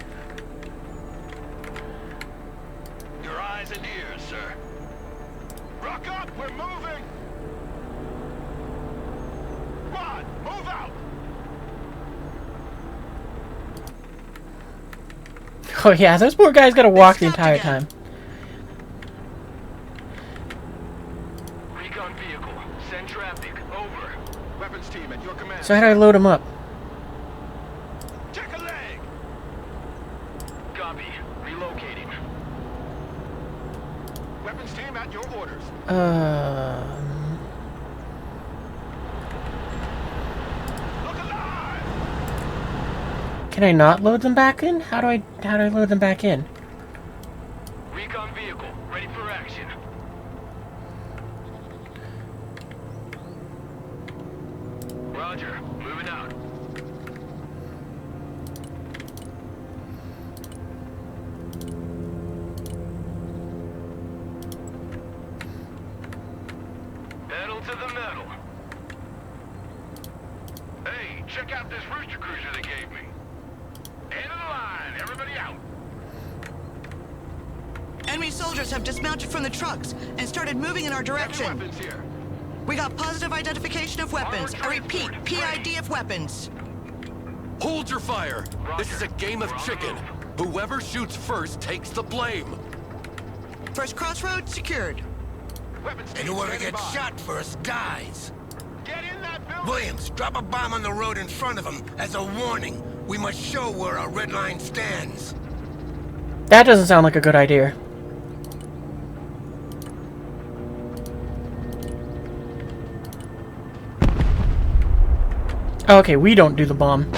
[SPEAKER 6] Your eyes and ears, sir. Rock up. We're moving. Rod, move out.
[SPEAKER 1] Oh yeah, those poor guys got to walk the
[SPEAKER 5] stopped
[SPEAKER 1] entire
[SPEAKER 5] again.
[SPEAKER 1] time.
[SPEAKER 6] Recon vehicle. Send traffic. Over. Weapons team at your command.
[SPEAKER 1] So how do I load them up?
[SPEAKER 6] Check a leg. Copy. Relocating. Weapons team at your orders. Look alive.
[SPEAKER 1] Can I not load them back in? How do I load them back in?
[SPEAKER 6] Recon vehicle. Ready for action. Roger. Moving out. Pedal to the metal. Hey, check out this rooster cruiser they gave me. End of the line. Everybody out.
[SPEAKER 5] Enemy soldiers have dismounted from the trucks and started moving in our
[SPEAKER 6] Heavy
[SPEAKER 5] direction.
[SPEAKER 6] weapons here.
[SPEAKER 5] We got positive identification of weapons. I repeat, PID of weapons.
[SPEAKER 3] Hold your fire! This is a game of chicken. Whoever shoots first takes the blame.
[SPEAKER 5] First crossroad secured.
[SPEAKER 6] Weapons
[SPEAKER 4] And
[SPEAKER 6] team
[SPEAKER 4] whoever
[SPEAKER 6] standing
[SPEAKER 4] gets
[SPEAKER 6] by.
[SPEAKER 4] shot first dies.
[SPEAKER 6] Get in that building.
[SPEAKER 4] Williams, drop a bomb on the road in front of them as a warning. We must show where our red line stands.
[SPEAKER 1] That doesn't sound like a good idea. Okay, we don't do the bomb.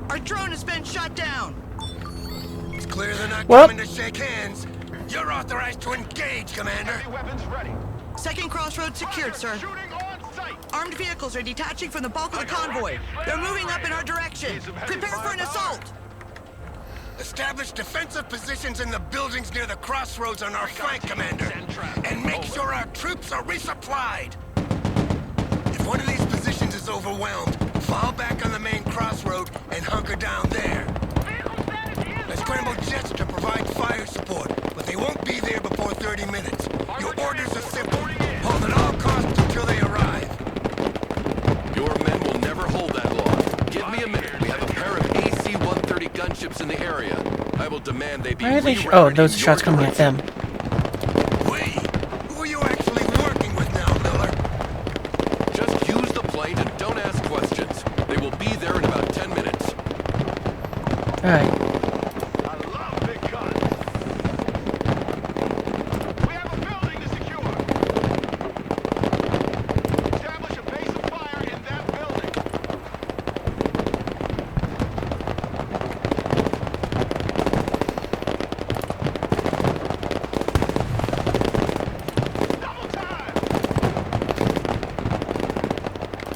[SPEAKER 5] Our drone has been shot down.
[SPEAKER 4] It's clear they're not
[SPEAKER 1] Well-
[SPEAKER 4] coming to shake hands. You're authorized to engage, Commander.
[SPEAKER 6] Heavy weapons ready.
[SPEAKER 5] Second crossroad secured, sir.
[SPEAKER 6] Shooting on sight.
[SPEAKER 5] Armed vehicles are detaching from the bulk of the convoy. They're moving up in our direction. Prepare for an assault.
[SPEAKER 4] Establish defensive positions in the buildings near the crossroads on our flank, Commander. And make sure our troops are resupplied. If one of these positions is overwhelmed, fall back on the main crossroad and hunker down there. I scrambled jets to provide fire support, but they won't be there before 30 minutes. Your orders are simple. Hold at all costs until they arrive.
[SPEAKER 3] Your men will never hold that long. Give me a minute. We have a pair of AC-130 gunships in the area. I will demand they be
[SPEAKER 1] Why are they?
[SPEAKER 3] rerouted
[SPEAKER 1] Oh, those
[SPEAKER 3] in
[SPEAKER 1] shots
[SPEAKER 3] your
[SPEAKER 1] coming at
[SPEAKER 3] direction.
[SPEAKER 1] them.
[SPEAKER 4] Who are you actually working with now, Miller?
[SPEAKER 3] Just use the plane and don't ask questions. They will be there in about 10 minutes.
[SPEAKER 1] All right.
[SPEAKER 6] I love big guns. We have a building to secure. Establish a base of fire in that building. Double time.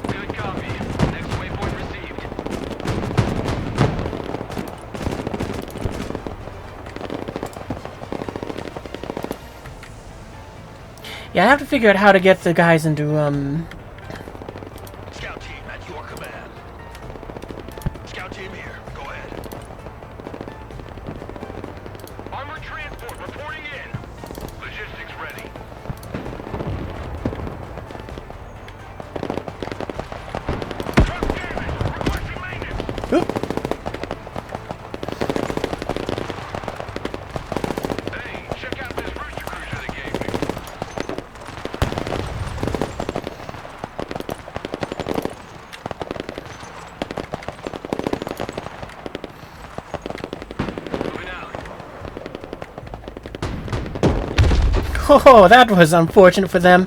[SPEAKER 6] Good copy. Next waypoint received.
[SPEAKER 1] Yeah, I have to figure out how to get the guys into
[SPEAKER 6] Scout team at your command. Scout team here. Go ahead. Armored transport reporting in. Logistics ready. Truck damage. Requesting maintenance.
[SPEAKER 1] Oop.
[SPEAKER 6] Hey, check out this rooster cruiser they gave me. Moving out.
[SPEAKER 1] Oh, that was unfortunate for them.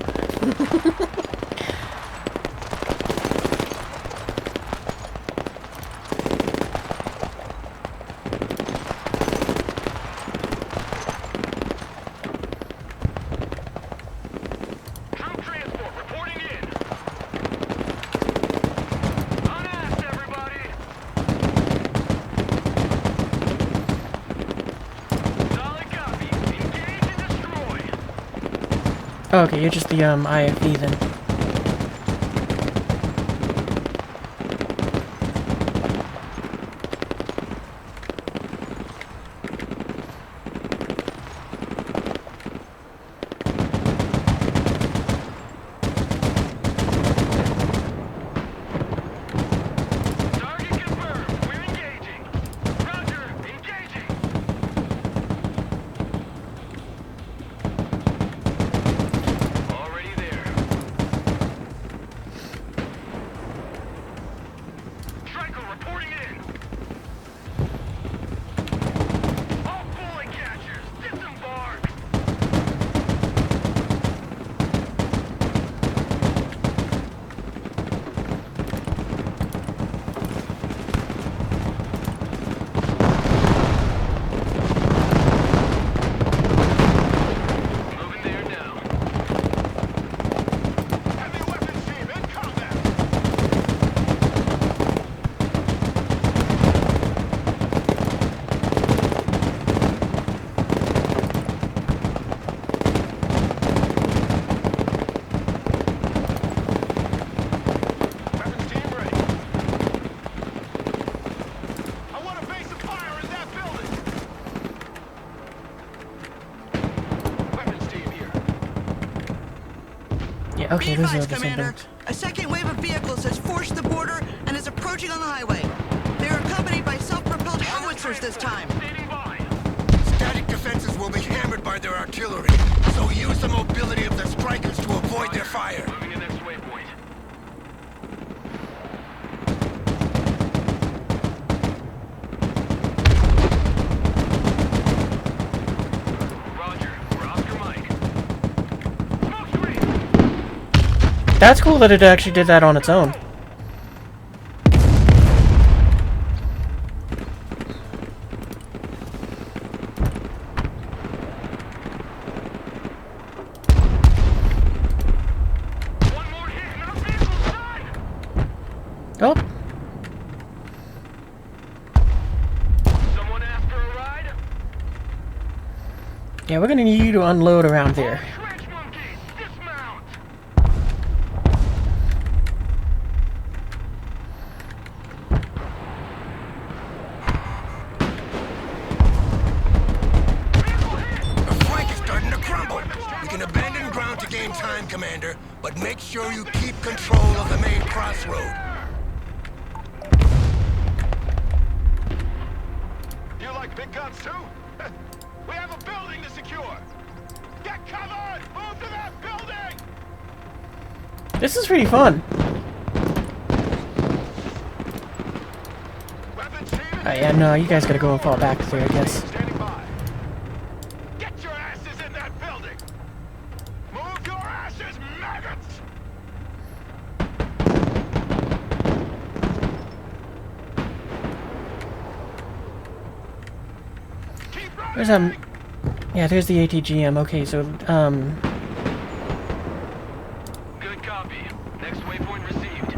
[SPEAKER 6] Troop transport reporting in. Unasked, everybody. Solid copy. Engage and destroy.
[SPEAKER 1] Okay, you're just the IFV then.
[SPEAKER 6] Target confirmed. We're engaging. Roger. Engaging. Already there. Striker reporting in. All bullet catchers, disembark. Moving there now. Heavy weapons team in combat. Weapons team ready. I want a base of fire in that building. Weapons team here.
[SPEAKER 1] Yeah, okay,
[SPEAKER 5] Be
[SPEAKER 1] those are
[SPEAKER 5] advised,
[SPEAKER 1] the same
[SPEAKER 5] Commander.
[SPEAKER 1] things.
[SPEAKER 5] A second wave of vehicles has forced the border and is approaching on the highway. They are accompanied by self-propelled howitzers this time.
[SPEAKER 6] Standing by.
[SPEAKER 4] Static defenses will be hammered by their artillery, so use the mobility of the strikers to avoid their fire.
[SPEAKER 6] Moving to next waypoint. Roger. We're Oscar Mike. Smoke screen.
[SPEAKER 1] That's cool that it actually did that on its own.
[SPEAKER 6] One more hit and our vehicle's done!
[SPEAKER 1] Oh,
[SPEAKER 6] Someone after a ride?
[SPEAKER 1] yeah, we're gonna need you to unload around there.
[SPEAKER 6] Trench monkeys, dismount!
[SPEAKER 4] Our flank is starting to crumble. We can abandon ground to gain time, Commander, but make sure you keep control of the main crossroad.
[SPEAKER 6] You like big guns too? We have a building to secure! Get covered! Move to that building!
[SPEAKER 1] This is pretty fun.
[SPEAKER 6] Weapons team!
[SPEAKER 1] Oh yeah, no, you guys gotta go and fall back there, I guess.
[SPEAKER 6] Standing by. Get your asses in that building! Move your asses, maggots! Keep running!
[SPEAKER 1] There's yeah, there's the ATGM. Okay, so
[SPEAKER 6] Good copy. Next waypoint received.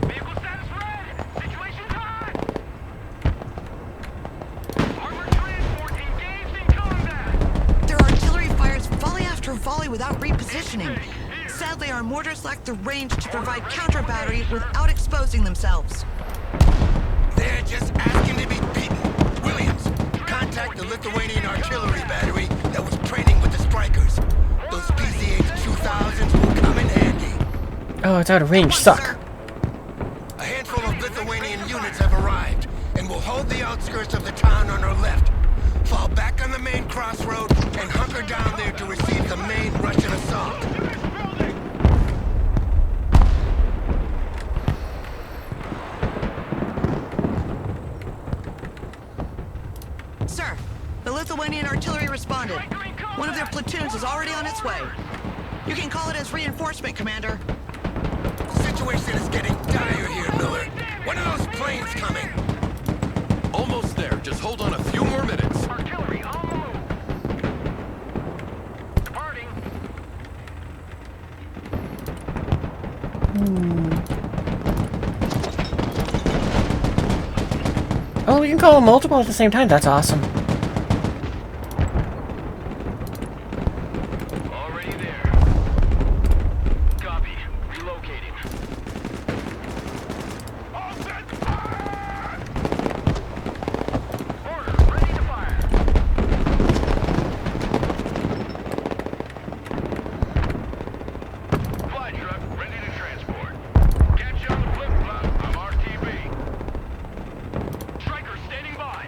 [SPEAKER 6] Vehicle status red! Situation high! Armored transport engaged in combat!
[SPEAKER 5] Their artillery fires volley after volley without repositioning. Sadly, our mortars lack the range to provide counter battery without exposing themselves.
[SPEAKER 4] They're just asking to be beaten. Williams, contact the Lithuanian artillery battery that was training with the strikers. Those PCH-2000s will come in handy.
[SPEAKER 1] oh, it's out of range.
[SPEAKER 5] Sir.
[SPEAKER 1] Suck.
[SPEAKER 4] A handful of Lithuanian units have arrived and will hold the outskirts of the town on our left. Fall back on the main crossroad and hunker down there to receive the main Russian assault.
[SPEAKER 6] To this building!
[SPEAKER 5] Sir, the Lithuanian artillery responded. One of their platoons is already on its way. You can call it as reinforcement, Commander.
[SPEAKER 4] The situation is getting dire here, Miller. When are those planes coming?
[SPEAKER 3] Almost there. Just hold on a few more minutes.
[SPEAKER 6] Artillery on the move! Departing!
[SPEAKER 1] Oh, we can call them multiple at the same time. That's awesome.
[SPEAKER 6] Already there. Copy. Relocating. All set! Fire! Order. Ready to fire. Fly truck ready to transport. Catch you on the flip-flop. I'm RTV. Striker standing by.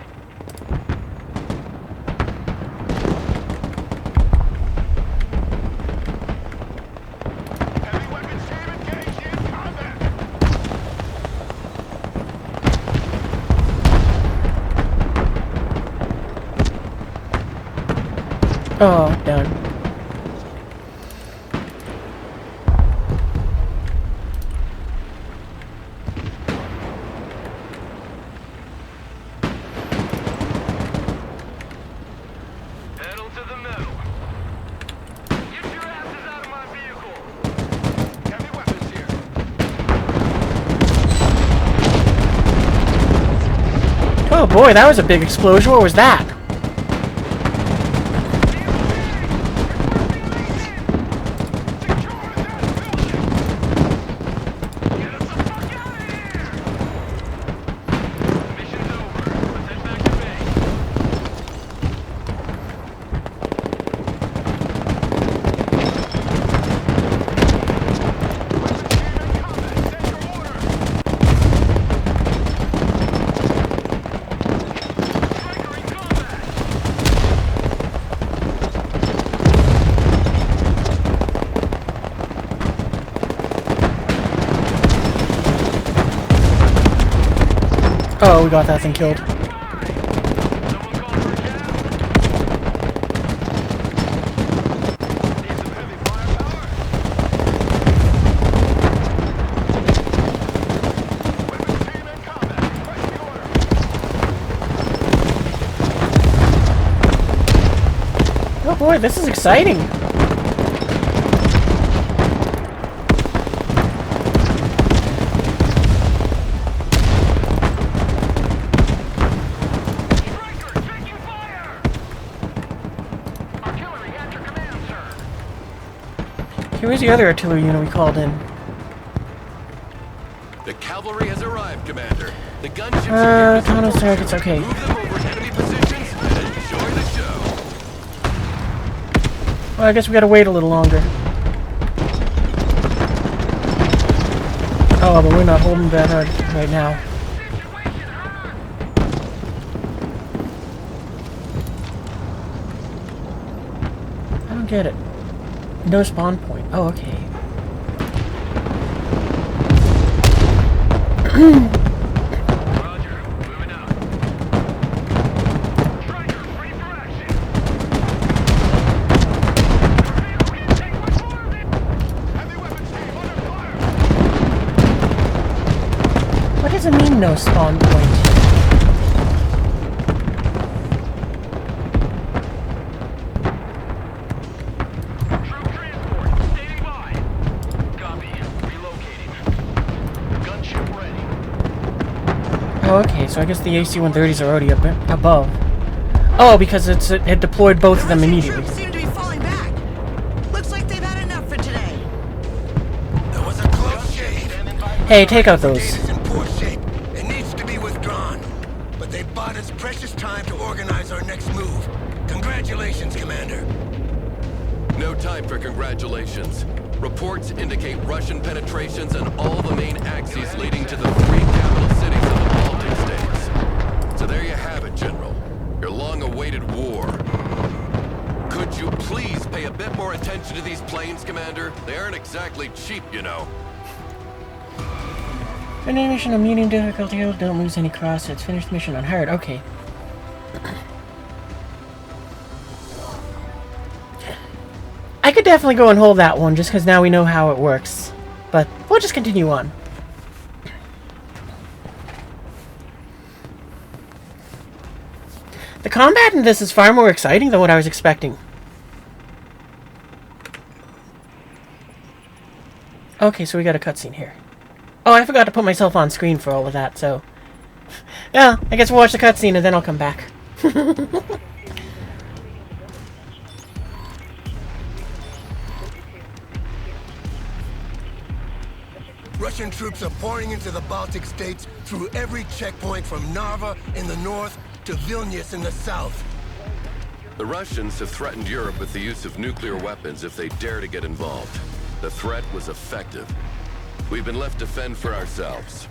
[SPEAKER 6] Heavy weapons team engaged in combat.
[SPEAKER 1] Oh, done.
[SPEAKER 6] Pedal to the metal. Get your asses out of my vehicle. Heavy weapons here.
[SPEAKER 1] Oh boy, that was a big explosion. What was that? Oh, we got that thing killed. Boy, this is exciting.
[SPEAKER 6] Striker, taking fire! Artillery at your command, sir.
[SPEAKER 1] Here was the other artillery unit we called in.
[SPEAKER 3] The cavalry has arrived, Commander. The gunships are here to
[SPEAKER 1] Tunnel
[SPEAKER 3] support
[SPEAKER 1] circuits,
[SPEAKER 3] you.
[SPEAKER 1] okay.
[SPEAKER 3] Move them over enemy positions and enjoy the show.
[SPEAKER 1] Well, I guess we gotta wait a little longer. Oh, but we're not holding that hard right now.
[SPEAKER 6] Situation hot!
[SPEAKER 1] I don't get it. No spawn point. Oh, okay.
[SPEAKER 6] Roger, moving out. Striker, ready for action. Torpedo intake with fire! Heavy weapons team under fire!
[SPEAKER 1] What does it mean, no spawn point?
[SPEAKER 6] Troop transport, standing by. Copy. Relocating. Gunship ready.
[SPEAKER 1] Oh, okay, so I guess the AC-130s are already above. Oh, because it deployed both of them
[SPEAKER 5] Russian
[SPEAKER 1] immediately.
[SPEAKER 5] troops seem to be falling back. Looks like they've had enough for today.
[SPEAKER 4] That was a close shave.
[SPEAKER 1] Hey, take out
[SPEAKER 4] Brigade
[SPEAKER 1] those.
[SPEAKER 4] is in poor shape. It needs to be withdrawn. But they bought us precious time to organize our next move. Congratulations, Commander.
[SPEAKER 3] No time for congratulations. Reports indicate Russian penetrations on all the main axes leading to the three capital cities of the Baltic states. So there you have it, General. Your long-awaited war. Could you please pay a bit more attention to these planes, Commander? They aren't exactly cheap, you know.
[SPEAKER 1] Finish mission on medium difficulty. Don't lose any crosshits. Finish the mission on hard. Okay. I could definitely go and hold that one just because now we know how it works. But we'll just continue on. The combat in this is far more exciting than what I was expecting. Okay, so we got a cutscene here. Oh, I forgot to put myself on screen for all of that, so... Yeah, I guess we'll watch the cutscene and then I'll come back.
[SPEAKER 4] Russian troops are pouring into the Baltic states through every checkpoint from Narva in the north to Vilnius in the south.
[SPEAKER 3] The Russians have threatened Europe with the use of nuclear weapons if they dare to get involved. The threat was effective. We've been left to fend for ourselves.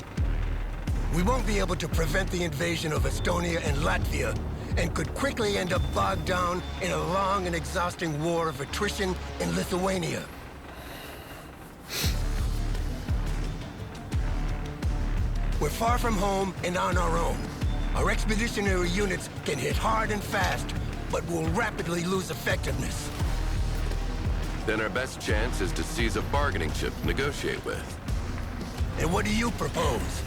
[SPEAKER 4] We won't be able to prevent the invasion of Estonia and Latvia, and could quickly end up bogged down in a long and exhausting war of attrition in Lithuania. We're far from home and on our own. Our expeditionary units can hit hard and fast, but will rapidly lose effectiveness.
[SPEAKER 3] Then our best chance is to seize a bargaining chip to negotiate with.
[SPEAKER 4] And what do you propose?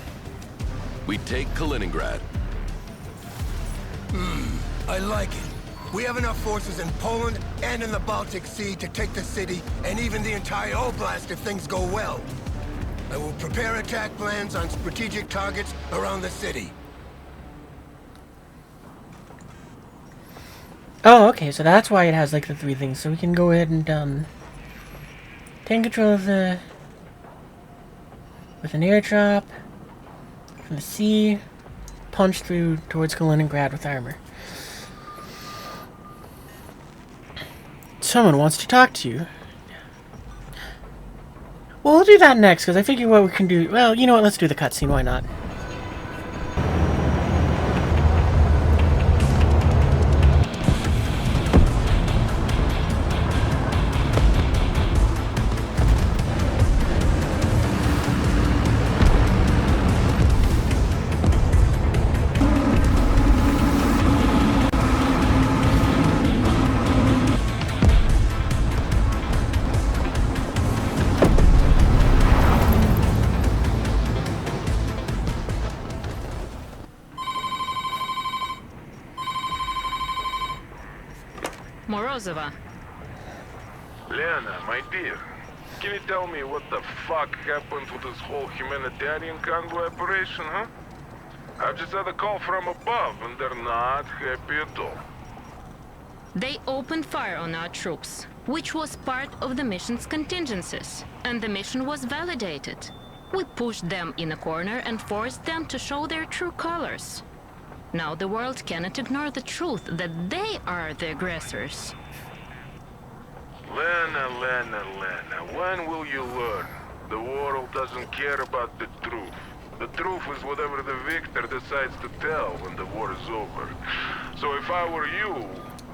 [SPEAKER 3] We take Kaliningrad.
[SPEAKER 4] I like it. We have enough forces in Poland and in the Baltic Sea to take the city and even the entire Oblast if things go well. I will prepare attack plans on strategic targets around the city.
[SPEAKER 1] Oh, okay, so that's why it has, like, the three things. So we can go ahead and, take control of the... with an airdrop, from the sea, punch through towards Kaliningrad with armor. Someone wants to talk to you. Well, we'll do that next, because I figure what we can do... Well, you know what, let's do the cutscene, why not?
[SPEAKER 9] Morozova.
[SPEAKER 6] Lena, my dear, can you tell me what the fuck happened to this whole humanitarian convoy operation, huh? I've just had a call from above, and they're not happy at all.
[SPEAKER 9] They opened fire on our troops, which was part of the mission's contingencies, and the mission was validated. We pushed them in a corner and forced them to show their true colors. Now the world cannot ignore the truth that they are the aggressors.
[SPEAKER 6] Lena, when will you learn? The world doesn't care about the truth. The truth is whatever the victor decides to tell when the war is over. So if I were you,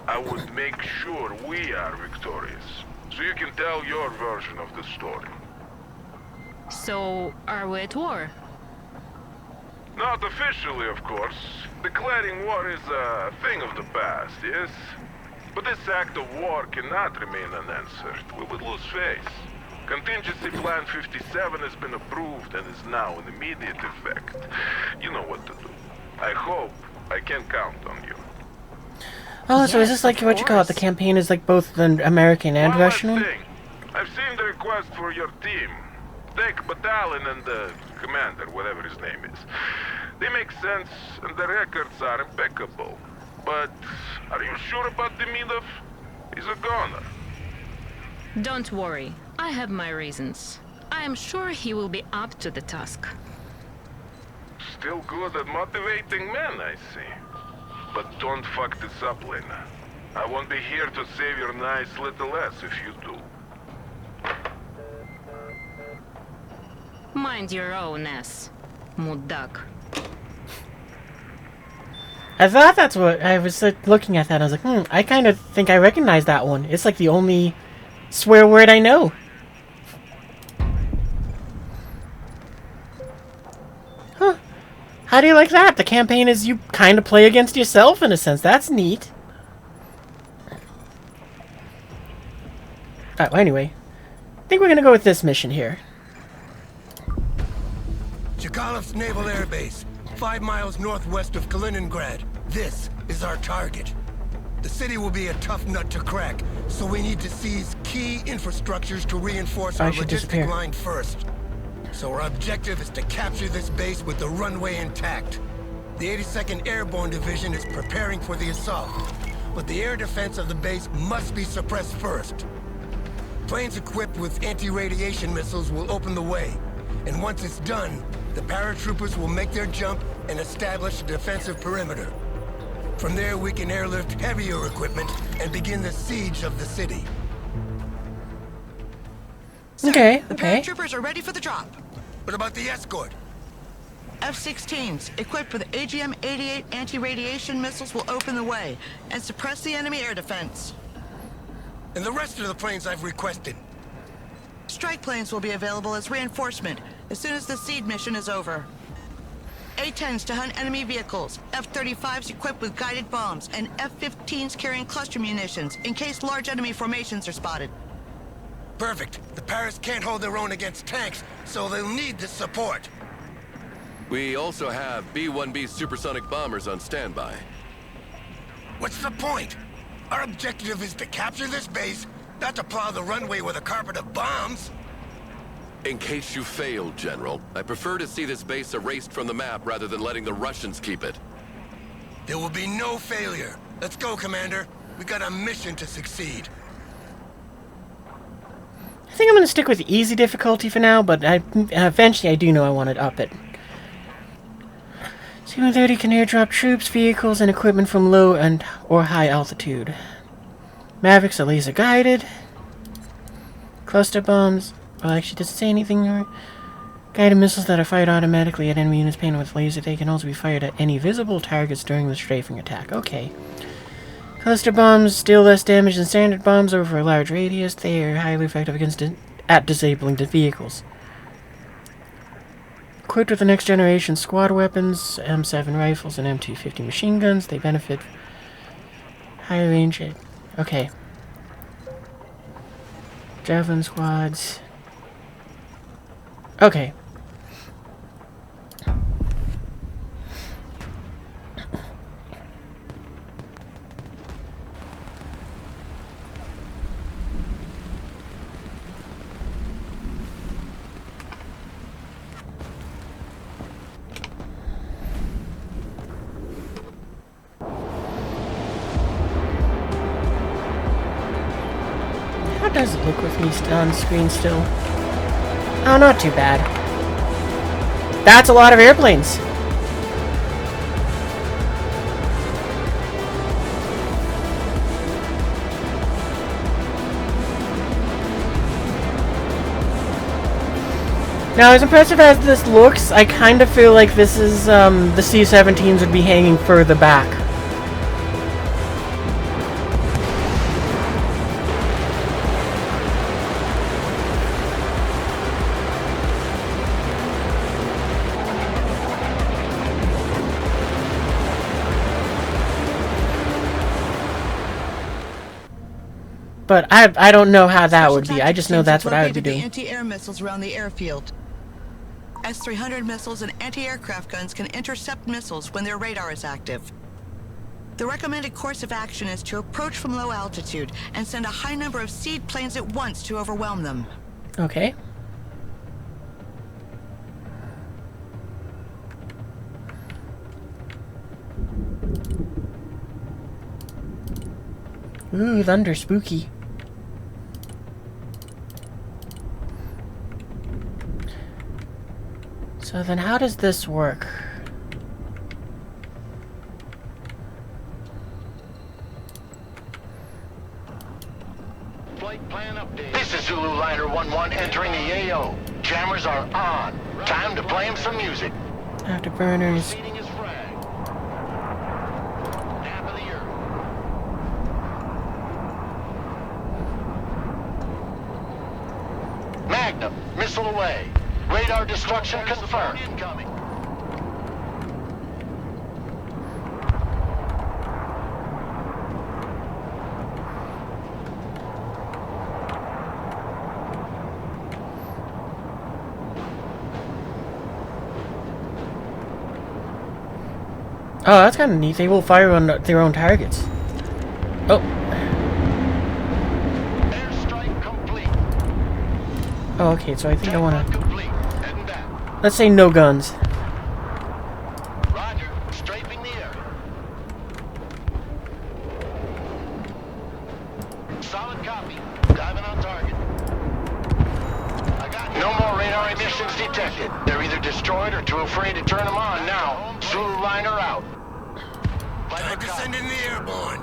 [SPEAKER 6] I would make sure we are victorious, so you can tell your version of the story.
[SPEAKER 9] So, are we at war?
[SPEAKER 6] Not officially, of course. Declaring war is a thing of the past, yes? But this act of war cannot remain unanswered. We would lose face. Contingency Plan 57 has been approved and is now in immediate effect. You know what to do. I hope I can count on you.
[SPEAKER 1] Oh, so is this like what you call it? The campaign is like both the American and
[SPEAKER 6] One
[SPEAKER 1] Russian
[SPEAKER 6] last
[SPEAKER 1] one?
[SPEAKER 6] thing. I've seen the request for your team. Take battalion and the commander, whatever his name is. They make sense and the records are impeccable. But are you sure about Demidov? He's a goner.
[SPEAKER 9] Don't worry, I have my reasons. I am sure he will be up to the task.
[SPEAKER 6] Still good at motivating men, I see. But don't fuck this up, Lena. I won't be here to save your nice little ass if you do.
[SPEAKER 9] Mind your own ass, mudak.
[SPEAKER 1] I thought that's what I was like, looking at that. I was like, I kind of think I recognize that one. It's like the only swear word I know. Huh. How do you like that? The campaign is you kind of play against yourself in a sense. That's neat. Alright, well, anyway. I think we're going to go with this mission here.
[SPEAKER 4] Chikalov's Naval Air Base, 5 miles northwest of Kaliningrad. This is our target. The city will be a tough nut to crack, so we need to seize key infrastructures to reinforce our logistic line first. So our objective is to capture this base with the runway intact. The 82nd Airborne Division is preparing for the assault, but the air defense of the base must be suppressed first. Planes equipped with anti-radiation missiles will open the way, and once it's done, the paratroopers will make their jump and establish a defensive perimeter. From there, we can airlift heavier equipment and begin the siege of the city.
[SPEAKER 1] Okay,
[SPEAKER 5] The
[SPEAKER 1] okay.
[SPEAKER 5] paratroopers are ready for the drop.
[SPEAKER 4] What about the escort?
[SPEAKER 5] F-16s, equipped with AGM-88 anti-radiation missiles, will open the way and suppress the enemy air defense.
[SPEAKER 4] And the rest of the planes I've requested.
[SPEAKER 5] Strike planes will be available as reinforcement as soon as the seed mission is over. A-10s to hunt enemy vehicles, F-35s equipped with guided bombs, and F-15s carrying cluster munitions in case large enemy formations are spotted.
[SPEAKER 4] Perfect. The Paras can't hold their own against tanks, so they'll need the support.
[SPEAKER 3] We also have B-1B supersonic bombers on standby.
[SPEAKER 4] What's the point? Our objective is to capture this base, not to plow the runway with a carpet of bombs.
[SPEAKER 3] In case you failed, General, I prefer to see this base erased from the map rather than letting the Russians keep it.
[SPEAKER 4] There will be no failure. Let's go, Commander. We got a mission to succeed.
[SPEAKER 1] I think I'm going to stick with easy difficulty for now, but eventually I do know I want to up it. C-130 can airdrop troops, vehicles, and equipment from low and or high altitude. Mavericks are laser guided. Cluster bombs. Well, actually, does it say anything? Or guided missiles that are fired automatically at enemy units painted with laser. They can also be fired at any visible targets during the strafing attack. Okay. Cluster bombs deal less damage than standard bombs over a large radius. They are highly effective against at disabling the vehicles. Equipped with the next generation squad weapons, M7 rifles and M250 machine guns, they benefit high range. Okay. Javelin squads. Okay. does it look with me on screen still? Oh, not too bad. That's a lot of airplanes. Now, as impressive as this looks, I kind of feel like this is, the C-17s would be hanging further back. But I don't know how that would be. I just know that's what I would be doing.
[SPEAKER 5] Anti-air missiles around the airfield. S-300 missiles and anti-aircraft guns can intercept missiles when their radar is active. The recommended course of action is to approach from low altitude and send a high number of seed planes at once to overwhelm them.
[SPEAKER 1] Okay. Ooh, thunder, spooky. So then how does this work?
[SPEAKER 10] Flight plan update. This is Zulu Liner 11 entering the AO. Jammers are on. Time to play him some music.
[SPEAKER 1] Afterburners.
[SPEAKER 10] Seating is frag. Nap of the earth. Magnum, missile away. Radar destruction confirmed. Incoming.
[SPEAKER 1] Oh, that's kind of neat. They will fire on their own targets. Oh.
[SPEAKER 10] Airstrike complete.
[SPEAKER 1] Oh, okay, so I think I want to...
[SPEAKER 10] Complete. Heading back.
[SPEAKER 1] Let's say no guns.
[SPEAKER 10] Roger. Strafing the area. Solid copy. Diving on target. I got no more radar emissions detected. They're either destroyed or too afraid to turn them on now. Zulu Liner out.
[SPEAKER 4] Time to send in the airborne.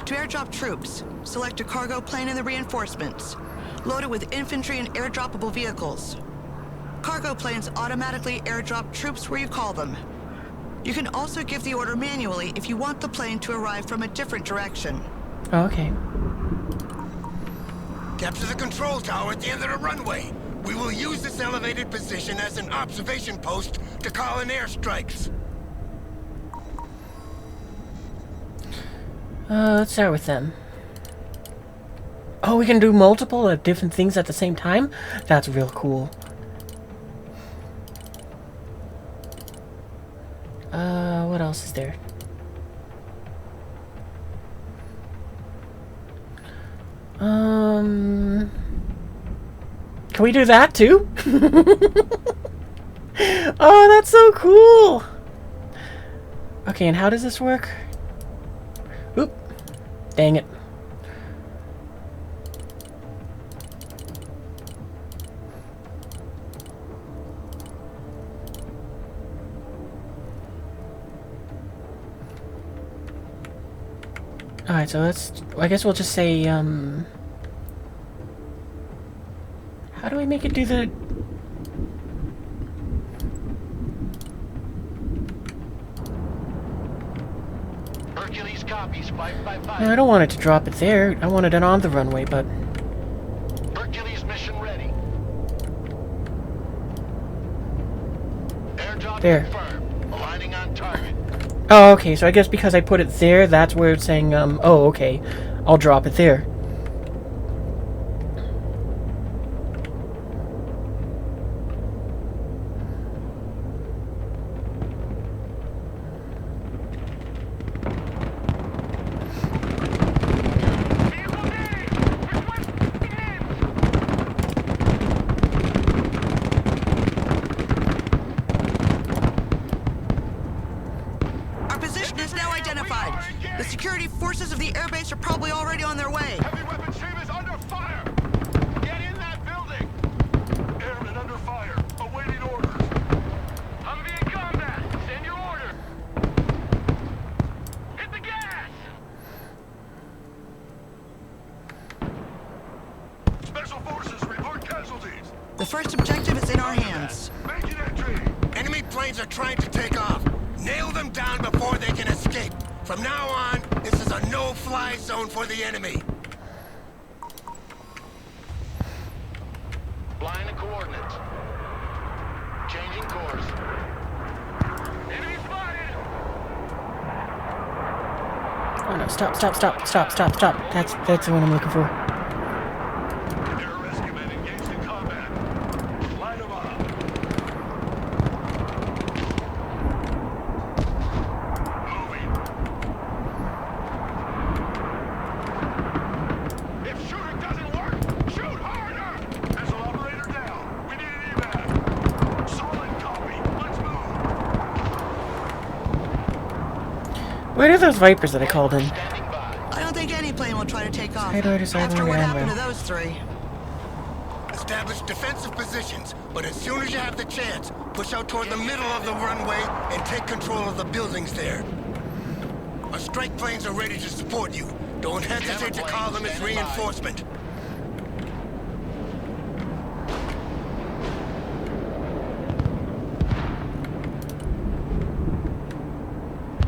[SPEAKER 5] To airdrop troops, select a cargo plane in the reinforcements. Load it with infantry and airdroppable vehicles. Cargo planes automatically airdrop troops where you call them. You can also give the order manually if you want the plane to arrive from a different direction.
[SPEAKER 1] Oh, okay.
[SPEAKER 4] Capture the control tower at the end of the runway. We will use this elevated position as an observation post to call in airstrikes.
[SPEAKER 1] Let's start with them. Oh, we can do multiple different things at the same time? That's real cool. What else is there? Can we do that too? Oh, that's so cool! Okay, and how does this work? Oop. Dang it. Alright, so let's... I guess we'll just say, how do we make it do the...
[SPEAKER 10] Hercules copies 555.
[SPEAKER 1] No, I don't want it to drop it there. I wanted it on the runway, but...
[SPEAKER 10] Hercules mission ready. Airdrop
[SPEAKER 1] There.
[SPEAKER 10] confirmed. Aligning on target.
[SPEAKER 1] Oh, okay, so I guess because I put it there, that's where it's saying, oh, okay. I'll drop it there.
[SPEAKER 5] The security forces of the airbase are probably already on their way.
[SPEAKER 6] Heavy weapon stream is under
[SPEAKER 4] planes are trying to take off. Nail them down before they can escape. From now on, this is a no-fly zone for the enemy.
[SPEAKER 10] Flying the coordinates. Changing course. Enemy spotted!
[SPEAKER 1] Oh no, stop. That's the one I'm looking for.
[SPEAKER 6] Air rescue men engaged in combat. Line them up. Moving. If shooting doesn't work, shoot harder! Missile operator down. We need an evac. Solid copy. Let's move.
[SPEAKER 1] Where are those Vipers that I called in?
[SPEAKER 10] Standing by.
[SPEAKER 5] I don't think any plane will try to take off.
[SPEAKER 1] Sidewinder, sidewinder,
[SPEAKER 5] After what happened
[SPEAKER 1] ammo.
[SPEAKER 5] to those three.
[SPEAKER 4] Establish defensive positions, but as soon as you have the chance, push out toward the middle of the runway and take control of the buildings there. Our strike planes are ready to support you. Don't hesitate to call them as reinforcement.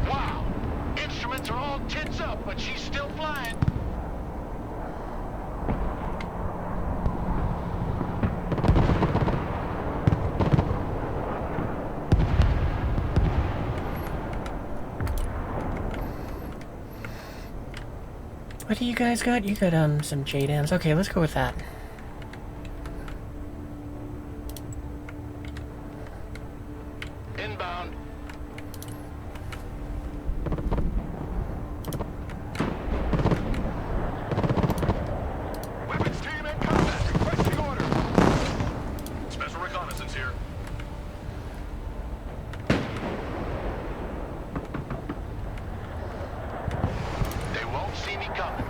[SPEAKER 10] Wow! Instruments are all tits up, but she's still flying.
[SPEAKER 1] What do you guys got? You got some JDAMs. Okay, let's go with that.
[SPEAKER 10] Inbound.
[SPEAKER 6] Weapons team in combat. Requesting order. Special reconnaissance here.
[SPEAKER 10] They won't see me coming.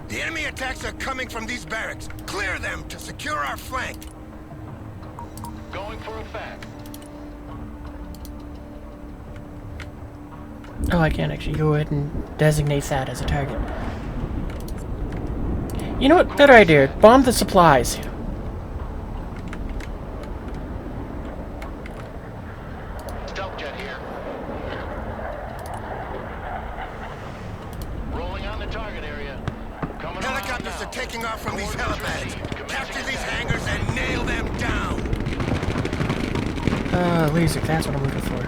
[SPEAKER 4] The enemy attacks are coming from these barracks. Clear them to secure our flank.
[SPEAKER 10] Going for a fact.
[SPEAKER 1] Oh, I can actually go ahead and designate that as a target. You know what? Better idea. Bomb the supplies.
[SPEAKER 10] Stealth jet here. Rolling on the target area. Coming around
[SPEAKER 4] Helicopters
[SPEAKER 10] now.
[SPEAKER 4] are taking off from these
[SPEAKER 10] Coordinates
[SPEAKER 4] helipads.
[SPEAKER 10] received.
[SPEAKER 4] Capture these hangars and nail them down.
[SPEAKER 1] Laser, that's what I'm looking for.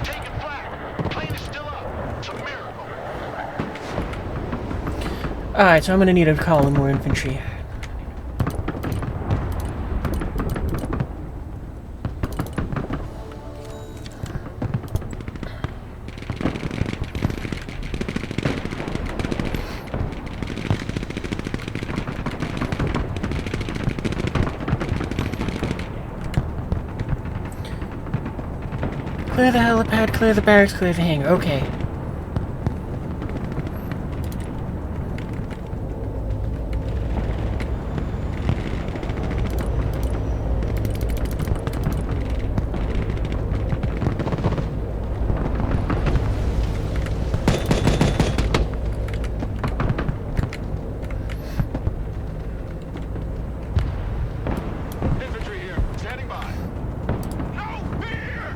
[SPEAKER 10] Taking flag. Plane is still up. It's a miracle.
[SPEAKER 1] Alright, so I'm gonna need to call in more infantry. Clear the helipad, clear the barracks, clear the hangar. Okay.
[SPEAKER 6] Infantry here. Standing by. No fear!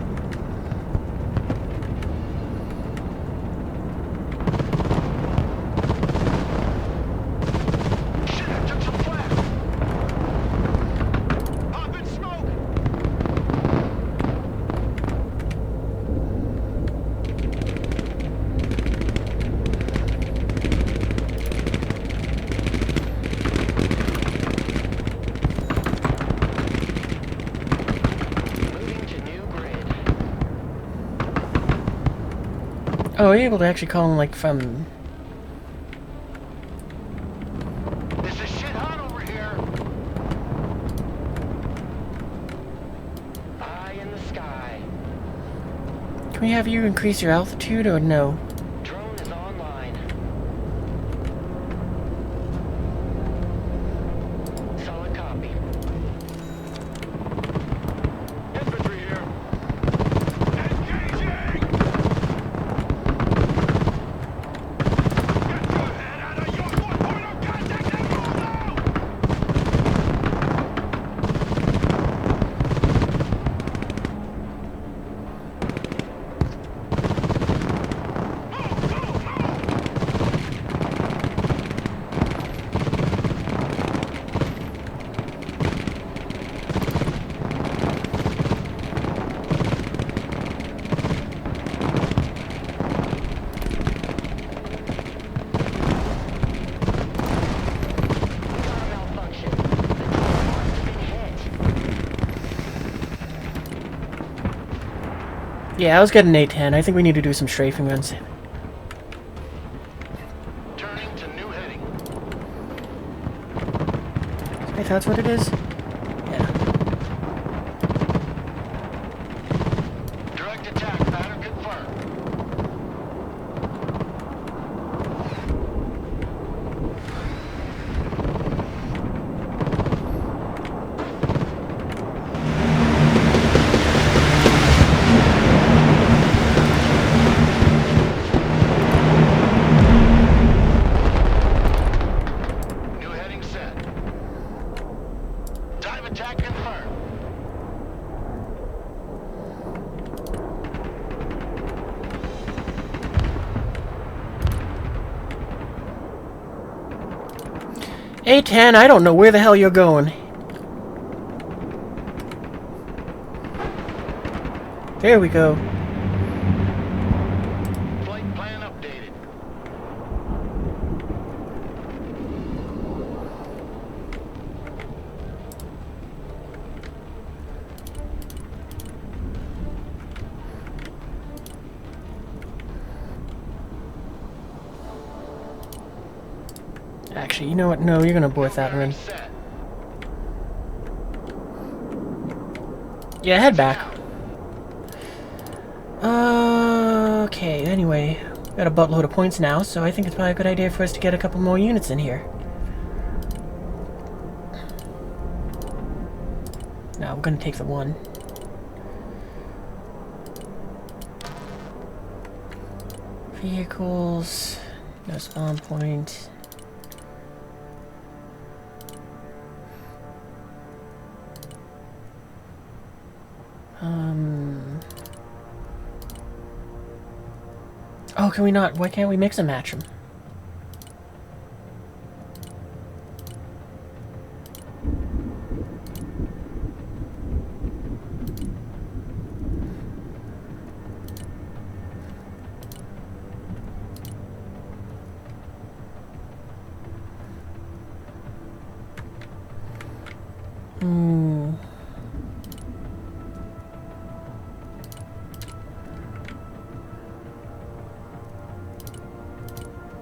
[SPEAKER 10] Shit, I took some flag.
[SPEAKER 6] Up in smoke!
[SPEAKER 7] Moving to new grid.
[SPEAKER 1] Oh, are you able to actually call him, like, from...
[SPEAKER 10] This is shit hot over here.
[SPEAKER 7] Eye in the sky.
[SPEAKER 1] Can we have you increase your altitude, or no?
[SPEAKER 7] Drone is online. Solid copy.
[SPEAKER 6] Infantry here. Engaging! Get your head out of your
[SPEAKER 1] Yeah, I was getting A10. I think we need to do some strafing runs.
[SPEAKER 10] Turning to new heading.
[SPEAKER 1] If that's what it is? Yeah.
[SPEAKER 10] Direct attack pattern confirmed. New heading set. Dive attack confirmed.
[SPEAKER 1] A10, I don't know where the hell you're going. There we go.
[SPEAKER 10] Flight plan updated.
[SPEAKER 1] Actually, you know what? No, you're gonna abort that run.
[SPEAKER 10] Set.
[SPEAKER 1] Yeah, head back. Okay, anyway. Got a buttload of points now, so I think it's probably a good idea for us to get a couple more units in here. No, I'm gonna take the one. Vehicles. No spawn point. Oh, can we not? Why can't we mix and match them?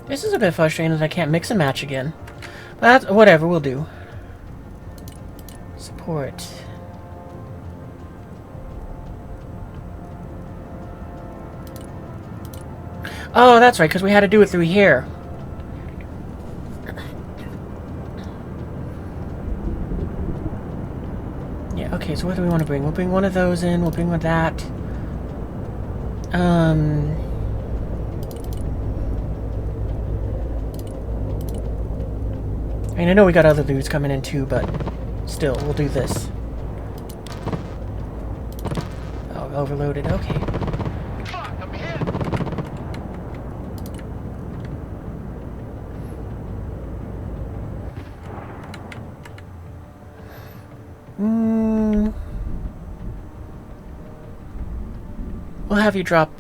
[SPEAKER 1] This is a bit frustrating that I can't mix and match again. But that's, whatever, we'll do. Support. Oh, that's right, because we had to do it through here. Yeah, okay, so what do we want to bring? We'll bring one of those in, we'll bring one of that. I mean, I know we got other dudes coming in too, but still, we'll do this. Oh, overloaded, okay.
[SPEAKER 10] Fuck, I'm hit.
[SPEAKER 1] We'll have you drop,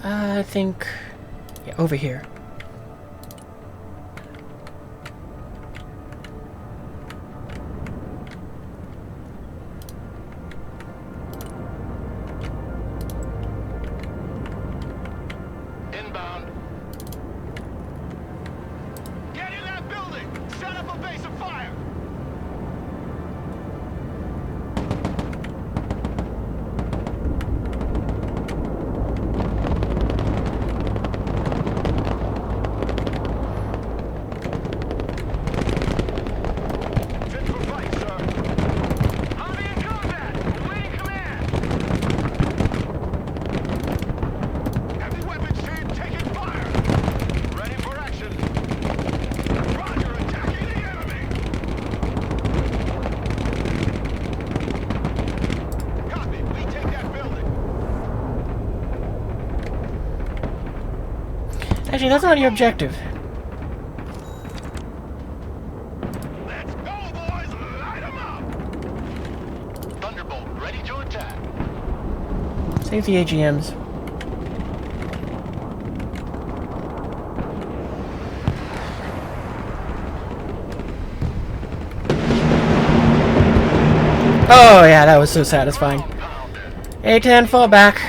[SPEAKER 1] I think, yeah, over here.
[SPEAKER 10] Inbound. Get in that building! Set up a base of fire! Fit for fight, sir. Army in combat! Awaiting command! Heavy weapons team taking fire! Ready for action! Roger, attacking the enemy! Copy, we take that building!
[SPEAKER 1] Actually, that's not your objective.
[SPEAKER 10] Let's go, boys! Light 'em up! Thunderbolt, ready to attack.
[SPEAKER 1] Save the AGMs. Oh yeah, that was so satisfying.
[SPEAKER 10] Pounded.
[SPEAKER 1] A10, fall back.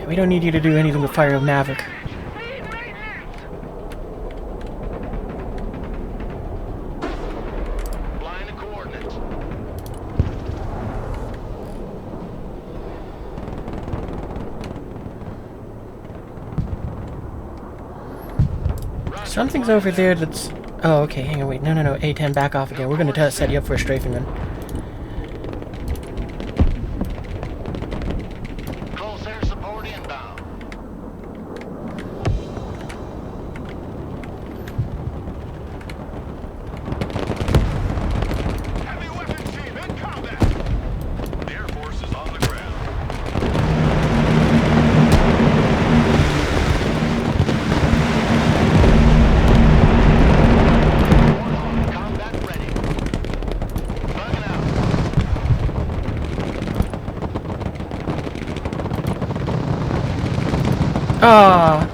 [SPEAKER 1] We don't need you to do anything with Fire of Maverick.
[SPEAKER 10] Blind the coordinates.
[SPEAKER 1] Something's over there that's... Oh, okay, hang on, wait. No, A10, back off again. We're gonna set you up for a strafing run.
[SPEAKER 10] Close air support inbound.
[SPEAKER 6] Heavy weapons team in combat. The Air Force is on the ground.
[SPEAKER 10] Combat ready. Bugging out.
[SPEAKER 1] Ah.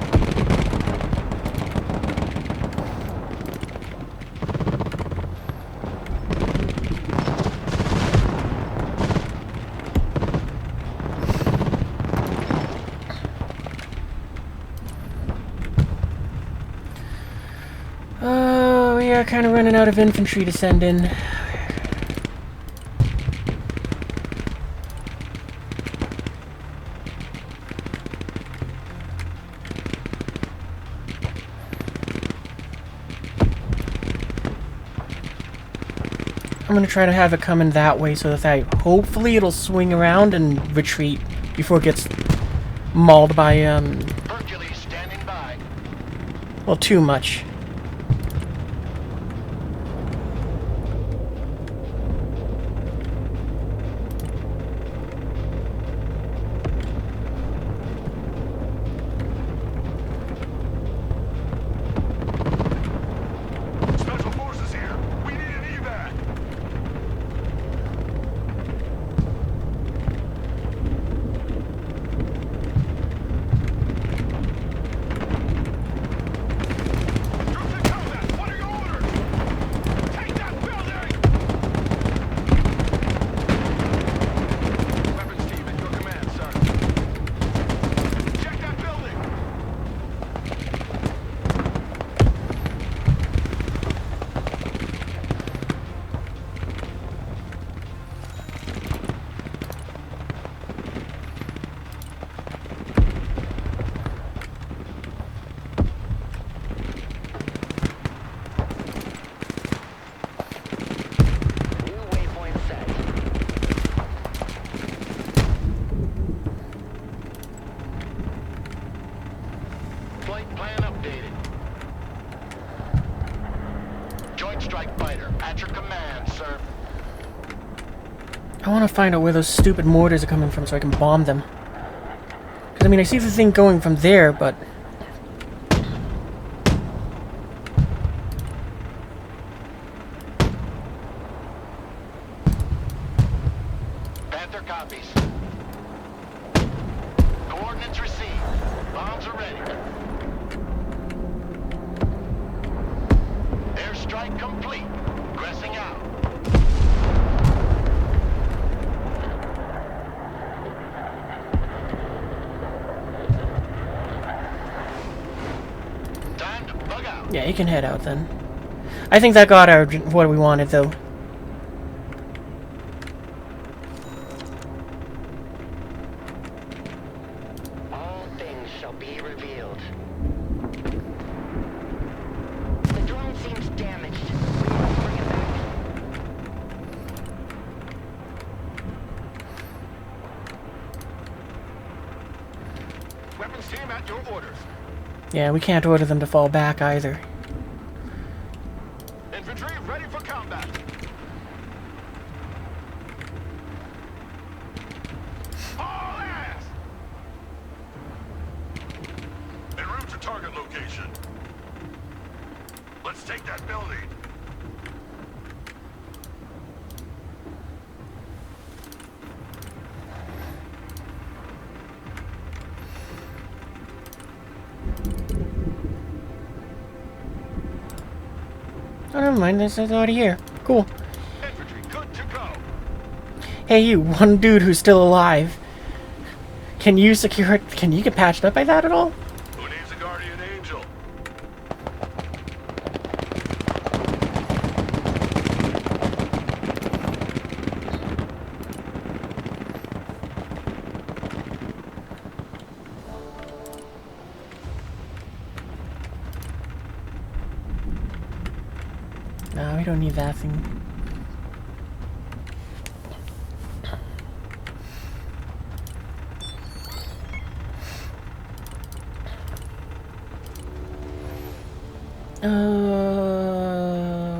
[SPEAKER 1] Oh, we are kind of running out of infantry to send in. I'm gonna try to have it coming that way so that hopefully it'll swing around and retreat before it gets mauled by,
[SPEAKER 10] Hercules standing by.
[SPEAKER 1] well, too much.
[SPEAKER 6] Special forces here. We need an evac. Troops in combat. What are your orders? Take that building. Weapons team at your command, sir. Check that building.
[SPEAKER 7] New waypoint set.
[SPEAKER 10] Flight plan updated. Joint Strike Fighter at your command, sir.
[SPEAKER 1] I want to find out where those stupid mortars are coming from so I can bomb them. Because, I mean, I see the thing going from there, but...
[SPEAKER 10] Panther copies. Coordinates received. Bombs are ready. Airstrike complete. Pressing out. Time to bug out.
[SPEAKER 1] Yeah, you can head out then. I think that got our what we wanted, though.
[SPEAKER 7] All things shall be revealed. The drone seems damaged. We must bring it back.
[SPEAKER 6] Weapons team at your orders.
[SPEAKER 1] Yeah, we can't order them to fall back either.
[SPEAKER 6] Infantry ready for combat. All hands! En route to target location. Let's take that building.
[SPEAKER 1] Oh, never mind, this is already here. Cool.
[SPEAKER 6] Infantry good to go.
[SPEAKER 1] Hey, you, one dude who's still alive. Can you secure it? Can you get patched up by that at all?
[SPEAKER 6] Who needs a guardian angel?
[SPEAKER 1] No, we don't need that thing.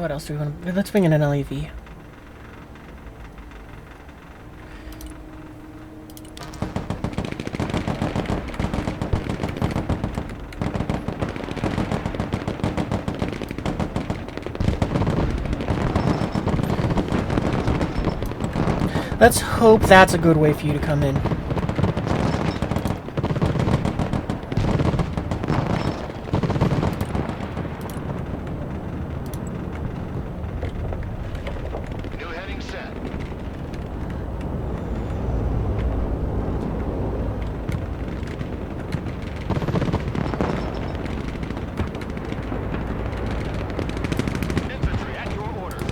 [SPEAKER 1] What else do we want to... Let's bring in an LEV. Let's hope that's a good way for you to come in.
[SPEAKER 10] New heading set. Infantry at your orders.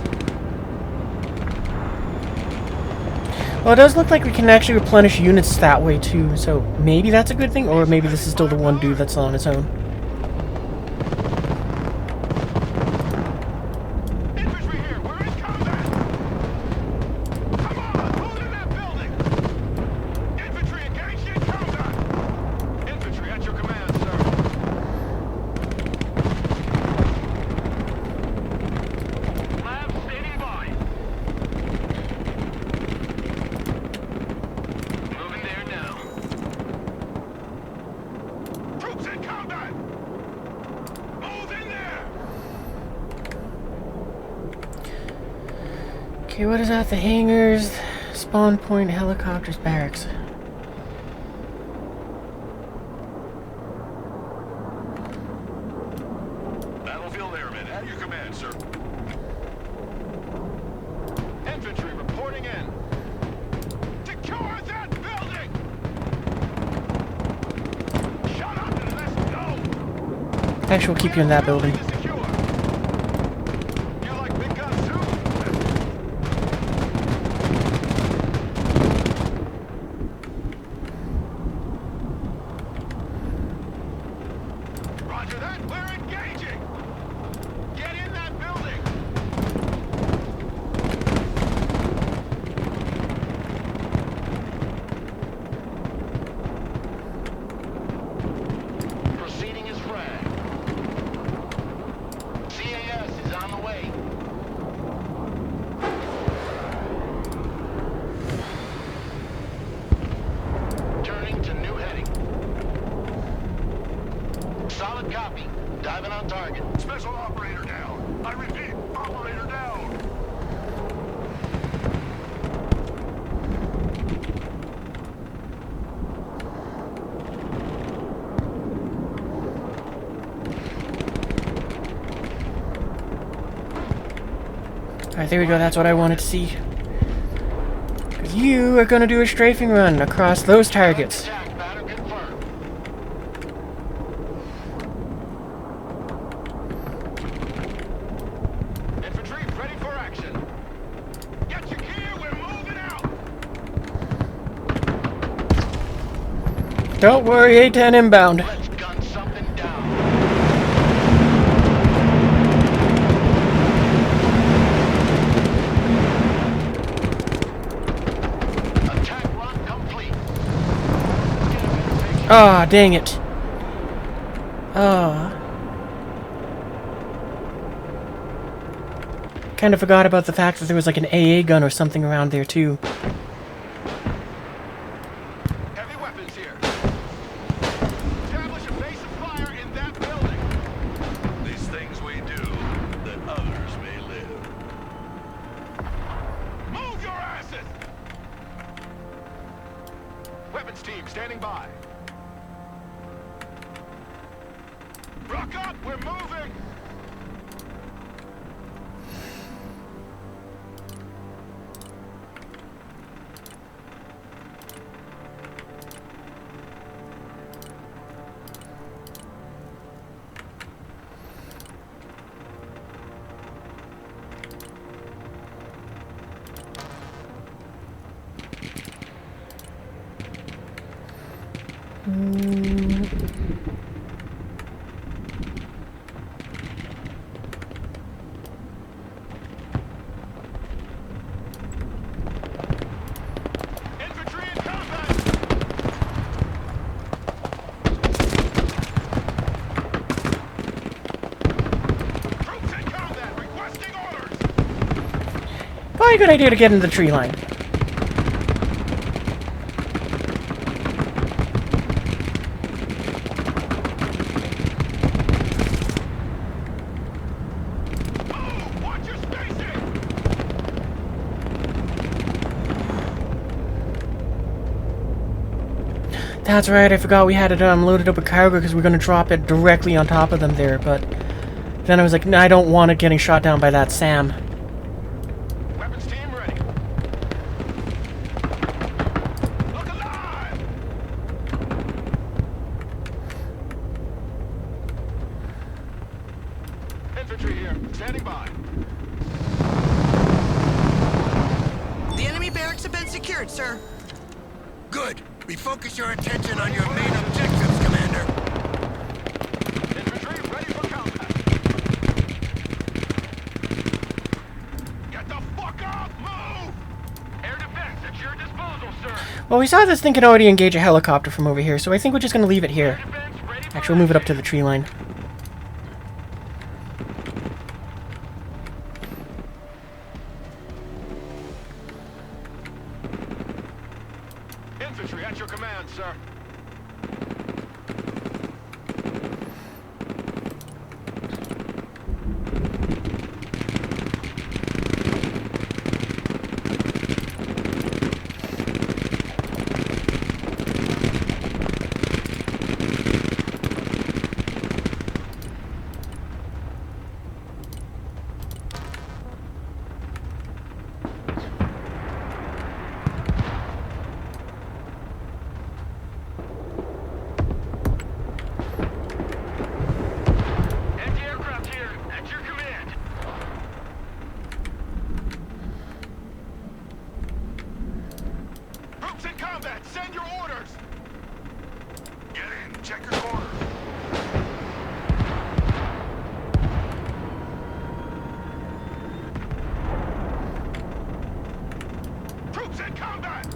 [SPEAKER 1] Well, it does look like we can actually replenish units that way too, so maybe that's a good thing, or maybe this is still the one dude that's on its own.
[SPEAKER 6] Infantry here, we're in combat! Come on, move in that building! Infantry engaged in combat! Infantry at your command, sir. Lab standing by. Moving there now. Troops in combat! Move in there!
[SPEAKER 1] Okay, what is that? The hangars, spawn point, helicopters, barracks.
[SPEAKER 6] Battlefield Airmen at your command, sir. Infantry reporting in. Secure that building! Shut up and let's go!
[SPEAKER 1] Actually, we'll keep you in that building.
[SPEAKER 6] Secure. You like big guns too? Roger that, we're engaging! Get in that building!
[SPEAKER 10] Proceeding is frag. CAS is on the way. Turning to new heading. Solid copy. Diving on target.
[SPEAKER 6] Special operator down. I repeat, operator down.
[SPEAKER 1] Alright, there we go. That's what I wanted to see. 'Cause you are gonna do a strafing run across those targets.
[SPEAKER 10] Attack pattern confirmed.
[SPEAKER 6] Infantry ready for action. Get your gear, we're moving out.
[SPEAKER 1] Don't worry, A-10 inbound.
[SPEAKER 10] Let's gun something down. Attack run complete.
[SPEAKER 1] Ah, dang it. Ah. Kind of forgot about the fact that there was like an AA gun or something around there too.
[SPEAKER 6] Heavy weapons here. Establish a base of fire in that building. These things we do, that others may live. Move your asses! Weapons team standing by. Rock up, we're moving!
[SPEAKER 10] Infantry in combat! Troops in combat, requesting orders!
[SPEAKER 1] Probably a good idea to get into the tree line.
[SPEAKER 10] Move! Watch your spacing!
[SPEAKER 1] That's right, I forgot we had it loaded up with cargo because we are going to drop it directly on top of them there, but then I was like, no, I don't want it getting shot down by that SAM.
[SPEAKER 10] Weapons team ready. Look alive! Infantry here, standing by.
[SPEAKER 5] The enemy barracks have been secured, sir.
[SPEAKER 4] Good. Refocus your attention on your main objectives, Commander.
[SPEAKER 10] Infantry ready for combat. Get the fuck up! Move! Air defense at your disposal, sir.
[SPEAKER 1] Well, we saw this thing can already engage a helicopter from over here, so I think we're just going to leave it here.
[SPEAKER 10] Defense ready for
[SPEAKER 1] Actually, we'll move it up to the tree line.
[SPEAKER 10] infantry at your command, sir. Anti-aircraft here, at your command. Troops in combat, send your orders! Get in, check your corner. Troops in combat!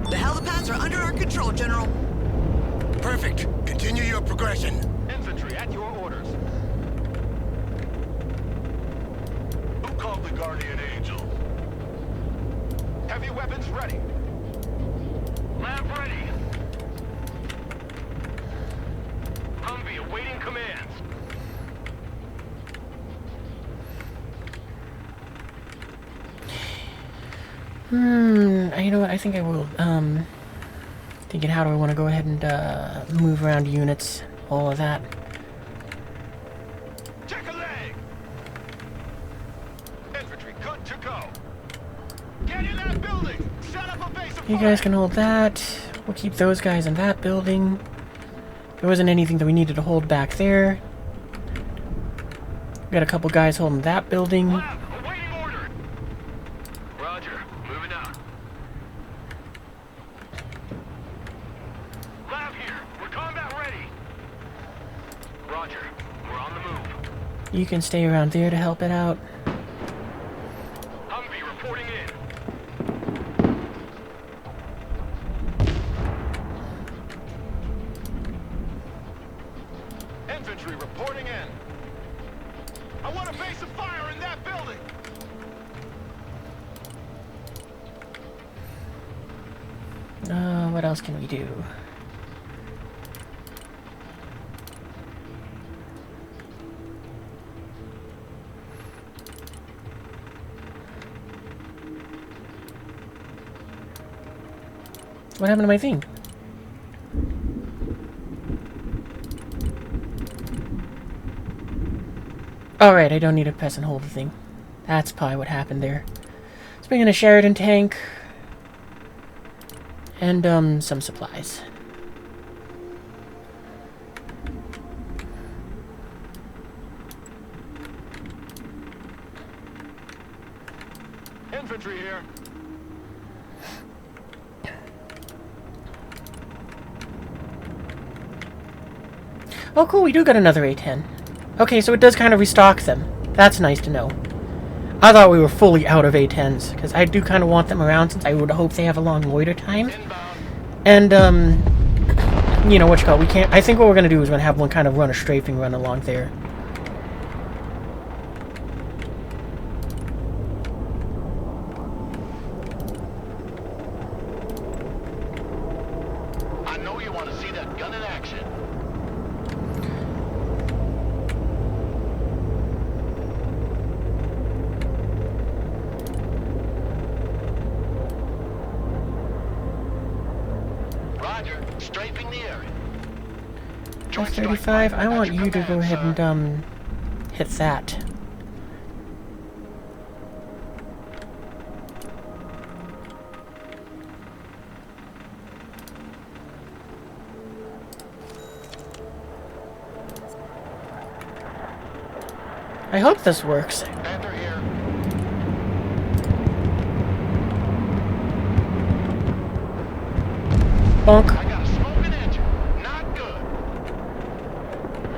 [SPEAKER 5] The helipads are under our control, General.
[SPEAKER 4] Perfect. Continue your progression.
[SPEAKER 10] Infantry at your orders. Who called the Guardian Angel? Heavy weapons ready. Lab ready. Humvee awaiting commands.
[SPEAKER 1] You know what, I think I will, thinking how do I want to go ahead and, move around units, all of that.
[SPEAKER 10] Check a leg. Infantry good to go. Get in that building. Set up a base of
[SPEAKER 1] You guys can hold that. We'll keep those guys in that building. There wasn't anything that we needed to hold back there. We got a couple guys holding that building.
[SPEAKER 10] Lab awaiting order. Roger. Moving out. Lab here. We're combat ready. Roger. We're on the move.
[SPEAKER 1] You can stay around there to help it out.
[SPEAKER 10] Humvee reporting in. Infantry reporting in. I want a base of fire in that building.
[SPEAKER 1] What else can we do? What happened to my thing? Alright, I don't need to press and hold the thing. That's probably what happened there. Let's bring in a Sheridan tank. And, some supplies. Oh, cool, we do get another A10. Okay, so it does kind of restock them. That's nice to know. I thought we were fully out of A10s, because I do kind of want them around since I would hope they have a long loiter time. And, you know, we can't... I think what we're going to do is we're going to have one kind of run a strafing run along there.
[SPEAKER 10] I know you want to see that gun in action. Roger, strafing the area.
[SPEAKER 1] F-35, I want you to go ahead and, hit that. I hope this works.
[SPEAKER 10] Panther here.
[SPEAKER 1] Bonk.
[SPEAKER 10] I got a smoking engine. Not good.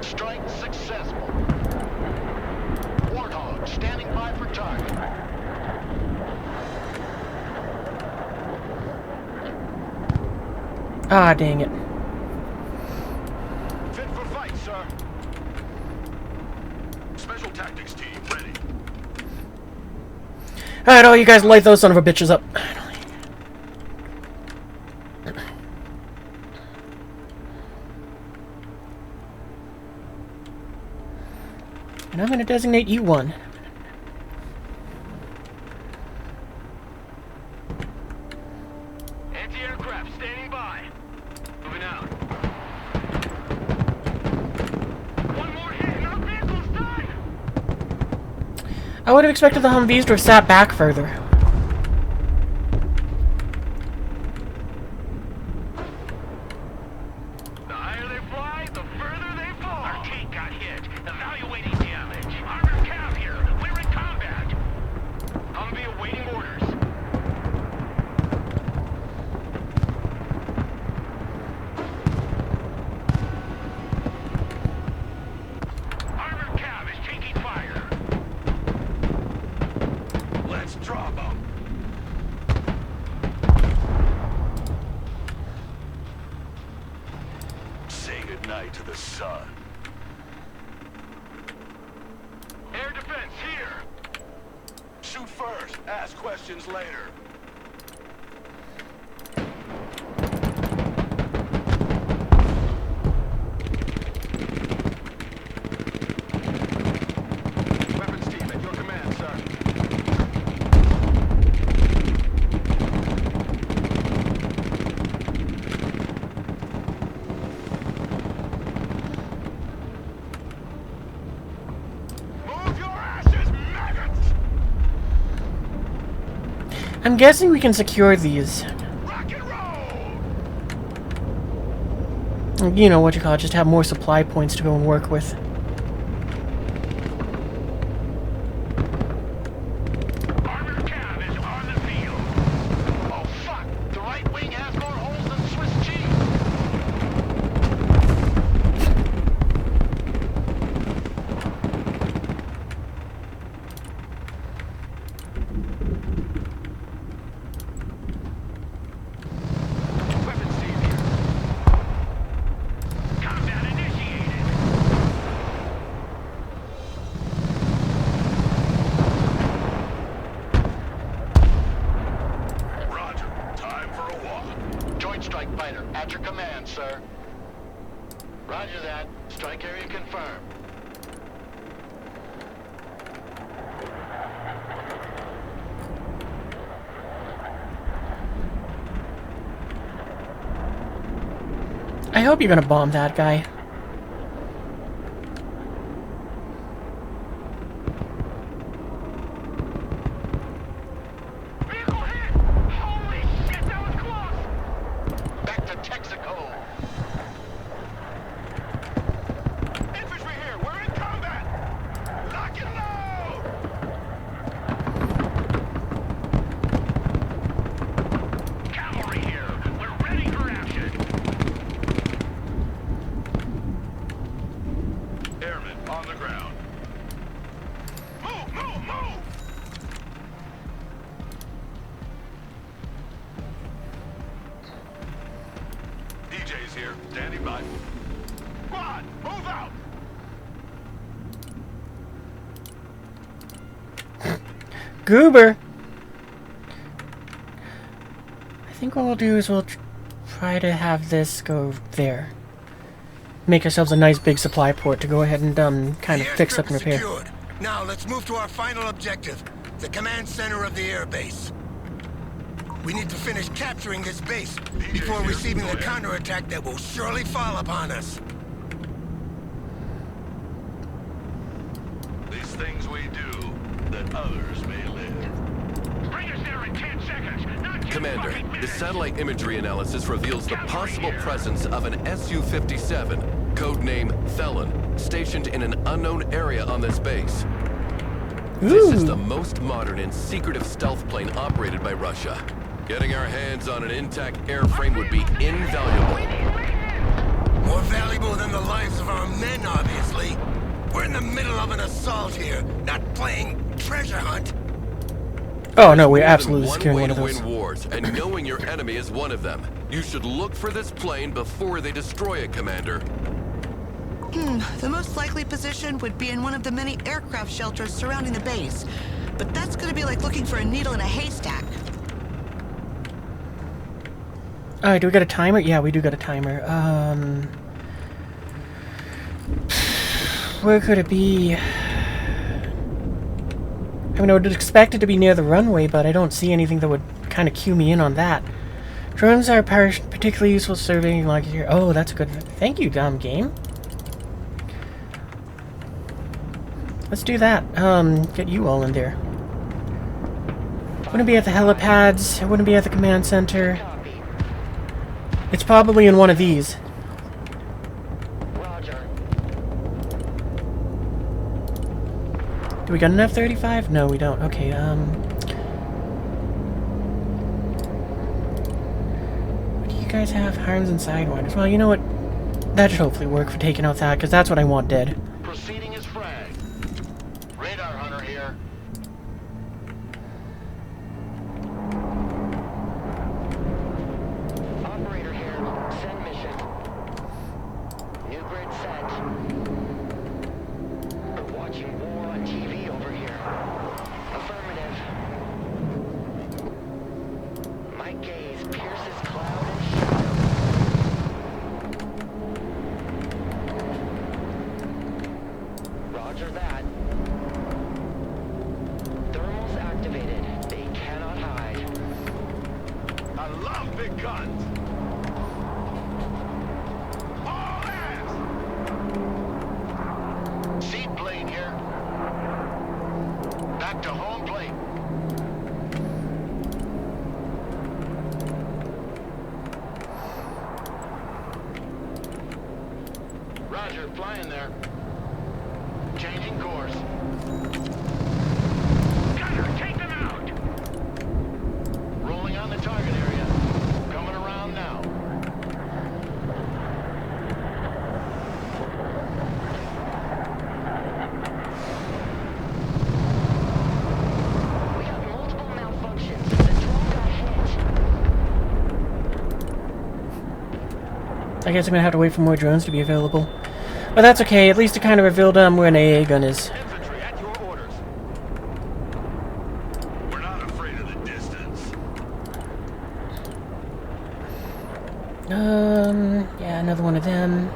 [SPEAKER 10] Strike successful. Warthog standing by for target.
[SPEAKER 1] Ah, dang it.
[SPEAKER 10] Fit for fight, sir. Special tactics team ready.
[SPEAKER 1] Alright, all you guys light those son of a bitches up. And I'm going to designate you one.
[SPEAKER 10] Anti-aircraft standing by. Moving out. One more hit and our vehicle's done.
[SPEAKER 1] I would have expected the Humvees to have sat back further.
[SPEAKER 10] The higher they fly, the further they fall. Our tank got hit. Evaluating damage. Armored Cav here. We're in combat. Humvee awaiting orders. Armored Cav is taking fire. Let's drop them. Say goodnight to the sun. Air defense here. Shoot first, ask questions later. Weapons team at your command, sir. Move your asses, maggots!
[SPEAKER 1] I'm guessing we can secure these.
[SPEAKER 10] Rock and roll!
[SPEAKER 1] You know what you call it, just have more supply points to go and work with.
[SPEAKER 10] Armored Cav is on the field. Oh, fuck! The right wing has more holes than Swiss cheese! Weapons team here. Combat initiated! Roger. Time for a walk. Joint Strike Fighter, at your command, sir. Roger that. Strike area confirmed.
[SPEAKER 1] I hope you're gonna bomb that guy.
[SPEAKER 10] Vehicle hit! Holy shit, that was close! Back to Texaco. Infantry here, we're in combat! Lock and load! Cavalry here, we're ready for action!
[SPEAKER 6] DJ's here, standing by. Squad, move out!
[SPEAKER 1] Goober! I think what we'll do is we'll try to have this go there. Make ourselves a nice big supply port to go ahead and kind of fix up and repair.
[SPEAKER 4] Secured. Now let's move to our final objective, the command center of the airbase. We need to finish capturing this base before receiving the counterattack that will surely fall upon us.
[SPEAKER 6] These things we do, that others may live.
[SPEAKER 10] Bring us there in 10 seconds. Not 10
[SPEAKER 3] Commander,
[SPEAKER 10] fucking
[SPEAKER 3] the
[SPEAKER 10] minutes.
[SPEAKER 3] satellite imagery analysis reveals the possible presence of an Su-57, codename Felon, stationed in an unknown area on this base. This is the most modern and secretive stealth plane operated by Russia. Getting our hands on an intact airframe would be invaluable.
[SPEAKER 4] More valuable than the lives of our men, obviously. We're in the middle of an assault here, not playing treasure hunt.
[SPEAKER 1] Oh no, we're
[SPEAKER 3] More than
[SPEAKER 1] absolutely securing one of
[SPEAKER 3] way
[SPEAKER 1] those.
[SPEAKER 3] to win wars, and knowing your enemy is one of them. You should look for this plane before they destroy it, Commander.
[SPEAKER 5] The most likely position would be in one of the many aircraft shelters surrounding the base. But that's gonna be like looking for a needle in a haystack.
[SPEAKER 1] Alright, do we got a timer? Yeah, we do got a timer. Where could it be? I mean, I would expect it to be near the runway, but I don't see anything that would kind of cue me in on that. Drones are particularly useful surveying like here. Oh, that's a good. Thank you, game. Let's do that. Get you all in there. Wouldn't be at the helipads. It wouldn't be at the command center. It's probably in one of these.
[SPEAKER 7] Roger.
[SPEAKER 1] Do we got an F-35? No, we don't. Okay, what do you guys have? Harms and Sidewinders. Well, you know what? That should hopefully work for taking out that, because that's what I want dead.
[SPEAKER 10] Proceeding is frag. Radar hunter here.
[SPEAKER 7] Operator here. Send mission. New grid set. We're watching war on TV over here. Affirmative. My gaze pierces cloud and shadow. Roger that. Thermals activated. They cannot hide.
[SPEAKER 6] I love big guns! All hands!
[SPEAKER 10] Seed plane here. Back to home plate. Roger, flying there. Changing course. Gunner, take them out! Rolling on the target area. Coming around now.
[SPEAKER 7] We have multiple malfunctions. The drone got hit.
[SPEAKER 1] I guess I'm gonna have to wait for more drones to be available. But that's okay, at least it kind of revealed where an AA gun is.
[SPEAKER 6] Infantry at your orders. We're not afraid of the distance.
[SPEAKER 1] Yeah, another one of them.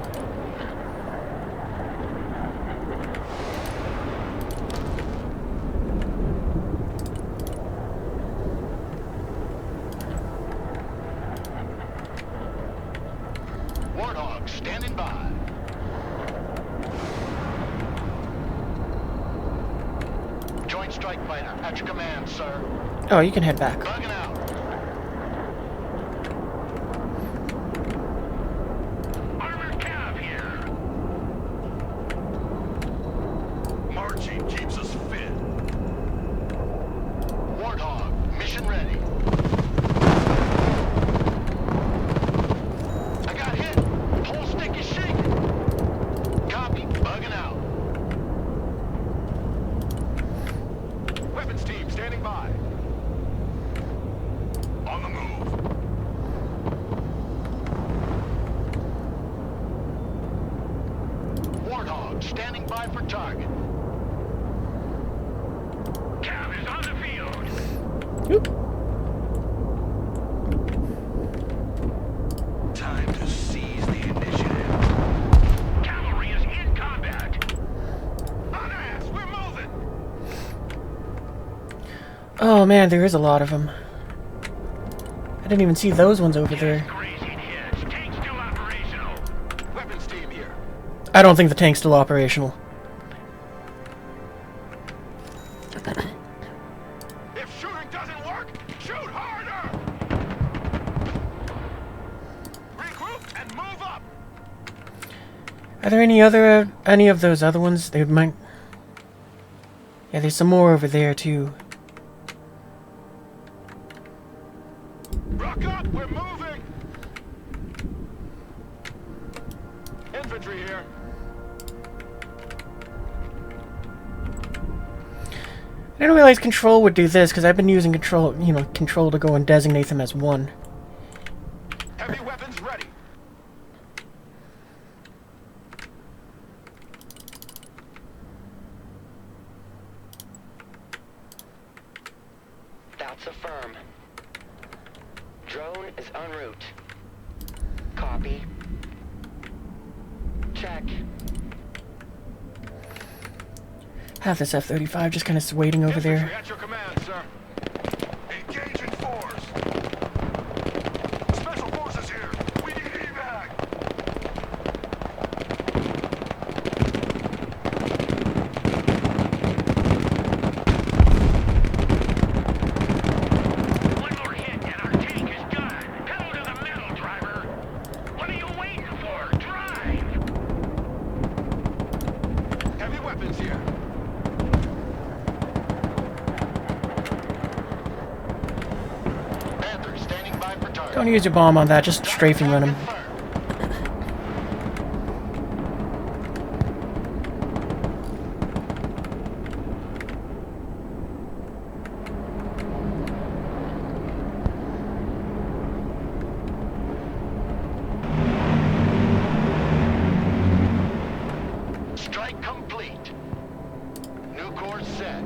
[SPEAKER 10] Warthog, standing by. Joint strike fighter, at your command, sir.
[SPEAKER 1] Oh, you can head back.
[SPEAKER 10] Bugging out. Armored cav here.
[SPEAKER 6] Marching keeps us fit.
[SPEAKER 10] Warthog, mission ready. I got hit. Whole stick is shaking. Copy, bugging out.
[SPEAKER 6] Weapons team standing by.
[SPEAKER 10] by for target.
[SPEAKER 6] Cav is on the field.
[SPEAKER 1] Oop.
[SPEAKER 6] Time to seize the initiative. Cavalry is in combat. On ass, we're moving.
[SPEAKER 1] Oh man, there is a lot of them. I didn't even see those ones over there.
[SPEAKER 6] Tank's still operational. Weapons team here.
[SPEAKER 1] I don't think the tank's still operational.
[SPEAKER 6] If shooting doesn't work, shoot harder. Regroup and move up.
[SPEAKER 1] Are there any of those other ones? They might. Yeah, there's some more over there too.
[SPEAKER 6] Rock up, we're moving. Infantry here.
[SPEAKER 1] I didn't realize Control would do this because I've been using Control, Control to go and designate them as one.
[SPEAKER 6] Heavy weapons ready.
[SPEAKER 7] That's affirm. Drone is en route. Copy. Check.
[SPEAKER 1] Have this F-35 just kind of waiting over there.
[SPEAKER 6] Infantry at your command, sir. Engage in force. Special forces here. We need evac. One more hit and our tank is done. Pedal to the metal, driver. What are you waiting for? Drive. Heavy weapons here.
[SPEAKER 10] Panther standing by for target.
[SPEAKER 1] Don't use your bomb on that, just strafing run him.
[SPEAKER 10] Confirmed. Strike complete. New course set.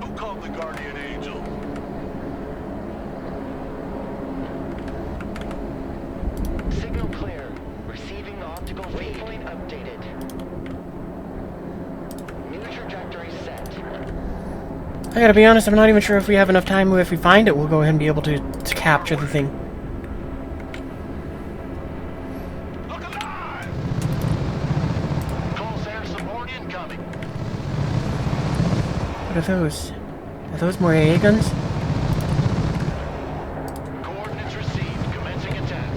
[SPEAKER 6] Who called the guardian angel?
[SPEAKER 7] Signal clear. Receiving optical feed. Waypoint updated. New trajectory set.
[SPEAKER 1] I gotta be honest, I'm not even sure if we have enough time. If we find it, we'll go ahead and be able to capture the thing.
[SPEAKER 6] Look alive!
[SPEAKER 10] Close air support incoming.
[SPEAKER 1] What are those? Are those more AA guns?
[SPEAKER 10] Coordinates received. Commencing attack.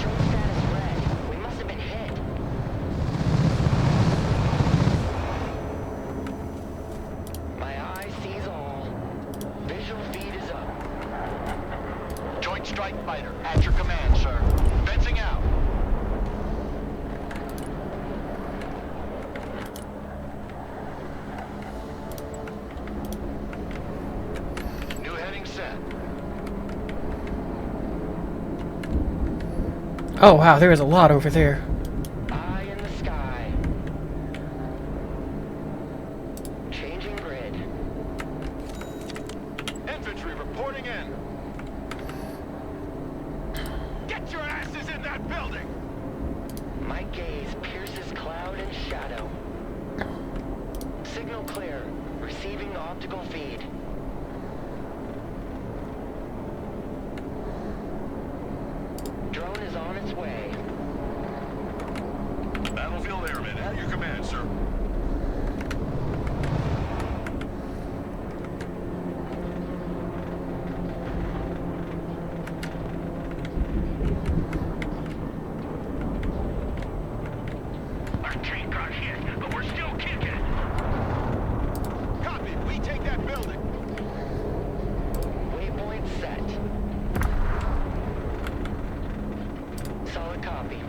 [SPEAKER 7] Drone status red. We must have been hit. My eye sees all. Visual feed is up.
[SPEAKER 10] Joint strike fighter at your command, sir. Fencing out. New heading set.
[SPEAKER 1] Oh wow, there is a lot over there.
[SPEAKER 7] Eye in the sky. Changing grid.
[SPEAKER 6] Infantry reporting in. Get your asses in that building!
[SPEAKER 7] My gaze pierces cloud and shadow. Signal clear. Receiving optical feed. Drone is on its way.
[SPEAKER 6] Battlefield Airmen, at your command, sir. Our tank got hit, but we're still kicking. Copy, we take that building.
[SPEAKER 7] Waypoint set. Solid copy.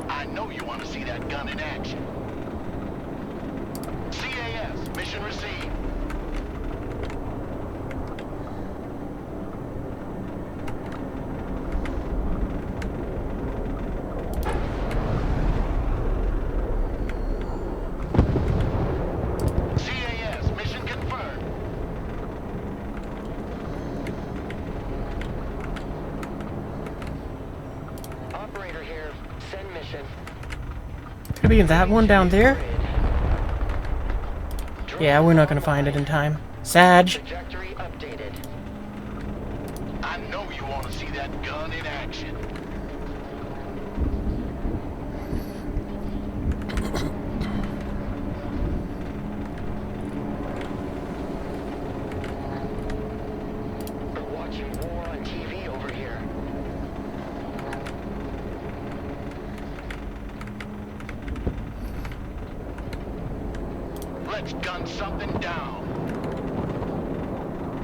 [SPEAKER 10] I know you want to see that gun in action. CAS, mission received.
[SPEAKER 1] Could be that one down there. Yeah, we're not gonna find it in time. Sag.
[SPEAKER 10] Trajectory updated. I know you want to see that gun in action. We're watching war on TV over here. Let's gun something down.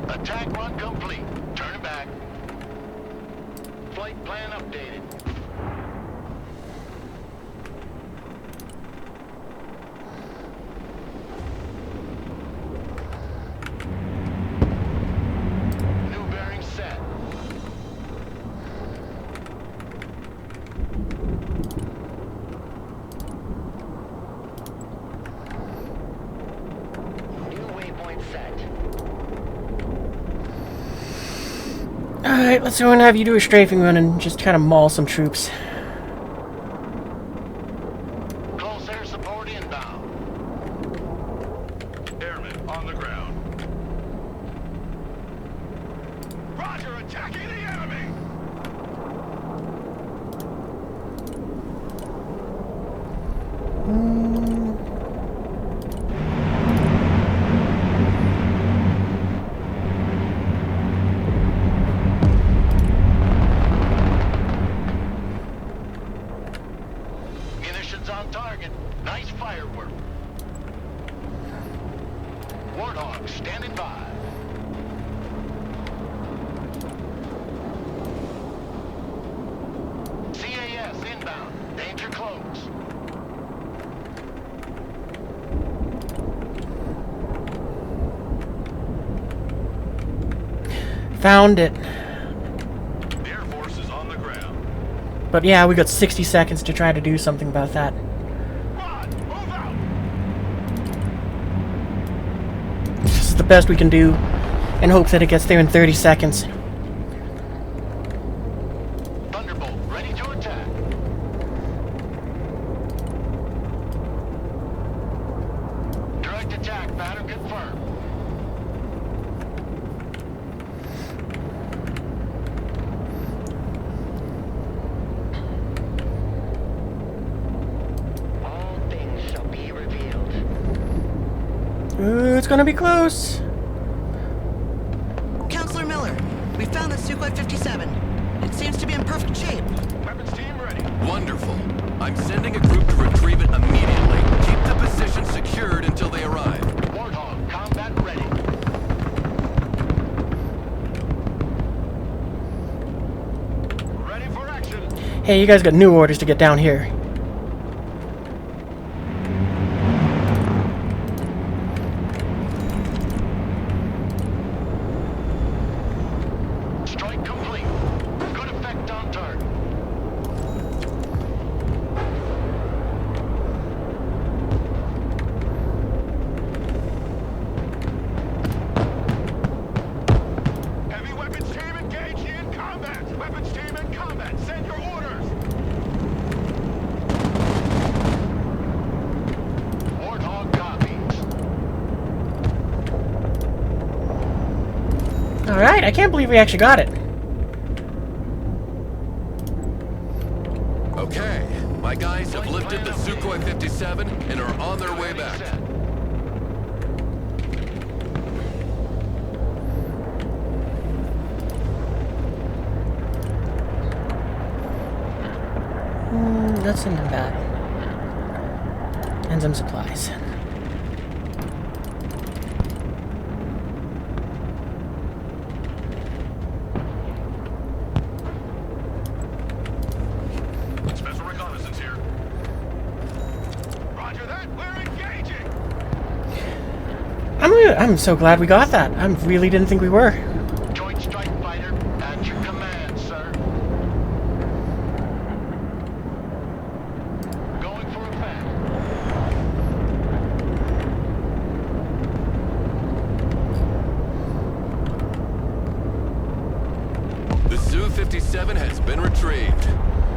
[SPEAKER 10] Attack run complete. Turn it back. Flight plan updated. New bearing set. New waypoint set.
[SPEAKER 1] Alright, let's go and have you do a strafing run and just kind of maul some troops.
[SPEAKER 10] Close air support inbound.
[SPEAKER 6] Airmen on the ground. Roger, attacking the enemy!
[SPEAKER 10] Munitions on target. Nice firework. Warthog standing by. CAS inbound. Danger close.
[SPEAKER 1] Found it.
[SPEAKER 6] The Air Force is on the ground.
[SPEAKER 1] But yeah, we got 60 seconds to try to do something about that.
[SPEAKER 6] Rod, move out!
[SPEAKER 1] This is the best we can do in hopes that it gets there in 30 seconds.
[SPEAKER 10] Thunderbolt ready to attack. Direct attack pattern confirmed. All things shall be revealed.
[SPEAKER 1] It's gonna be close.
[SPEAKER 5] Counselor Miller, we found the Sukhoi 57. It seems to be in perfect shape.
[SPEAKER 6] Weapons team ready.
[SPEAKER 3] Wonderful. I'm sending a group to retrieve it immediately. Keep the position secured until they arrive.
[SPEAKER 10] Warthog combat ready.
[SPEAKER 6] Ready for action.
[SPEAKER 1] Hey, you guys got new orders to get down here.
[SPEAKER 10] Strike complete. Good effect on target.
[SPEAKER 6] Heavy weapons team engaged in combat. Weapons team in combat. Send your orders.
[SPEAKER 10] Warthog copies.
[SPEAKER 1] Alright, I can't believe we actually got it.
[SPEAKER 3] Okay, my guys have lifted the Sukhoi 57 and are on their way back.
[SPEAKER 1] Let's send them back. And some supplies.
[SPEAKER 6] Special reconnaissance here. Roger that. We're engaging.
[SPEAKER 1] I'm so glad we got that. I really didn't think we were.
[SPEAKER 10] Joint strike fighter at your command, sir. Going for effect.
[SPEAKER 3] The Su-57 has been retrieved.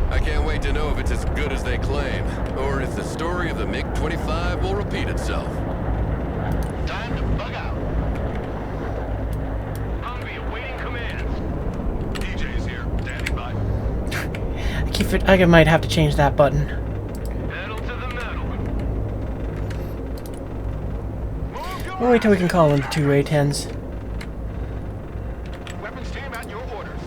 [SPEAKER 3] I can't wait to know if it's as good as they claim, or if the story believe the MiG-25 will repeat itself.
[SPEAKER 10] Time to bug out.
[SPEAKER 6] Humvee awaiting commands. DJ's here, standing by.
[SPEAKER 1] I might have to change that button.
[SPEAKER 6] Pedal to the metal.
[SPEAKER 1] We'll wait till we can call in the 2 A-10s.
[SPEAKER 10] Weapons team at your orders.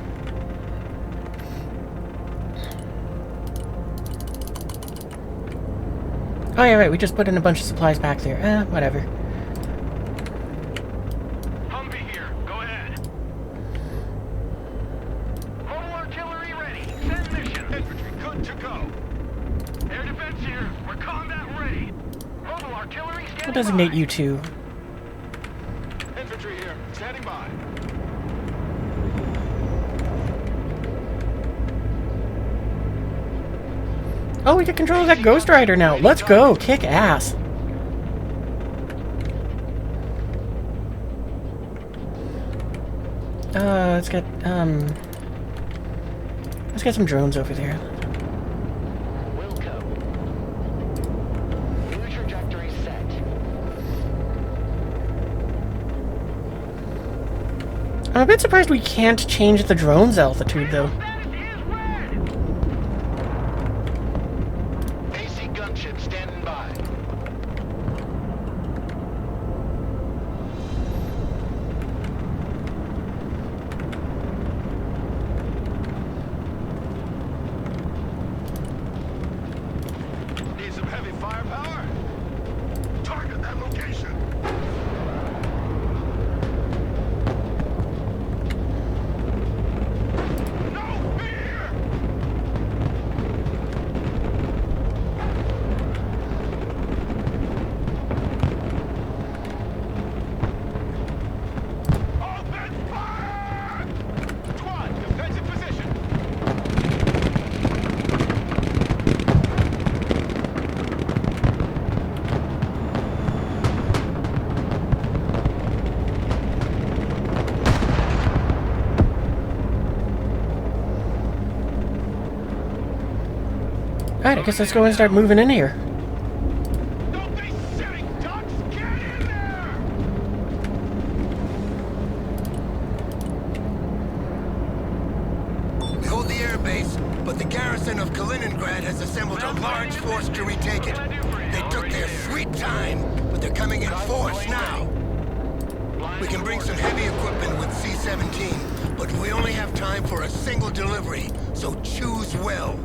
[SPEAKER 1] Oh yeah, right, we just put in a bunch of supplies back there. Whatever.
[SPEAKER 6] Humvee here, go ahead. Mobile artillery ready. Send mission. Infantry good to go. Air defense here. We're combat ready. Mobile artillery standing
[SPEAKER 1] We'll designate
[SPEAKER 6] by.
[SPEAKER 1] you 2.
[SPEAKER 6] Infantry here, standing by.
[SPEAKER 1] Oh, we get control of that Ghost Rider now. Let's go. Kick ass. Let's get some drones over there.
[SPEAKER 10] Wilco. New trajectory set.
[SPEAKER 1] I'm a bit surprised we can't change the drone's altitude, though.
[SPEAKER 10] AC gunship standing by.
[SPEAKER 6] Need some heavy firepower? Target that location. No fear! Open fire! Squad, defensive position.
[SPEAKER 1] Alright, I guess let's go and start moving in here.
[SPEAKER 6] Don't be silly ducks! Get in there!
[SPEAKER 4] We hold the air base, but the garrison of Kaliningrad has assembled a large force to retake it. They took their sweet time, but they're coming in force now. We can bring some heavy equipment with C-17, but we only have time for a single delivery, so choose well.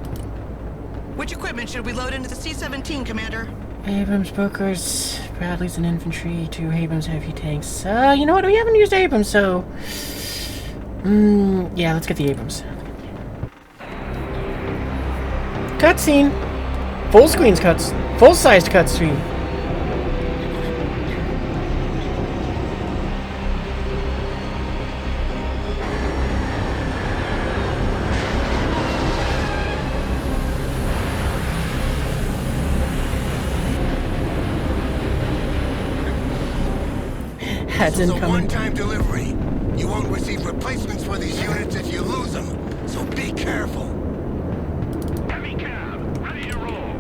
[SPEAKER 5] Which equipment should we load into the C-17, Commander?
[SPEAKER 1] Abrams, Bokers, Bradleys, and infantry, 2 Abrams heavy tanks. You know what? We haven't used Abrams, so... yeah, let's get the Abrams. Cutscene! Full screen's cuts. Full-sized cutscene. That's
[SPEAKER 4] This is a
[SPEAKER 1] incoming.
[SPEAKER 4] one-time delivery. You won't receive replacements for these units if you lose them, so be careful.
[SPEAKER 6] Heavy cab, ready to roll.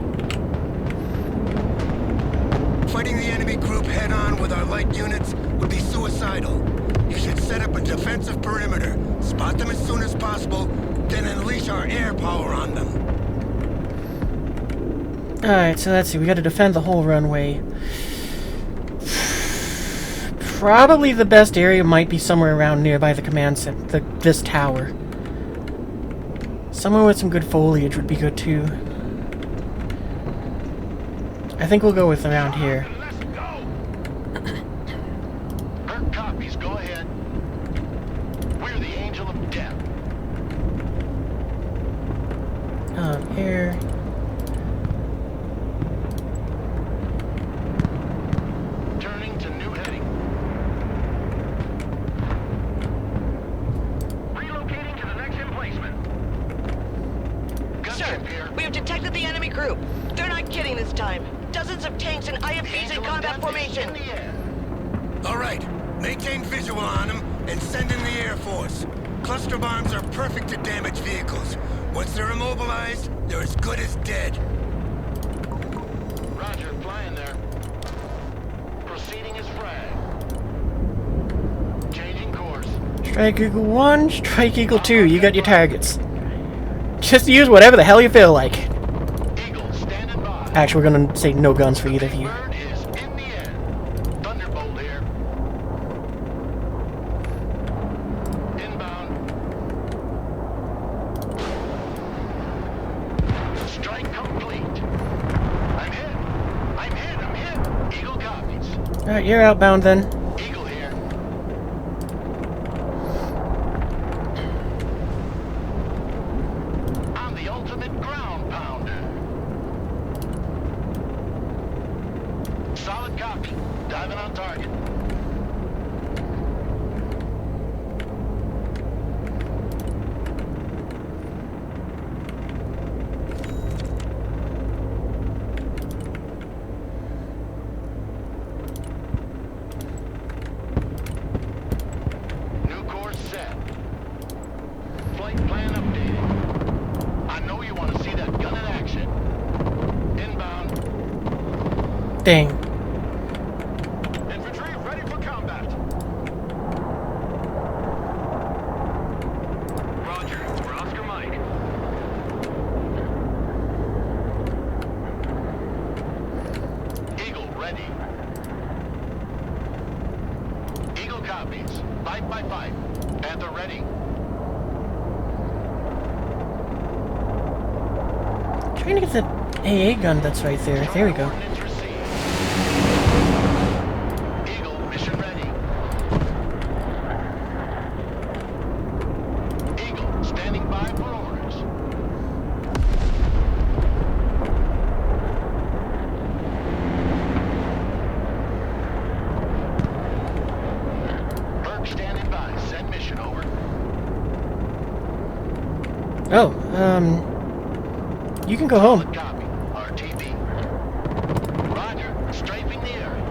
[SPEAKER 4] Fighting the enemy group head-on with our light units would be suicidal. You should set up a defensive perimeter, spot them as soon as possible, then unleash our air power on them.
[SPEAKER 1] Alright, so let's see. We gotta defend the whole runway. Probably the best area might be somewhere around nearby the command center, this tower. Somewhere with some good foliage would be good too. I think we'll go with around here.
[SPEAKER 6] Let's go!
[SPEAKER 10] Kirk copies, go ahead. We're the Angel of Death.
[SPEAKER 1] Air.
[SPEAKER 10] Turning to new heading.
[SPEAKER 6] Relocating to the next emplacement.
[SPEAKER 7] Sir,
[SPEAKER 10] Gunship here.
[SPEAKER 7] we have detected the enemy group. They're not kidding this time. Dozens of tanks and IFVs in combat formation.
[SPEAKER 10] In the air.
[SPEAKER 4] All right, maintain visual on them and send in the Air Force. Cluster bombs are perfect to damage vehicles. Once they're immobilized, they're as good as dead.
[SPEAKER 10] Roger.
[SPEAKER 1] Strike Eagle 1, Strike Eagle 2. You got your targets. Just use whatever the hell you feel like.
[SPEAKER 10] Eagle, standing by.
[SPEAKER 1] Actually, we're gonna say no guns for either of you.
[SPEAKER 10] Bird is in the air. Thunderbolt here. Inbound. Strike complete. I'm hit. I'm hit. I'm hit. Eagle copies.
[SPEAKER 1] Alright, you're outbound then.
[SPEAKER 10] Eagle here. I'm the ultimate ground pounder. Solid copy. Diving on target. New course set. Flight plan updated. I know you want to see that gun in action. Inbound.
[SPEAKER 1] Dang.
[SPEAKER 10] Infantry ready for combat. Roger. We're Oscar Mike. Eagle ready. Eagle copies. Fight by fight. Panther ready.
[SPEAKER 1] Trying to get the AA gun that's right there. There we go.
[SPEAKER 10] Coordinates received. Eagle mission ready. Eagle standing by for orders. Berg standing by. Send mission over.
[SPEAKER 1] Oh, you can go home.
[SPEAKER 10] Copy. RTB. Roger. Strafing the area.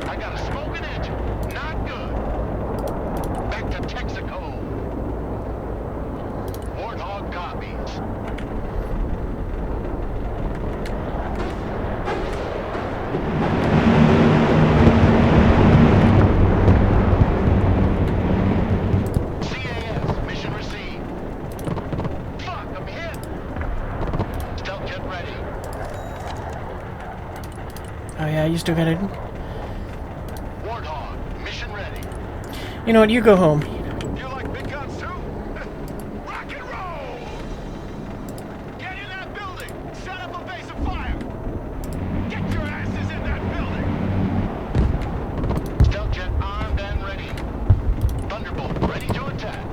[SPEAKER 10] I got a smoking engine. Not good. Back to Texaco. Warthog copies. CAS. Mission received. Fuck, I'm hit. Stealth jet ready.
[SPEAKER 1] Oh yeah, you still got it.
[SPEAKER 10] Warthog. Mission ready.
[SPEAKER 1] You know what? You go home.
[SPEAKER 10] You like big guns too? Rock and roll! Get in that building! Set up a base of fire! Get your asses in that building! Stealth jet armed and ready. Thunderbolt ready to attack.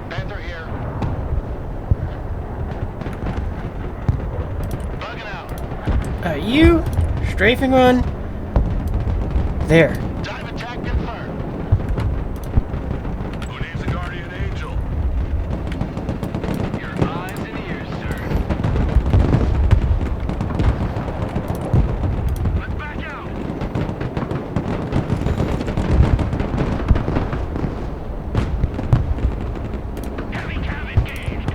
[SPEAKER 10] Panther here. Bugging out.
[SPEAKER 1] You strafing on. There.
[SPEAKER 10] Dive attack confirmed.
[SPEAKER 6] Who needs a guardian angel?
[SPEAKER 10] Your eyes and ears, sir. Let's back out. Heavy cab engaged.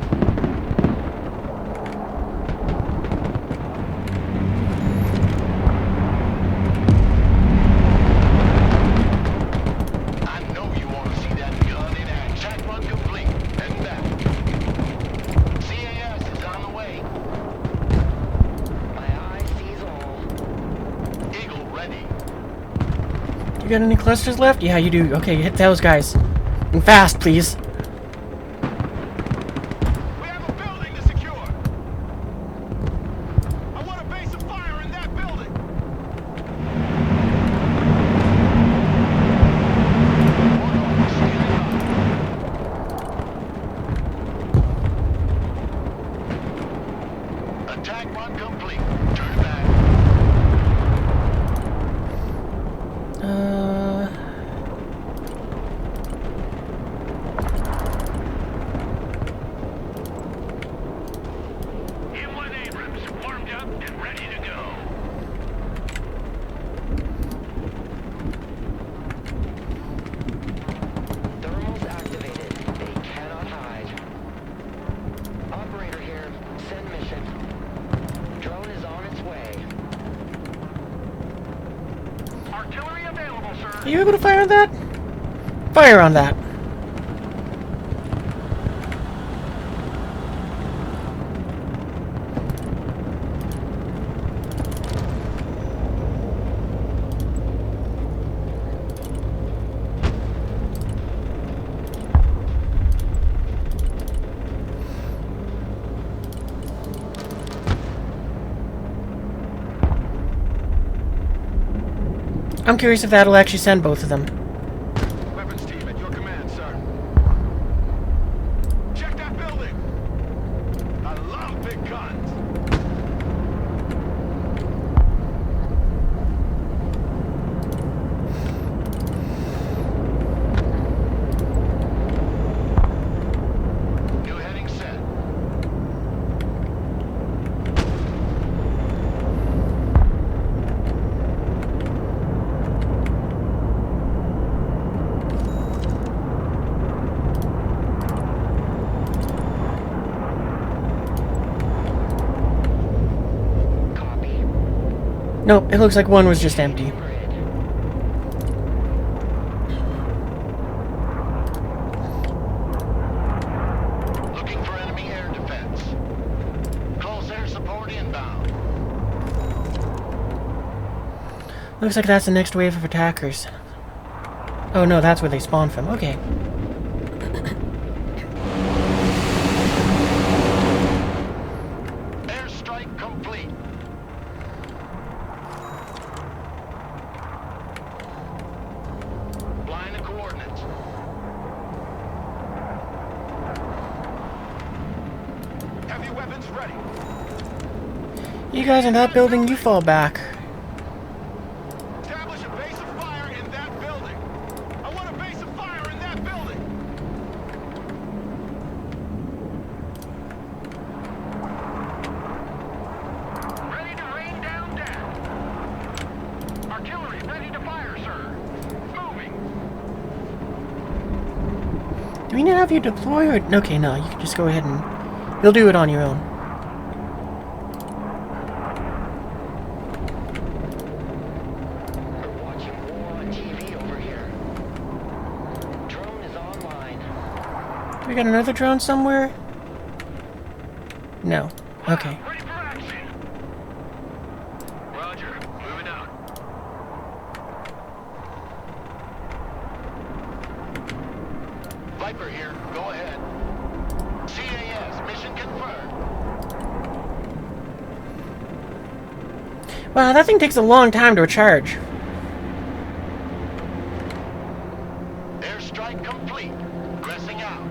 [SPEAKER 10] I know you want to see that gun in action. Attack run complete. Heading back. CAS is on the way. My eye sees all. Eagle ready.
[SPEAKER 1] You got any clusters left? Yeah, you do. Okay, hit those guys. And fast, please.
[SPEAKER 10] We have a building to secure. I want a base of fire in that building. Attack run complete. Turn back. M1 Abrams warmed up and ready to go.
[SPEAKER 7] Thermals activated. They cannot hide. Operator here. Send mission. Drone is on its way.
[SPEAKER 10] Artillery available, sir.
[SPEAKER 1] Are you able to fire that? Fire on that. I'm curious if that'll actually send both of them.
[SPEAKER 10] Weapons team at your command, sir. Check that building. I love big guns. New heading set.
[SPEAKER 1] Nope, it looks like one was just empty.
[SPEAKER 10] Looking for enemy air defense. Close air support inbound.
[SPEAKER 1] Looks like that's the next wave of attackers. Oh no, that's where they spawn from. Okay.
[SPEAKER 10] Airstrike complete. Line of coordinates. Heavy weapons ready.
[SPEAKER 1] You guys in that building, you fall back.
[SPEAKER 10] Establish a base of fire in that building. I want a base of fire in that building. Ready to rain down death. Artillery ready to fire, sir. Moving.
[SPEAKER 1] Do we need to have you deploy or... Okay, no, you can just go ahead and... You'll do it on your own.
[SPEAKER 7] We're watching war on TV over here. Drone is online.
[SPEAKER 1] We got another drone somewhere? No. Okay.
[SPEAKER 10] Ready for action. Roger. Moving out. Viper here. Go ahead. CAS. Mission confirmed.
[SPEAKER 1] Wow, that thing takes a long time to recharge.
[SPEAKER 10] Airstrike complete. Pressing out.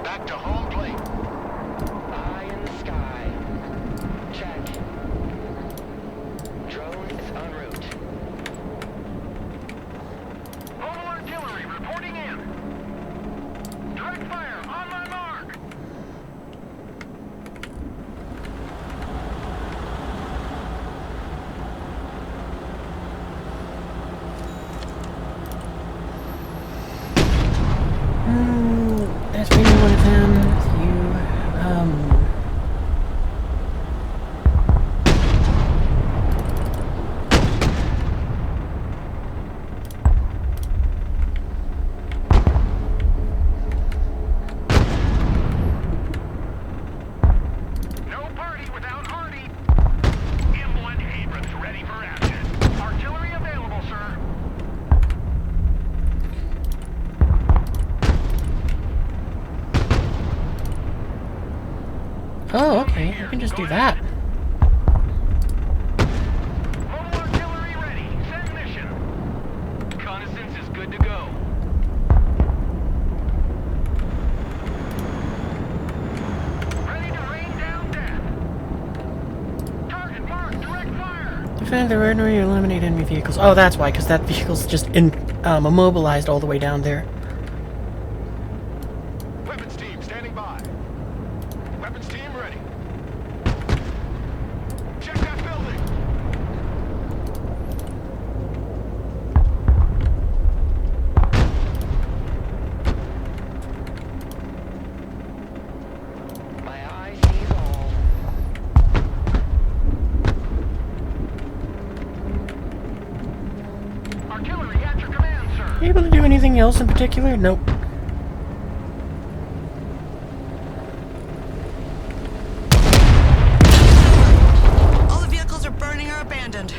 [SPEAKER 10] Back to home plate.
[SPEAKER 7] Eye in the sky. Check. Drone is en route.
[SPEAKER 10] Mobile artillery reporting in. Direct fire on my mark.
[SPEAKER 1] That's maybe one of them.
[SPEAKER 10] No party without Hardy. M1 Abrams ready for action. Artillery available, sir.
[SPEAKER 1] Oh, okay. I can just do that.
[SPEAKER 10] Mobile artillery ready. Send mission. Reconnaissance is good to go. Ready to rain down death. Target marked. Direct fire.
[SPEAKER 1] Defend the ordinary, eliminate enemy vehicles. Oh, that's why, because that vehicle's just immobilized all the way down there.
[SPEAKER 10] Weapons team standing by. Weapons team ready. Check that building.
[SPEAKER 1] able to do anything else in particular? Nope.
[SPEAKER 5] All the vehicles are burning or abandoned.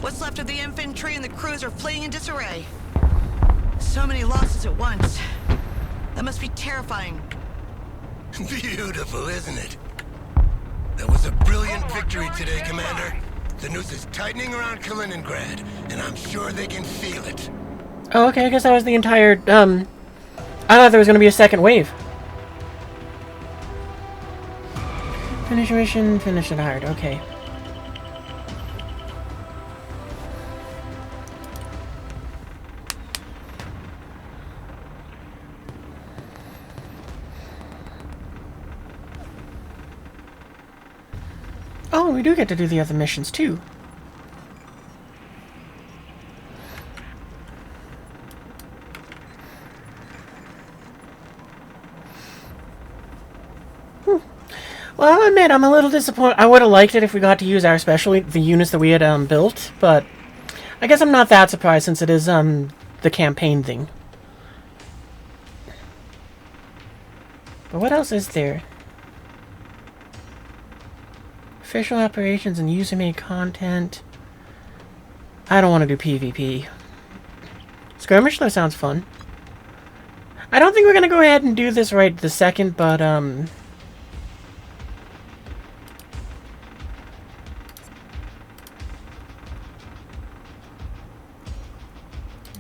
[SPEAKER 5] What's left of the infantry and the crews are fleeing in disarray. So many losses at once. That must be terrifying.
[SPEAKER 4] Beautiful, isn't it? That was a brilliant victory today, Commander. The noose is tightening around Kaliningrad, and I'm sure they can feel it.
[SPEAKER 1] Oh, okay, I guess that was the entire, I thought there was going to be a second wave. Finish mission, finish it hard, okay. Oh, we do get to do the other missions, too. Well, I'll admit, I'm a little disappointed. I would have liked it if we got to use our special, the units that we had built, but I guess I'm not that surprised since it is the campaign thing. But what else is there? Official operations and user-made content. I don't want to do PvP. Skirmish, though, sounds fun. I don't think we're going to go ahead and do this right this second, but,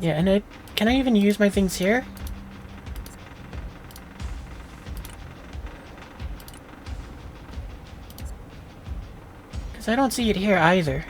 [SPEAKER 1] yeah, and can I even use my things here? Because I don't see it here either.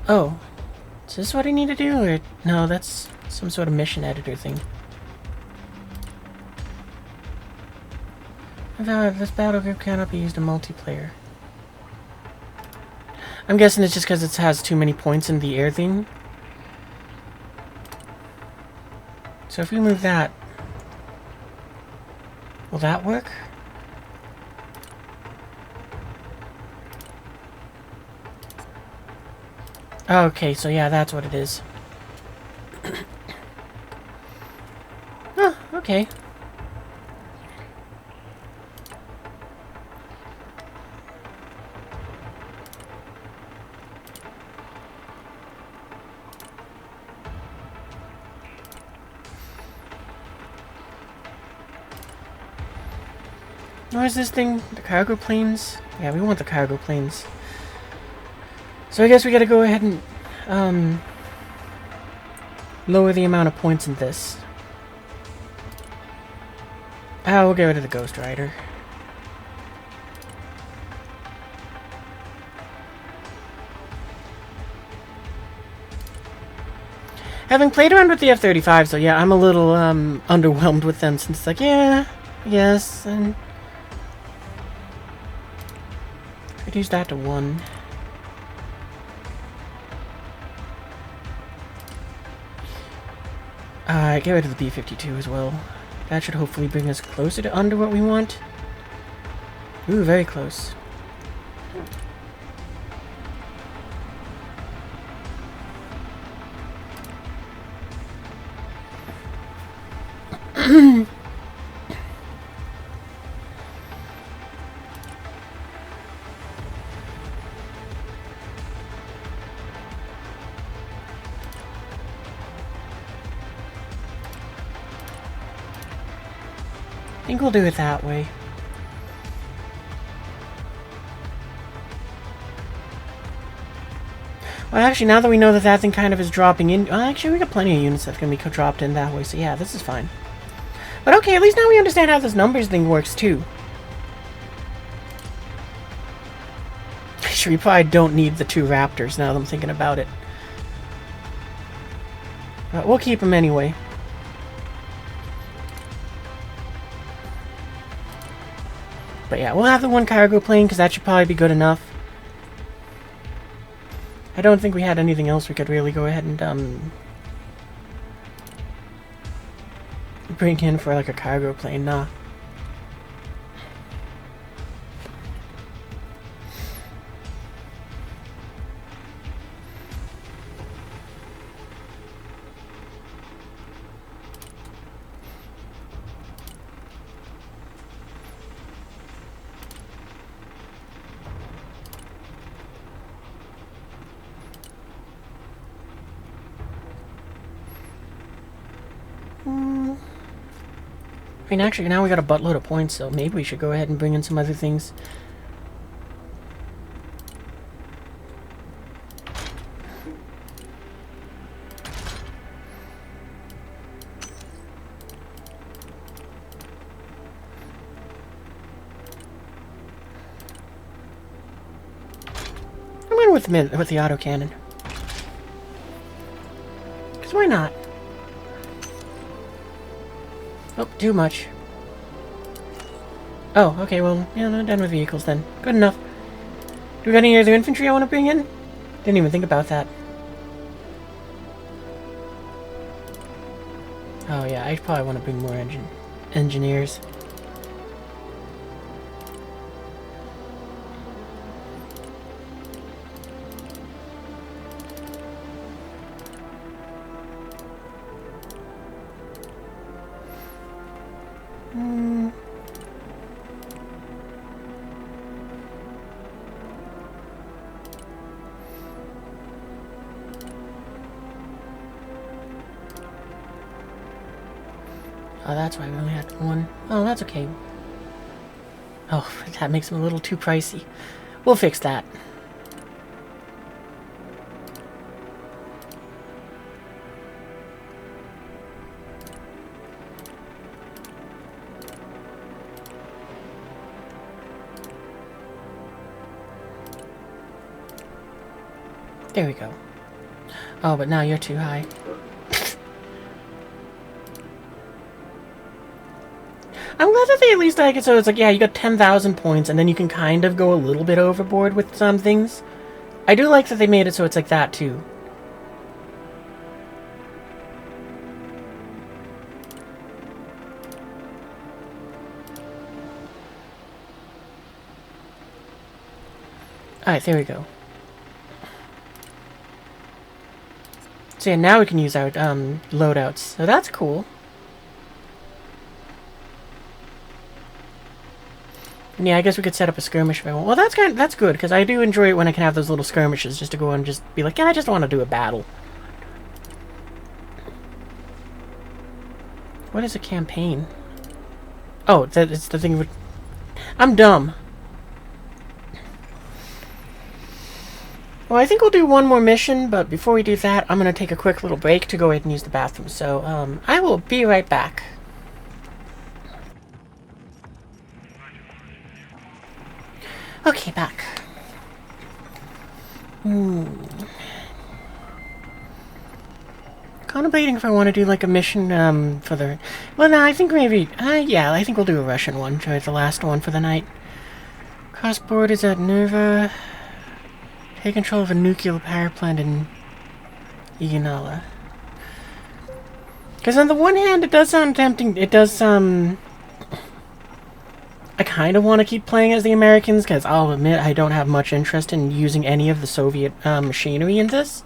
[SPEAKER 1] Oh, is this what I need to do? Or no, that's some sort of mission editor thing. This battle group cannot be used in multiplayer. I'm guessing it's just because it has too many points in the air thing. So if we move that, will that work? Okay, so yeah, that's what it is. Oh, okay. What is this thing? The cargo planes? Yeah, we want the cargo planes. So I guess we gotta go ahead and lower the amount of points in this. Ah, we'll get rid of the Ghost Rider. Having played around with the F-35, so yeah, I'm a little underwhelmed with them since it's like, yeah, yes, and reduce that to 1. Get rid of the B-52 as well. That should hopefully bring us closer to under what we want. Ooh, very close. I think we'll do it that way. Well, actually, now that we know that that thing kind of is dropping in... Well, actually, we got plenty of units that's going to be dropped in that way, so yeah, this is fine. But okay, at least now we understand how this numbers thing works, too. Actually, we probably don't need the 2 Raptors, now that I'm thinking about it. But we'll keep them anyway. But yeah, we'll have the one cargo plane, because that should probably be good enough. I don't think we had anything else we could really go ahead and, bring in for, like, a cargo plane, nah. I mean, actually, now we got a buttload of points, so maybe we should go ahead and bring in some other things. I'm going with the autocannon. Because why not? Oh, too much. Oh, okay, well, yeah, no, done with vehicles then. Good enough. Do we got any other infantry I want to bring in? Didn't even think about that. Oh yeah, I probably want to bring more engineers. Oh, that's why we only had one. Oh, that's okay. Oh, that makes them a little too pricey. We'll fix that. There we go. Oh, but now you're too high. I'm glad that they at least make it so it's like, yeah, you got 10,000 points, and then you can kind of go a little bit overboard with some things. I do like that they made it so it's like that, too. Alright, there we go. So yeah, now we can use our loadouts. So that's cool. And yeah, I guess we could set up a skirmish if I want. Well, that's good, because I do enjoy it when I can have those little skirmishes, just to go and just be like, yeah, I just want to do a battle. What is a campaign? Oh, it's the thing with... I'm dumb. Well, I think we'll do one more mission, but before we do that, I'm going to take a quick little break to go ahead and use the bathroom. So, I will be right back. Okay, back. Contemplating if I want to do like a mission for the... Well, no, I think maybe... yeah, I think we'll do a Russian one. Try the last one for the night. Cross borders at Nerva. Take control of a nuclear power plant in Iganala. Because on the one hand, it does sound tempting. It does, I kind of want to keep playing as the Americans, because I'll admit I don't have much interest in using any of the Soviet machinery in this.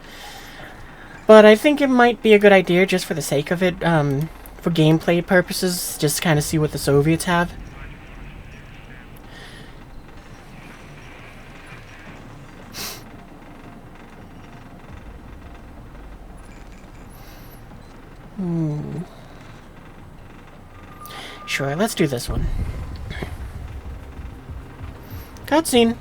[SPEAKER 1] But I think it might be a good idea just for the sake of it, for gameplay purposes, just to kind of see what the Soviets have. Sure, let's do this one. Cutscene.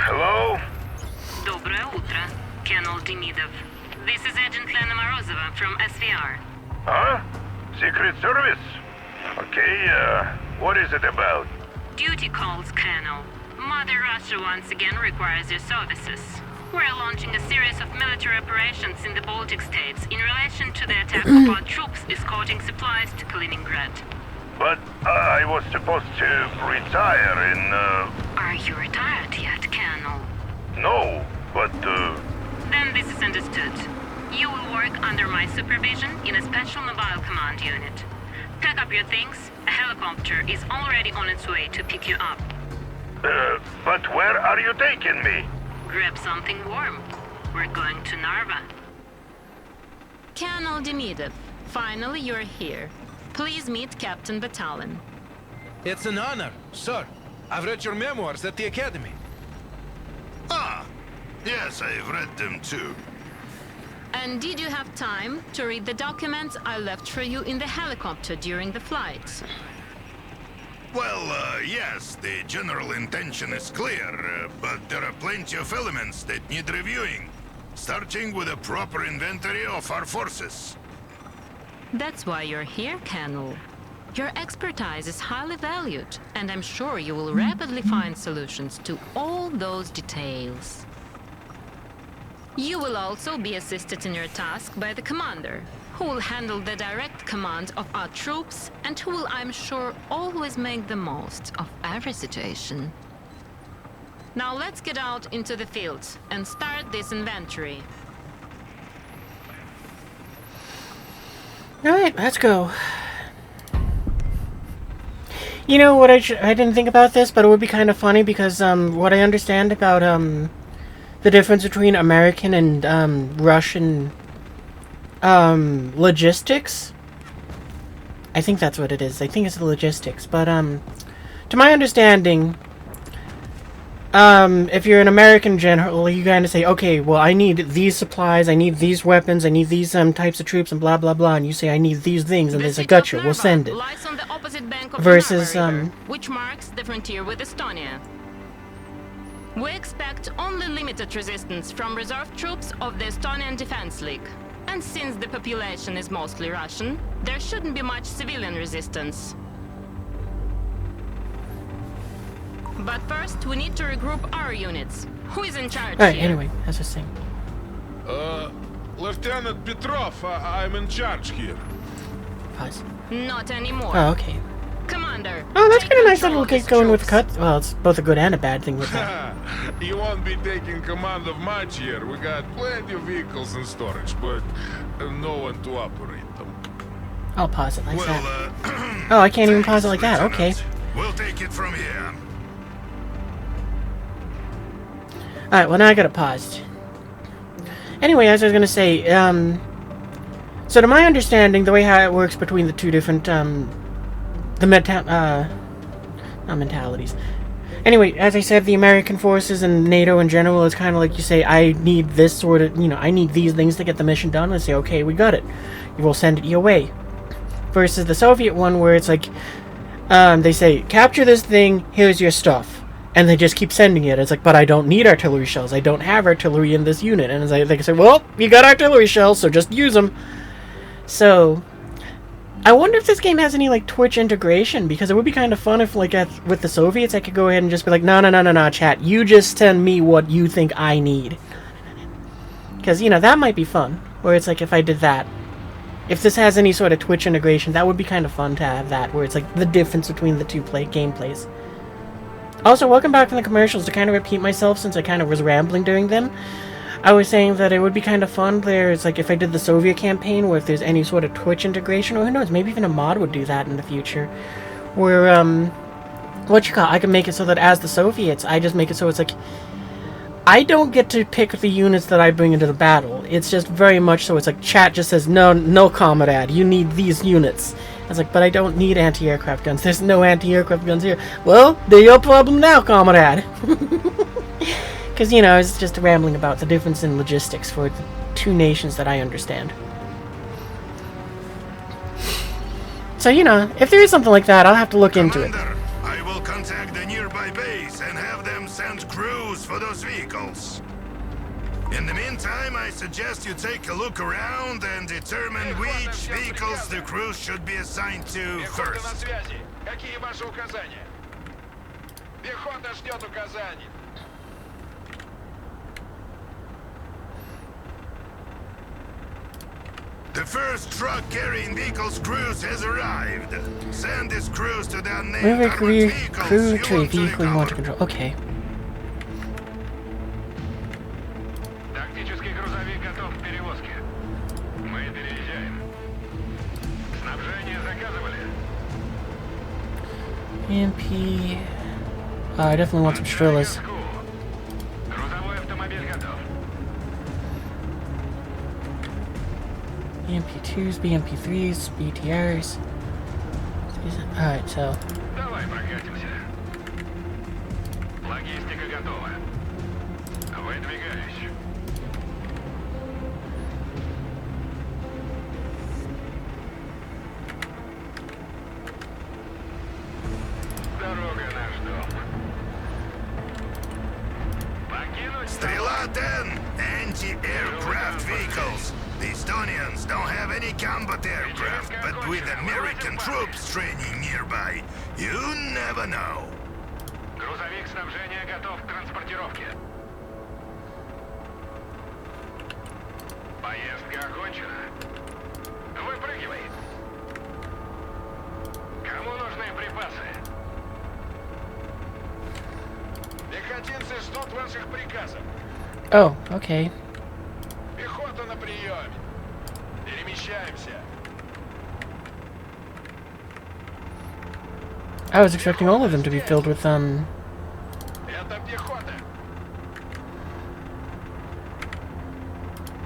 [SPEAKER 6] Hello?
[SPEAKER 9] Доброе утро, Colonel Demidov. This is Agent Lena Morozova from SVR.
[SPEAKER 6] Huh? Secret Service? Okay, What is it about?
[SPEAKER 9] Duty calls, Colonel. Mother Russia once again requires your services. We're launching a series of military operations in the Baltic states in relation to the attack of our troops escorting supplies to Kaliningrad.
[SPEAKER 6] But I was supposed to retire in,
[SPEAKER 9] Are you retired yet, Colonel?
[SPEAKER 6] No, but,
[SPEAKER 9] Then this is understood. You will work under my supervision in a special mobile command unit. Pack up your things. A helicopter is already on its way to pick you up.
[SPEAKER 6] but where are you taking me?
[SPEAKER 9] Grab something warm. We're going to Narva. Colonel Demidov, finally you're here. Please meet Captain Batalin.
[SPEAKER 11] It's an honor, sir. I've read your memoirs at the Academy.
[SPEAKER 4] Ah, yes, I've read them too.
[SPEAKER 9] And did you have time to read the documents I left for you in the helicopter during the flight?
[SPEAKER 4] Well, yes, the general intention is clear, but there are plenty of elements that need reviewing, starting with a proper inventory of our forces.
[SPEAKER 9] That's why you're here, Colonel. Your expertise is highly valued, and I'm sure you will rapidly find solutions to all those details. You will also be assisted in your task by the commander, who will handle the direct command of our troops and who will, I'm sure, always make the most of every situation. Now let's get out into the field and start this inventory.
[SPEAKER 1] Alright, let's go. You know what, I didn't think about this, but it would be kind of funny because what I understand about the difference between American and Russian logistics. I think that's what it is. I think it's the logistics. But to my understanding, if you're an American general, you kind of say, okay, well, I need these supplies, I need these weapons, I need these types of troops, and blah blah blah. And you say, I need these things, and they say, gotcha, we'll send it.
[SPEAKER 9] Lies on the opposite bank of
[SPEAKER 1] Versus
[SPEAKER 9] the Narva River, which marks the frontier with Estonia. We expect only limited resistance from reserve troops of the Estonian Defense League. And since the population is mostly Russian, there shouldn't be much civilian resistance. But first, we need to regroup our units. Who is in charge
[SPEAKER 1] Alright,
[SPEAKER 9] here?
[SPEAKER 1] anyway, that's the thing.
[SPEAKER 6] Lieutenant Petrov, I'm in charge here.
[SPEAKER 1] Pause.
[SPEAKER 9] Not anymore.
[SPEAKER 1] Oh, okay.
[SPEAKER 9] Commander.
[SPEAKER 1] Oh, that's
[SPEAKER 9] take
[SPEAKER 1] kind of nice
[SPEAKER 9] control
[SPEAKER 1] little
[SPEAKER 9] of
[SPEAKER 1] kick
[SPEAKER 9] these
[SPEAKER 1] going with
[SPEAKER 9] troops.
[SPEAKER 1] cut. Well, it's both a good and a bad thing with that.
[SPEAKER 6] You won't be taking command of much here. We got plenty of vehicles in storage, but no one to operate them.
[SPEAKER 1] I'll pause it like that.
[SPEAKER 4] Well,
[SPEAKER 1] Oh, I can't even pause it like that. Okay.
[SPEAKER 4] We'll take it from here.
[SPEAKER 1] Alright, well now I got it paused. Anyway, as I was gonna say, so to my understanding, the way how it works between the two different, not mentalities. Anyway, as I said, the American forces and NATO in general is kind of like you say, I need this sort of, I need these things to get the mission done. And say, okay, we got it. You will send it your way. Versus the Soviet one where it's like, they say, capture this thing, here's your stuff. And they just keep sending it. It's like, but I don't need artillery shells. I don't have artillery in this unit. And they say, well, you got artillery shells, so just use them. So, I wonder if this game has any, like, Twitch integration. Because it would be kind of fun if, like, with the Soviets, I could go ahead and just be like, no, chat. You just send me what you think I need. Because, that might be fun. Where it's like, if I did that. If this has any sort of Twitch integration, that would be kind of fun to have that. Where it's like, the difference between the two gameplays. Also, welcome back from the commercials. To kind of repeat myself, since I kind of was rambling during them, I was saying that it would be kind of fun there. It's like if I did the Soviet campaign, where if there's any sort of Twitch integration, or who knows, maybe even a mod would do that in the future. Where, I can make it so that as the Soviets, I just make it so it's like, I don't get to pick the units that I bring into the battle. It's just very much so it's like, chat just says, no, comrade, you need these units. I was like, but I don't need anti-aircraft guns. There's no anti-aircraft guns here. Well, they're your problem now, comrade. Because, I was just rambling about the difference in logistics for the two nations that I understand. So, if there is something like that, I'll have to look into it.
[SPEAKER 4] Commander, I will contact the nearby base and have them send crews for those vehicles.
[SPEAKER 12] In the meantime, I suggest you take a look around and determine which vehicles the crews should be assigned to
[SPEAKER 6] Пехота на
[SPEAKER 12] first.
[SPEAKER 6] связи. Какие ваши указания? Пехота ждет указаний.
[SPEAKER 12] The first truck carrying vehicles cruise has arrived. Send this cruise to the unnamed
[SPEAKER 1] Move a
[SPEAKER 12] armored
[SPEAKER 1] crew
[SPEAKER 12] vehicles
[SPEAKER 1] to a vehicle you want to control. Okay.
[SPEAKER 6] Тактический грузовик готов к перевозке. Мы переезжаем. Снабжение заказывали?
[SPEAKER 1] EMP. I definitely want some Strillas.
[SPEAKER 6] Грузовой автомобиль готов.
[SPEAKER 1] BMP2s, BMP3s, BTRs. Alright, so.
[SPEAKER 6] Давай прокатимся. Логистика готова. Выдвигаюсь. Дорога наш дом. Покинуть
[SPEAKER 12] Strela 10, anti-aircraft vehicles. The Estonians don't have any combat aircraft, but with American troops training nearby, you never know.
[SPEAKER 6] Грузовик снабжения готов к транспортировке. Поездка окончена. Выпрыгивай. Кому нужны припасы? Пехотинцы ждут ваших приказов.
[SPEAKER 1] Oh, okay.
[SPEAKER 6] Пехота на приеме. Перемещаемся.
[SPEAKER 1] I was expecting all of them to be filled with,
[SPEAKER 6] Это пехота.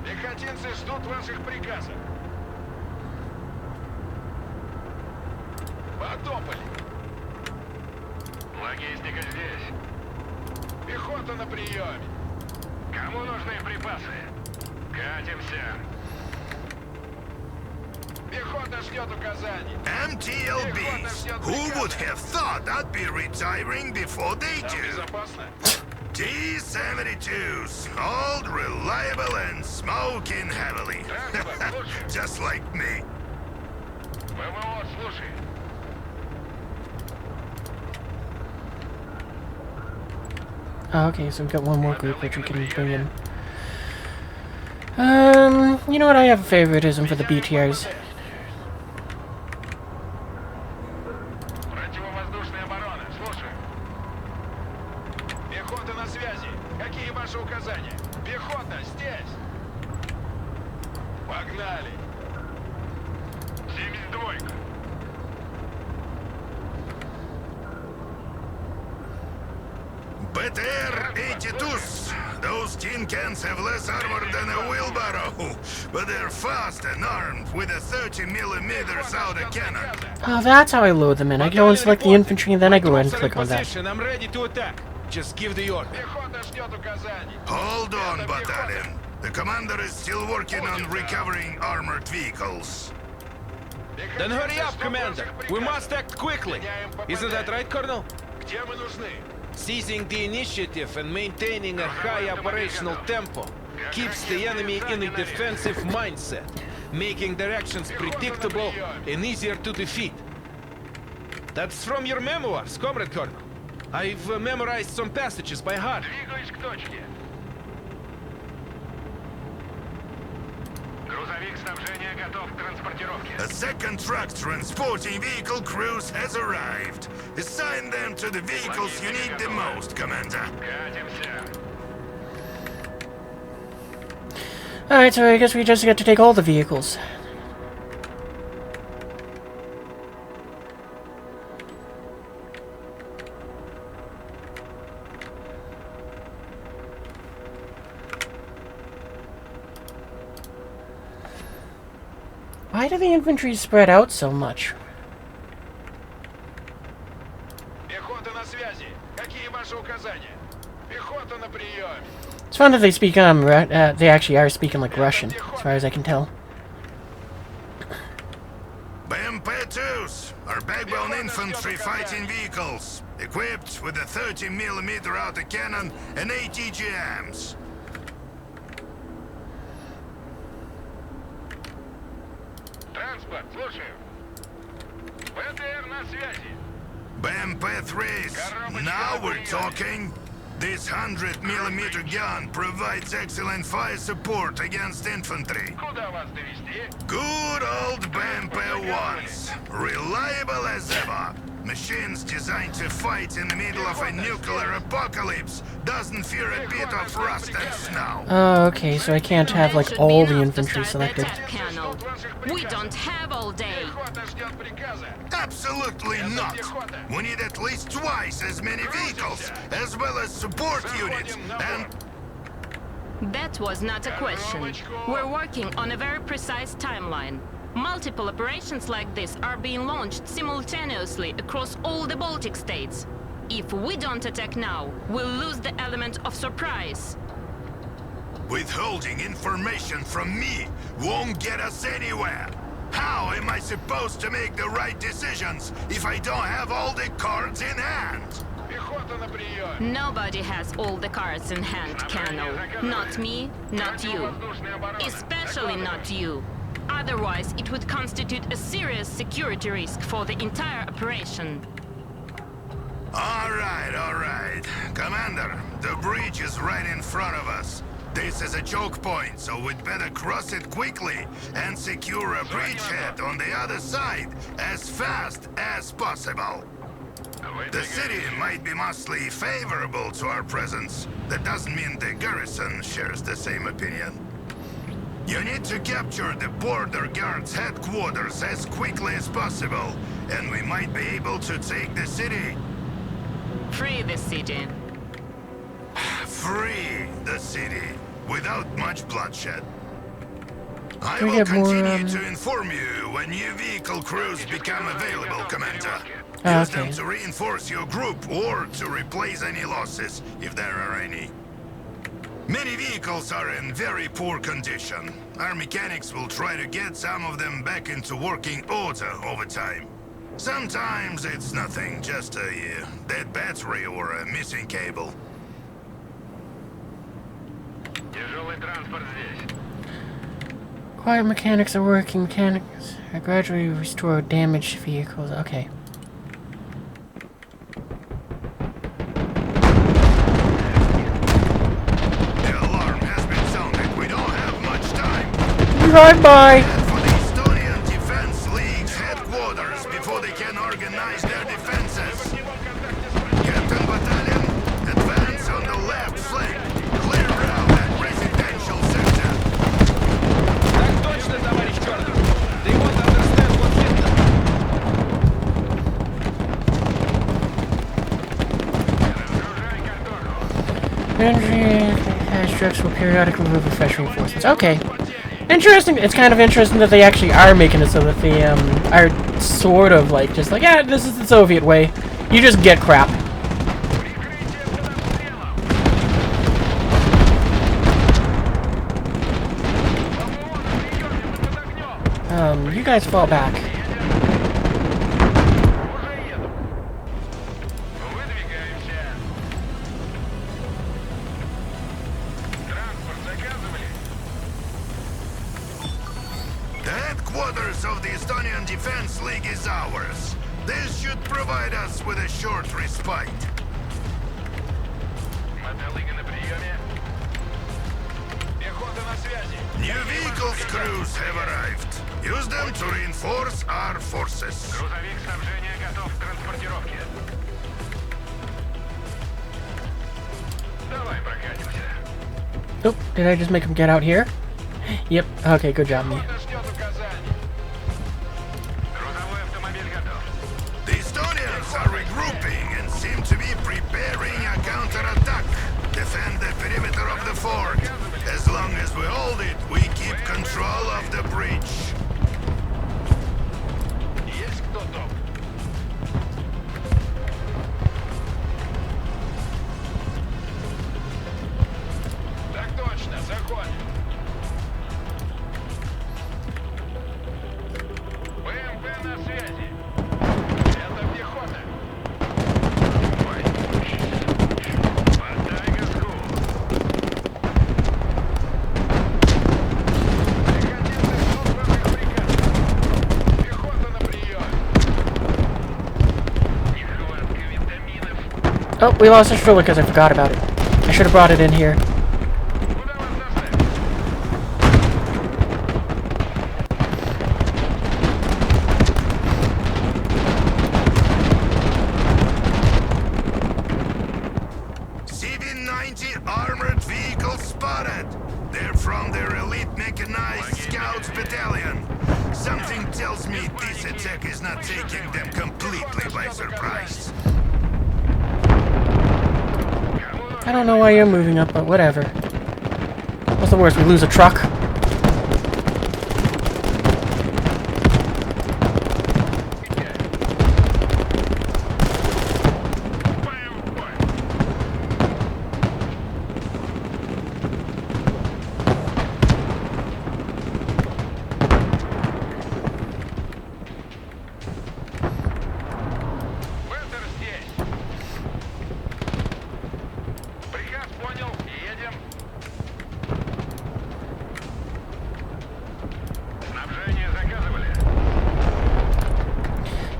[SPEAKER 6] Пехотинцы ждут ваших приказов. Потопали. Логистика здесь. Пехота на приеме. Кому нужны припасы? Катимся. Пехота ждет указаний.
[SPEAKER 12] MTLBs. Who would have thought I'd be retiring before they
[SPEAKER 6] Там
[SPEAKER 12] do?
[SPEAKER 6] безопасно?
[SPEAKER 12] T-72s, old, reliable, and smoking heavily. Just like me.
[SPEAKER 6] ВВО, слушай.
[SPEAKER 1] Oh, okay, so we've got one more group which we can bring in. You know what? I have a favoritism for the BTRs.
[SPEAKER 6] Противовоздушная оборона, слушай. Пехота на связи. Какие ваши указания? Пехота здесь. Погнали. 72-ка.
[SPEAKER 12] BTR-82s. Those tin cans have less armor than a wheelbarrow, but they're fast and armed with a 30mm Sauder cannon.
[SPEAKER 1] Oh, that's how I load them in. I can only select the infantry and then I go ahead and click on that.
[SPEAKER 11] I'm ready to attack. Just give the order.
[SPEAKER 6] Пехота ждет указаний.
[SPEAKER 12] Hold on, battalion. The commander is still working on recovering armored vehicles.
[SPEAKER 11] Then hurry up, Commander. We must act quickly. Isn't that right, Colonel?
[SPEAKER 6] Где мы нужны?
[SPEAKER 11] Seizing the initiative and maintaining a high operational tempo keeps the enemy in a defensive mindset, making their actions predictable and easier to defeat. That's from your memoirs, Comrade Colonel. I've memorized some passages by heart.
[SPEAKER 6] Двигаюсь к точке. Грузовик снабжения готов к транспортировке.
[SPEAKER 12] A second truck transporting vehicle crews has arrived. Assign them to the vehicles you need the most, Commander.
[SPEAKER 6] Катимся.
[SPEAKER 1] Alright, so I guess we just get to take all the vehicles. Why do the infantry spread out so much?
[SPEAKER 6] Пехота на связи. Какие ваши указания? Пехота на приеме.
[SPEAKER 1] It's fun that they speak, they actually are speaking like Russian, as far as I can tell.
[SPEAKER 12] BMP-2s are backbone infantry fighting vehicles, equipped with a 30mm autocannon and 8 EGMs.
[SPEAKER 6] транспорт, слушаю. БТР на связи.
[SPEAKER 12] BMP-3s, now we're talking. This 100mm gun provides excellent fire support against infantry.
[SPEAKER 6] Куда вас довести?
[SPEAKER 12] Good old BMP-1s, reliable as ever. Machines designed to fight in the middle of a nuclear apocalypse. Doesn't fear a bit of rust and snow.
[SPEAKER 1] Oh, okay, so I can't have,
[SPEAKER 9] That
[SPEAKER 1] like,
[SPEAKER 9] should
[SPEAKER 1] all
[SPEAKER 9] be
[SPEAKER 1] the
[SPEAKER 9] enough to
[SPEAKER 1] infantry
[SPEAKER 9] start the
[SPEAKER 1] selected.
[SPEAKER 9] attack, Colonel. We don't have all day.
[SPEAKER 6] Пехота ждет приказа.
[SPEAKER 12] Absolutely not. We need at least twice as many vehicles, as well as support units, and...
[SPEAKER 9] That was not a question. We're working on a very precise timeline. Multiple operations like this are being launched simultaneously across all the Baltic states. If we don't attack now, we'll lose the element of surprise.
[SPEAKER 12] Withholding information from me won't get us anywhere. How am I supposed to make the right decisions if I don't have all the cards in hand?
[SPEAKER 6] Пехота на прием.
[SPEAKER 9] Nobody has all the cards in hand, Colonel. Not me, not you. Especially not you. Otherwise, it would constitute a serious security risk for the entire operation.
[SPEAKER 12] All right. Commander, the bridge is right in front of us. This is a choke point, so we'd better cross it quickly and secure a bridgehead on the other side as fast as possible. The city might be mostly favorable to our presence. That doesn't mean the garrison shares the same opinion. You need to capture the border guards' headquarters as quickly as possible, and we might be able to take the city.
[SPEAKER 9] Free the city.
[SPEAKER 12] Free the city, without much bloodshed. I
[SPEAKER 1] Can we
[SPEAKER 12] will
[SPEAKER 1] get more,
[SPEAKER 12] continue to inform you when new vehicle crews become available, Commander.
[SPEAKER 1] Ah,
[SPEAKER 12] Use
[SPEAKER 1] okay.
[SPEAKER 12] them to reinforce your group or to replace any losses, if there are any. Many vehicles are in very poor condition. Our mechanics will try to get some of them back into working order over time. Sometimes it's nothing, just a dead battery or a missing cable.
[SPEAKER 6] Тяжелый транспорт здесь.
[SPEAKER 1] Quiet mechanics are working. Mechanics gradually restore damaged vehicles. Okay.
[SPEAKER 12] The alarm has been sounded. We don't have much time.
[SPEAKER 1] Drive-by!
[SPEAKER 12] For the Estonian Defense League's headquarters before they can organize their defenses. Captain Battalion, advance on the left flank. Clear out that residential sector.
[SPEAKER 11] Так точно, товарищ Черный. They won't understand what hit them.
[SPEAKER 1] Has trucks will periodically move with fresh reinforcements. Okay. Interesting. It's kind of interesting that they actually are making it so that they are sort of like just like, yeah, this is the Soviet way. You just get crap. You guys fall back.
[SPEAKER 6] Выдвигаемся. Транспорт заказывали?
[SPEAKER 12] The headquarters of the Estonian Defense League is ours. This should provide us with a short respite.
[SPEAKER 6] Мотолыга на приеме. Пехота на связи.
[SPEAKER 12] New vehicles crews have arrived. Use them to reinforce our forces.
[SPEAKER 6] Грузовик снабжения готов к транспортировке. Давай прокатимся.
[SPEAKER 1] Oh, did I just make him get out here? Yep. Okay, good job, me.
[SPEAKER 6] Пехота ждет указаний. Грузовой автомобиль готов.
[SPEAKER 12] The Estonians are regrouping and seem to be preparing a counterattack. Defend the perimeter of the fort. As long as we hold it, we keep control of the bridge.
[SPEAKER 6] Есть кто доп? Так точно, заходим. БМП на связи. Это пехота. Подай газку. Пригодится службовых
[SPEAKER 1] Oh, we lost our stroller because I forgot about it. I should have brought it in here.
[SPEAKER 12] CV-90 armored vehicle spotted. They're from their elite mechanized scouts battalion. Something tells me this attack is not taking them completely by surprise.
[SPEAKER 1] I don't know why you're moving up, but whatever. What's the worst? We lose a truck?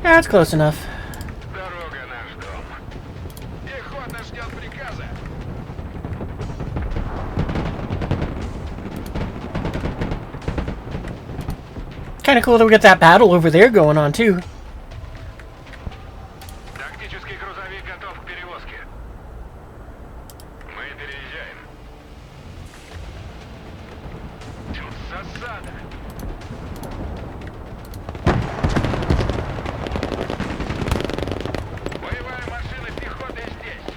[SPEAKER 1] Yeah, that's close enough. Kind of cool that we got that battle over there going on too.
[SPEAKER 6] Тактический грузовик готов к перевозке. Мы переезжаем. Тут засада. Боевая машина пехоты здесь.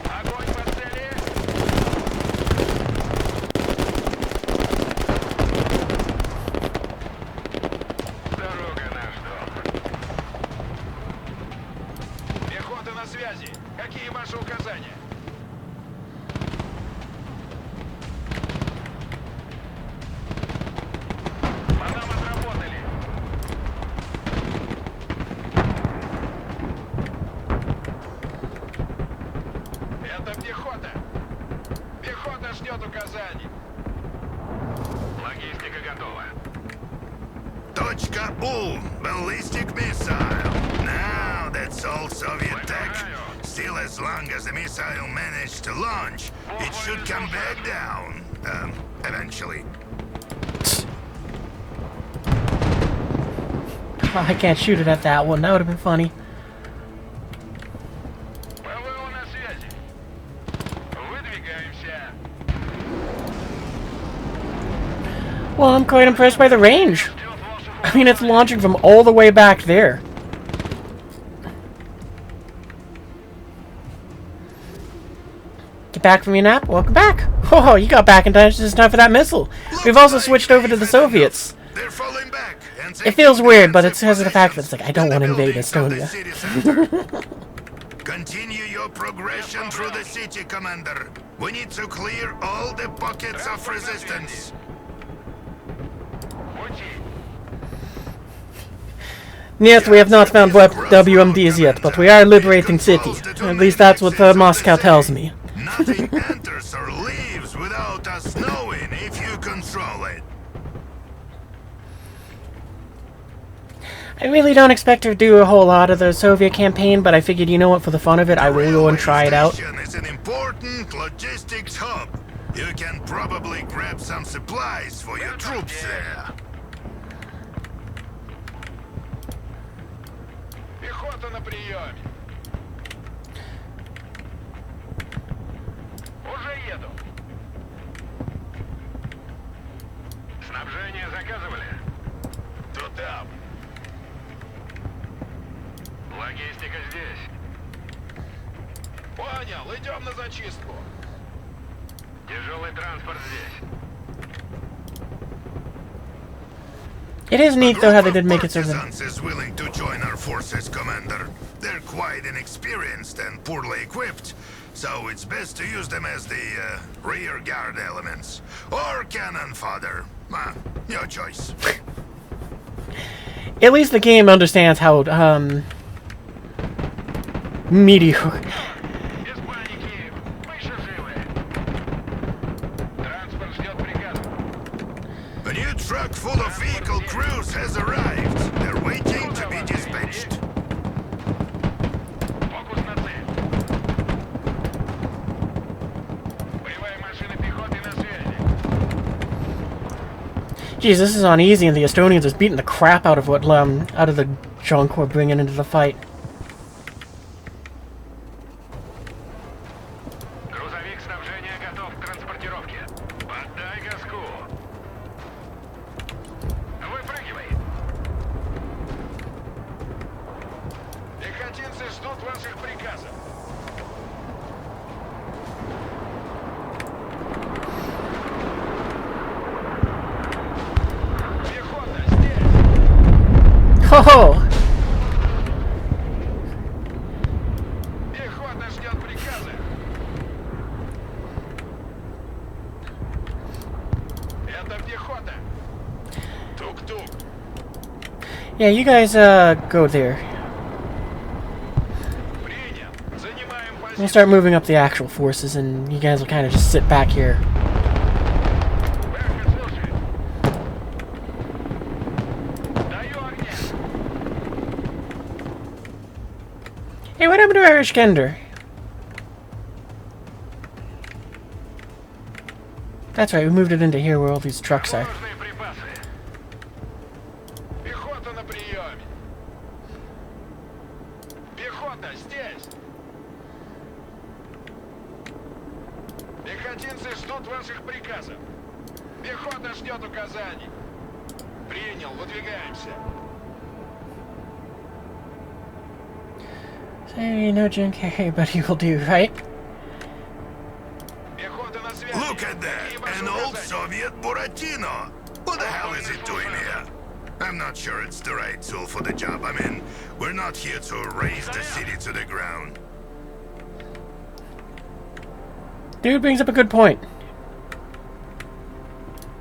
[SPEAKER 6] Огонь по цели. Дорога наш дом. Пехота на связи. Какие ваши указания? По нам отработали. Это пехота. Пехота ждет указаний. Логистика готова.
[SPEAKER 12] Точка У. Ballistic missile. Now that's all Soviet tech. Still, as long as the missile managed to launch, it should come back down. Eventually.
[SPEAKER 1] Oh, I can't shoot it at that one. That would have been funny.
[SPEAKER 6] ПВО на связи. Выдвигаемся.
[SPEAKER 1] Well, I'm quite impressed by the range. I mean, it's launching from all the way back there. Get back from your nap? Welcome back. Oh, you got back in time just in time for that missile. We've also switched over to the Soviets.
[SPEAKER 12] They're falling back.
[SPEAKER 1] It feels weird, but it's because of the fact that it's like, I don't want to invade Estonia.
[SPEAKER 12] Continue your progression through the city, Commander. We need to clear all the pockets of resistance.
[SPEAKER 1] Yes, we have not found WMDs yet, but we are liberating city. At least that's what Moscow tells me.
[SPEAKER 12] Nothing enters or leaves without us knowing if you control it.
[SPEAKER 1] I really don't expect to do a whole lot of the Soviet campaign, but I figured, you know what, for the fun of it, I will go and try it out.
[SPEAKER 12] Railway station is an important logistics hub. You can probably grab some supplies for your troops there.
[SPEAKER 6] Пехота на приеме. Уже еду. Снабжение заказывали? Тут там. Логистика здесь. Понял, идем на зачистку. Тяжелый транспорт здесь.
[SPEAKER 1] It is neat, though, how they did make it so that...
[SPEAKER 12] Partisans is willing to join our forces, Commander. They're quite inexperienced and poorly equipped, so it's best to use them as the rear guard elements. Or cannon fodder. Your choice.
[SPEAKER 1] At least the game understands how, mediocre...
[SPEAKER 6] Без паники. Мы еще живы. Транспорт ждет приказа.
[SPEAKER 12] A new truck full of vehicle crews has arrived. They're waiting to be dispatched.
[SPEAKER 6] Фокус на цель.
[SPEAKER 1] Geez, this is on easy, and the Estonians is beating the crap out of what out of the junk we're bringing into the fight.
[SPEAKER 10] Грузовик снабжения готов к транспортировке. Поддай газку. Выпрыгивай. Пехотинцы ждут ваших приказов. Пехота здесь.
[SPEAKER 1] Ho-ho!
[SPEAKER 10] Пехота ждет приказа. Это пехота. Тук-тук.
[SPEAKER 1] Yeah, you guys, go there.
[SPEAKER 10] Принял. Занимаем
[SPEAKER 1] We'll
[SPEAKER 10] позицию.
[SPEAKER 1] start moving up the actual forces, and you guys will kind of just sit back here.
[SPEAKER 10] Бэха слушает. Даю огня.
[SPEAKER 1] Hey, what happened to Irish Kender? That's right, we moved it into here where all these trucks are.
[SPEAKER 10] Сложные припасы. Пехота на приеме. Пехота здесь. Пехотинцы ждут ваших приказов. Пехота ждет указаний. Принял, выдвигаемся.
[SPEAKER 1] So, you know, junk everybody will do, right?
[SPEAKER 10] Пехота на связи.
[SPEAKER 12] Look at that! An old Soviet Buratino! What the hell is it doing here? I'm not sure it's the right tool for the job I'm in. We're not here to raise the city to the ground.
[SPEAKER 1] Dude brings up a good point.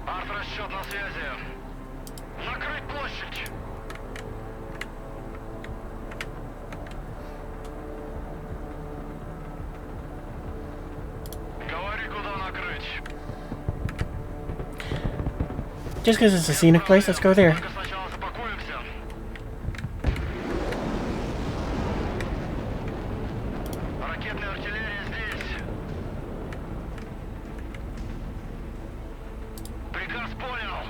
[SPEAKER 10] Арт-расчет на связи. Накрыть площадь. Говори, куда накрыть.
[SPEAKER 1] Just because it's a scenic place, let's go there.
[SPEAKER 10] Только сначала запакуемся. Ракетная артиллерия здесь. Приказ понял.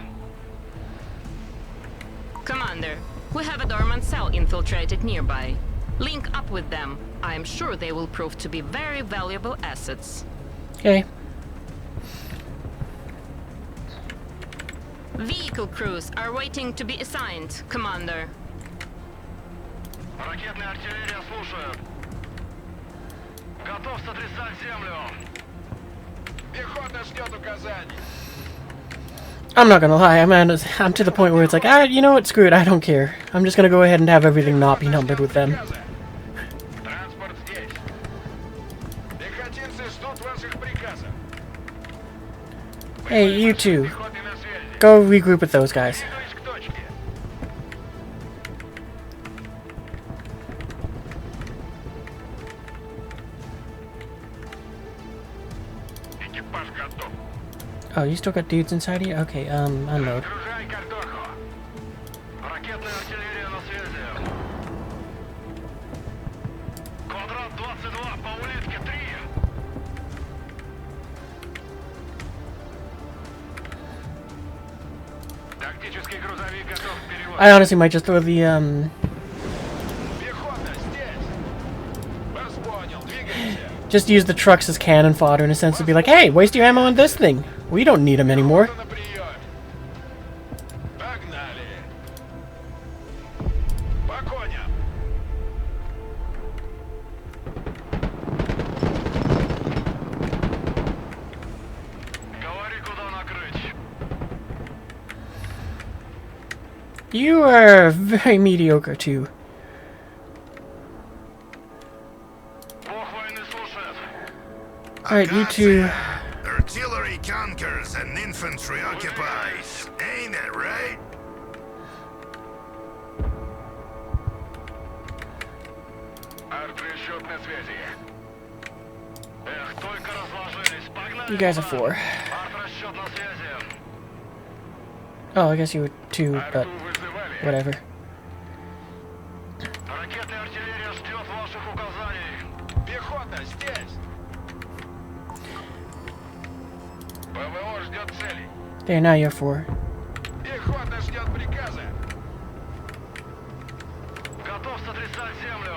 [SPEAKER 9] Commander, we have a dormant cell infiltrated nearby. Link up with them. I am sure they will prove to be very valuable assets.
[SPEAKER 1] Okay.
[SPEAKER 9] Vehicle crews are waiting to be assigned, Commander.
[SPEAKER 10] Ракетная артиллерия слушает. Готов сотрясать землю. Пехота ждет указаний.
[SPEAKER 1] I'm not gonna lie, I'm to the point where it's like, you know what, screw it, I don't care. I'm just gonna go ahead and have everything not be numbered with them.
[SPEAKER 10] Транспорт здесь. Пехотинцы ждут ваших приказов.
[SPEAKER 1] Hey, you two,
[SPEAKER 10] Пехоты на связи.
[SPEAKER 1] go regroup with those guys.
[SPEAKER 10] Двигаюсь к точке. Экипаж готов.
[SPEAKER 1] Oh, you still got dudes inside here? Okay, unload.
[SPEAKER 10] Загружай картоху. Ракетная артиллерия на связи. Квадрат 22 по улитке 3. Тактический грузовик готов к переводу.
[SPEAKER 1] I honestly might just throw the,
[SPEAKER 10] Пехота здесь. Вас понял. Двигаемся.
[SPEAKER 1] just use the trucks as cannon fodder in a sense to be like, hey, waste your ammo on this thing. We don't need them anymore.
[SPEAKER 10] Пехота на приеме. Погнали. По коням. Говори, куда накрыть.
[SPEAKER 1] You are very mediocre too.
[SPEAKER 10] Бог войны слушает.
[SPEAKER 1] Alright, you two.
[SPEAKER 12] Artillery conquers and infantry occupies. Ain't it right?
[SPEAKER 10] Арт-расчет на связи. Эх, только разложились. Погнали.
[SPEAKER 1] You guys are 4.
[SPEAKER 10] Арт-расчет на связи.
[SPEAKER 1] Oh, I guess you were 2, but
[SPEAKER 10] Арту вызывали.
[SPEAKER 1] whatever.
[SPEAKER 10] Ракетная артиллерия ждет ваших указаний. Пехота здесь. ПВО ждет целей.
[SPEAKER 1] There, now you're 4.
[SPEAKER 6] Пехота ждет приказа.
[SPEAKER 10] Готов сотрясать землю.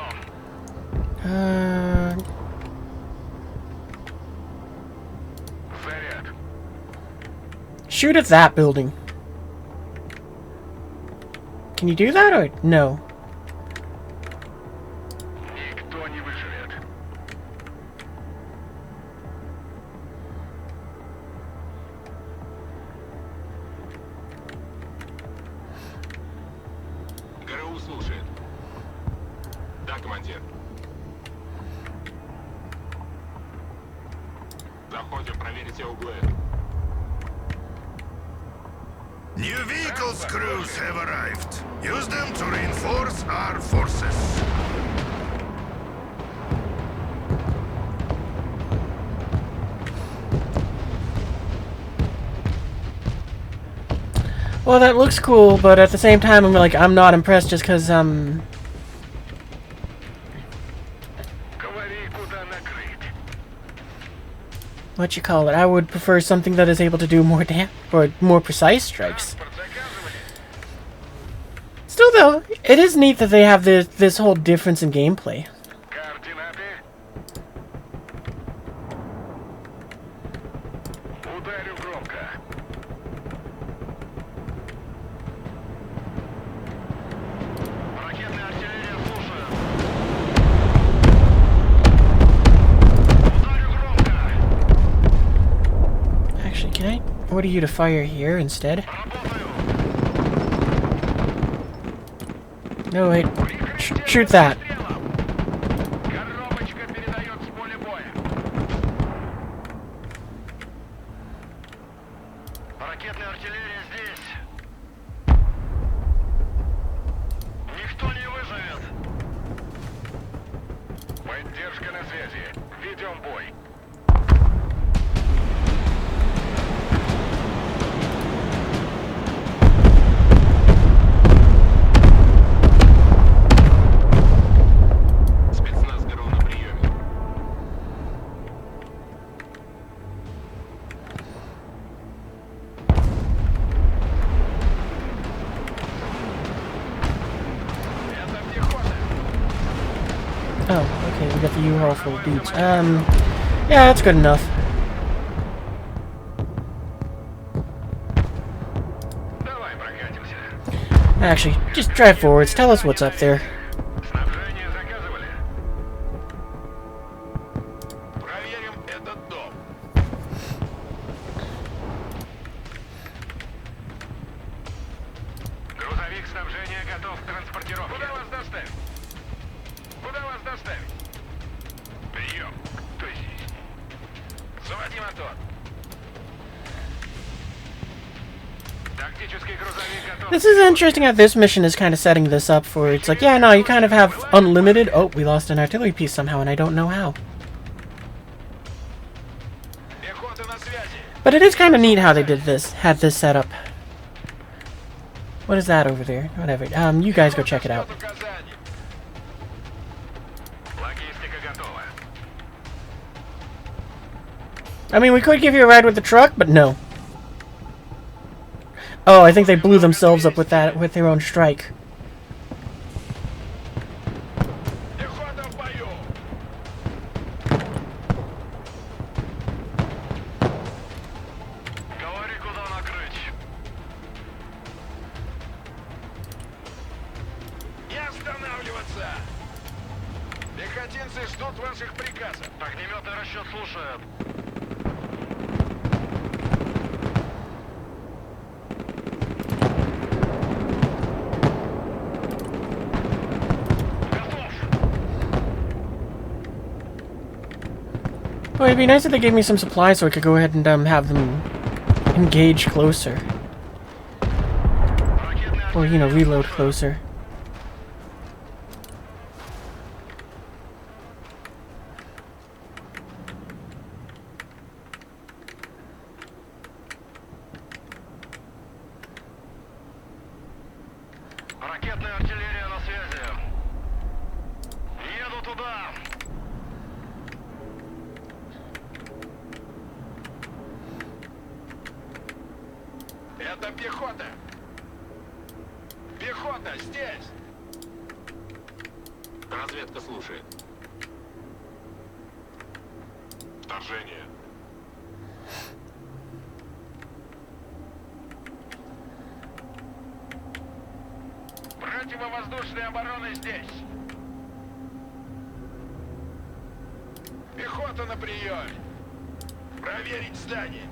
[SPEAKER 6] Заряд.
[SPEAKER 1] Shoot at that building. Can you do that or no?
[SPEAKER 6] Никто не выживет. ГРУ слушает. Да, командир. Заходим, проверить все углы.
[SPEAKER 12] New vehicles crews have arrived. Use them to reinforce our forces.
[SPEAKER 1] Well, that looks cool, but at the same time, I'm like, I'm not impressed just because,
[SPEAKER 6] Говори, куда накрыть.
[SPEAKER 1] what you call it? I would prefer something that is able to do more or more precise strikes. Still, though, it is neat that they have this whole difference in gameplay.
[SPEAKER 6] Координаты. Ударю громко.
[SPEAKER 10] Ракетная артиллерия слушает. Ударю громко.
[SPEAKER 1] Actually, can I order you to fire here instead?
[SPEAKER 10] Работаю.
[SPEAKER 1] No, wait. Shoot that.
[SPEAKER 6] Коробочка передает с поля боя.
[SPEAKER 10] Ракетная артиллерия здесь. Никто не выживет.
[SPEAKER 6] Поддержка на связи. Ведем бой. Спецназ ГРУ на приеме. Это пехота.
[SPEAKER 1] Oh, okay, we got the U-Haul full of dudes. Yeah, that's good enough.
[SPEAKER 6] Давай прокатимся.
[SPEAKER 1] Actually, just drive forwards. Tell us what's up there.
[SPEAKER 6] Снабжение заказывали. Проверим этот дом. Грузовик снабжения готов к транспортировке. Куда вас доставить? Куда вас доставить? Прием. Кто здесь? Заводи мотор. Тактический грузовик готов.
[SPEAKER 1] This is interesting how this mission is kind of setting this up for, it's like, yeah, no, you kind of have unlimited... Oh, we lost an artillery piece somehow, and I don't know how.
[SPEAKER 6] Пехота на связи.
[SPEAKER 1] But it is kind of neat how they did this, had this set up. What is that over there? Whatever. You guys go check it out.
[SPEAKER 6] Указания. Логистика готова.
[SPEAKER 1] I mean, we could give you a ride with the truck, but no. Oh, I think they blew themselves up with that, with their own strike.
[SPEAKER 6] Пехота в бою.
[SPEAKER 10] Говори, куда накрыть.
[SPEAKER 6] Не останавливаться. Пехотинцы ждут ваших приказов.
[SPEAKER 10] Огнеметный расчет слушает.
[SPEAKER 1] Well, it'd be nice if they gave me some supplies so I could go ahead and have them engage closer. Or, you know, reload closer.
[SPEAKER 10] Ракетная артиллерия на связи. Еду туда.
[SPEAKER 6] Это пехота.
[SPEAKER 10] Пехота здесь! Разведка слушает. Вторжение. Противовоздушная оборона здесь. Пехота на приеме. Проверить здание.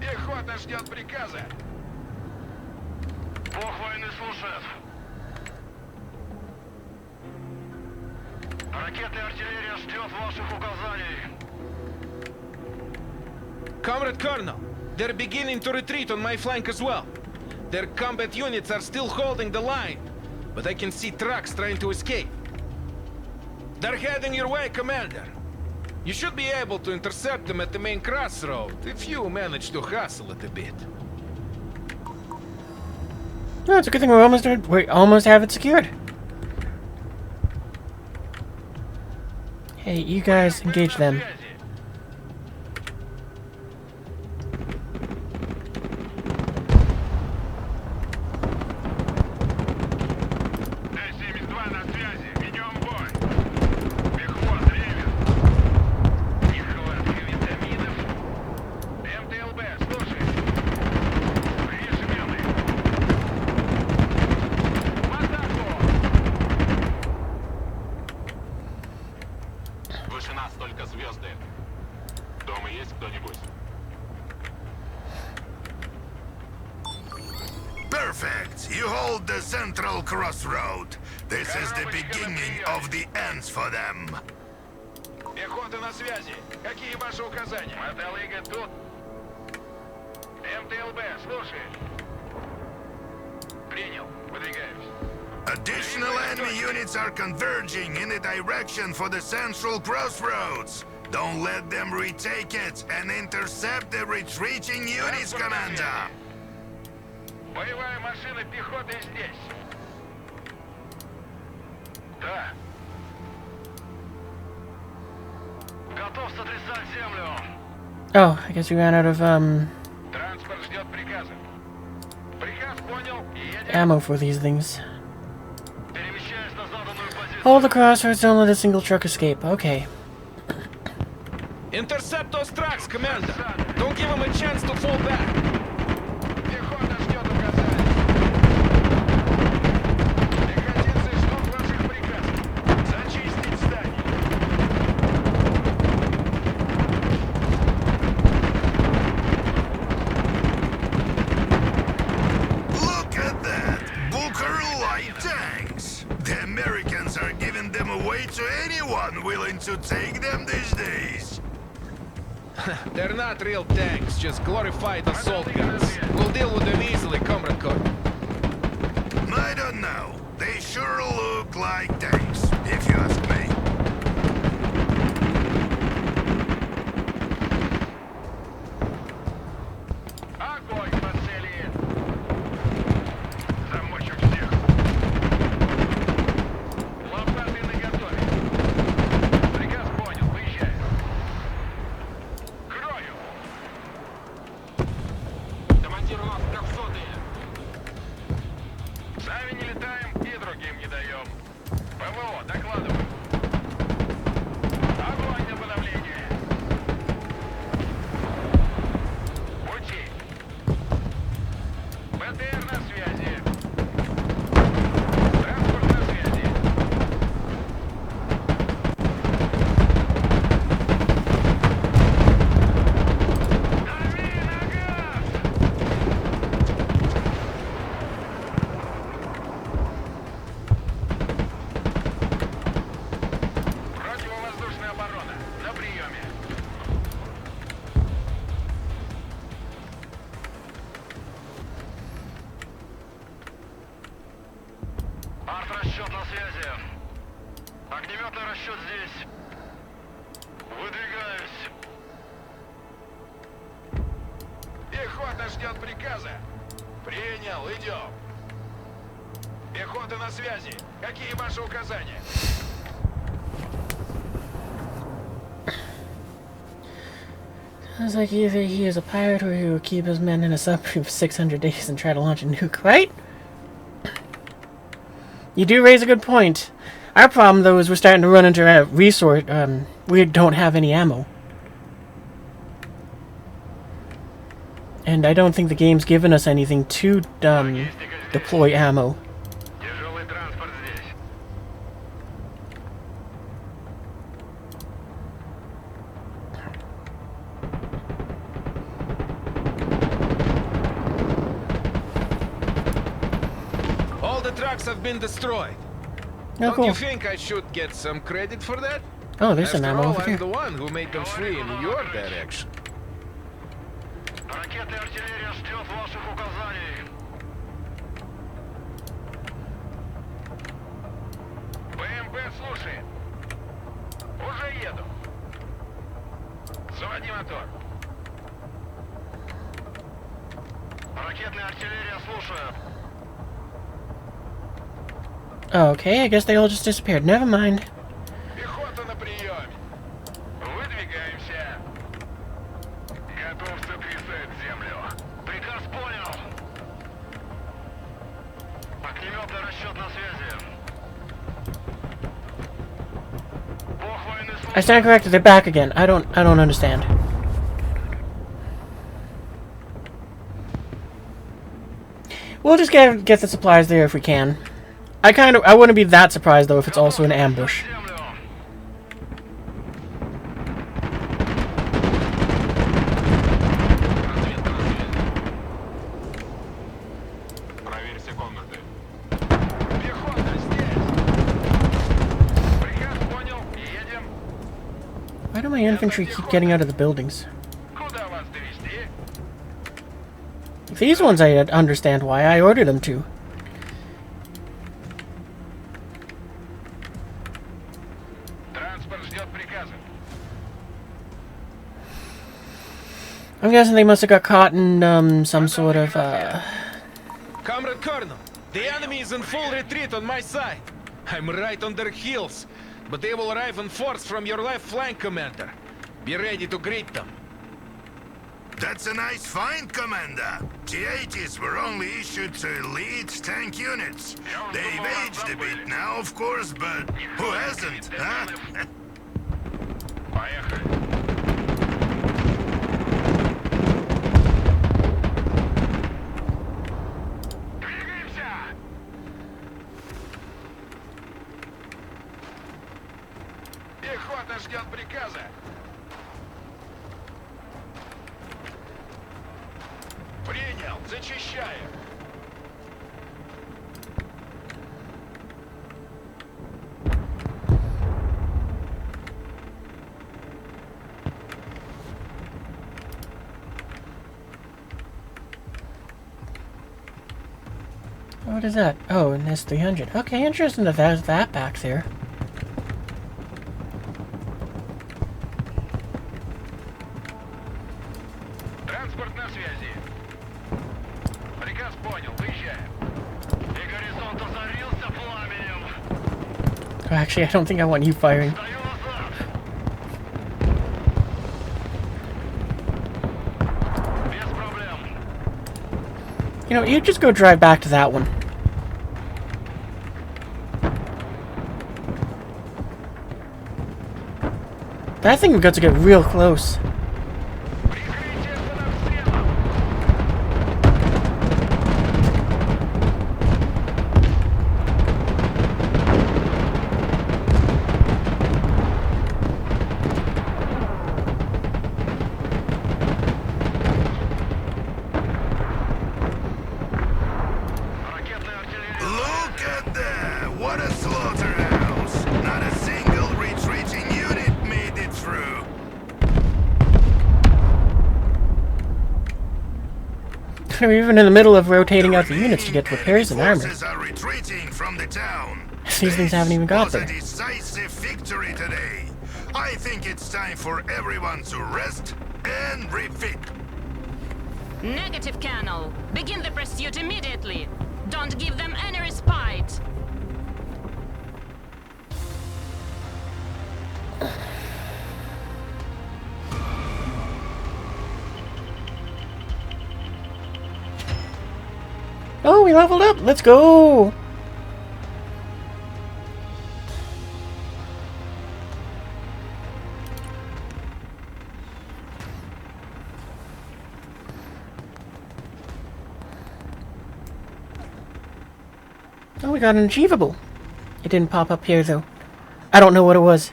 [SPEAKER 10] Пехота ждет приказа. Бог войны слушает. Ракетная артиллерия ждет ваших указаний.
[SPEAKER 11] Comrade Colonel, they're beginning to retreat on my flank as well. Their combat units are still holding the line, but I can see trucks trying to escape. They're heading your way, Commander. You should be able to intercept them at the main crossroad if you manage to hustle it a bit.
[SPEAKER 1] No, it's a good thing we almost have it secured. Hey, you guys engage them.
[SPEAKER 10] Выше нас только звезды. Дома есть кто-нибудь?
[SPEAKER 12] Perfect! You hold the central crossroad. This is the beginning of the ends for them.
[SPEAKER 10] Пехота на связи. Какие ваши указания? Мотолыга тут. МТЛБ, слушай. Принял. Выдвигаюсь.
[SPEAKER 12] Additional enemy units are converging in the direction for the central crossroads. Don't let them retake it and intercept the retreating units, Commander.
[SPEAKER 10] Боевая машина пехоты здесь. Да. Готов сотрясать землю.
[SPEAKER 1] Oh, I guess we ran out of
[SPEAKER 10] Транспорт ждет приказа. Приказ понял и едем.
[SPEAKER 1] ammo for these things.
[SPEAKER 10] Перемещаюсь на заданную позицию.
[SPEAKER 1] Hold the crossroads, don't let a single truck escape. Okay.
[SPEAKER 11] Intercept those trucks, Commander! Don't give them a chance to fall back!
[SPEAKER 10] Пехота ждет указаний. Пехотинцы ждут ваших приказов. Зачистить здание.
[SPEAKER 12] Look at that! Booker light tanks! The Americans are giving them away to anyone willing to take them these days.
[SPEAKER 11] They're not real tanks, just glorified assault guns. We'll deal with them easily, Comrade Cook.
[SPEAKER 12] I don't know. They sure look like tanks, if you ask me.
[SPEAKER 10] Огонь по цели. Замочим всех. Лопаты наготове. Приказ понял, выезжай. Крою. Командир, у нас 300-е. Сами не летаем и другим не даем. ПВО, докладываю. Огонь на подавление. Пути. БТР на связи. Транспорт на связи. Дави на газ! Противовоздушная оборона. На приеме. Арт-расчет на связи. Огнеметный расчет здесь. Выдвигаюсь. Пехота ждет приказа. Принял, идем. Пехота на связи. Какие ваши указания?
[SPEAKER 1] It's like either he is a pirate or he will keep his men in a submarine for 600 days and try to launch a nuke, right? You do raise a good point. Our problem, though, is we're starting to run into a resource. We don't have any ammo. And I don't think the game's given us anything to deploy ammo.
[SPEAKER 11] All the trucks have been destroyed.
[SPEAKER 1] Oh,
[SPEAKER 11] Don't
[SPEAKER 1] cool.
[SPEAKER 11] you think I should get some credit for that?
[SPEAKER 1] Oh, there's some
[SPEAKER 11] After
[SPEAKER 1] ammo
[SPEAKER 11] all,
[SPEAKER 1] over
[SPEAKER 11] I'm
[SPEAKER 1] here.
[SPEAKER 11] the one who made them flee in your direction.
[SPEAKER 10] Ракетная артиллерия ждет ваших указаний. БМП слушает. Уже еду. Заводи мотор. Ракетная артиллерия слушает.
[SPEAKER 1] Okay, I guess they all just disappeared. Never mind.
[SPEAKER 10] Пехота на приеме. Выдвигаемся. Готов сотрясать землю. Приказ понял. Огнеметный расчет на связи. Бог войны служит.
[SPEAKER 1] I stand corrected. They're back again. I don't understand. We'll just get the supplies there if we can. I wouldn't be that surprised though if it's also an ambush. Why do my infantry keep getting out of the buildings? These ones I understand why. I ordered them to. I'm guessing they must have got caught in some sort of
[SPEAKER 11] Comrade Colonel, the enemy is in full retreat on my side. I'm right on their heels, but they will arrive in force from your left flank, Commander. Be ready to greet them.
[SPEAKER 12] That's a nice find, Commander. T-80s were only issued to elite tank units. They've aged a bit now, of course, but who hasn't, huh?
[SPEAKER 10] Пехота ждет приказа. Принял, зачищаю.
[SPEAKER 1] what is that? Oh, an S300. Okay, interesting that there's that back there.
[SPEAKER 10] Транспорт на связи. Приказ понял, выезжаем. И горизонт озарился пламенем.
[SPEAKER 1] Oh, actually, I don't think I want you firing.
[SPEAKER 10] Стою назад. Без проблем.
[SPEAKER 1] You know, you just go drive back to that one. That thing we've got to get real close.
[SPEAKER 10] Прикрытие под обстрелом. Ракетная артиллерия.
[SPEAKER 12] Look at that! What a slaughterhouse! Not a single retreating unit made it through.
[SPEAKER 1] We're even in the middle of rotating out the units to get repairs and armor.
[SPEAKER 12] Forces are retreating from the town.
[SPEAKER 1] These things haven't even got
[SPEAKER 12] This
[SPEAKER 1] there.
[SPEAKER 12] was a decisive victory today. I think it's time for everyone to rest and refit.
[SPEAKER 9] Negative, Colonel. Begin the pursuit immediately. Don't give them any respite.
[SPEAKER 1] Oh, we leveled up. Let's go. Oh, we got an achievable. It didn't pop up here, though. I don't know what it was.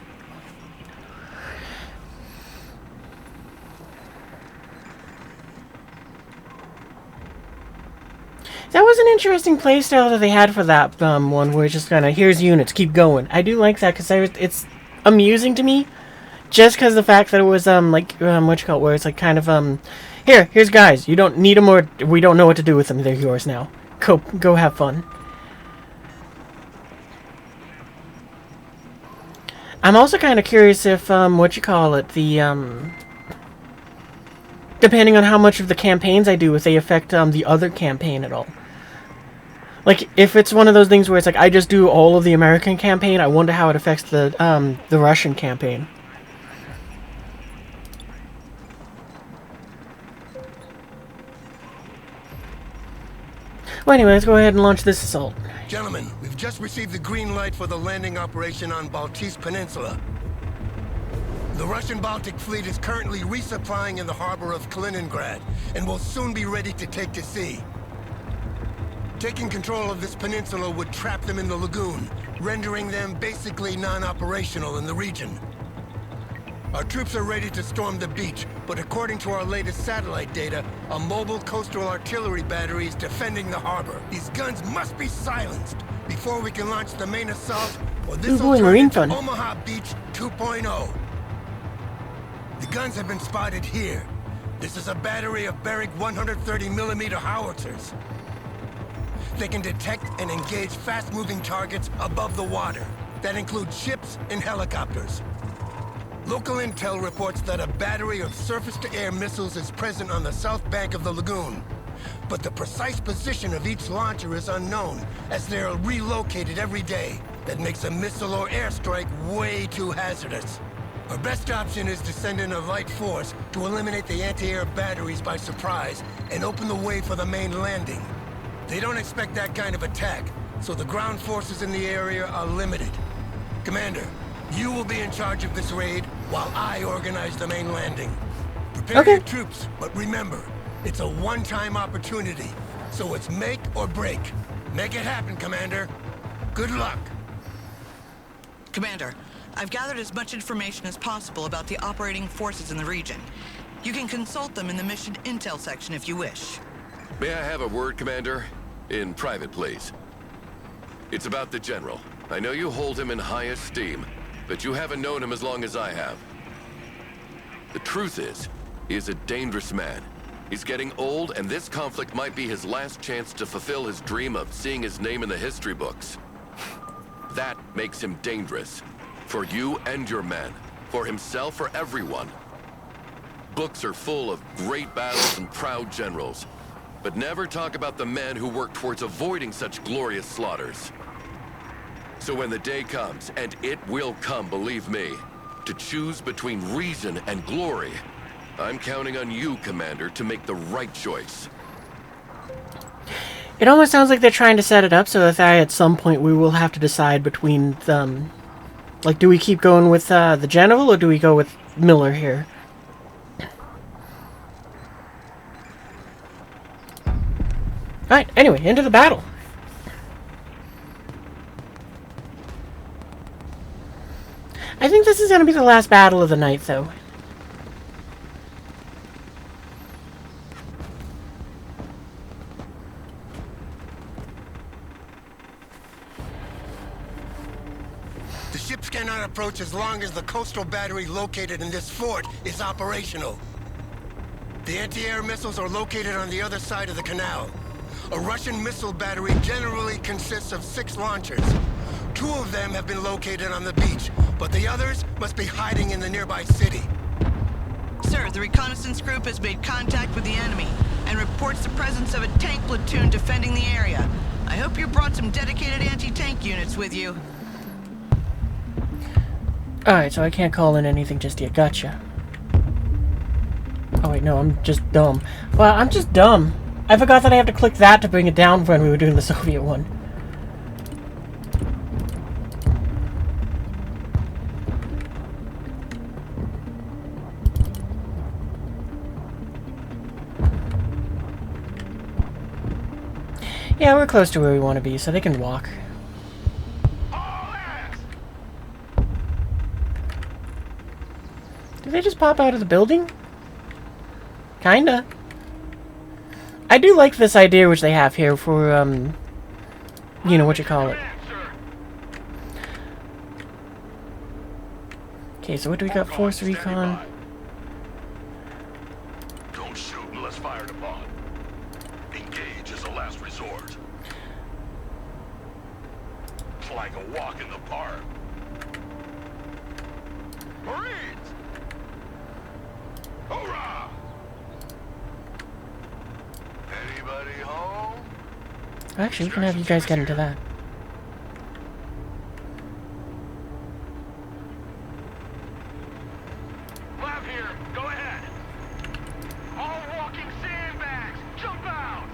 [SPEAKER 1] That was an interesting playstyle that they had for that one, where it's just kind of, here's units, keep going. I do like that, because it's amusing to me, just because the fact that it was, where it's like kind of, here's guys, you don't need them, or we don't know what to do with them, they're yours now. Go have fun. I'm also kind of curious if, depending on how much of the campaigns I do, if they affect, the other campaign at all. Like, if it's one of those things where it's like, I just do all of the American campaign, I wonder how it affects the Russian campaign. Well, anyway, let's go ahead and launch this assault.
[SPEAKER 4] Gentlemen, we've just received the green light for the landing operation on Baltese Peninsula. The Russian Baltic Fleet is currently resupplying in the harbor of Kaliningrad and will soon be ready to take to sea. Taking control of this peninsula would trap them in the lagoon, rendering them basically non-operational in the region. Our troops are ready to storm the beach, but according to our latest satellite data, a mobile coastal artillery battery is defending the harbor. These guns must be silenced before we can launch the main assault, or this will turn into Omaha Beach 2.0. The guns have been spotted here. This is a battery of Barrick 130mm howitzers. They can detect and engage fast-moving targets above the water. That includes ships and helicopters. Local intel reports that a battery of surface-to-air missiles is present on the south bank of the lagoon. But the precise position of each launcher is unknown, as they are relocated every day. That makes a missile or airstrike way too hazardous. Our best option is to send in a light force to eliminate the anti-air batteries by surprise and open the way for the main landing. They don't expect that kind of attack, so the ground forces in the area are limited. Commander, you will be in charge of this raid while I organize the main landing. Prepare your troops, but remember, it's a one-time opportunity, so it's make or break. Make it happen, Commander. Good luck.
[SPEAKER 5] Commander, I've gathered as much information as possible about the operating forces in the region. You can consult them in the mission intel section if you wish.
[SPEAKER 3] May I have a word, Commander? In private, please. It's about the General. I know you hold him in high esteem, but you haven't known him as long as I have. The truth is, he is a dangerous man. He's getting old, and this conflict might be his last chance to fulfill his dream of seeing his name in the history books. That makes him dangerous. For you and your men. For himself, for everyone. Books are full of great battles and proud generals, but never talk about the men who work towards avoiding such glorious slaughters. So when the day comes, and it will come, believe me, to choose between reason and glory, I'm counting on you, Commander, to make the right choice.
[SPEAKER 1] It almost sounds like they're trying to set it up so that at some point we will have to decide between them. Like, do we keep going with the General, or do we go with Miller here? Alright, anyway, into the battle. I think this is going to be the last battle of the night, though.
[SPEAKER 4] The ships cannot approach as long as the coastal battery located in this fort is operational. The anti-air missiles are located on the other side of the canal. A Russian missile battery generally consists of 6 launchers. 2 of them have been located on the beach, but the others must be hiding in the nearby city.
[SPEAKER 5] Sir, the reconnaissance group has made contact with the enemy and reports the presence of a tank platoon defending the area. I hope you brought some dedicated anti-tank units with you.
[SPEAKER 1] Alright, so I can't call in anything just yet. Gotcha. Oh wait, no, I'm just dumb. Well, I'm just dumb. I forgot that I have to click that to bring it down when we were doing the Soviet one. Yeah, we're close to where we want to be, so they can walk. Did they just pop out of the building? Kinda. I do like this idea which they have here for, you know, what you call it. Okay, so what do we got? Force recon.
[SPEAKER 12] Don't shoot unless fired upon. Engage as a last resort. It's like a walk in the park. Marines! Hoorah! Anybody home?
[SPEAKER 1] Actually, we can have you guys get into that.
[SPEAKER 10] Lab here. Go ahead. All walking sandbags. Jump out.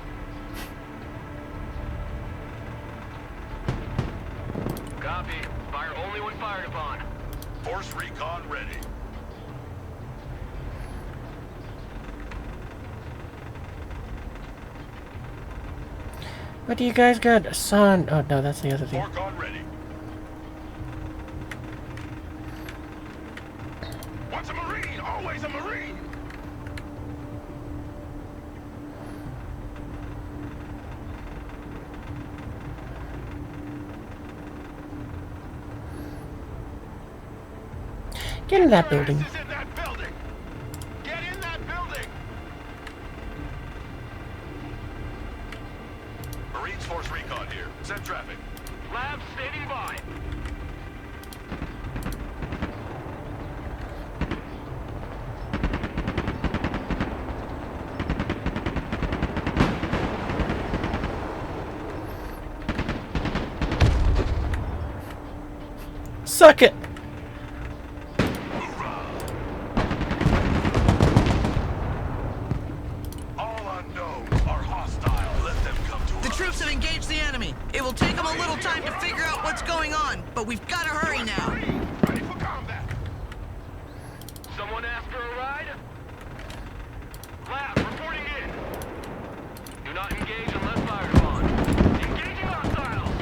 [SPEAKER 10] Copy. Fire only when fired upon.
[SPEAKER 12] Force recon ready.
[SPEAKER 1] What do you guys got? A son? Oh no, that's the other thing.
[SPEAKER 12] Fork on ready. What's a Marine? Always a Marine!
[SPEAKER 1] Get in that building.
[SPEAKER 12] Is in that building! Get in that building! Marines Force Recon here. Send traffic.
[SPEAKER 10] Lab standing by.
[SPEAKER 1] Suck it!
[SPEAKER 12] All unknowns are hostile. Let them come to
[SPEAKER 5] The
[SPEAKER 12] us.
[SPEAKER 5] troops have engaged the enemy. It will take them a little time to figure out what's going on, but we've got to hurry now.
[SPEAKER 12] Ready for combat.
[SPEAKER 10] Someone asked for a ride? Lab, reporting in. Do not engage unless fired upon. Engaging hostiles.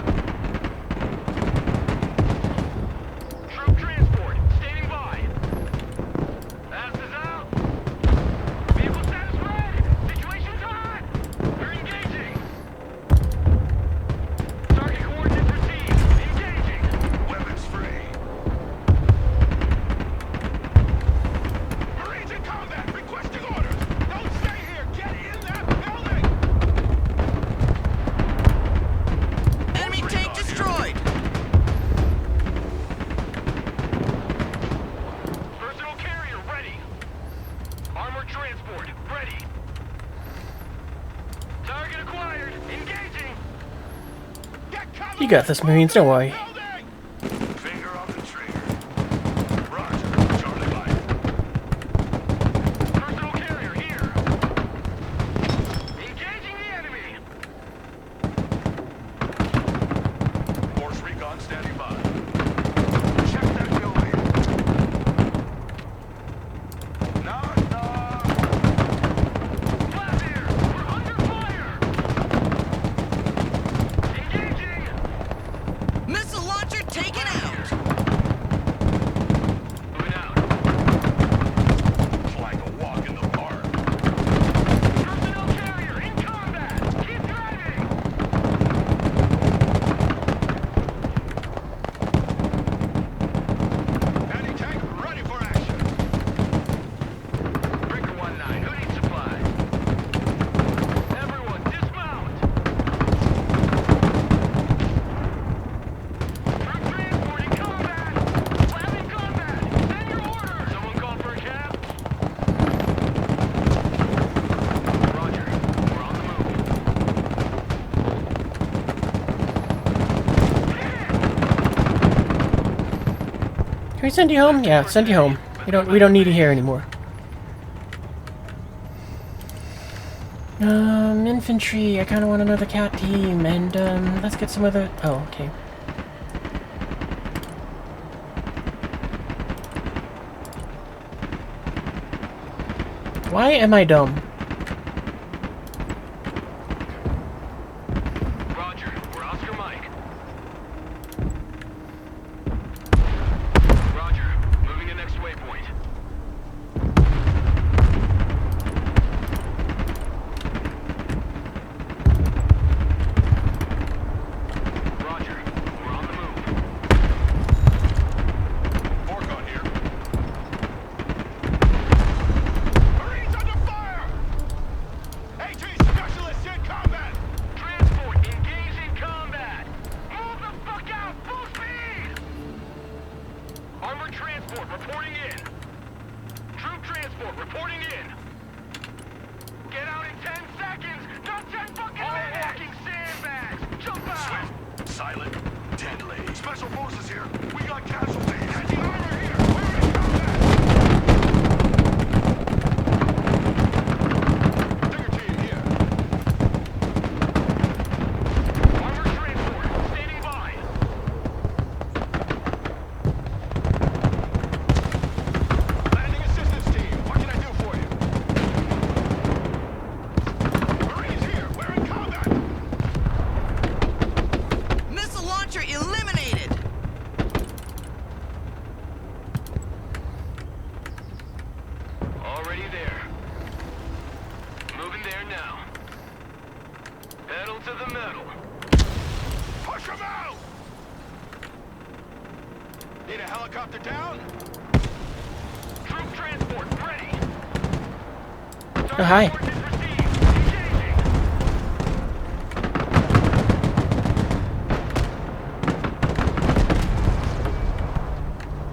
[SPEAKER 10] Troop transport, standing by. Ass is out. Vehicle status red. Situation's hot. We're engaging. Target coordinates received. Engaging.
[SPEAKER 12] Weapons free. Marines in combat. Requesting orders. Don't stay here. Get in that building.
[SPEAKER 5] Enemy tank destroyed.
[SPEAKER 10] Personal carrier ready. Armored transport ready. Target acquired. Engaging.
[SPEAKER 12] Get cover.
[SPEAKER 1] You got this, Marines, don't worry.
[SPEAKER 12] Building. Finger on the trigger. Roger. Charlie Mike.
[SPEAKER 10] Personal carrier here. Engaging the enemy.
[SPEAKER 12] Force recon standing by. Check that building. Knock, knock.
[SPEAKER 10] Lab here. We're under fire. Engaging.
[SPEAKER 5] Missile launcher taken out.
[SPEAKER 10] Moving out.
[SPEAKER 12] It's like a walk in the park.
[SPEAKER 10] Personnel carrier in combat. Keep driving.
[SPEAKER 12] Anti-tank ready for action.
[SPEAKER 10] Breaker 1-9. Who needs supplies? Everyone dismount. Troop transport in combat. Lab in combat. Send your orders. Someone call for a cab? Roger. We're on the move.
[SPEAKER 1] Can we send you home? Yeah, send you home. We don't need you here anymore. Infantry. I kind of want another cat team, and let's get some other. Oh, okay. Why am I dumb?
[SPEAKER 10] Roger, we're Oscar Mike. Roger, moving to next waypoint. Roger, we're on the move. Orcon here. Marines under fire! AT specialists in combat! Transport, engage in combat! Move the fuck out! Full speed! Armored transport reporting in. Troop transport reporting in. Get out in 10 seconds! Not 10 fucking minutes! Walking sandbags! Jump out! Swift, silent, deadly. Special forces here. We got casualties. Heavy armor here. We're in combat. Digger team here. Armored transport standing by. Landing assistance team. What can I do for you? Marines here. We're in combat.
[SPEAKER 5] Missile launcher eliminated!
[SPEAKER 10] Already there. Moving there now. Pedal to the metal. Push him out! Need a helicopter down? Troop transport ready.
[SPEAKER 1] Oh, hi.
[SPEAKER 10] Coordinates received. Engaging.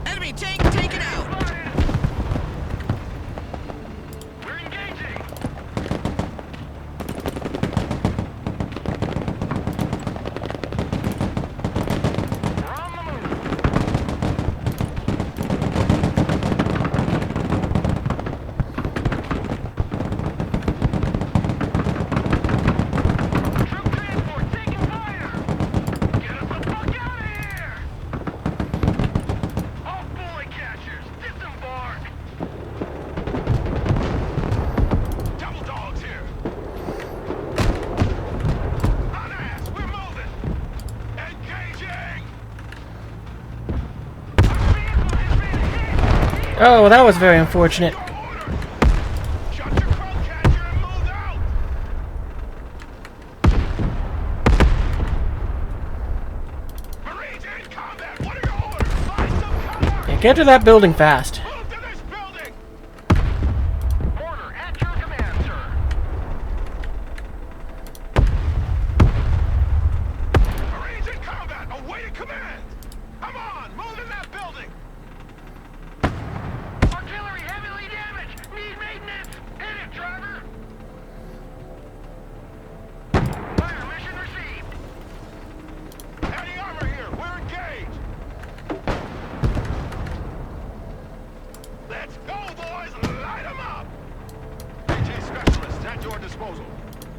[SPEAKER 5] Enemy tank taken out!
[SPEAKER 10] Spotted. We're engaging. We're on the move. Troop transport taking fire. Get us the fuck out of here. All bullet catchers, disembark. Double dogs here. On ass, we're moving. Engaging. Our vehicle has been hit.
[SPEAKER 1] Oh, that was very unfortunate.
[SPEAKER 10] Order. Shut your crowd catcher and move out. Marines in combat. What are your orders? Find some cover.
[SPEAKER 1] Yeah, get to that building fast.
[SPEAKER 10] Move to this building. Order at your command, sir. Marines in combat. Awaiting command. Come on, move in that building. Artillery heavily damaged. Need maintenance. Hit it, driver. Fire mission received. Heavy armor here. We're engaged. Let's go, boys. Light 'em up. AT specialist at your disposal.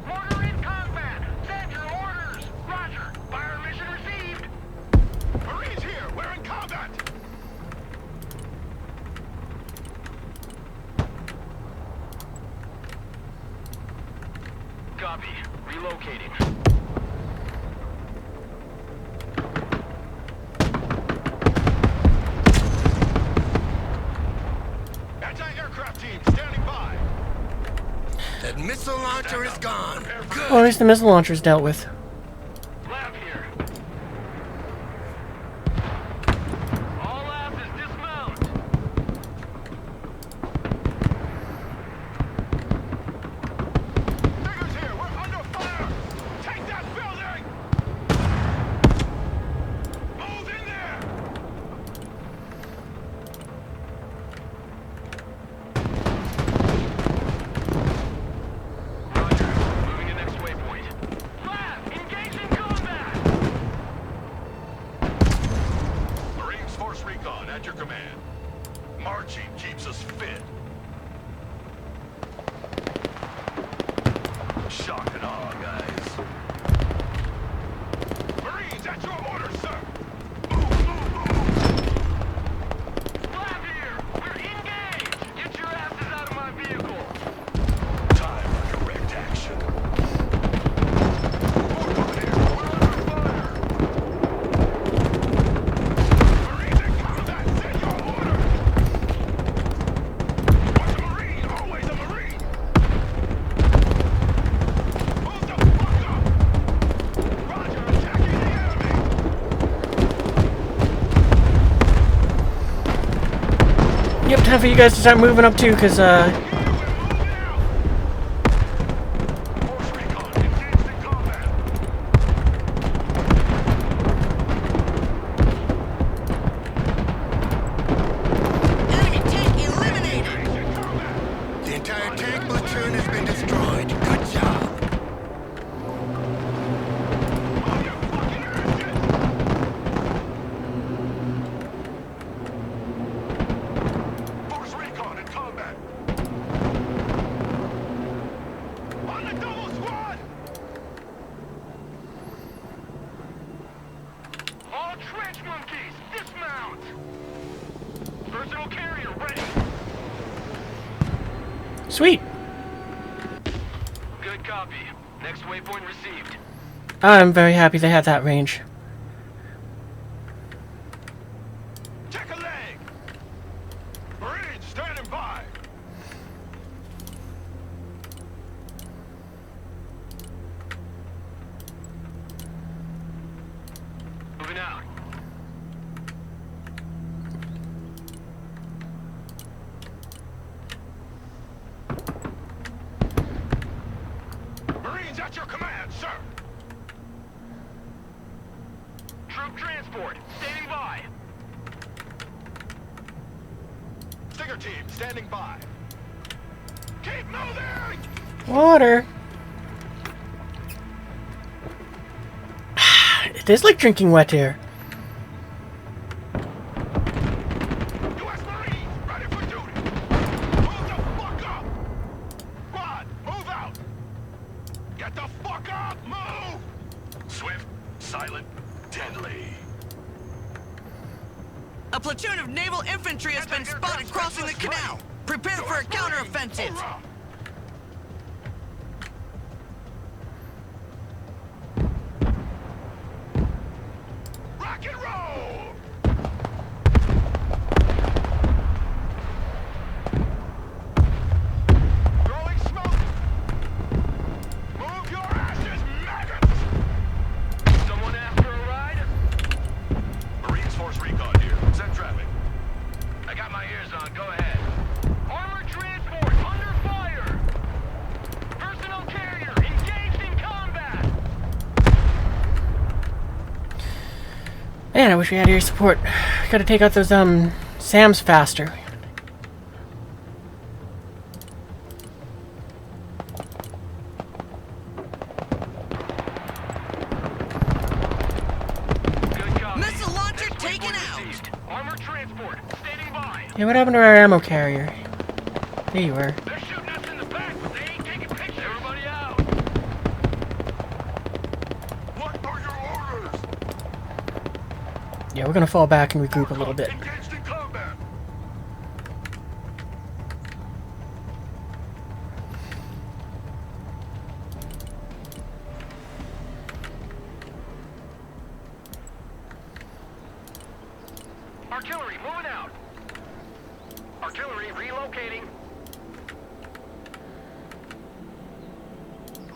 [SPEAKER 10] Order in combat. Send your orders. Roger. Fire mission received. Marines here. We're in combat. Copy. Relocating. Anti-aircraft team standing by.
[SPEAKER 4] That missile launcher is gone.
[SPEAKER 1] Well, at least the missile launcher's dealt with.
[SPEAKER 10] Lab here. All labs is dismount. Diggers here. We're under fire. Take that building. Move in there. Roger. Moving to next waypoint. Lab, saw, guys. Marines, at your orders, sir. Flag here. We're engaged. Get your asses out of my vehicle. Time for direct action. We're under fire. Marines in combat, send your orders. Once a Marine, always a Marine. Move the fuck up. Roger, attacking the enemy.
[SPEAKER 1] Yep, time for you guys to start moving up too, because
[SPEAKER 10] Here, we're moving out. Force recon, engaged in combat.
[SPEAKER 5] Enemy tank eliminated!
[SPEAKER 10] Engaged in combat.
[SPEAKER 4] The entire tank platoon has been destroyed. Good job.
[SPEAKER 10] Oh, you fucking asses. Force recon in combat. On the double squad. All trench monkeys, dismount. Personal carrier ready.
[SPEAKER 1] sweet.
[SPEAKER 10] Good copy. Next waypoint received.
[SPEAKER 1] I'm very happy they had that range.
[SPEAKER 10] Check a leg. Marines standing by. Moving out. Marines at your command, sir. Troop transport, standing by. Stinger team, standing by. Keep moving!
[SPEAKER 1] Water. It is like drinking wet air.
[SPEAKER 10] U.S. Marines, ready for duty. Move the fuck up! Rod, move out! Get the fuck up! Move! Swift, silent, deadly.
[SPEAKER 5] A platoon of naval infantry has been spotted crossing the canal. Prepare for a counteroffensive.
[SPEAKER 10] Hoorah! Rock and roll! Throwing smoke! Move your ashes, maggots! Someone after a ride? Marines Force Recon here. Send traffic. I got my ears on. Go ahead. Armored transport under fire! Personal carrier engaged in combat!
[SPEAKER 1] Man, I wish we had air support. Gotta take out those SAMs faster.
[SPEAKER 10] Good copy.
[SPEAKER 5] Missile launcher
[SPEAKER 10] Next
[SPEAKER 5] taken
[SPEAKER 10] waypoint
[SPEAKER 5] out.
[SPEAKER 10] received. Armored transport standing by.
[SPEAKER 1] Hey, what happened to our ammo carrier? There you were.
[SPEAKER 10] They're shooting us in the back, but they ain't taking pictures. Everybody out. What are your orders?
[SPEAKER 1] Yeah, we're gonna fall back and regroup a little bit.
[SPEAKER 10] Engaged in combat. Artillery moving out. Artillery relocating.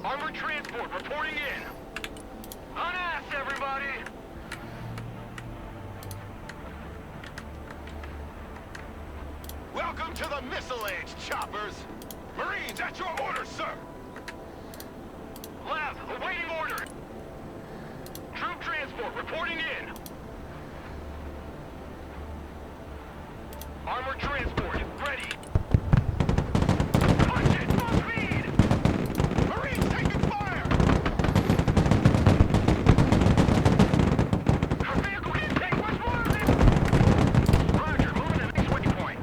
[SPEAKER 10] Armored transport reporting in. On ass, everybody. Welcome to the Missile Age, choppers. Marines at your orders, sir. Lab, awaiting order. Troop transport reporting in. Armored transport ready. Punch it, full speed. Marines taking fire. Our vehicle intake was moving. Roger, moving to the next waypoint.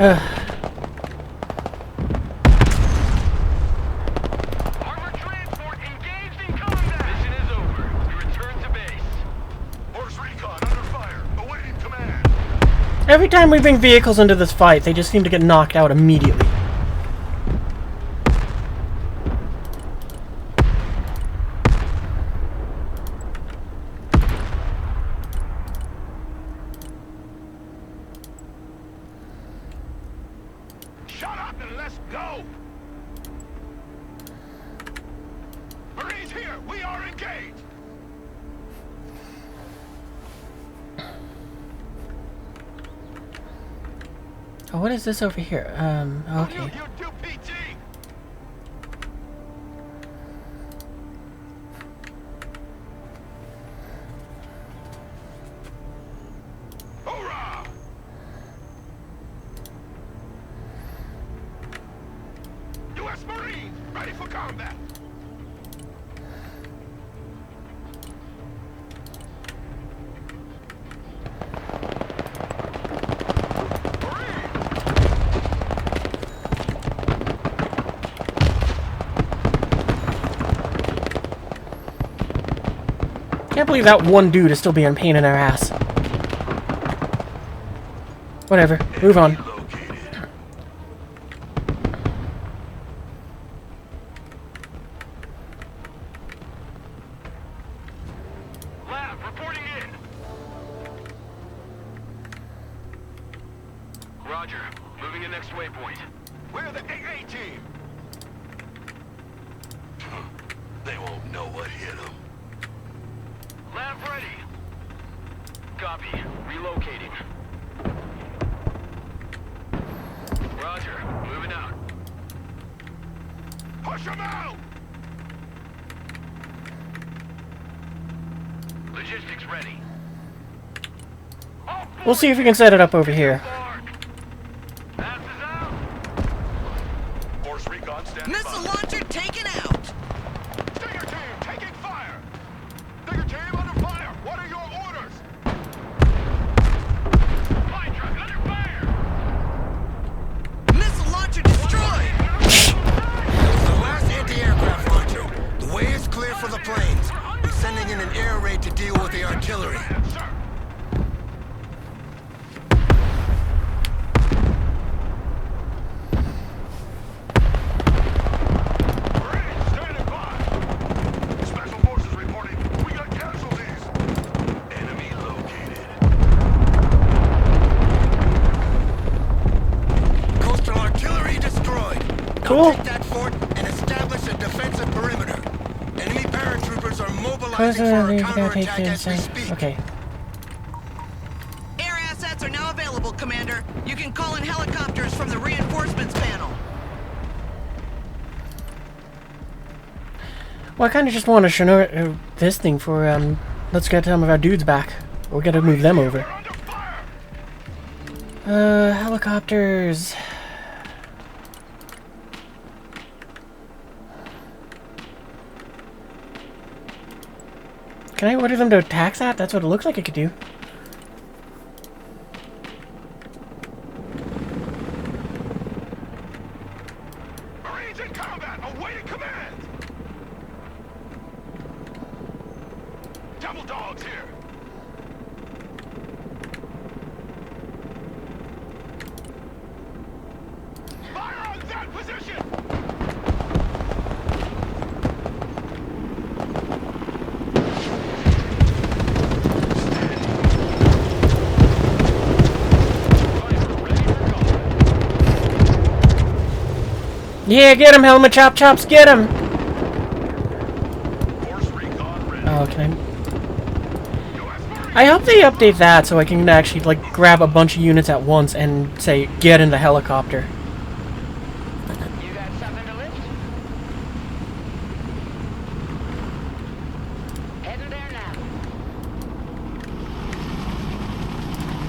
[SPEAKER 10] Armored transport engaged in combat. Mission is over. You return to base. Force recon under fire. Awaiting command.
[SPEAKER 1] Every time we bring vehicles into this fight, they just seem to get knocked out immediately.
[SPEAKER 10] Shut up and let's go. Marines here. We are engaged.
[SPEAKER 1] Oh, what is this over here? Okay.
[SPEAKER 10] You do PT. Hoorah! U.S. Marines, ready for combat.
[SPEAKER 1] Can't believe that one dude is still being a pain in our ass. Whatever. Move on.
[SPEAKER 10] Lab, reporting in. Roger. Moving in next waypoint. We're the AA team. They won't know what hit them. Lab ready. Copy. Relocating. Roger. Moving out. Push them out! Logistics ready.
[SPEAKER 1] We'll see if we can set it up over here.
[SPEAKER 10] Passes out. Force recon standing
[SPEAKER 5] Missile
[SPEAKER 10] by.
[SPEAKER 5] launcher taken out.
[SPEAKER 10] Stinger team taking fire. Stinger team under fire. What are your orders? Flight truck under fire.
[SPEAKER 5] Missile launcher destroyed.
[SPEAKER 4] The last anti-aircraft launcher. The way is clear for the planes. We're sending in an air raid to deal with the artillery.
[SPEAKER 10] Sir. Marines standing by. Special forces reporting. We got casualties. Enemy located.
[SPEAKER 4] Coastal artillery destroyed.
[SPEAKER 1] Cool.
[SPEAKER 4] Now take that fort and establish a defensive perimeter. Enemy paratroopers are mobilizing
[SPEAKER 1] Close
[SPEAKER 4] for
[SPEAKER 1] the
[SPEAKER 4] a
[SPEAKER 1] need to go take
[SPEAKER 4] counterattack
[SPEAKER 1] the
[SPEAKER 4] as we
[SPEAKER 1] inside.
[SPEAKER 4] speak.
[SPEAKER 1] Okay.
[SPEAKER 5] Air assets are now available, Commander. You can call in helicopters from the reinforcements panel.
[SPEAKER 1] Well, I kind of just want to know this thing for, let's get some of our dudes back. We gotta move them over.
[SPEAKER 10] We're under fire.
[SPEAKER 1] Helicopters. Can I order them to attack that? That's what it looks like it could do.
[SPEAKER 10] Marines in combat, awaiting command! Double dogs here! Fire on that position!
[SPEAKER 1] Yeah, get him, Helmet Chop Chops, get him!
[SPEAKER 10] Force recon ready.
[SPEAKER 1] Oh, can
[SPEAKER 10] US Marines
[SPEAKER 1] I hope they update that so I can actually, like, grab a bunch of units at once and say, get in the helicopter.
[SPEAKER 7] You got something to lift? Heading there now.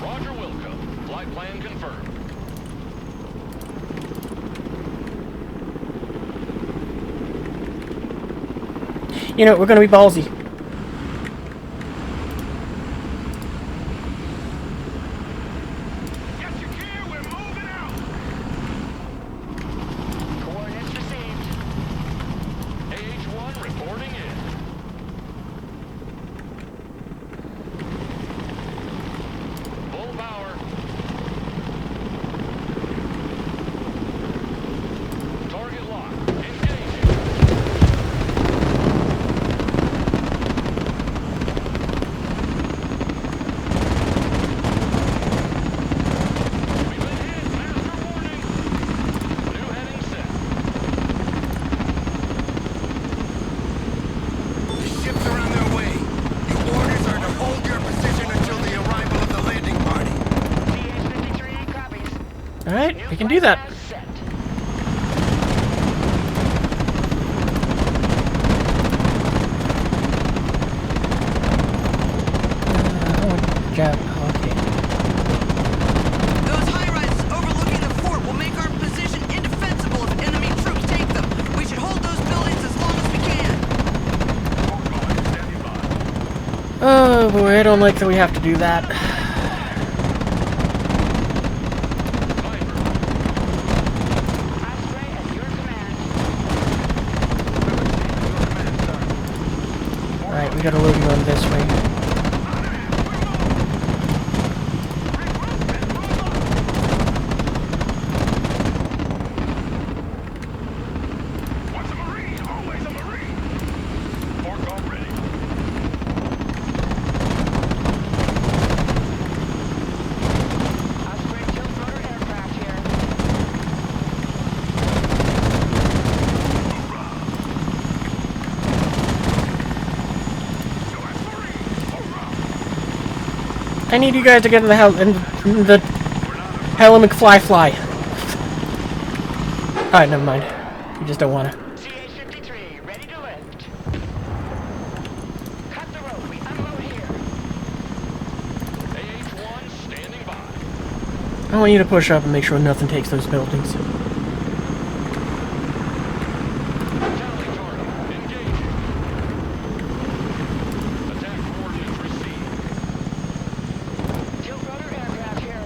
[SPEAKER 10] Roger Wilco. Flight plan confirmed.
[SPEAKER 1] You know, we're gonna be ballsy.
[SPEAKER 10] Get your gear, we're moving out!
[SPEAKER 1] We can do that.
[SPEAKER 8] As set.
[SPEAKER 1] Okay.
[SPEAKER 5] Those high-rises overlooking the fort will make our position indefensible if enemy troops take them. We should hold those buildings as long as we can.
[SPEAKER 1] Oh boy, I don't like that we have to do that.
[SPEAKER 8] Osprey at your command.
[SPEAKER 1] Alright, we gotta load you on this way.
[SPEAKER 10] Once a Marine, always a Marine. Fork already.
[SPEAKER 8] Osprey tiltrotor aircraft here.
[SPEAKER 1] I need you guys to get in the hell in the Hella McFly fly. Alright, never mind. You just don't wanna.
[SPEAKER 8] CH-53, ready to lift. Cut the rope, we unload here. AH-1 standing by.
[SPEAKER 1] I want you to push up and make sure nothing takes those buildings.
[SPEAKER 10] Tally target, engaging. Attack coordinates received.
[SPEAKER 8] Tiltrotor aircraft here.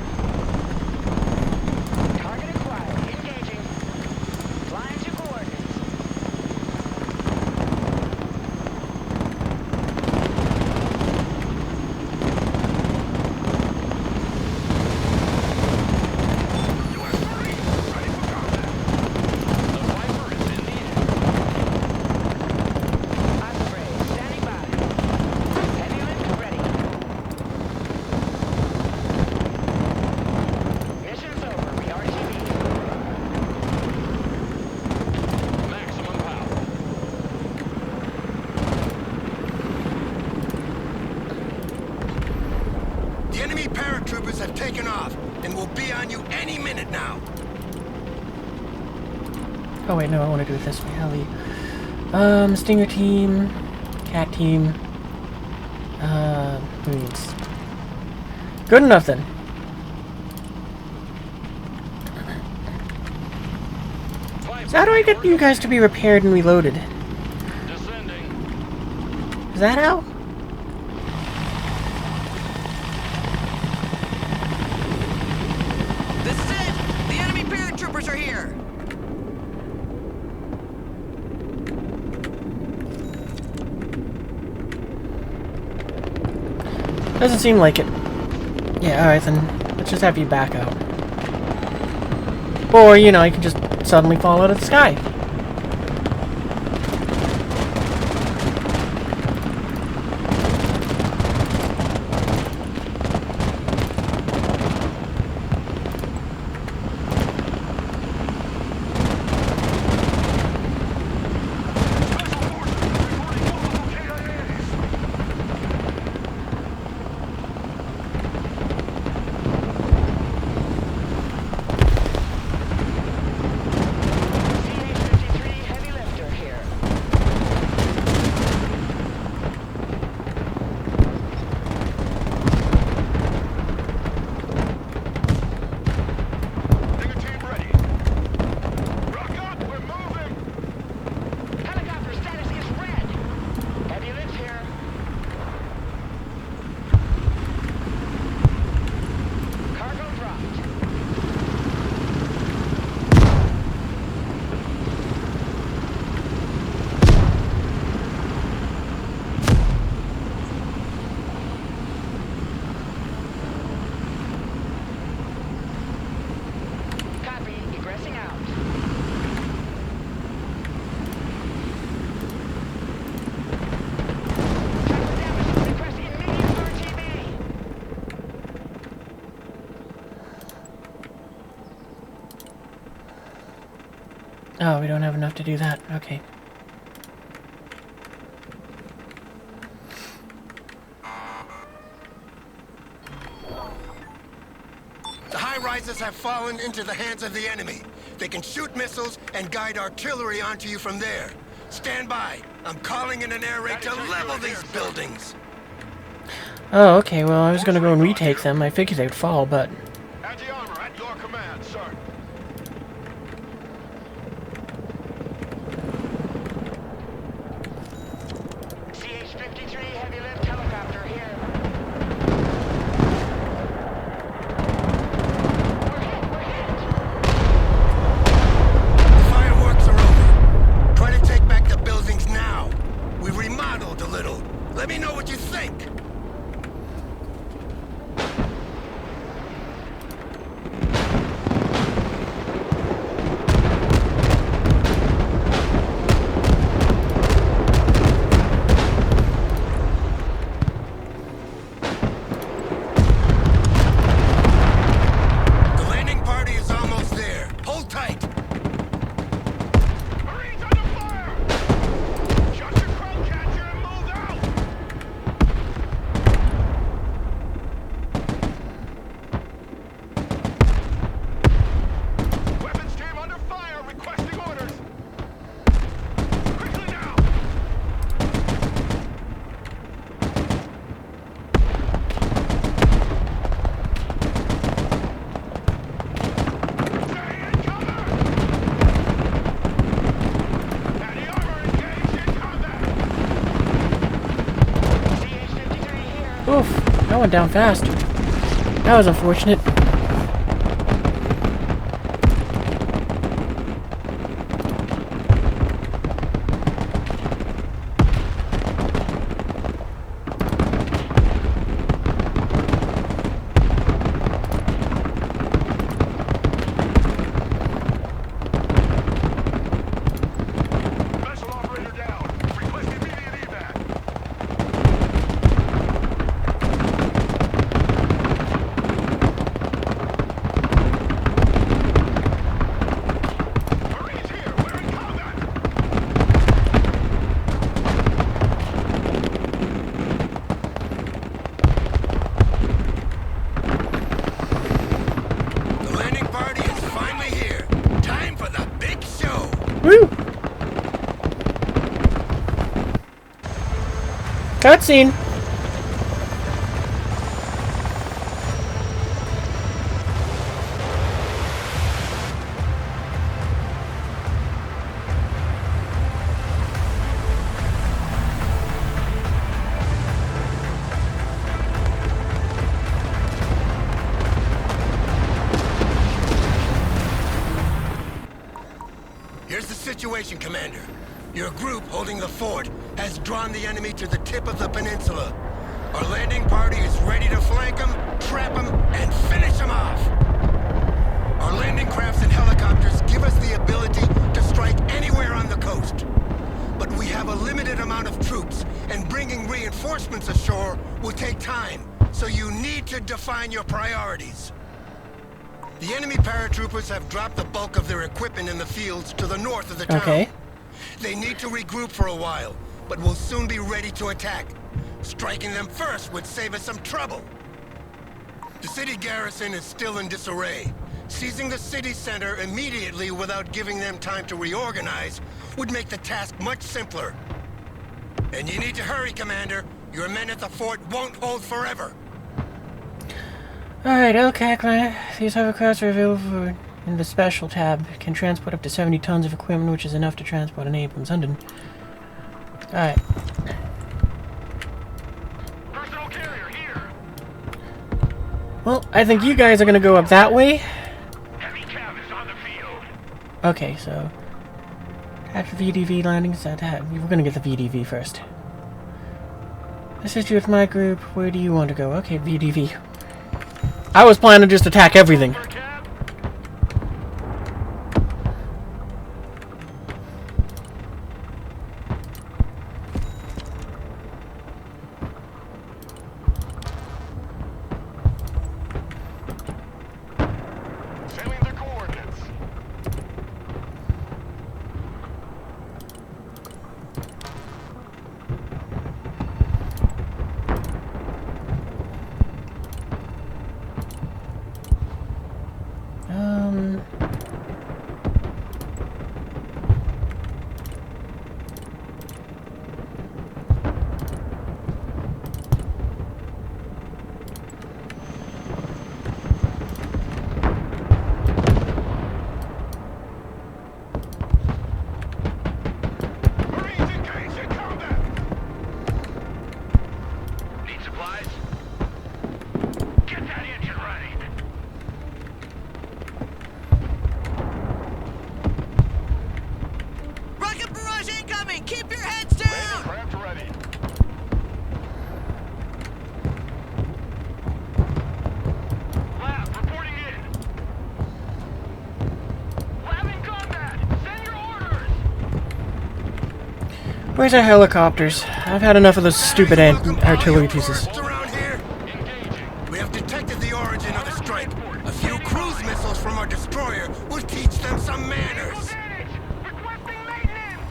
[SPEAKER 8] Target acquired, engaging. Flying to coordinates.
[SPEAKER 10] U.S. Marines, ready for combat. The Viper is in the air.
[SPEAKER 8] Osprey, standing by. Heavy lift ready. Mission's over, we RTV.
[SPEAKER 10] Maximum power.
[SPEAKER 4] The enemy paratroopers have taken off and will be on you any minute now.
[SPEAKER 1] Oh wait, no, I want to do it this way. Heli. Stinger team, cat team. Marines. Good enough then. So how do I get you guys to be repaired and reloaded?
[SPEAKER 10] Descending.
[SPEAKER 1] Is that how?
[SPEAKER 5] This is it! The enemy paratroopers are here!
[SPEAKER 1] Doesn't seem like it. Yeah, alright then. Let's just have you back out. Or, you know, you can just suddenly fall out of the sky.
[SPEAKER 8] CH-53, heavy lifter here.
[SPEAKER 10] Stinger team ready. Rock up, we're moving.
[SPEAKER 8] Helicopter status is red. Heavy lift here. Cargo dropped. Copy, egressing out. Tractor damage, request immediate RTB.
[SPEAKER 1] Oh, we don't have enough to do that. Okay.
[SPEAKER 4] The high high-rises have fallen into the hands of the enemy. They can shoot missiles and guide artillery onto you from there. Stand by. I'm calling in an air raid to level these buildings.
[SPEAKER 1] Oh, okay, well, I was gonna go and retake them. I figured they'd fall, but...
[SPEAKER 10] Anti-armor at your command, sir.
[SPEAKER 7] CH-53 heavy lift helicopter here. We're hit!
[SPEAKER 4] The fireworks are over. Try to take back the buildings now. We've remodeled a little. Let me know what you think. The landing party is almost there. Hold tight.
[SPEAKER 10] Marines under fire! Shut your crow catcher and move out! Weapons team under fire, requesting orders. Quickly now! Stay in cover! Anti-armor engaged in combat!
[SPEAKER 7] CH-53 here.
[SPEAKER 1] Oof, that went down fast. That was unfortunate.
[SPEAKER 10] Vessel operator down. Request immediate evac. Marines here. We're in combat.
[SPEAKER 4] The landing party is finally here. Time for the big show.
[SPEAKER 1] Woo! Cutscene!
[SPEAKER 4] Here's the situation, Commander. Your group holding the fort has drawn the enemy to the tip of the peninsula. Our landing party is ready to flank them, trap them, and finish them off. Our landing crafts and helicopters give us the ability to strike anywhere on the coast. But we have a limited amount of troops, and bringing reinforcements ashore will take time, so you need to define your priorities. The enemy paratroopers have dropped the bulk of their equipment in the fields to the north of the town.
[SPEAKER 1] Okay.
[SPEAKER 4] They need to regroup for a while, but will soon be ready to attack. Striking them first would save us some trouble. The city garrison is still in disarray. Seizing the city center immediately without giving them time to reorganize would make the task much simpler. And you need to hurry, Commander. Your men at the fort won't hold forever.
[SPEAKER 1] Alright, okay, client. These hovercrafts are available in the special tab. Can transport up to 70 tons of equipment, which is enough to transport an Abrams London. Alright.
[SPEAKER 10] Personal carrier here.
[SPEAKER 1] Well, I think you guys are gonna go up that way.
[SPEAKER 10] Heavy cav is on the field.
[SPEAKER 1] Okay, so... After VDV landings, we're gonna get the VDV first. Assist you with my group. Where do you want to go? Okay, VDV. I was planning to just attack everything.
[SPEAKER 10] Sailing the coordinates.
[SPEAKER 5] Keep your heads down!
[SPEAKER 10] Craft ready. Lab, reporting in. Lab in combat. Send your orders.
[SPEAKER 1] Where's our helicopters? I've had enough of those stupid artillery pieces.
[SPEAKER 4] Around here. We have detected the origin of the strike. A few cruise missiles from our destroyer will teach them some manners.
[SPEAKER 10] Requesting maintenance.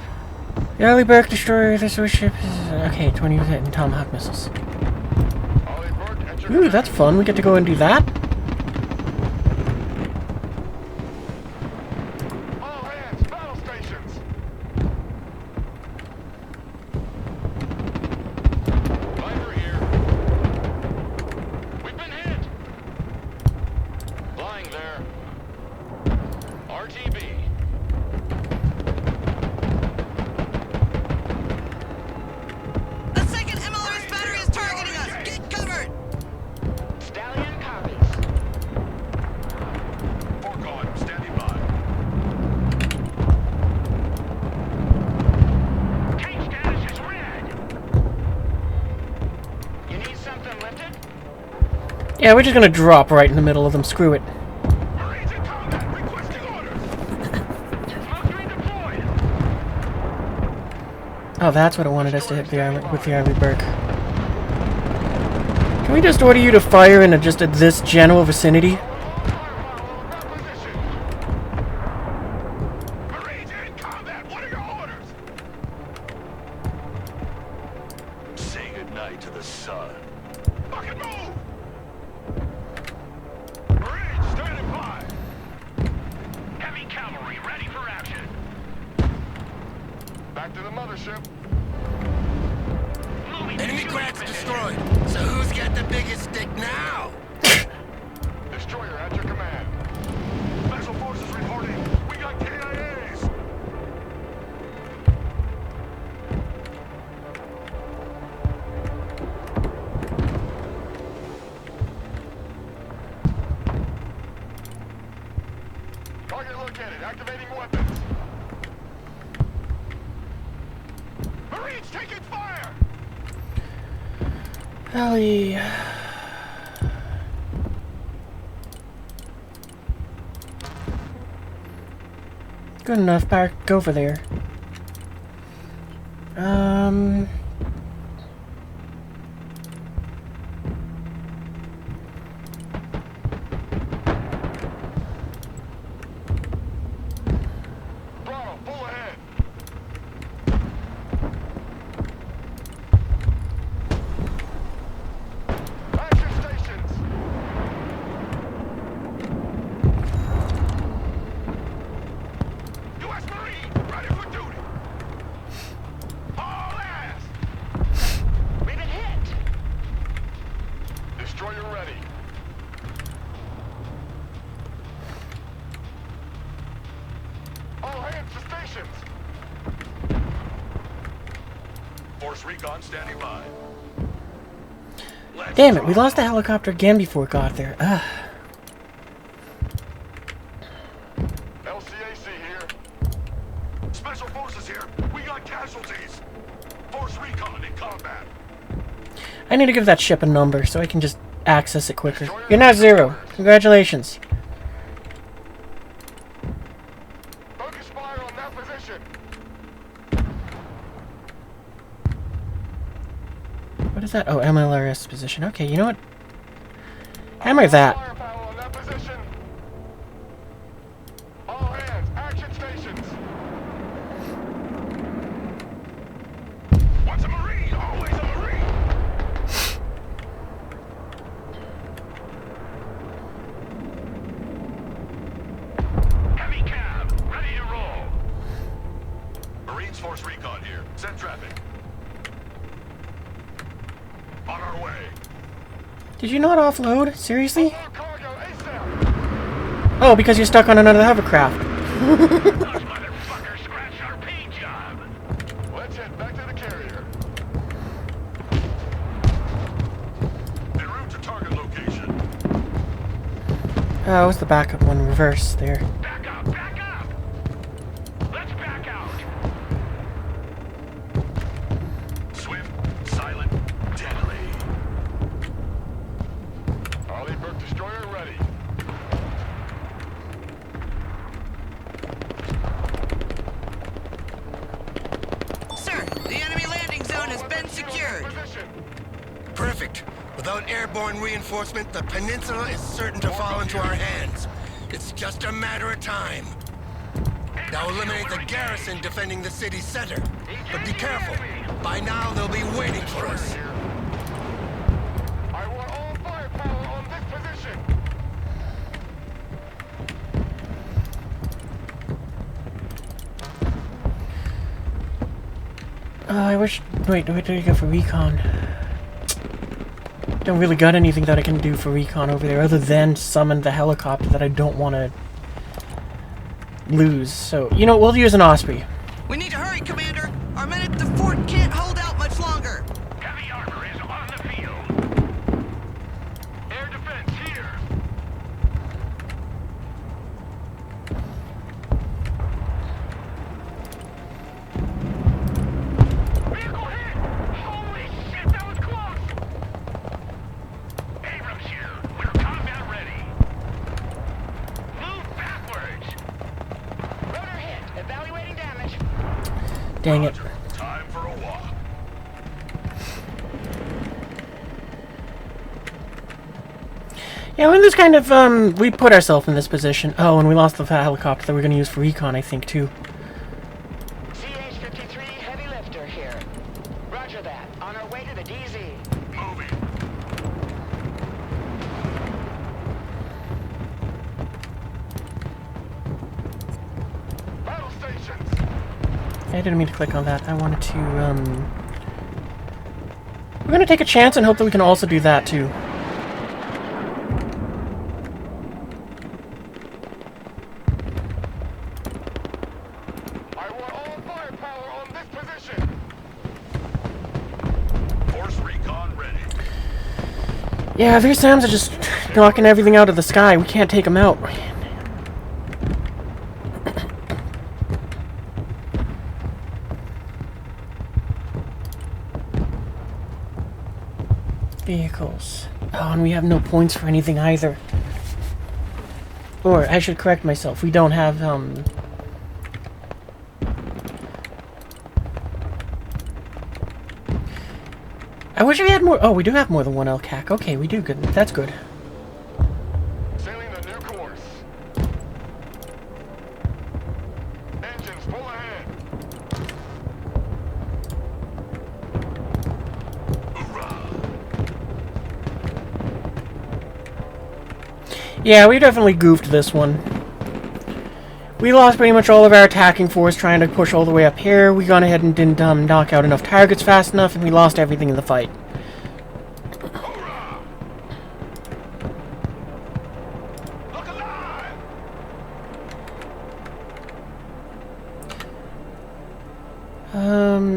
[SPEAKER 1] The early Burke destroyer, this ship is... Okay, 20 and Tomahawk missiles.
[SPEAKER 10] Ollie Burke, enter.
[SPEAKER 1] Ooh, that's fun. We get to go and do that.
[SPEAKER 10] All hands, battle stations. Fighter here. We've been hit. Flying there. RTB.
[SPEAKER 5] A second MLRS battery is targeting us! Get covered!
[SPEAKER 7] Stallion copies.
[SPEAKER 10] Foregone, standing by. Tank status is red.
[SPEAKER 7] You need something lifted?
[SPEAKER 1] Yeah, we're just gonna drop right in the middle of them. Screw it.
[SPEAKER 10] Marines in combat, requesting orders. Smoke screen deployed.
[SPEAKER 1] Oh, that's what it wanted us to hit with the early Burke. Can we just order you to fire in just this general vicinity?
[SPEAKER 10] Marines in combat, what are your orders? Say goodnight to the sun. Fucking move! Marines, standing by. Heavy cavalry, ready for action. Back to the mothership. Moving
[SPEAKER 4] Enemy
[SPEAKER 10] to
[SPEAKER 4] craft's
[SPEAKER 10] unit
[SPEAKER 4] destroyed. So who's got the biggest stick now?
[SPEAKER 10] Destroyer at your command. Special forces reporting. We got KIAs. Target located. Activating weapons. Marines taking fire.
[SPEAKER 1] Ellie. Good enough. Back over there.
[SPEAKER 10] Bravo, full ahead. Action stations. U.S. Marine, ready for duty. All ass.
[SPEAKER 7] We've been hit.
[SPEAKER 10] Destroyer ready. All hands to stations. Force recon standing by. Let's
[SPEAKER 1] Damn it, we lost the helicopter again before it got there. Ugh.
[SPEAKER 10] LCAC here. Special forces here. We got casualties. Force recon in combat.
[SPEAKER 1] I need to give that ship a number so I can just access it quicker. You're now 0. Congratulations.
[SPEAKER 10] Focus fire on that position.
[SPEAKER 1] What is that? Oh, MLRS position. Okay, you know what? Hammer that.
[SPEAKER 10] Firepower on that position. All hands, action stations. Once a Marine, always a Marine. Heavy cab, ready to roll. Marines force recon here. Send traffic. On our way.
[SPEAKER 1] Did you not offload? Seriously?
[SPEAKER 10] More cargo ASAP.
[SPEAKER 1] Oh, because you're stuck on another hovercraft.
[SPEAKER 10] Those motherfuckers scratched our paint job. Let's head back to the carrier. En route to target location.
[SPEAKER 1] Oh, what's the backup one? Reverse there.
[SPEAKER 10] Back up, back up. Let's back out.
[SPEAKER 5] secured.
[SPEAKER 4] Perfect. Without airborne reinforcement, the peninsula is certain to fall into our hands. It's just a matter of time. Now eliminate the garrison defending the city center. But be careful. By now, they'll be waiting for us.
[SPEAKER 10] I want all firepower on this position.
[SPEAKER 1] I wish... Wait, what do you go for recon? Don't really got anything that I can do for recon over there other than summon the helicopter that I don't want to lose. So, you know, we'll use an Osprey.
[SPEAKER 5] We need to hurry, Commander. Our men at the fort can't hold out much longer.
[SPEAKER 10] Heavy armor is on the field. Air defense here. Vehicle hit! Holy shit, that was close! Abrams here. We're combat ready. Move backwards. Rotor hit. Evaluating damage.
[SPEAKER 1] Dang it.
[SPEAKER 10] Time for a walk.
[SPEAKER 1] Yeah, we just kind of, we put ourselves in this position. Oh, and we lost the helicopter that we're going to use for recon, I think, too.
[SPEAKER 2] CH-53 heavy lifter here. Roger that. On our way to the DZ.
[SPEAKER 10] Moving. Battle stations.
[SPEAKER 1] I didn't mean to click on that. I wanted to, we're going to take a chance and hope that we can also do that, too.
[SPEAKER 10] I want all firepower on this position. Force recon ready.
[SPEAKER 1] Yeah, these Sams are just knocking everything out of the sky. We can't take them out. Vehicles. Oh, and we have no points for anything either. Or, I should correct myself. We don't have, I wish we had more. Oh, we do have more than one LCAC. Okay, we do good. That's good.
[SPEAKER 10] Sailing a new course. Engines full ahead.
[SPEAKER 1] Yeah, we definitely goofed this one. We lost pretty much all of our attacking force trying to push all the way up here. We gone ahead and didn't knock out enough targets fast enough, and we lost everything in the fight.
[SPEAKER 10] Look alive!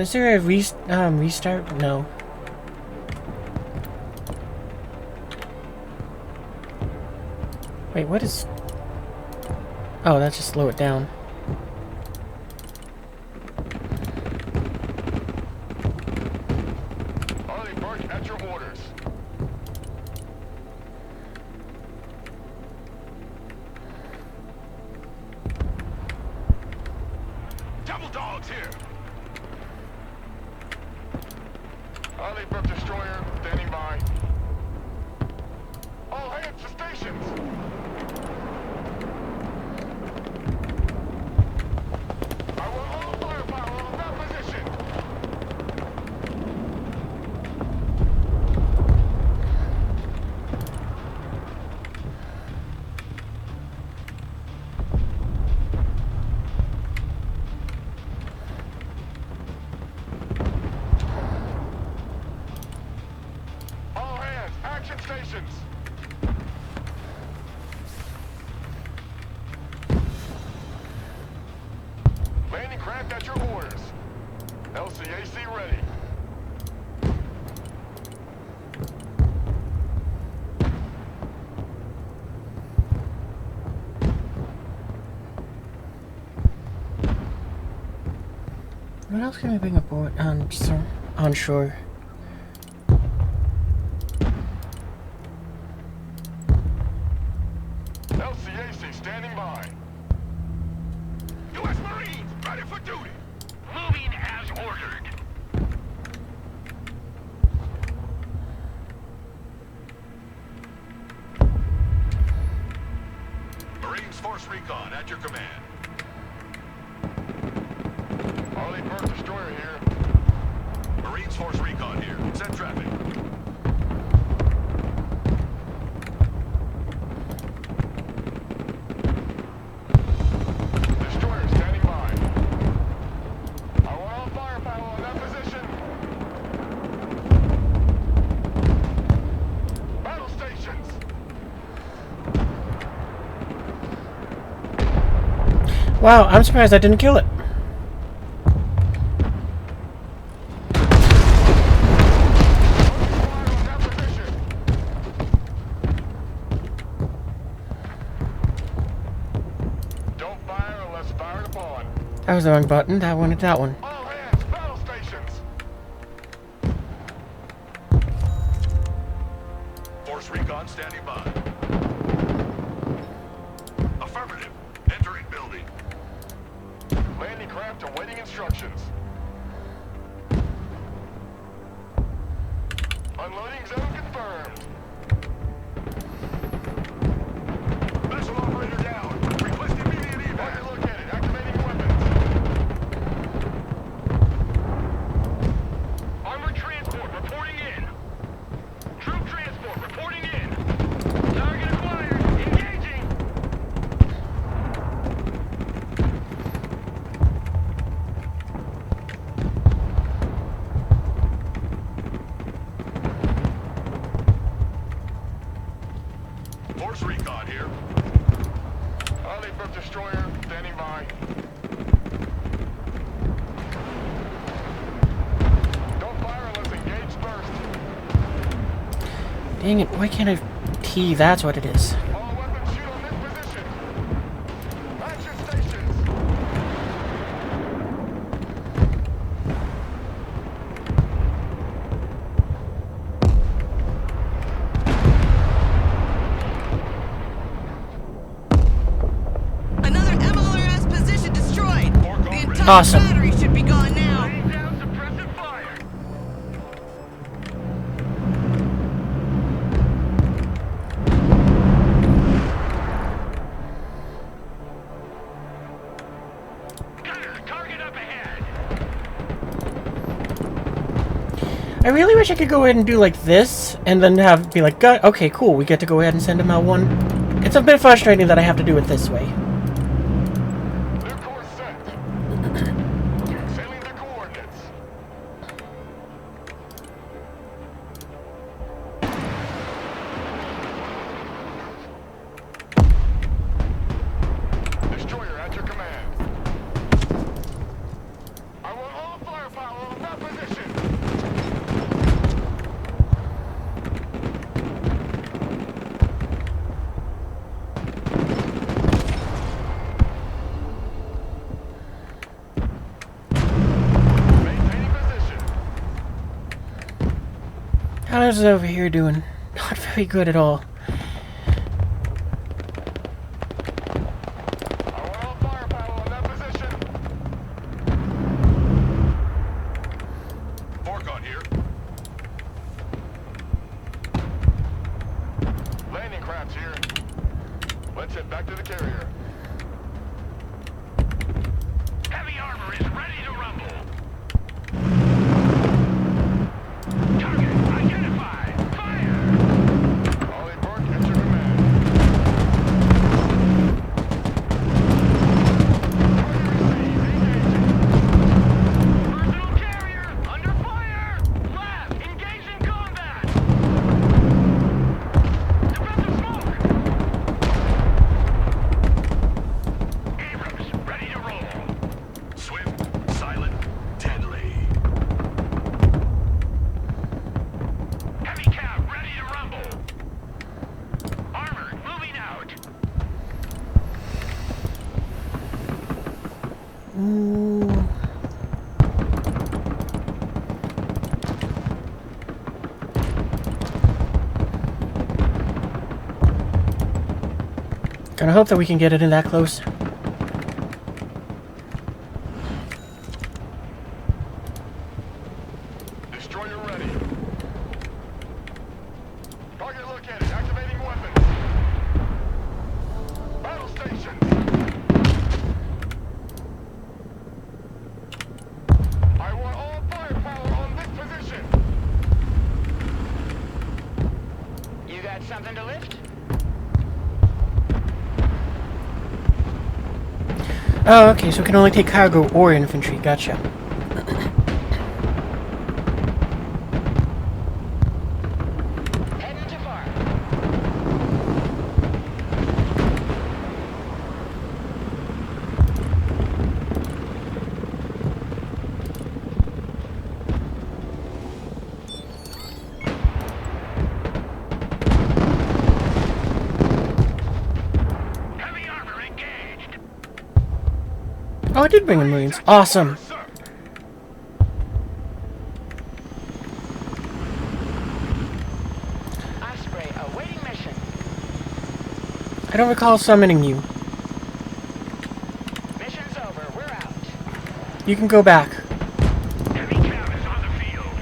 [SPEAKER 1] Is there a restart? No. Wait, what is... Oh, that's just slow it down.
[SPEAKER 10] Harley Burke at your orders. Double dogs here. Harley Burke destroyer standing by. All hands to stations. I want all firepower on that position. All hands, action stations. Landing craft at your orders. LCAC ready.
[SPEAKER 1] What else can we bring aboard? Onshore.
[SPEAKER 10] LCAC standing by. U.S. Marines ready for duty. Moving as ordered. command. Harley Burke Destroyer here. Marines Force Recon here. Send traffic. Destroyer standing by. I want all firepower on that position. Battle stations.
[SPEAKER 1] Wow, I'm surprised I didn't kill it.
[SPEAKER 10] Don't fire unless fired upon.
[SPEAKER 1] That was the wrong button. I wanted that one.
[SPEAKER 10] All hands, battle stations. Force Recon standing by. Affirmative. Entering building. Landing craft awaiting instructions. Unloading zone confirmed. Vessel operator down. Request immediate evac. Target located. Activating weapons. Armored transport reporting in. Troop transport reporting in. Target acquired. Engaging. Force Recon here. Harley Burke Destroyer standing by. Don't fire unless engaged first.
[SPEAKER 1] Dang it, why can't I... T, that's what it is.
[SPEAKER 10] All weapons shoot on this position. Action stations.
[SPEAKER 5] Another MLRS position destroyed. The entire
[SPEAKER 1] Awesome.
[SPEAKER 5] battery should be gone now.
[SPEAKER 10] Laying down suppressive fire. Gunner, target up ahead.
[SPEAKER 1] I really wish I could go ahead and do like this, and then be like, okay, cool, we get to go ahead and send him out one. It's a bit frustrating that I have to do it this way.
[SPEAKER 10] New course set. Sailing the coordinates. Destroyer at your command. I want all firepower on that position. Maintaining position.
[SPEAKER 1] How's it over here doing? Not very good at all.
[SPEAKER 10] I want all firepower on that position. Forcon here. Landing crafts here. Let's head back to the carrier. Heavy armor is ready to rumble. Target identified. Fire! Ollie Burke at your command. Target received. Engaging. Personal carrier under fire. Lab engaged in combat. Defensive smoke. Abrams ready to roll. Swift, silent, deadly. Heavy cap ready to rumble. Armored moving out.
[SPEAKER 1] Ooh. Gonna hope that we can get it in that close.
[SPEAKER 10] Destroyer ready. Target located. Activating weapons. Battle stations.
[SPEAKER 1] Oh, okay, so it can only take cargo or infantry. Gotcha.
[SPEAKER 7] Heading to far.
[SPEAKER 10] Heavy armor engaged.
[SPEAKER 1] Oh, I did bring in Marines. Awesome.
[SPEAKER 10] Sir.
[SPEAKER 7] Osprey awaiting mission.
[SPEAKER 1] I don't recall summoning you.
[SPEAKER 7] Mission's over. We're out.
[SPEAKER 1] You can go back.
[SPEAKER 10] Heavy cav is on the field.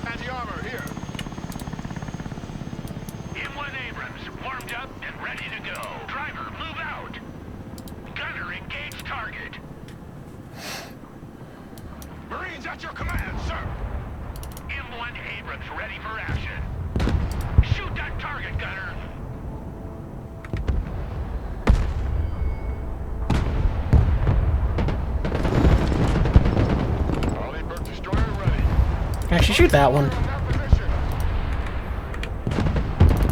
[SPEAKER 10] Anti-armor here. M1 Abrams warmed up and ready to go. Driver, move out. Gunner, engage target. Marines at your command, sir. M1 Abrams ready for action. Shoot that target, gunner. Arleigh Burke destroyer ready.
[SPEAKER 1] Actually, shoot that one.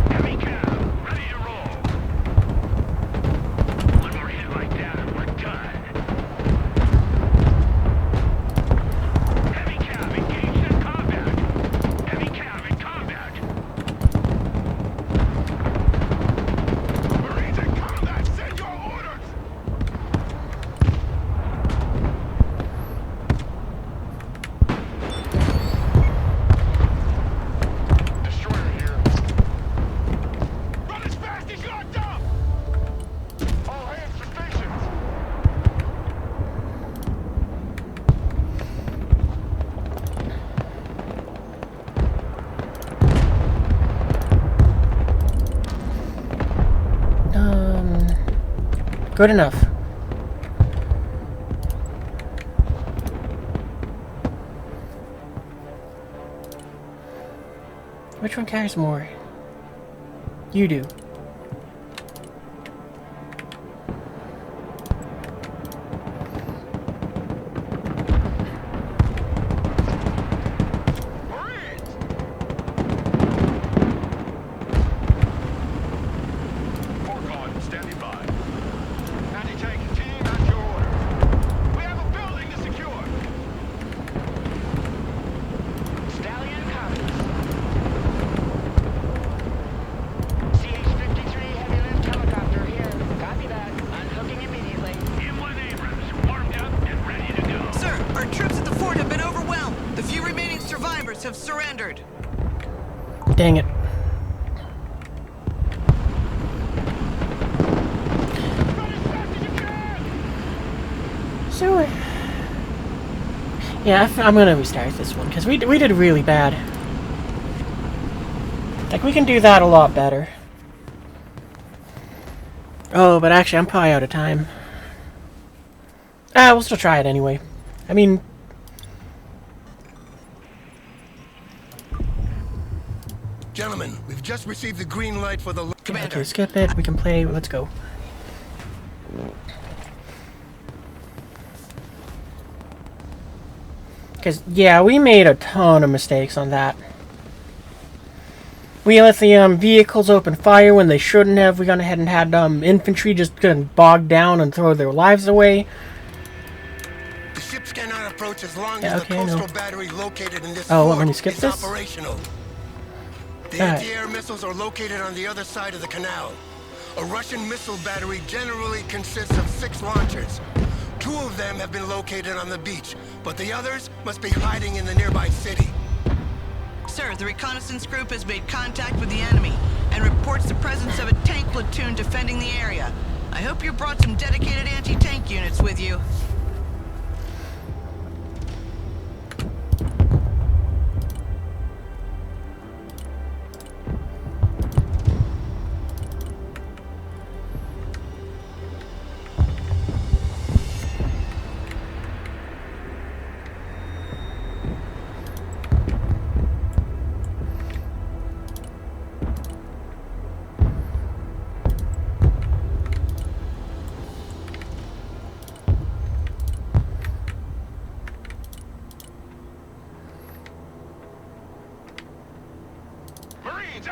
[SPEAKER 10] Heavy cab, ready to roll. One more hit like that and we're done. Heavy cab engaged in combat. Heavy cab in combat. Marines in combat, send your orders. Destroyer here. Run as fast as you're dumb! All hands to stations!
[SPEAKER 1] Good enough. Which one carries more? You do.
[SPEAKER 10] Marines! Fork on, standing by. Anti-tank team at your order. We have a building to secure.
[SPEAKER 7] Stallion copies. CH-53 heavy lift helicopter here. Copy that. Unhooking immediately.
[SPEAKER 10] M1 Abrams warmed up and ready to go.
[SPEAKER 5] Sir, our troops at the fort have been overwhelmed. The few remaining survivors have surrendered.
[SPEAKER 1] Dang it.
[SPEAKER 10] Run as fast as you can!
[SPEAKER 1] So, yeah, I'm gonna restart this one because we did really bad. Like, we can do that a lot better. Oh, but actually, I'm probably out of time. We'll still try it anyway. I mean,
[SPEAKER 4] Gentlemen, we've just received the green light for the... Commander,
[SPEAKER 1] okay, skip it. We can play. Let's go. Because, yeah, we made a ton of mistakes on that. We let the vehicles open fire when they shouldn't have. We went ahead and had infantry just get bogged down and throw their lives away.
[SPEAKER 4] the ships cannot approach as long
[SPEAKER 1] Yeah,
[SPEAKER 4] as
[SPEAKER 1] okay,
[SPEAKER 4] the
[SPEAKER 1] no.
[SPEAKER 4] coastal battery located in this
[SPEAKER 1] Oh,
[SPEAKER 4] fort
[SPEAKER 1] when you skip
[SPEAKER 4] is
[SPEAKER 1] this?
[SPEAKER 4] operational. The
[SPEAKER 1] Alright.
[SPEAKER 4] anti-air missiles are located on the other side of the canal. A Russian missile battery generally consists of 6 launchers. 2 of them have been located on the beach, but the others must be hiding in the nearby city.
[SPEAKER 5] Sir, the reconnaissance group has made contact with the enemy and reports the presence of a tank platoon defending the area. I hope you brought some dedicated anti-tank units with you.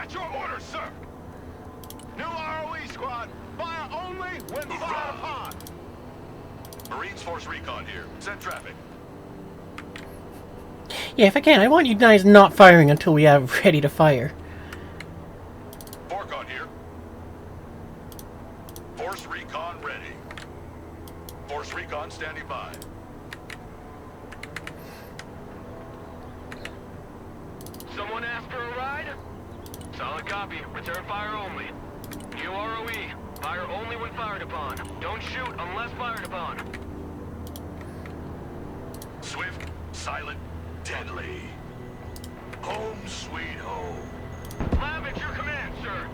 [SPEAKER 10] At your orders, sir. New ROE squad. Fire only when fired upon.
[SPEAKER 13] Marines Force Recon here. Send traffic.
[SPEAKER 1] Yeah, if I can, I want you guys not firing until we have ready to fire.
[SPEAKER 13] Forcon here. Force Recon ready. Force Recon standing by.
[SPEAKER 10] Someone asked for a ride? Solid copy. Return fire only. New ROE. Fire only when fired upon. Don't shoot unless fired upon.
[SPEAKER 13] Swift, silent, deadly. Home sweet home.
[SPEAKER 10] Lab at your command, sir.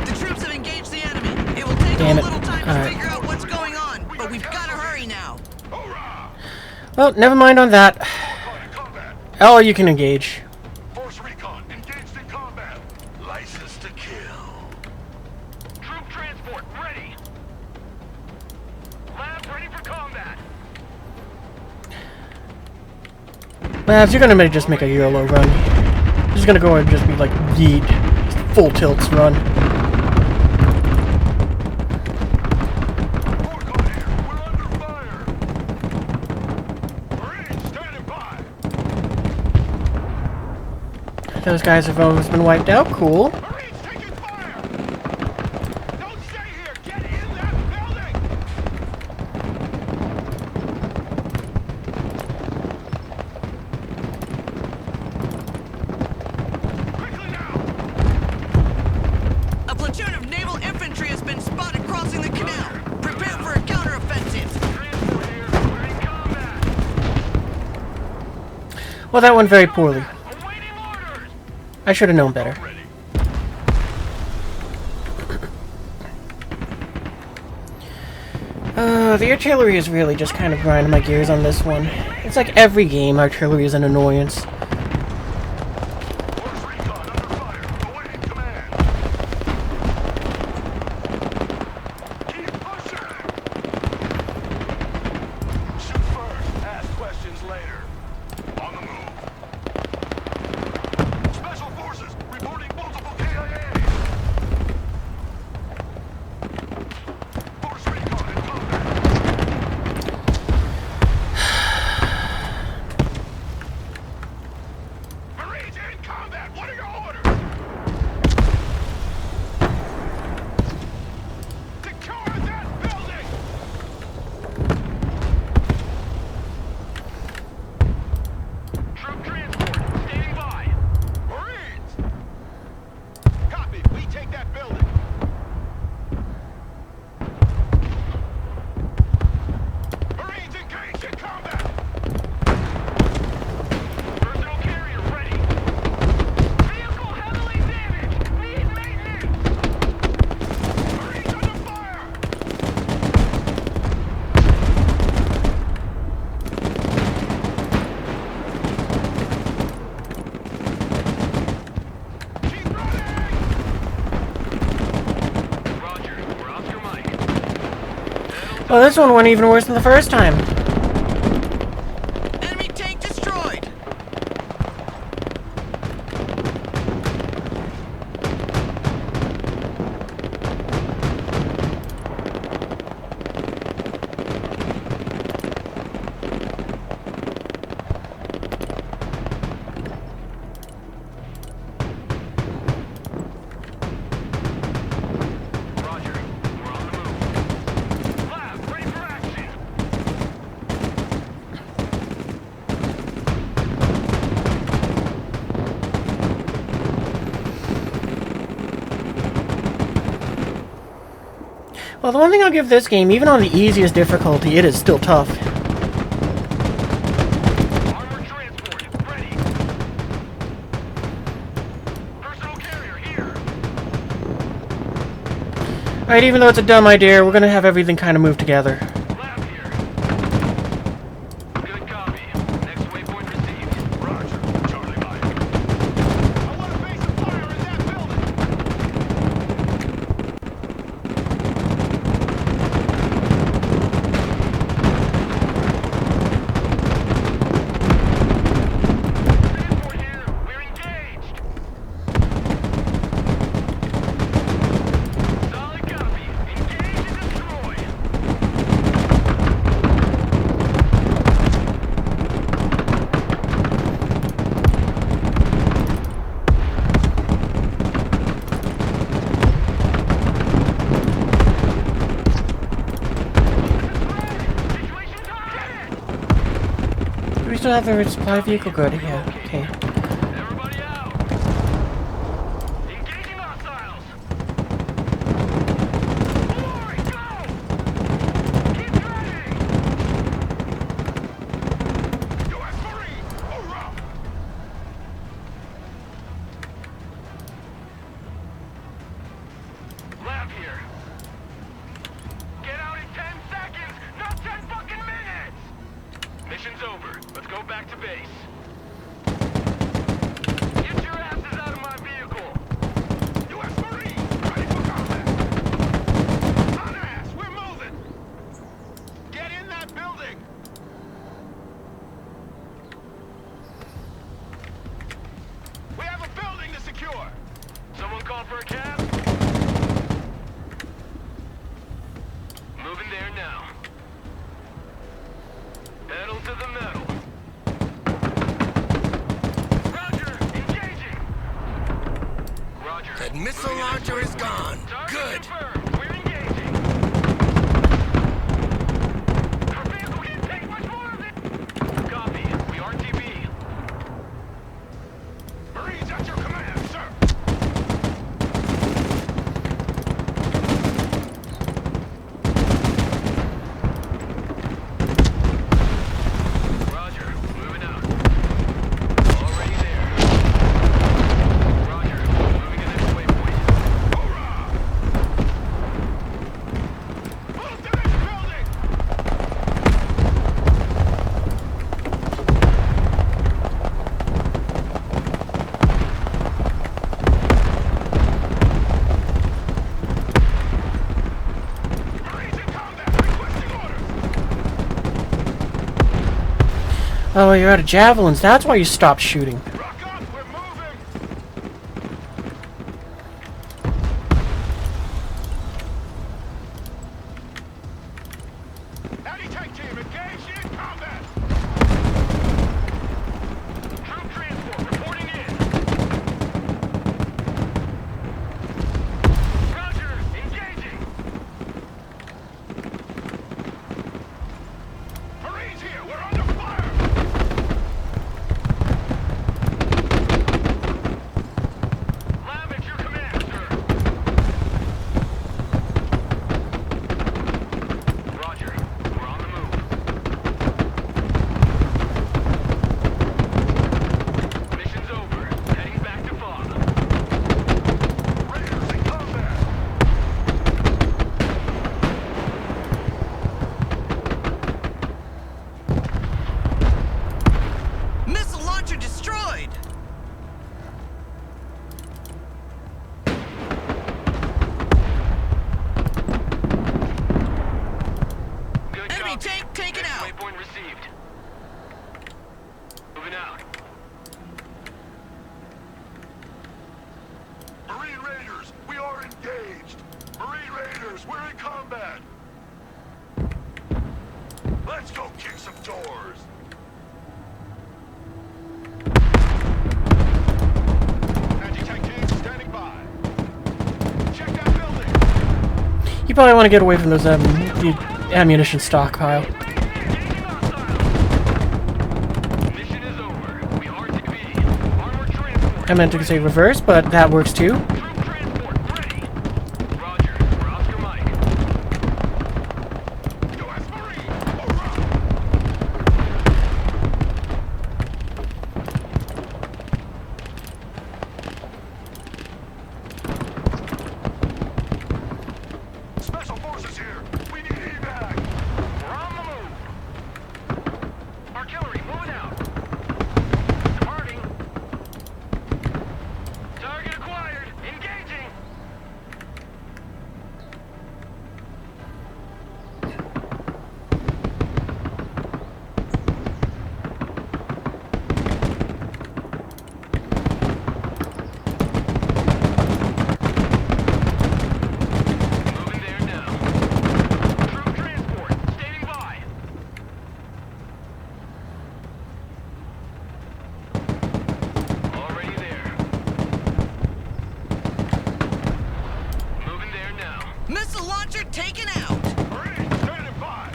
[SPEAKER 5] The troops have engaged the enemy. It will take
[SPEAKER 1] Damn
[SPEAKER 5] them
[SPEAKER 1] it.
[SPEAKER 5] a little time
[SPEAKER 1] Alright.
[SPEAKER 5] to figure out what's going on, but we've got to hurry now.
[SPEAKER 10] Hoorah!
[SPEAKER 1] Well, never mind on that.
[SPEAKER 13] In combat.
[SPEAKER 1] Oh, you can engage.
[SPEAKER 13] Force Recon engaged in combat. License to kill.
[SPEAKER 10] Troop transport ready. Lab ready for combat.
[SPEAKER 1] Labs, you're gonna just make a YOLO run. You're just gonna go and just be like, yeet. Just full tilts run.
[SPEAKER 10] Forcon here. We're under fire. Marines standing by.
[SPEAKER 1] Those guys have almost been wiped out. Cool.
[SPEAKER 10] Marines taking fire. Don't stay here. Get in that building. Quickly now.
[SPEAKER 5] A platoon of naval infantry has been spotted crossing the canal. Prepare for a counteroffensive.
[SPEAKER 10] Transport here. We're in combat.
[SPEAKER 1] Well, that went very poorly.
[SPEAKER 10] Awaiting orders.
[SPEAKER 1] I should have known better.
[SPEAKER 13] Ready.
[SPEAKER 1] The artillery is really just kind of grinding my gears on this one. It's like every game, artillery is an annoyance.
[SPEAKER 13] Force Recon under fire. Awaiting command. Keep pushing. Shoot first. Ask questions later. On the move. Special forces reporting multiple KIAs. Force Recon in combat.
[SPEAKER 10] Marines in combat. What are your orders? Secure that building. Troop transport standing by. Marines. Copy. We take that building. Marines engaged in combat. Personal carrier ready. Vehicle heavily damaged. Need maintenance. Marines under fire. Keep running. Roger. We're off your mic.
[SPEAKER 1] Well, this one went even worse than the first time.
[SPEAKER 5] Enemy tank destroyed.
[SPEAKER 10] Roger. We're on the move. Lab, ready for action.
[SPEAKER 1] Well, the one thing I'll give this game, even on the easiest difficulty, it is still tough.
[SPEAKER 10] Armored transport, ready. Personal carrier here.
[SPEAKER 1] Alright, even though it's a dumb idea, we're gonna have everything kind of move together.
[SPEAKER 10] Lab here. Good copy. Next waypoint received.
[SPEAKER 13] Roger. Charlie Mike.
[SPEAKER 10] I want a base of fire in that building. Transport here. We're engaged.
[SPEAKER 1] another supply vehicle. Good. Yeah. Okay.
[SPEAKER 10] Everybody out! Engaging hostiles! Forward, go! Keep driving! US Marine! Hoorah! Lab here. Get out in 10 seconds, not 10 fucking minutes! Mission's over. Let's go back to base. Get your asses out of my vehicle! US Marine! Ready for combat! On ass! We're moving! Get in that building! We have a building to secure! Someone called for a cab? Moving there now. Pedal to the metal. Roger, engaging. Roger.
[SPEAKER 4] That missile launcher is gone. Good.
[SPEAKER 10] Confirmed. We're engaging. Our vehicle can't take much more of it. Copy. We RTB. Marines at your command, sir. Roger. Moving out. Already there. Roger. Moving to next waypoint. Hoorah! Move to next building! Marines in combat! Requesting orders!
[SPEAKER 1] Oh, you're out of javelins. That's why you stopped shooting.
[SPEAKER 10] Rock up! We're moving! Anti-tank team engaged in combat! Troop transport reporting in! Roger! Engaging! Marines here! We're under fire! Lab at your command, sir! Roger. We're on the move. Mission's over. Heading back to fog. Raiders in combat!
[SPEAKER 5] Missile launcher destroyed!
[SPEAKER 10] Good
[SPEAKER 5] Enemy
[SPEAKER 10] copy.
[SPEAKER 5] tank taken
[SPEAKER 10] Next
[SPEAKER 5] out.
[SPEAKER 10] Waypoint received. Moving out.
[SPEAKER 13] Marine Raiders, we are engaged. Marine Raiders, we're in combat. Let's go kick some doors. Anti-tank team standing by. Check that building.
[SPEAKER 1] You probably want to get away from those the ammunition stockpile.
[SPEAKER 10] Engaging hostiles. Mission is over. We RTB. Armored transport.
[SPEAKER 1] I meant to say reverse, but that works too.
[SPEAKER 10] Troop transport ready. Roger. We're Oscar Mike. US Marine. Hoorah!
[SPEAKER 13] Special forces here. We need evac.
[SPEAKER 10] We're on the move. Artillery moving out. Departing. Target acquired. Engaging. Moving there now. Troop transport. Standing by. Already there. Moving there now.
[SPEAKER 5] Missile launcher taken out!
[SPEAKER 13] Marines standing by.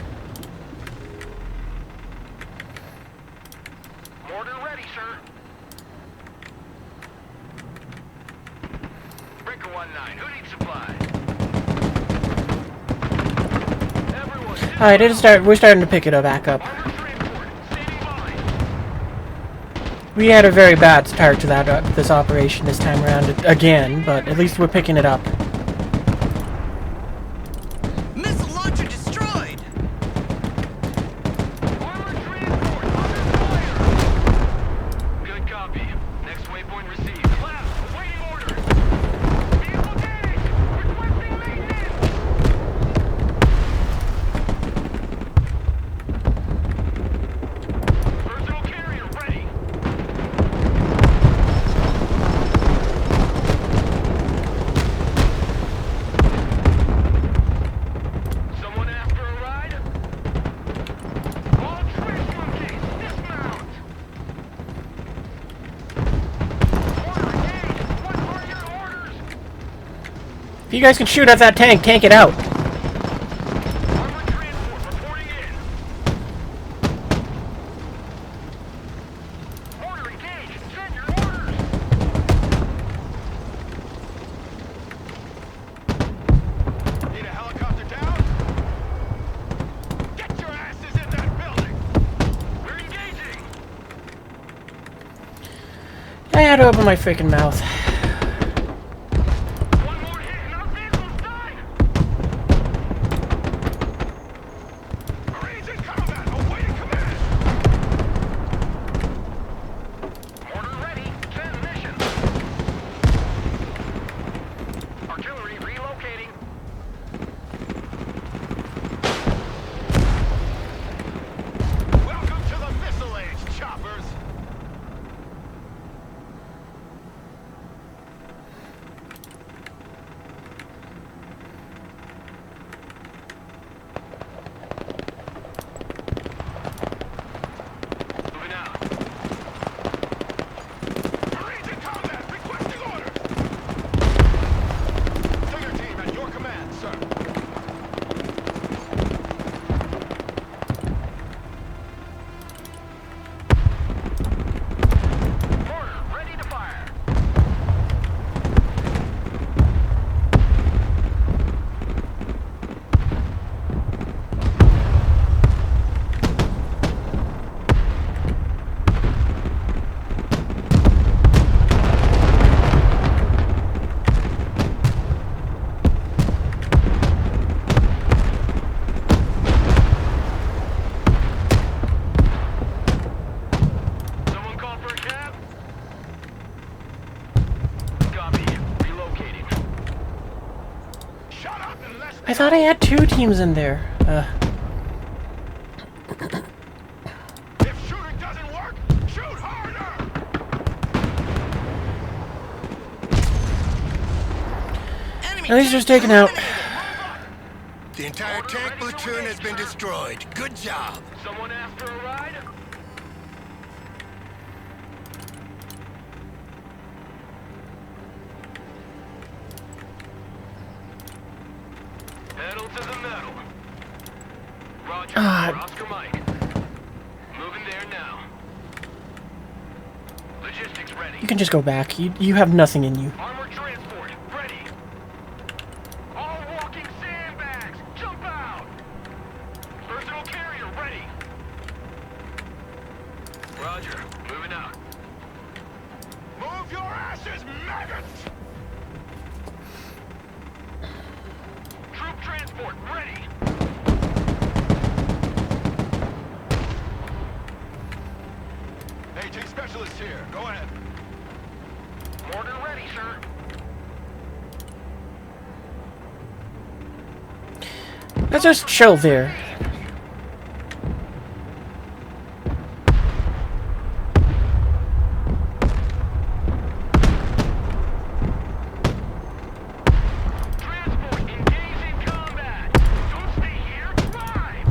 [SPEAKER 1] Alright, we're starting to pick it back up. We had a very bad start to this operation this time around again, but at least we're picking it up.
[SPEAKER 5] Missile launcher destroyed!
[SPEAKER 10] Good copy. Next waypoint received. Left, awaiting order. Vehicle damaged. Requesting maintenance. Personal carrier ready. Someone asked for a ride? All trash monkeys, dismount! Order engaged! What are your orders?
[SPEAKER 1] If you guys can shoot at that tank, tank it out.
[SPEAKER 10] Armored transport reporting in. Order engaged! Send your orders! Need a helicopter down? Get your asses in that building! We're engaging!
[SPEAKER 1] I had to open my freaking mouth.
[SPEAKER 10] One more hit and our vehicle's done! Marines in combat! Awaiting command! Order ready! Transmission! Artillery relocating! Welcome to the missile age, choppers! Moving out. Marines in combat, requesting orders. Tiger team at your command, sir. Mortar ready to fire. Someone call for a cab? Copy. Relocating. Shut up and let's
[SPEAKER 1] I thought I had 2 teams in there.
[SPEAKER 10] If shooting doesn't work, shoot harder!
[SPEAKER 5] Enemy
[SPEAKER 1] At least just taken out.
[SPEAKER 4] The entire tank platoon has been destroyed. Good job.
[SPEAKER 10] Someone asked for a ride? Pedal to the metal. Roger. Oscar Mike. Moving there now. Logistics ready.
[SPEAKER 1] You can just go back. You have nothing in you.
[SPEAKER 10] Armored transport ready. All walking sandbags. Jump out. Personal carrier ready. Roger. Moving out. Move your asses, maggots! Troop transport ready. AT specialist here. Go ahead. Mortar ready, sir.
[SPEAKER 1] Let's just chill there.
[SPEAKER 10] Transport engaged in combat. Don't stay here. Drive.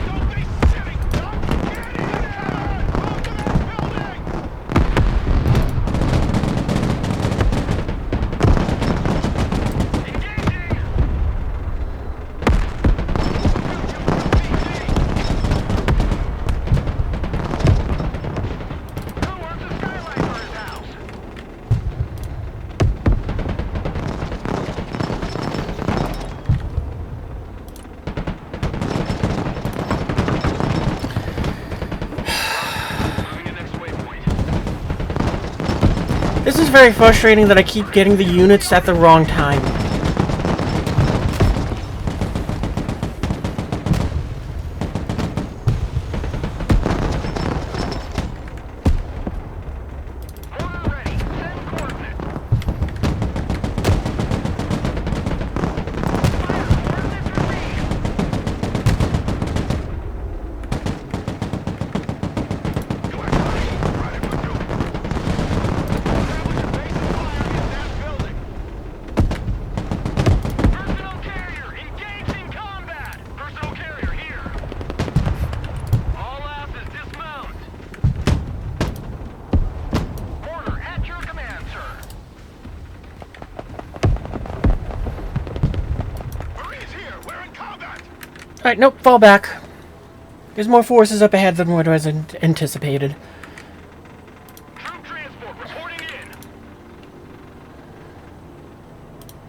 [SPEAKER 10] Don't be silly. Don't get in there. Move to that building. Engaging.
[SPEAKER 1] very frustrating that I keep getting the units at the wrong time. Alright, nope, fall back. There's more forces up ahead than what was anticipated.
[SPEAKER 10] Troop transport reporting in.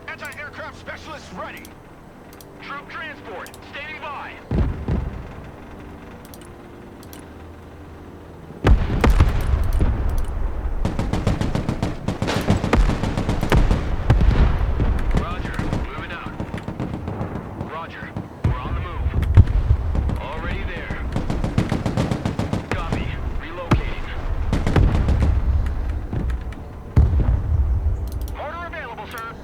[SPEAKER 10] Anti-aircraft specialists ready. Troop transport standing by. Roger, moving out. Roger, we're on the move. Already there. Copy, relocating. Mortar available, sir.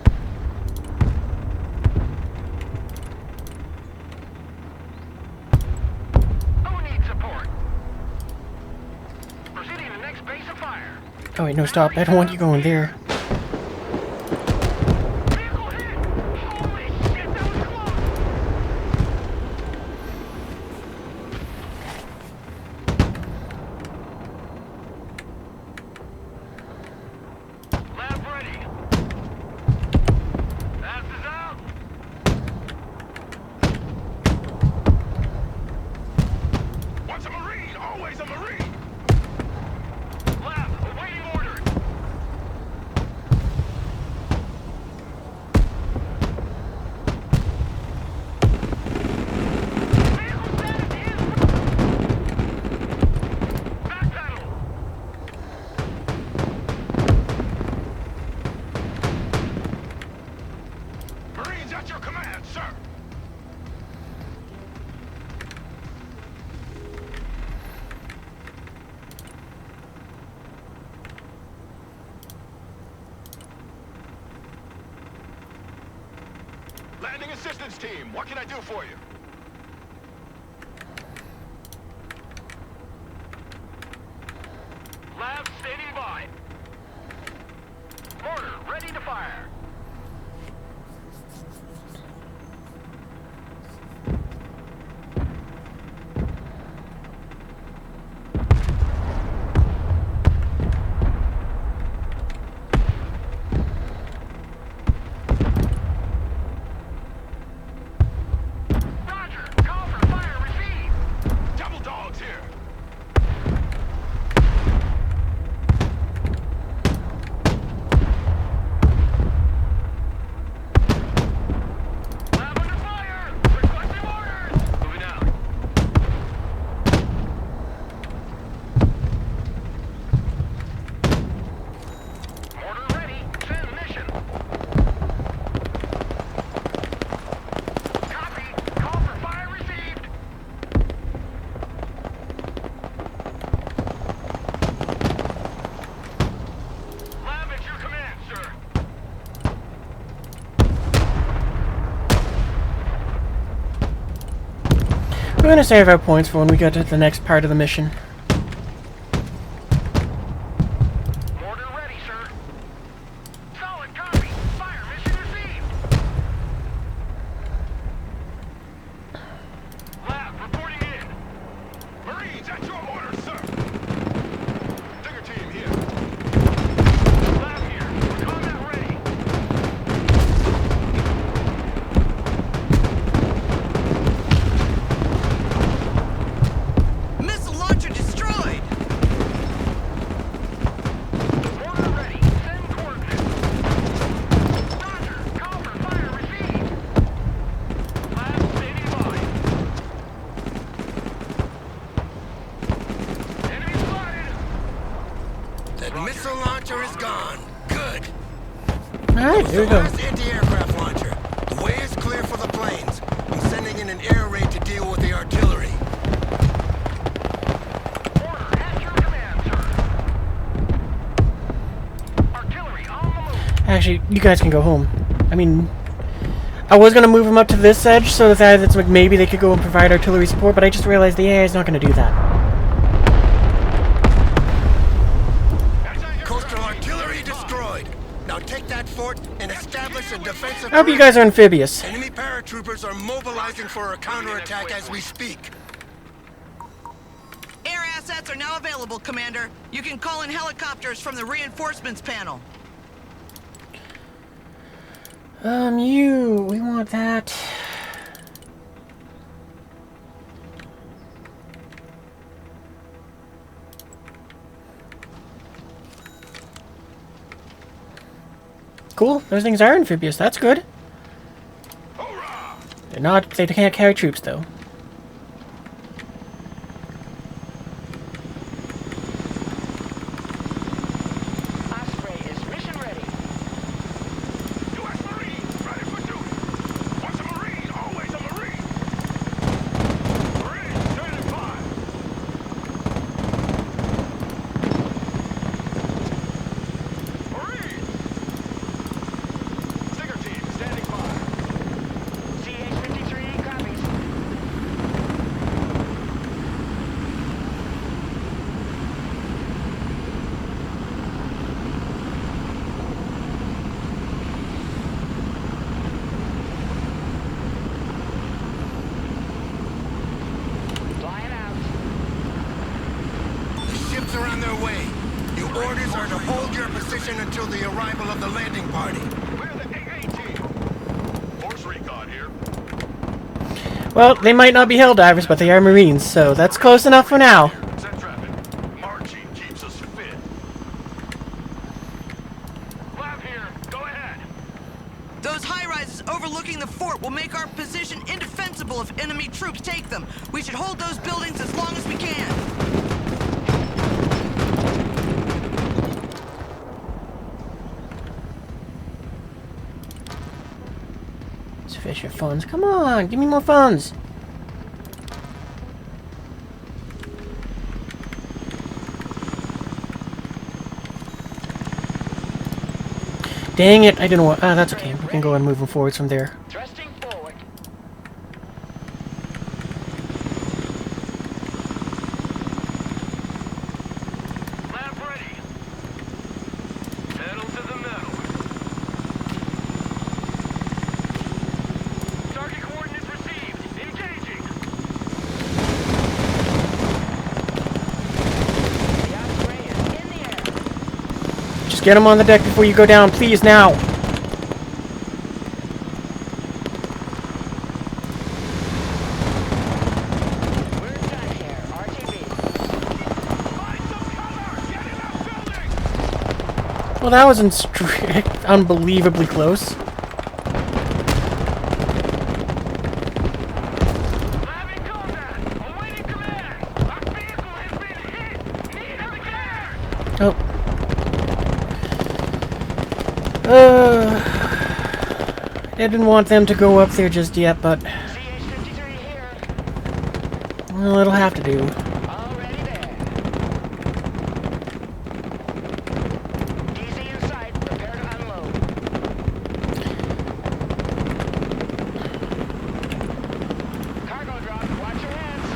[SPEAKER 10] Who needs support? Proceeding to the next base of fire.
[SPEAKER 1] Oh wait, no, stop. I don't want you going there.
[SPEAKER 10] Vehicle hit! Holy shit, that was close! Lab ready. Fast is out. Once a Marine, always a Marine. Lab, awaiting order. Vehicle status is backpedal. Marines at your command, sir. Landing assistance team, what can I do for you? Lab standing by. Mortar ready to fire. Roger, call for fire received. Double dogs here. Lab under fire! Requesting orders! Moving out. Mortar ready. Send mission. Copy. Call for fire received. Lab at your command, sir.
[SPEAKER 1] We're gonna save our points for when we get to the next part of the mission.
[SPEAKER 10] Mortar ready, sir. Solid copy. Fire mission received. Lab reporting in. Marines at your orders, sir. Digger team here. Lab here. Combat ready.
[SPEAKER 5] Missile launcher
[SPEAKER 1] Alright, here we go.
[SPEAKER 4] Last anti-aircraft launcher. The way is clear for the planes. I'm sending in an air raid to deal with the artillery.
[SPEAKER 10] Order at your command, sir. Artillery on the move.
[SPEAKER 1] Actually, you guys can go home. I mean, I was gonna move them up to this edge so that it's like maybe they could go and provide artillery support, but I just realized the AI is not gonna do that.
[SPEAKER 4] Coastal artillery destroyed. Now take that fort and establish a defensive.
[SPEAKER 1] I hope you guys are amphibious.
[SPEAKER 4] Enemy paratroopers are mobilizing for a counterattack as we speak.
[SPEAKER 5] Air assets are now available, Commander. You can call in helicopters from the reinforcements panel.
[SPEAKER 1] We want that. Cool, those things are amphibious, that's good. They're not, they can't carry troops though.
[SPEAKER 10] Osprey is mission ready.
[SPEAKER 13] U.S. Marines, ready for duty. Once a Marine, always a Marine. Marines, standing by. Marines! Stinger team, standing by.
[SPEAKER 10] CH-53 copies. Flying out.
[SPEAKER 4] The ships are on their way. Your orders are to hold your position until the arrival of the landing party.
[SPEAKER 13] Clear the AA-18. Force recon here.
[SPEAKER 1] Well, they might not be Helldivers, but they are Marines, so that's close enough for now.
[SPEAKER 13] Set traffic. Marching keeps us fit. Lab here. Go ahead.
[SPEAKER 5] Those high-rises overlooking the fort will make our position indefensible if enemy troops take them. We should hold those buildings as long as we can.
[SPEAKER 1] Sufficient funds. Come on, give me more funds. Dang it, I didn't want... Ah, that's okay. We can go and move them forwards from there.
[SPEAKER 10] Thrusting forward.
[SPEAKER 13] Lab ready. Pedal to the metal. Target coordinates received. Engaging.
[SPEAKER 10] The Osprey is in the air.
[SPEAKER 1] Just get them on the deck before you go down, please, now.
[SPEAKER 10] We're done here. RTB.
[SPEAKER 13] Find some cover. Get in that building.
[SPEAKER 1] Well, that was unbelievably close.
[SPEAKER 13] Lab in combat. Awaiting command. Our vehicle has been hit. Need repair.
[SPEAKER 1] Oh. I didn't want them to go up there just yet, but...
[SPEAKER 10] CH-53 here.
[SPEAKER 1] Well, it'll have to do.
[SPEAKER 10] Already there. DZ in sight. Prepare to unload. Cargo drop. Watch your heads.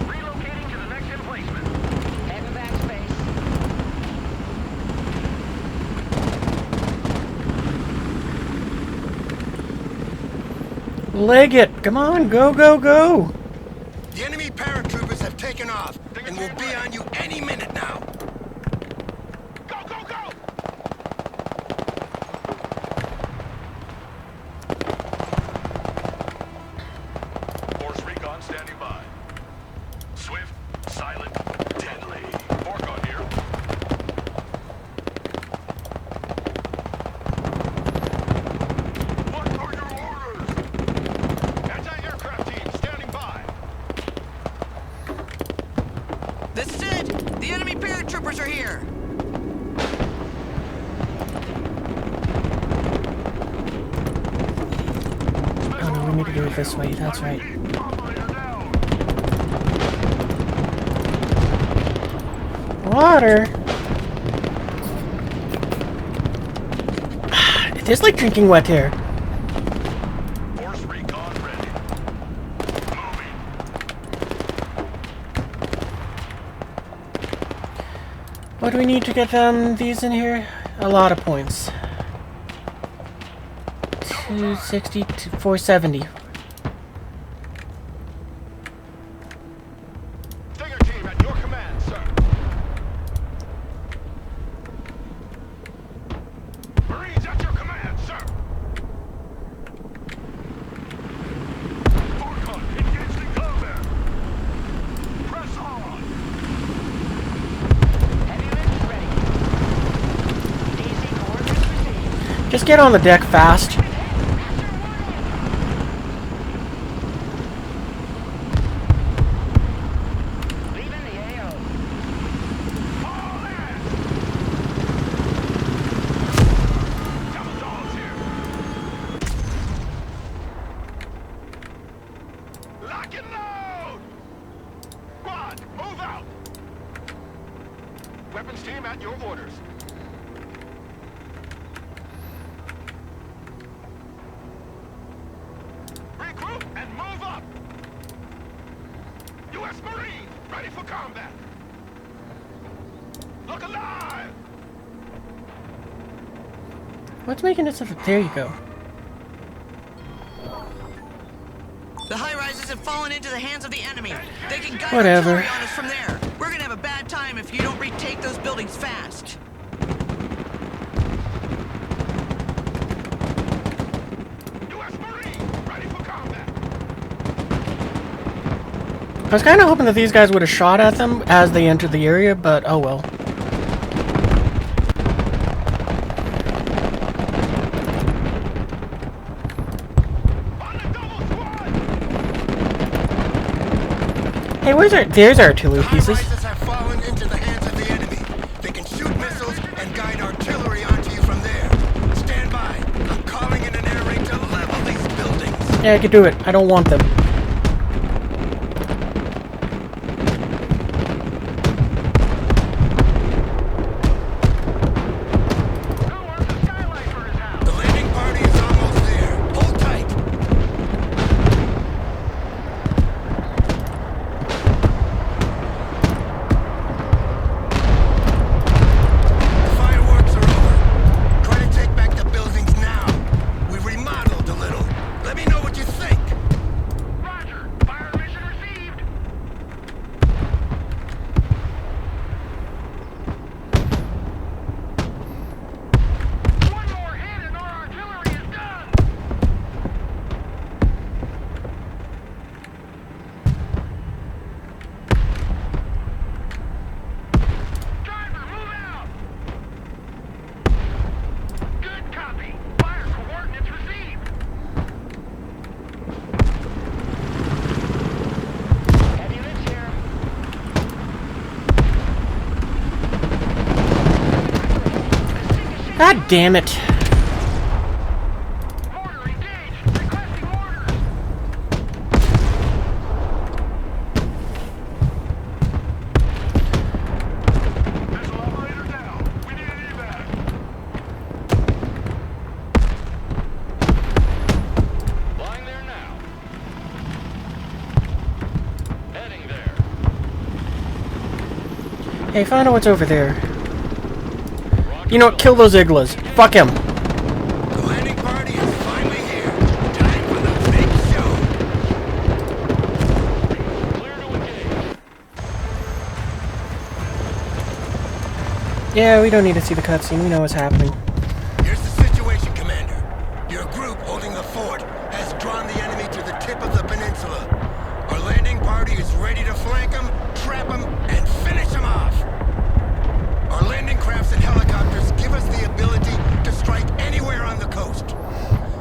[SPEAKER 13] Relocating to the next emplacement.
[SPEAKER 10] Heading back space.
[SPEAKER 1] Leg it! Come on, go, go, go!
[SPEAKER 4] The enemy paratroopers have taken off and will be on you any minute now.
[SPEAKER 13] Go, go, go! Force recon standing by. Swift, silent, deadly. Orcon here.
[SPEAKER 1] me to do it this way. That's right. Water. It is like drinking wet air.
[SPEAKER 10] Force recon ready. Moving.
[SPEAKER 1] What do we need to get these in here? A lot of points. 260 to 470.
[SPEAKER 10] Stinger team at your command, sir. Marines at your command, sir. Orcon, engaged in combat. Press on.
[SPEAKER 7] Heavy lift ready. DC coordinates received.
[SPEAKER 1] Just get on the deck fast.
[SPEAKER 7] Leaving the AO.
[SPEAKER 10] All in. Double dogs here. Lock and load. Squad, move out. Weapons team at your orders. Regroup and move up. U.S. Marine, ready for combat. Look alive.
[SPEAKER 1] What's making it so... There you go.
[SPEAKER 5] The high-rises have fallen into the hands of the enemy. They can guide
[SPEAKER 1] Whatever.
[SPEAKER 5] artillery on us from there. We're gonna have a bad time if you don't retake those buildings fast.
[SPEAKER 10] U.S. Marine, ready for combat.
[SPEAKER 1] I was kind of hoping that these guys would have shot at them as they entered the area, but oh well.
[SPEAKER 10] On the double squad.
[SPEAKER 1] Hey, where's our... There's our artillery pieces.
[SPEAKER 4] High-rises have fallen into the hands of the enemy. They can shoot missiles and guide artillery onto you from there. Stand by. I'm calling in an air raid to level these buildings.
[SPEAKER 1] Yeah, I could do it. I don't want them.
[SPEAKER 4] The landing party is almost there. Hold tight. The fireworks are over. Try to take back the buildings now. We remodeled a little. Let me know what you think.
[SPEAKER 10] Roger. Fire mission received. One more hit and our artillery is done. Driver, move out. Good copy. Fire coordinates received.
[SPEAKER 7] Heavy lift here.
[SPEAKER 1] God damn it.
[SPEAKER 10] Mortar engaged. Requesting orders. Missile operator down. We need an evac. Flying there now. Heading there.
[SPEAKER 1] Hey, find out what's over there. You know what? Kill those Iglas. Fuck him.
[SPEAKER 4] The landing party is finally here. Time for the big show.
[SPEAKER 10] Clear to engage.
[SPEAKER 1] Yeah, we don't need to see the cutscene. We know what's happening.
[SPEAKER 4] Here's the situation, Commander. Your group holding the fort has drawn the enemy to the tip of the peninsula. Our landing party is ready to flank them, trap them, and finish them off. Our landing crafts and helicopters give us the ability to strike anywhere on the coast.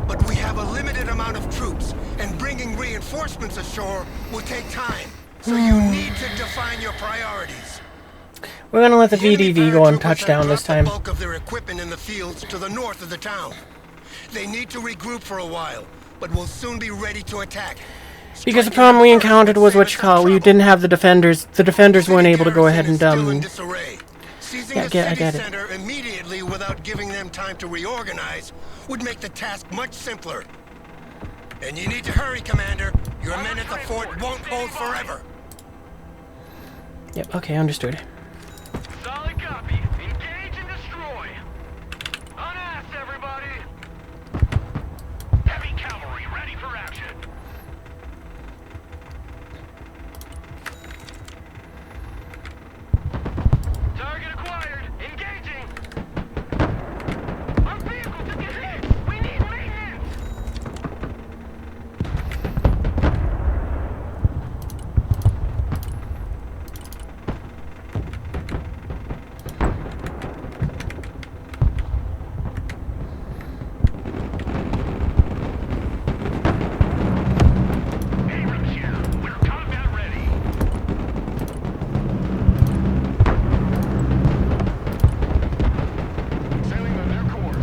[SPEAKER 4] But we have a limited amount of troops, and bringing reinforcements ashore will take time. So you need to define your priorities.
[SPEAKER 1] We're gonna let the
[SPEAKER 4] The enemy
[SPEAKER 1] VDV go on
[SPEAKER 4] paratroopers have
[SPEAKER 1] touchdown this
[SPEAKER 4] dropped
[SPEAKER 1] time.
[SPEAKER 4] The bulk of their equipment in the fields to the north of the town. They need to regroup for a while, but we'll soon be ready to attack.
[SPEAKER 1] Because the problem we encountered was what you call, we didn't have the defenders. The defenders weren't able to go ahead and
[SPEAKER 4] Seizing
[SPEAKER 1] I
[SPEAKER 4] the
[SPEAKER 1] get
[SPEAKER 4] city
[SPEAKER 1] it.
[SPEAKER 4] center immediately without giving them time to reorganize would make the task much simpler. And you need to hurry, Commander. Your men at the fort won't hold forever.
[SPEAKER 1] Yep. Okay, understood.
[SPEAKER 13] Solid copy. Engage and destroy. Unass, everybody. Heavy cavalry ready for action. Target acquired. Engaging. Our vehicle took a hit. We need maintenance. Abrams here. We're combat ready. Sailing on their course.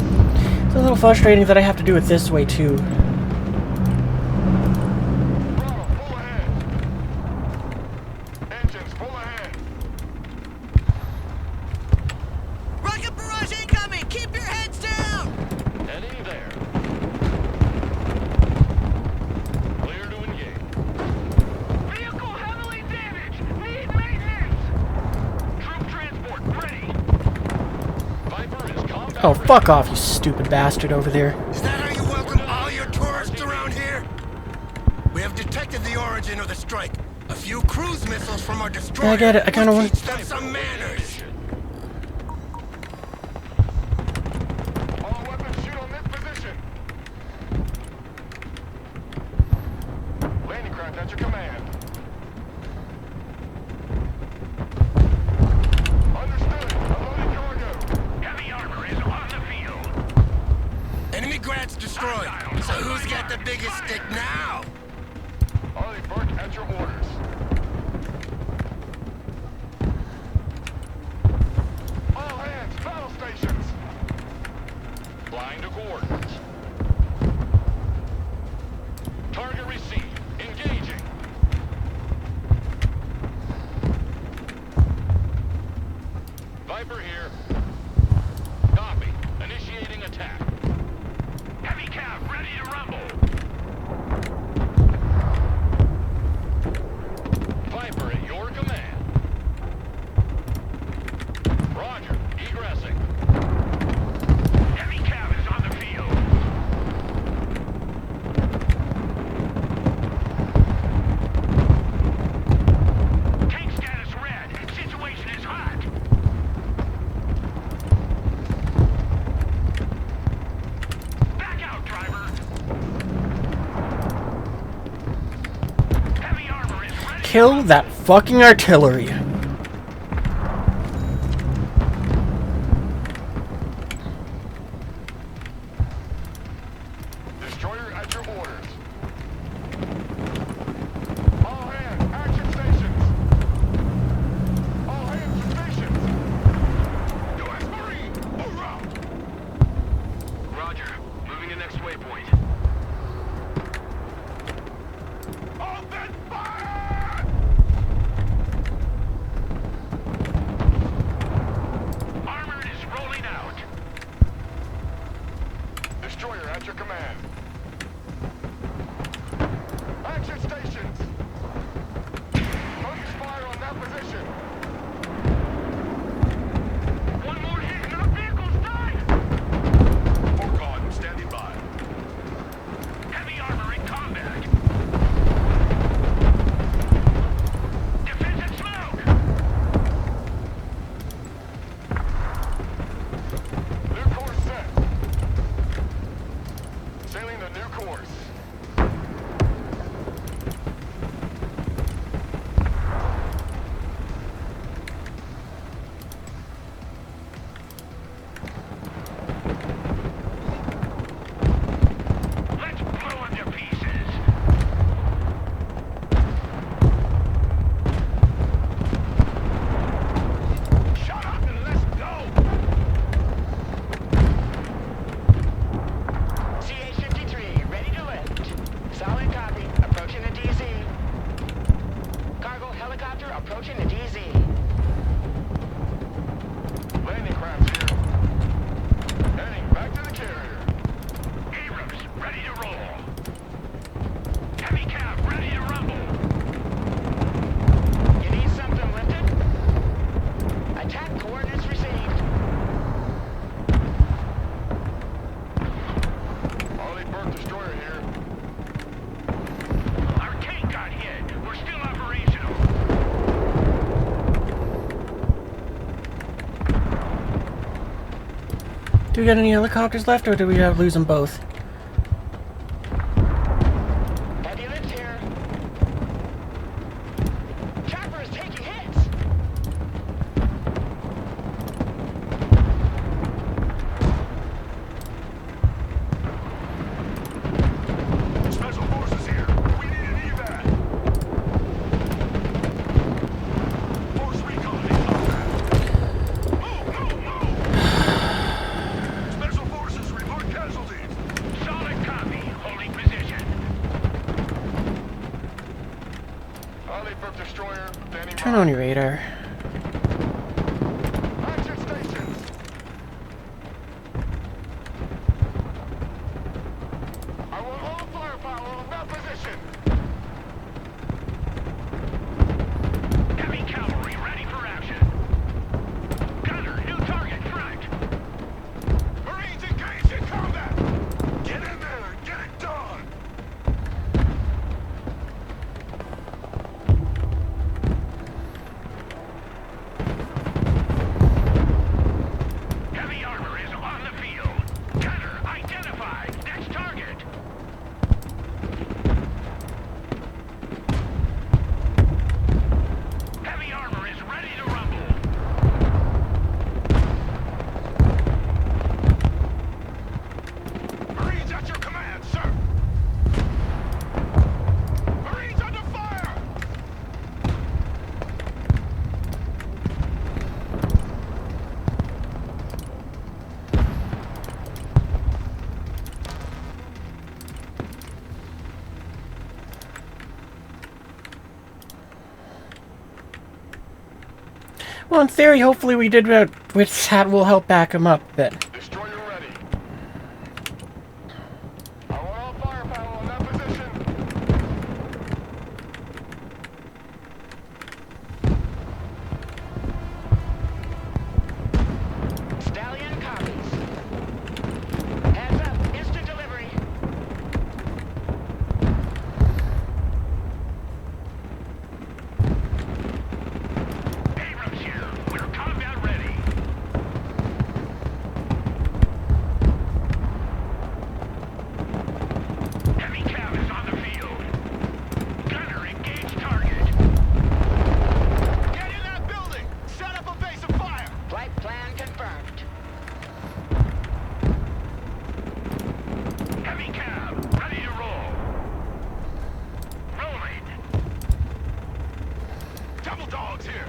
[SPEAKER 1] It's a little frustrating that I have to do it this way too.
[SPEAKER 6] Throttle, full ahead. Engines, full ahead.
[SPEAKER 5] Rocket barrage incoming! Keep your heads down!
[SPEAKER 6] Heading there. Clear to engage.
[SPEAKER 13] Vehicle heavily damaged. Need maintenance. Troop transport ready.
[SPEAKER 6] Viper is combat
[SPEAKER 1] Oh,
[SPEAKER 6] ready.
[SPEAKER 1] fuck off, you stupid bastard over there.
[SPEAKER 4] Is that how you welcome all your tourists around here? We have detected the origin of the strike. A few cruise missiles from our destroyer.
[SPEAKER 1] I get it. I kinda
[SPEAKER 4] will
[SPEAKER 1] want-
[SPEAKER 4] teach them some manners.
[SPEAKER 6] All weapons shoot on this position. Landing craft at your command. Understood. Unloading cargo.
[SPEAKER 13] Heavy armor is on the field.
[SPEAKER 4] Enemy Grants destroyed. So who's got the biggest stick now?
[SPEAKER 6] Harley Burke at your orders. All hands, battle stations. Flying to coordinates. Target received. Engaging. Viper here. Copy. Initiating attack.
[SPEAKER 13] Heavy cav ready to rumble.
[SPEAKER 6] Viper at your command. Roger. Egressing.
[SPEAKER 13] Heavy cav is on the field. Tank status red. Situation is hot. Back out, driver. Heavy armor is ready.
[SPEAKER 1] Kill that fucking artillery.
[SPEAKER 6] Destroyer at your orders. All hands, action stations. All hands to stations. U.S. Marine, hoorah!
[SPEAKER 13] Roger. Moving to next waypoint.
[SPEAKER 6] Open fire!
[SPEAKER 13] Armored is rolling out.
[SPEAKER 6] Destroyer at your command.
[SPEAKER 1] Do we got any helicopters left, or do we lose them both?
[SPEAKER 10] Heavy lift here. Chopper is taking hits.
[SPEAKER 6] Special forces here. We need an evac. Force recon in combat. Move! Special forces report casualties.
[SPEAKER 10] Solid copy. Holding position.
[SPEAKER 6] Leopard destroyer standing
[SPEAKER 1] Turn on your radar.
[SPEAKER 6] Action stations. I want all firepower on that position.
[SPEAKER 10] Heavy cavalry ready for action. Gunner, new target front.
[SPEAKER 6] Marines engaged in combat. Get in there and get it done.
[SPEAKER 10] Heavy armor is on the field. Gunner identified. Next target. Heavy armor is ready to rumble.
[SPEAKER 6] Marines at your command, sir. Marines under fire.
[SPEAKER 1] Well, in theory, hopefully we did which that will help back him up a bit.
[SPEAKER 6] Destroyer ready. I want all firepower on that position.
[SPEAKER 10] Stallion copies. Heads up. Instant delivery. Abrams here. We're combat ready. Heavy cav is on the field. Gunner engage target.
[SPEAKER 6] Get in that building. Set up a base of fire.
[SPEAKER 10] Flight plan confirmed. Heavy cab, ready to roll. Rolling.
[SPEAKER 6] Double dogs here.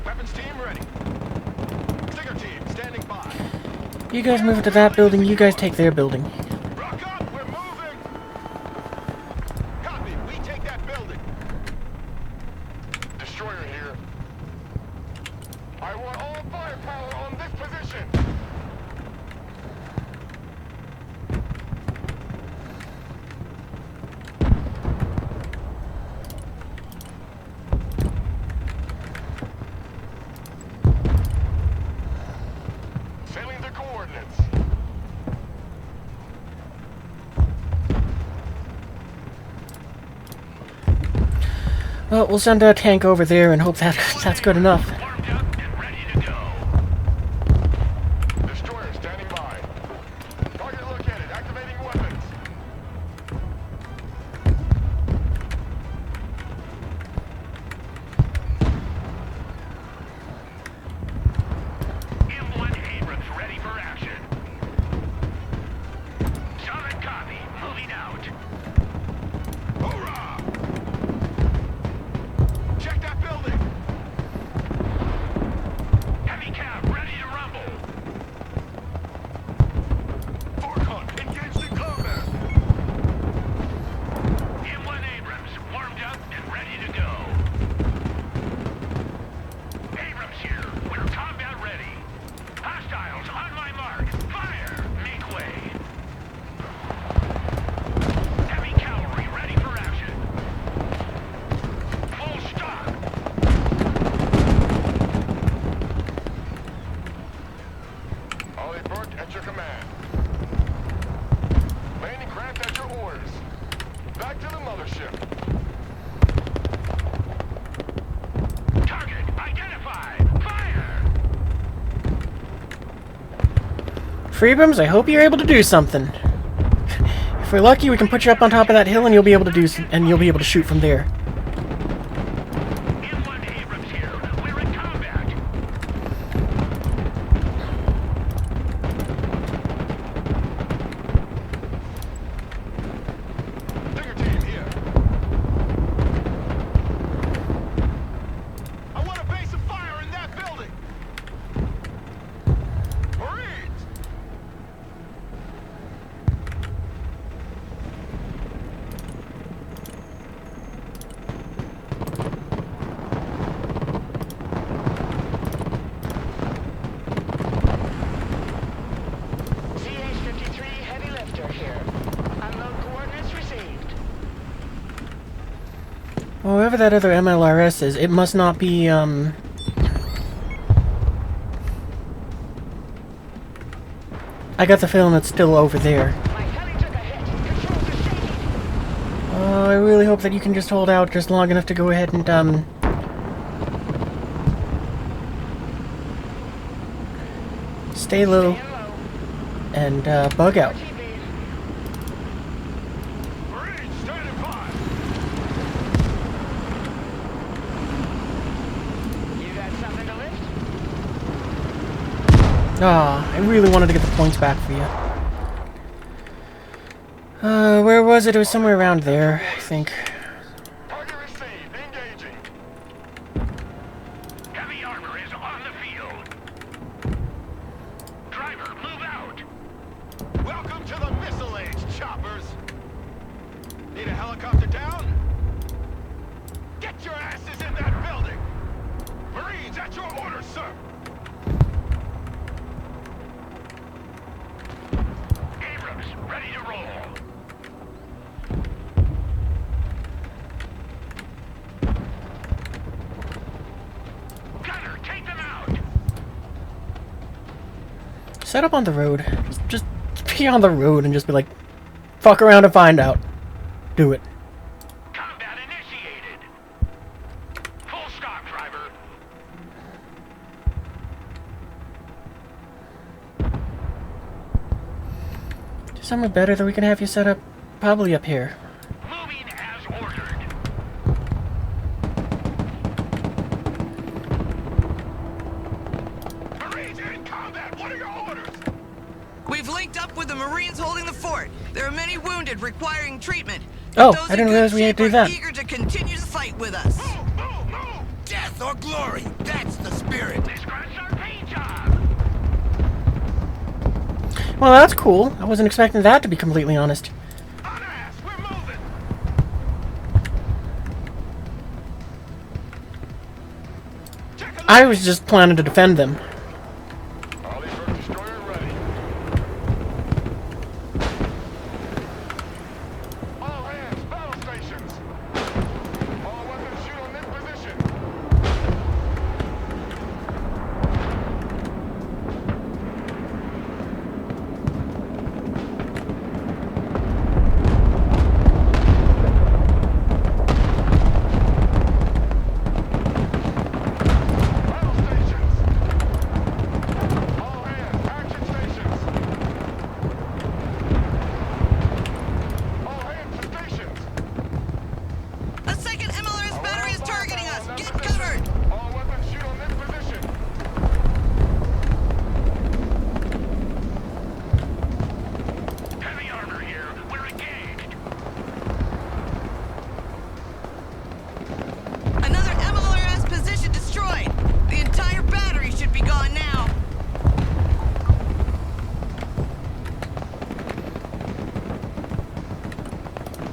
[SPEAKER 6] Weapons team ready. Stinger team standing by.
[SPEAKER 1] You guys move to that building, you guys take their building.
[SPEAKER 6] Rock up, we're moving. Copy, we take that building. Destroyer here. I want all firepower on this position. Sailing the coordinates.
[SPEAKER 1] Well, we'll send a tank over there and hope that's good enough.
[SPEAKER 10] Warmed up and ready to go.
[SPEAKER 6] Destroyer standing by. Target located. Activating weapons.
[SPEAKER 10] M1 Abrams ready for action. Solid copy. Moving out.
[SPEAKER 6] Hoorah! Check that building.
[SPEAKER 10] Heavy cab ready to rumble.
[SPEAKER 6] Forkon engaged in combat.
[SPEAKER 10] M1 Abrams warmed up and ready to go. Abrams here. We're combat ready. Hostiles on my mark. Fire! Make way. Heavy cavalry ready for action. Full stop.
[SPEAKER 6] Ollie Burke at your command. Landing craft at your orders. Back to the mothership.
[SPEAKER 10] Target identified.
[SPEAKER 1] Freebrooms, I hope you're able to do something. If we're lucky, we can put you up on top of that hill, and you'll be able to shoot from there.
[SPEAKER 10] Inland Abrams here. We're in combat. Digger team here. I want a base of fire in that building. Marines!
[SPEAKER 2] CH-53 heavy lifter here. Unload coordinates received.
[SPEAKER 1] Well, whoever that other MLRS is, it must not be, I got the feeling it's still over there.
[SPEAKER 2] My heli took a hit. Controls are shaky.
[SPEAKER 1] I really hope that you can just hold out just long enough to go ahead and, stay low
[SPEAKER 2] Staying low.
[SPEAKER 1] and, bug out.
[SPEAKER 2] TVs.
[SPEAKER 10] Marines, standing by.
[SPEAKER 2] You got something to lift?
[SPEAKER 1] Ah, I really wanted to get the points back for you. Where was it? It was somewhere around there, I think.
[SPEAKER 10] Target received. Engaging. Heavy armor is on the field. Driver, move out. Welcome to the missile age, choppers. Need a helicopter down? Get your asses in that building. Marines, at your orders, sir. Abrams, ready to roll. Gunner, take them out.
[SPEAKER 1] Set up on the road. Just be on the road and just be like, fuck around and find out. Do it.
[SPEAKER 10] Combat initiated. Full stop, driver.
[SPEAKER 1] Somewhere better that we can have you set up, probably up here.
[SPEAKER 10] Moving as ordered. Marines in combat. What are your orders?
[SPEAKER 5] We've linked up with the Marines holding the fort. There are many wounded requiring treatment.
[SPEAKER 1] Oh,
[SPEAKER 5] Those
[SPEAKER 1] I
[SPEAKER 5] in
[SPEAKER 1] didn't
[SPEAKER 5] good
[SPEAKER 1] realize we had to do
[SPEAKER 5] shape
[SPEAKER 1] that.
[SPEAKER 5] are eager to continue the fight with us.
[SPEAKER 10] Move, move, move.
[SPEAKER 4] Death or glory, that's the spirit.
[SPEAKER 10] They scratched our paint job.
[SPEAKER 1] Well, that's cool. I wasn't expecting that, to be completely honest.
[SPEAKER 10] On ass. We're moving. Check a
[SPEAKER 1] I was just planning to defend them.
[SPEAKER 10] All these are destroyer ready. All hands, battle stations. All weapons shoot on this position. Battle stations. All hands, action stations. All hands to stations.
[SPEAKER 5] A second MLRS battery is targeting us. Get covered.
[SPEAKER 10] All weapons shoot on this position. Heavy armor here. We're engaged.
[SPEAKER 5] Another MLRS position destroyed. The entire battery should be gone now.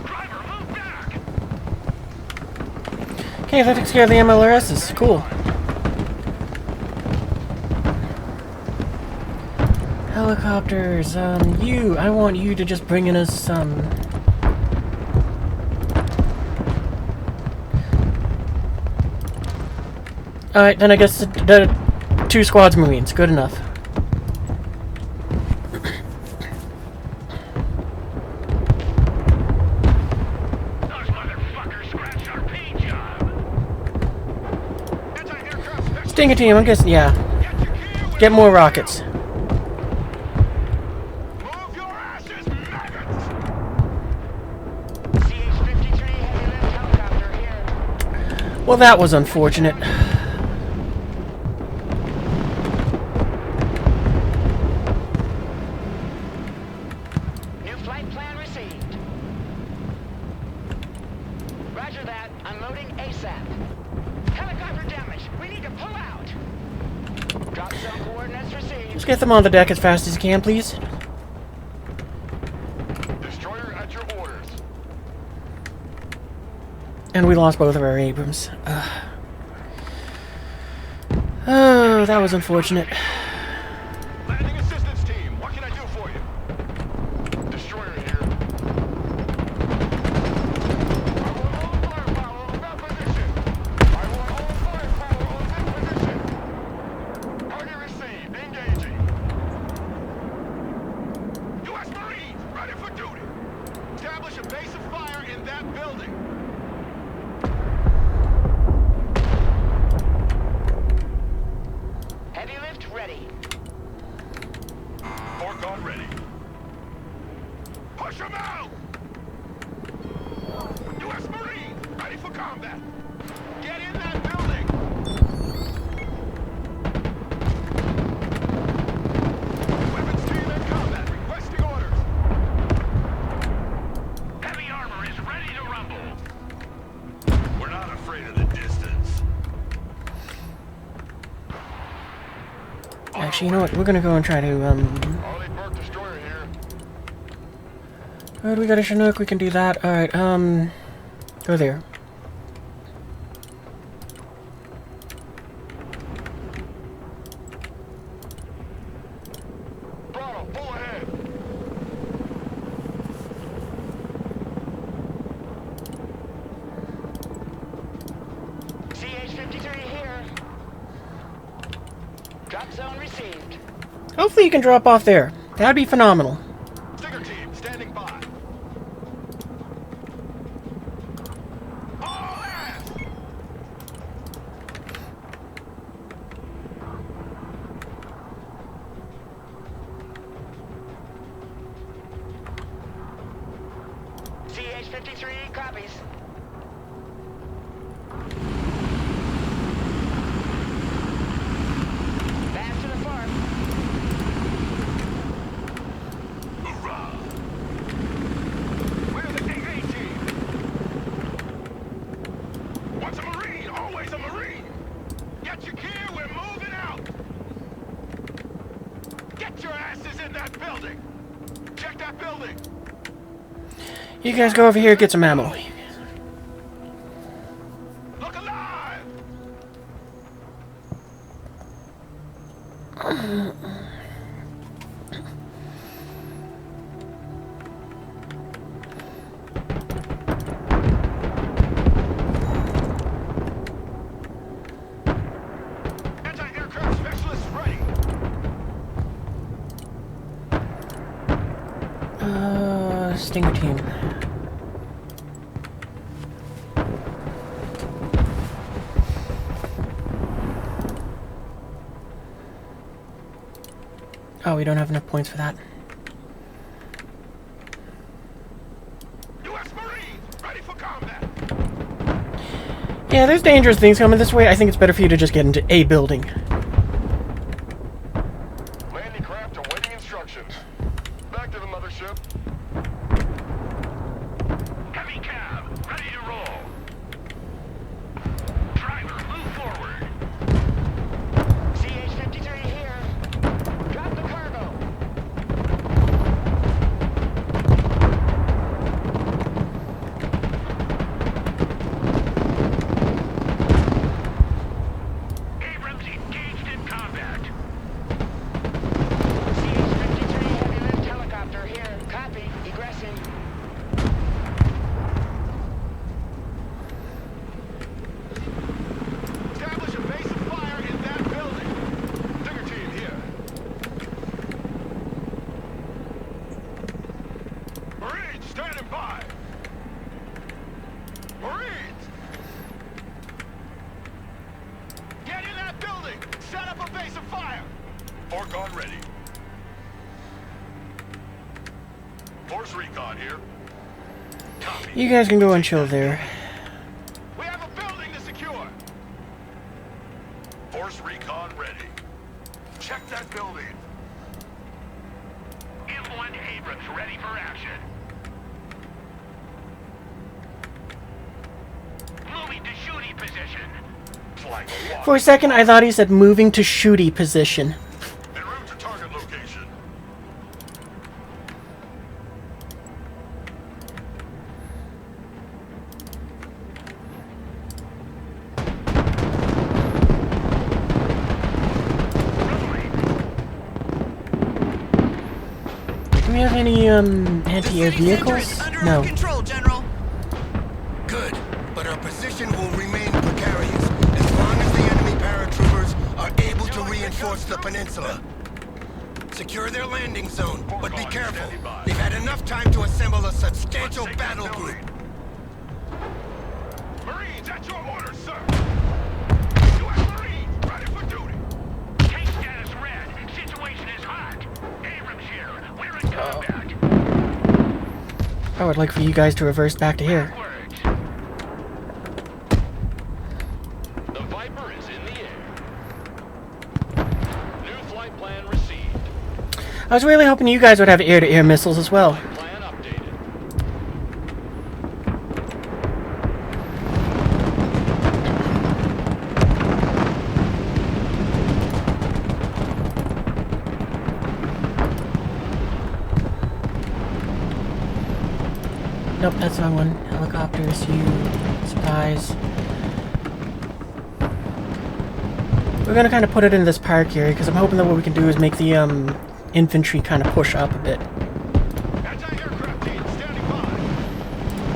[SPEAKER 10] Driver, move back.
[SPEAKER 1] Okay, that takes care of the MLRSs. Cool. Helicopters, I want you to just bring in us some... Alright, then I guess the 2 squads Marines. Good enough.
[SPEAKER 10] Those motherfuckers scratched our paint job. Anti-aircraft special.
[SPEAKER 1] Stinger team, I'm guessing, yeah.
[SPEAKER 10] Get your gear.
[SPEAKER 1] Get more rockets. Well, that was unfortunate.
[SPEAKER 7] New flight plan received. Roger that. Unloading ASAP. Helicopter damage. We need to pull out. Drop zone coordinates received.
[SPEAKER 1] Just get them on the deck as fast as you can, please.
[SPEAKER 10] Destroyer at your orders.
[SPEAKER 1] And we lost both of our Abrams. Oh, that was unfortunate.
[SPEAKER 10] Landing assistance team, what can I do for you? Destroyer here. I want all firepower on that position. I want all firepower on that position. Target received. Engaging. U.S. Marines, ready for duty. Establish a base of fire in that building.
[SPEAKER 7] Heavy lift ready.
[SPEAKER 10] Fork on ready. Push them out! U.S. Marines, ready for combat. Get in that building! Weapons team in combat, requesting orders. Heavy armor is ready to rumble. We're not afraid of the distance.
[SPEAKER 1] Actually, you know what? We're gonna go and try to,
[SPEAKER 10] Arleigh Burke destroyer here.
[SPEAKER 1] Alright, we got a Chinook, we can do that. Alright, go there.
[SPEAKER 10] Throttle, pull ahead.
[SPEAKER 7] CH-53 here. Drop zone received.
[SPEAKER 1] Hopefully you can drop off there. That'd be phenomenal.
[SPEAKER 10] Stinger team, standing by. All ass!
[SPEAKER 7] CH-53 copies. Back to the farm.
[SPEAKER 10] Hoorah! We're the AA team. Once a Marine, always a Marine. Get your gear, we're moving out. Get your asses in that building. Check that building.
[SPEAKER 1] You guys go over here, get some ammo.
[SPEAKER 10] Look alive. Anti-aircraft specialist ready.
[SPEAKER 1] Stinger team. Oh, we don't have enough points for that.
[SPEAKER 10] U.S. Marines, ready for combat.
[SPEAKER 1] Yeah, there's dangerous things coming this way. I think it's better for you to just get into a building.
[SPEAKER 10] Landing craft awaiting instructions. Back to the mothership. Heavy cab, ready to roll. Driver, move forward.
[SPEAKER 7] CH-53 here. Drop the cargo.
[SPEAKER 10] Abrams engaged in combat.
[SPEAKER 7] CH-53 heavy lift helicopter here. Copy. Egressing.
[SPEAKER 10] Establish a base of fire in that building. Stinger team here. Marines standing by. Marines! Get in that building! Set up a base of fire! Fork on ready. Force recon here. Copy.
[SPEAKER 1] You guys can go and chill there.
[SPEAKER 10] We have a building to secure. Abrams ready for action. Moving to shooting position. Flying a walk.
[SPEAKER 1] For a second, I thought he said moving to shooty position.
[SPEAKER 10] En route to target location.
[SPEAKER 1] Do we have any, anti-air vehicles? No.
[SPEAKER 5] Control, General.
[SPEAKER 4] Good, but our position will remain precarious as long as the enemy paratroopers are able to reinforce the peninsula. Secure their landing zone, but be careful. They've had enough time to assemble a substantial battle group.
[SPEAKER 10] Marines, at your orders, sir. U.S. Marines, ready for duty. Case status red. Situation is hot. Abrams here. We're in combat.
[SPEAKER 1] I would like for you guys to reverse back to here.
[SPEAKER 10] Backwards. The Viper is in the air. New flight plan received.
[SPEAKER 1] I was really hoping you guys would have air-to-air missiles as well.
[SPEAKER 10] Plan updated.
[SPEAKER 1] Nope, that's the wrong one. Helicopters, you supplies. We're gonna kind of put it in this park area because I'm hoping that what we can do is make the infantry kind of push up a bit.
[SPEAKER 10] Anti-aircraft team standing by.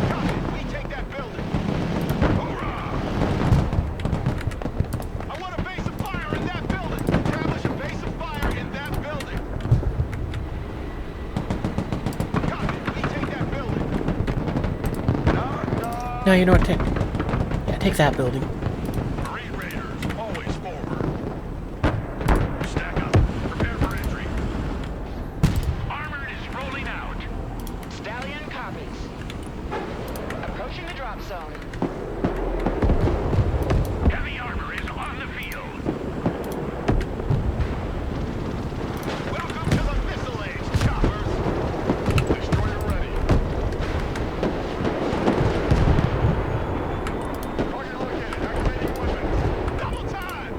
[SPEAKER 10] Copy. We take that building. Hoorah! I want a base of fire in that building. Establish a base of fire in that building. Copy. We take that building.
[SPEAKER 1] No, you know what? Take that building.
[SPEAKER 10] Marine Raiders, always forward. Stack up. Prepare for entry. Armored is rolling out.
[SPEAKER 2] Stallion copies. Approaching the drop zone.
[SPEAKER 10] Heavy armor is on the field. Welcome to the Missile Age, choppers. Destroyer ready. Target located. Activating weapons. Double time.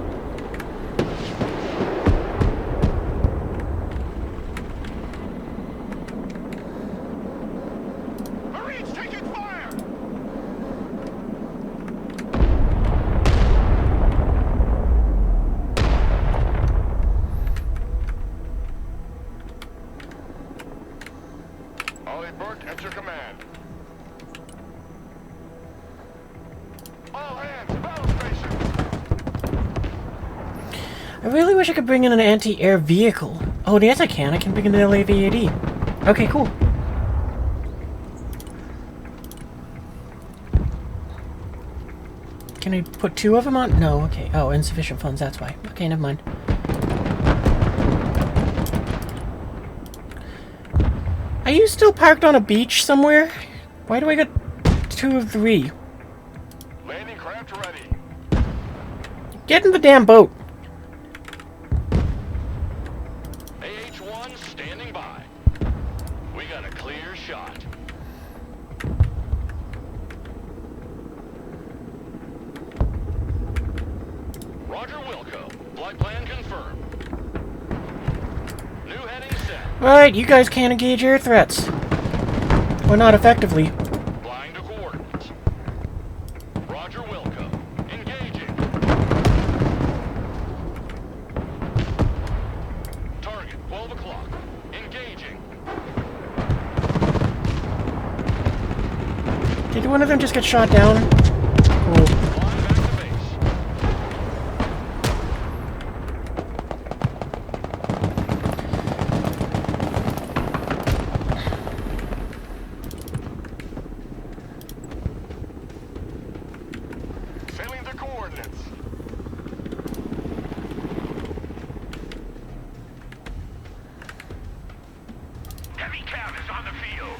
[SPEAKER 10] Marines taking fire. Ollie Burke at your command. All hands, battle stations.
[SPEAKER 1] I really wish I could bring in an anti-air vehicle. Oh, yes I can. I can bring in an LAVAD. Okay, cool. Can I put two of them on? No, okay. Oh, insufficient funds, that's why. Okay, never mind. Are you still parked on a beach somewhere? Why do I get 2 of 3?
[SPEAKER 10] Landing craft ready.
[SPEAKER 1] Get in the damn boat!
[SPEAKER 10] AH-1 standing by. We got a clear shot. Roger Wilco. Flight plan confirmed. New heading set.
[SPEAKER 1] Alright, you guys can't engage air threats. Or not effectively.
[SPEAKER 10] Flying to coordinates. Roger Wilco. Engaging. Target 12 o'clock. Engaging.
[SPEAKER 1] Did one of them just get shot down? Cool.
[SPEAKER 10] Flying back to base. Sailing the coordinates. Heavy cav is on the field.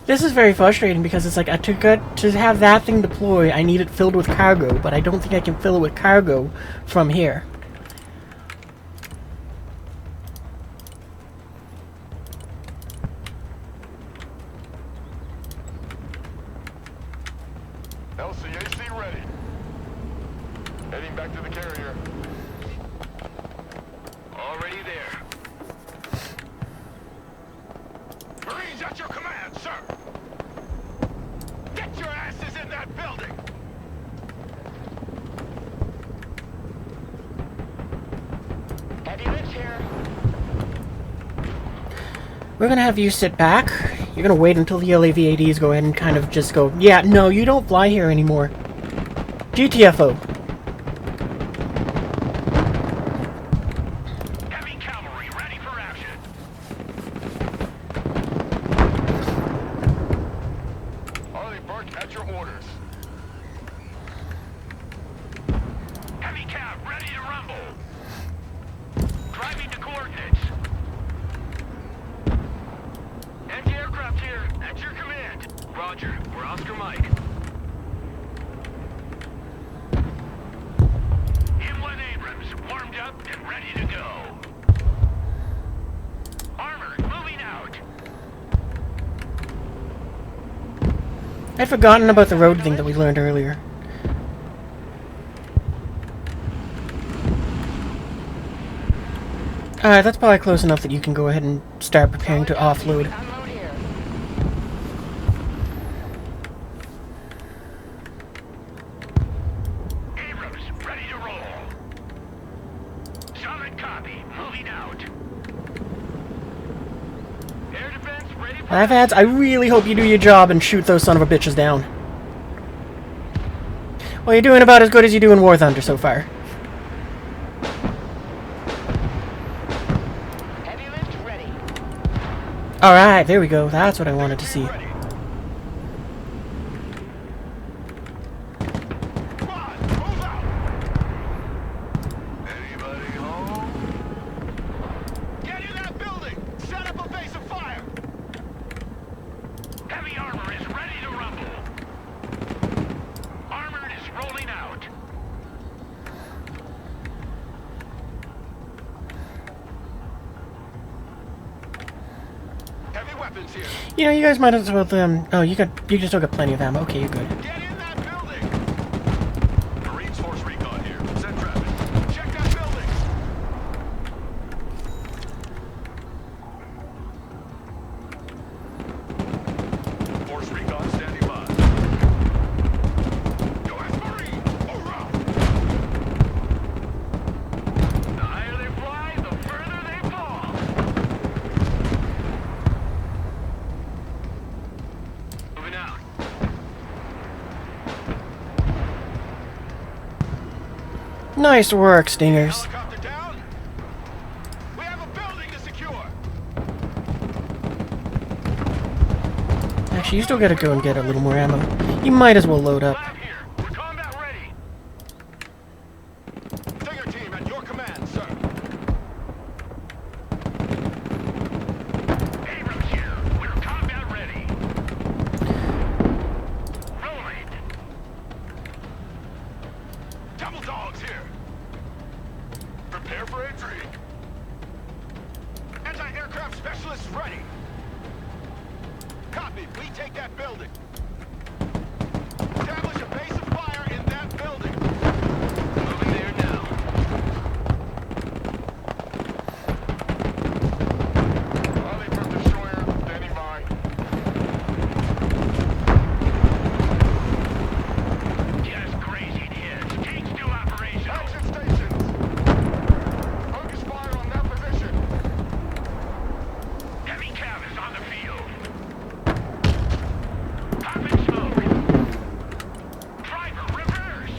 [SPEAKER 1] This is very frustrating because it's like to have that thing deploy, I need it filled with cargo, but I don't think I can fill it with cargo from here.
[SPEAKER 10] LCAC ready. Heading back to the carrier. Already there. Marines at your command, sir. Get your asses in that building.
[SPEAKER 2] Heavy lift here.
[SPEAKER 1] We're gonna have you sit back. You're gonna wait until the LAVADs go ahead and kind of just go, yeah, no, you don't fly here anymore. GTFO.
[SPEAKER 10] Heavy cavalry ready for action. Harley Burke at your orders. Heavy cav ready to rumble. Driving to coordinates. Anti-aircraft here at your command. Roger, we're Oscar Mike. M1 Abrams warmed up and ready to go. Armor moving out.
[SPEAKER 1] I'd forgotten about the road thing that we learned earlier. That's probably close enough that you can go ahead and start preparing to offload.
[SPEAKER 2] Unload here.
[SPEAKER 10] Abrams ready to roll. Solid copy. Moving out. Air defense ready for
[SPEAKER 1] Lafads, I really hope you do your job and shoot those son of a bitches down. Well, you're doing about as good as you do in War Thunder so far.
[SPEAKER 2] Heavy lift ready.
[SPEAKER 1] Alright, there we go. That's what I wanted to see.
[SPEAKER 10] ready. Come on, move out. Anybody home? Get in that building. Set up a base of fire. Heavy armor is ready to rumble. Armored is rolling out. Heavy weapons here.
[SPEAKER 1] You know, you guys might as well, oh, you still got plenty of ammo. Okay, you're good.
[SPEAKER 10] Get in that building. Marines Force Recon here. Send traffic. Check that building. Force Recon standing by. U.S. Marine, hoorah! The higher they fly, the further they fall. Moving out.
[SPEAKER 1] Nice work, Stingers.
[SPEAKER 10] Helicopter down. We have a building to secure.
[SPEAKER 1] Actually, you still gotta go and get a little more ammo. You might as well load up.
[SPEAKER 10] Lab here. We're combat ready. Stinger team at your command, sir. Abrams here. We're combat ready. Rolling. Double dogs here. Prepare for entry. Anti-aircraft specialists ready. Copy. We take that building. Establish a base of fire in that building. Moving there now. Harley Burke destroyer standing by. Just grazing hits. Tanks still operational. Action stations. Focus fire on that position. Heavy cav is on the field. Popping smoke. Driver, reverse.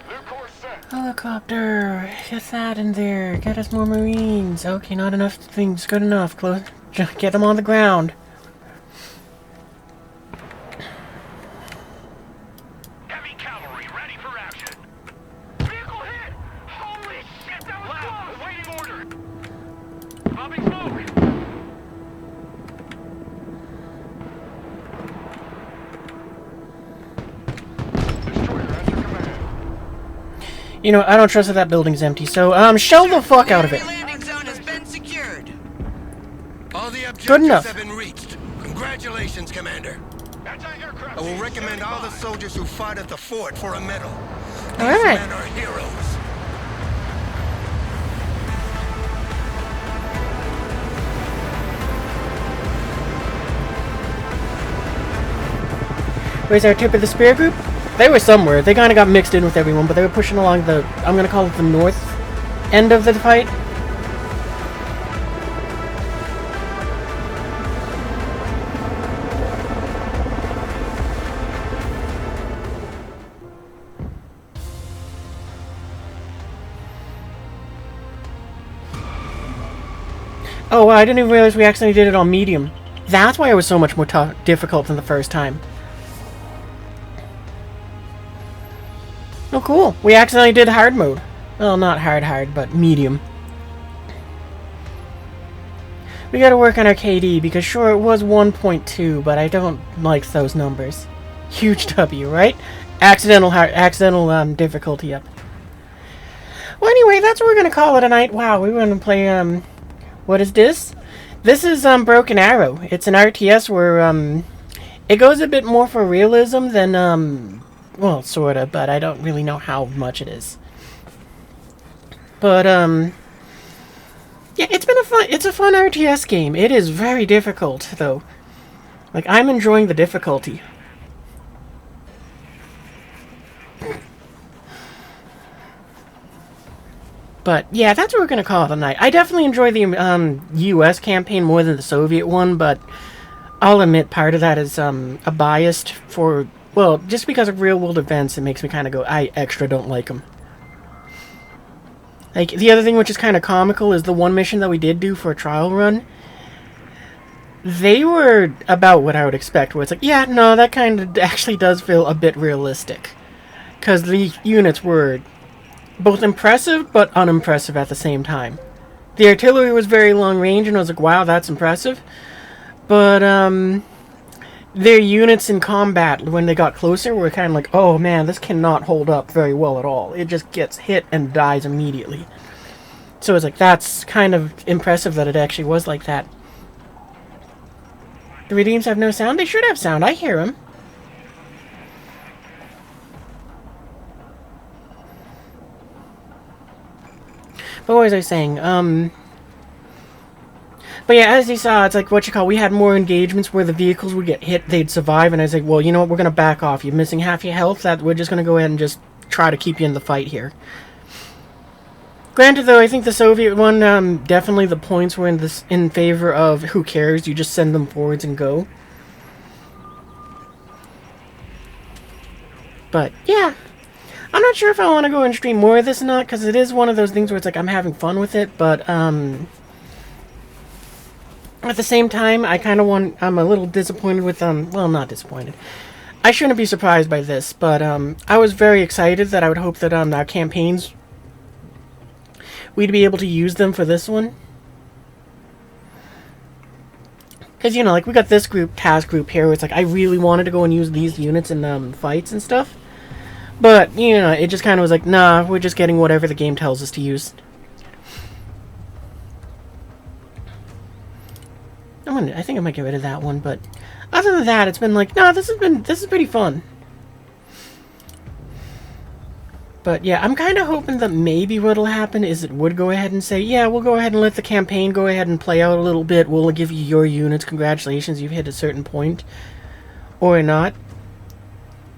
[SPEAKER 10] New course set.
[SPEAKER 1] Helicopter, get that in there. Get us more Marines. Okay, not enough things. Good enough. Close. Get them on the ground.
[SPEAKER 10] Heavy cavalry
[SPEAKER 1] You know, I don't trust that that building's empty, so, shell the fuck out of it.
[SPEAKER 5] Landing zone has been secured.
[SPEAKER 4] All the objectives
[SPEAKER 1] Good enough.
[SPEAKER 4] have been reached. Congratulations, Commander.
[SPEAKER 10] Anti-aircraft
[SPEAKER 4] I will recommend all the soldiers who fought at the fort for a medal. These
[SPEAKER 1] Alright.
[SPEAKER 4] men are heroes.
[SPEAKER 1] Where's our tip of the spear group? They were somewhere. They kind of got mixed in with everyone, but they were pushing along the, I'm going to call it the north end of the fight. Oh, wow, I didn't even realize we accidentally did it on medium. That's why it was so much more difficult than the first time. Oh, cool. We accidentally did hard mode. Well, not hard, but medium. We gotta work on our KD, because sure, it was 1.2, but I don't like those numbers. Huge W, right? Accidental difficulty up. Well, anyway, that's what we're gonna call it tonight. Wow, we were gonna play, what is this? This is, Broken Arrow. It's an RTS where, it goes a bit more for realism than, well, sorta, but I don't really know how much it is. But, yeah, it's a fun RTS game. It is very difficult, though. Like, I'm enjoying the difficulty. But, yeah, that's what we're gonna call it tonight. I definitely enjoy the, US campaign more than the Soviet one, but I'll admit part of that is, a biased for, well, just because of real-world events, it makes me kind of go, I extra don't like them. Like, the other thing which is kind of comical is the one mission that we did do for a trial run. They were about what I would expect, where it's like, yeah, no, that kind of actually does feel a bit realistic. Because the units were both impressive, but unimpressive at the same time. The artillery was very long range, and I was like, wow, that's impressive. But, their units in combat, when they got closer, were kind of like, oh man, this cannot hold up very well at all. It just gets hit and dies immediately. So it's like, that's kind of impressive that it actually was like that. The redeems have no sound? They should have sound. I hear them. But what was I saying? But yeah, as you saw, it's like, we had more engagements where the vehicles would get hit, they'd survive, and I was like, well, you know what, we're going to back off. You're missing half your health, we're just going to go ahead and just try to keep you in the fight here. Granted, though, I think the Soviet one, definitely the points were in favor of, who cares, you just send them forwards and go. But, yeah. I'm not sure if I want to go and stream more of this or not, because it is one of those things where it's like, I'm having fun with it, but, at the same time, I'm a little disappointed with, well, not disappointed. I shouldn't be surprised by this, but, I was very excited that I would hope that, our campaigns, we'd be able to use them for this one. Because, you know, like, we got this task group here, where it's like, I really wanted to go and use these units in, fights and stuff. But, you know, it just kind of was like, nah, we're just getting whatever the game tells us to use. I think I might get rid of that one, but other than that, it's been like, no, this is pretty fun. But yeah, I'm kind of hoping that maybe what'll happen is it would go ahead and say, yeah, we'll go ahead and let the campaign go ahead and play out a little bit. We'll give you your units. Congratulations, you've hit a certain point. Or not.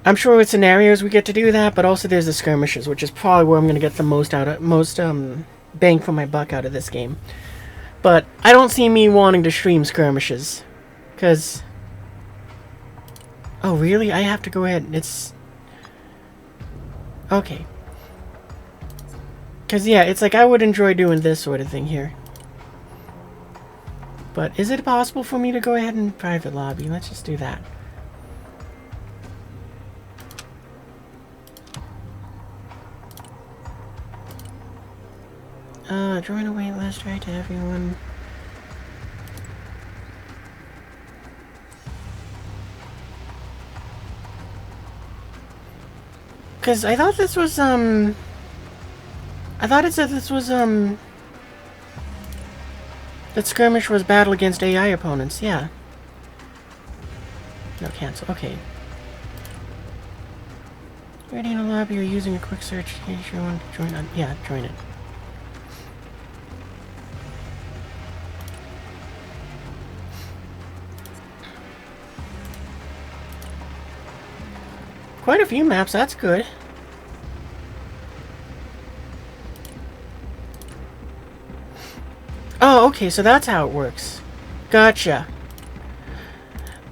[SPEAKER 1] I'm sure with scenarios we get to do that, but also there's the skirmishes, which is probably where I'm going to get the most bang for my buck out of this game. But I don't see me wanting to stream skirmishes. Because... oh, really? I have to go ahead. It's... okay. Because, yeah, it's like I would enjoy doing this sort of thing here. But is it possible for me to go ahead and private lobby? Let's just do that. Join a wait list right to everyone. Because I thought this was, I thought it said this was, that skirmish was battle against AI opponents, yeah. No, cancel, okay. Ready in a lobby or using a quick search in case you want to join on, yeah, join it. Quite a few maps, that's good. Oh, okay, so that's how it works. Gotcha.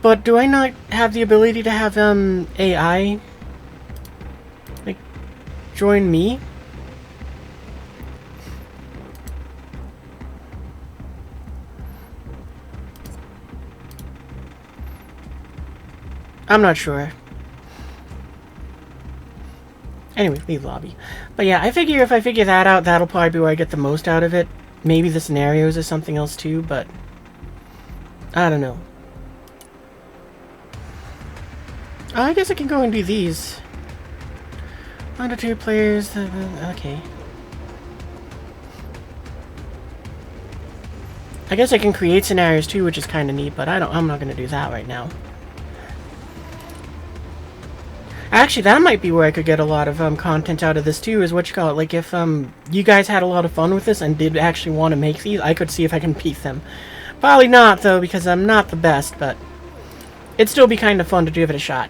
[SPEAKER 1] But do I not have the ability to have, AI, like, join me? I'm not sure. Anyway, leave lobby. But yeah, I figure if I figure that out, that'll probably be where I get the most out of it. Maybe the scenarios or something else too, but I don't know. I guess I can go and do these. 1 to 2 players. Okay. I guess I can create scenarios too, which is kind of neat, but I'm not going to do that right now. Actually, that might be where I could get a lot of content out of this too, is what you call it. Like if you guys had a lot of fun with this and did actually want to make these, I could see if I can beat them. Probably not though, because I'm not the best, but it'd still be kind of fun to give it a shot.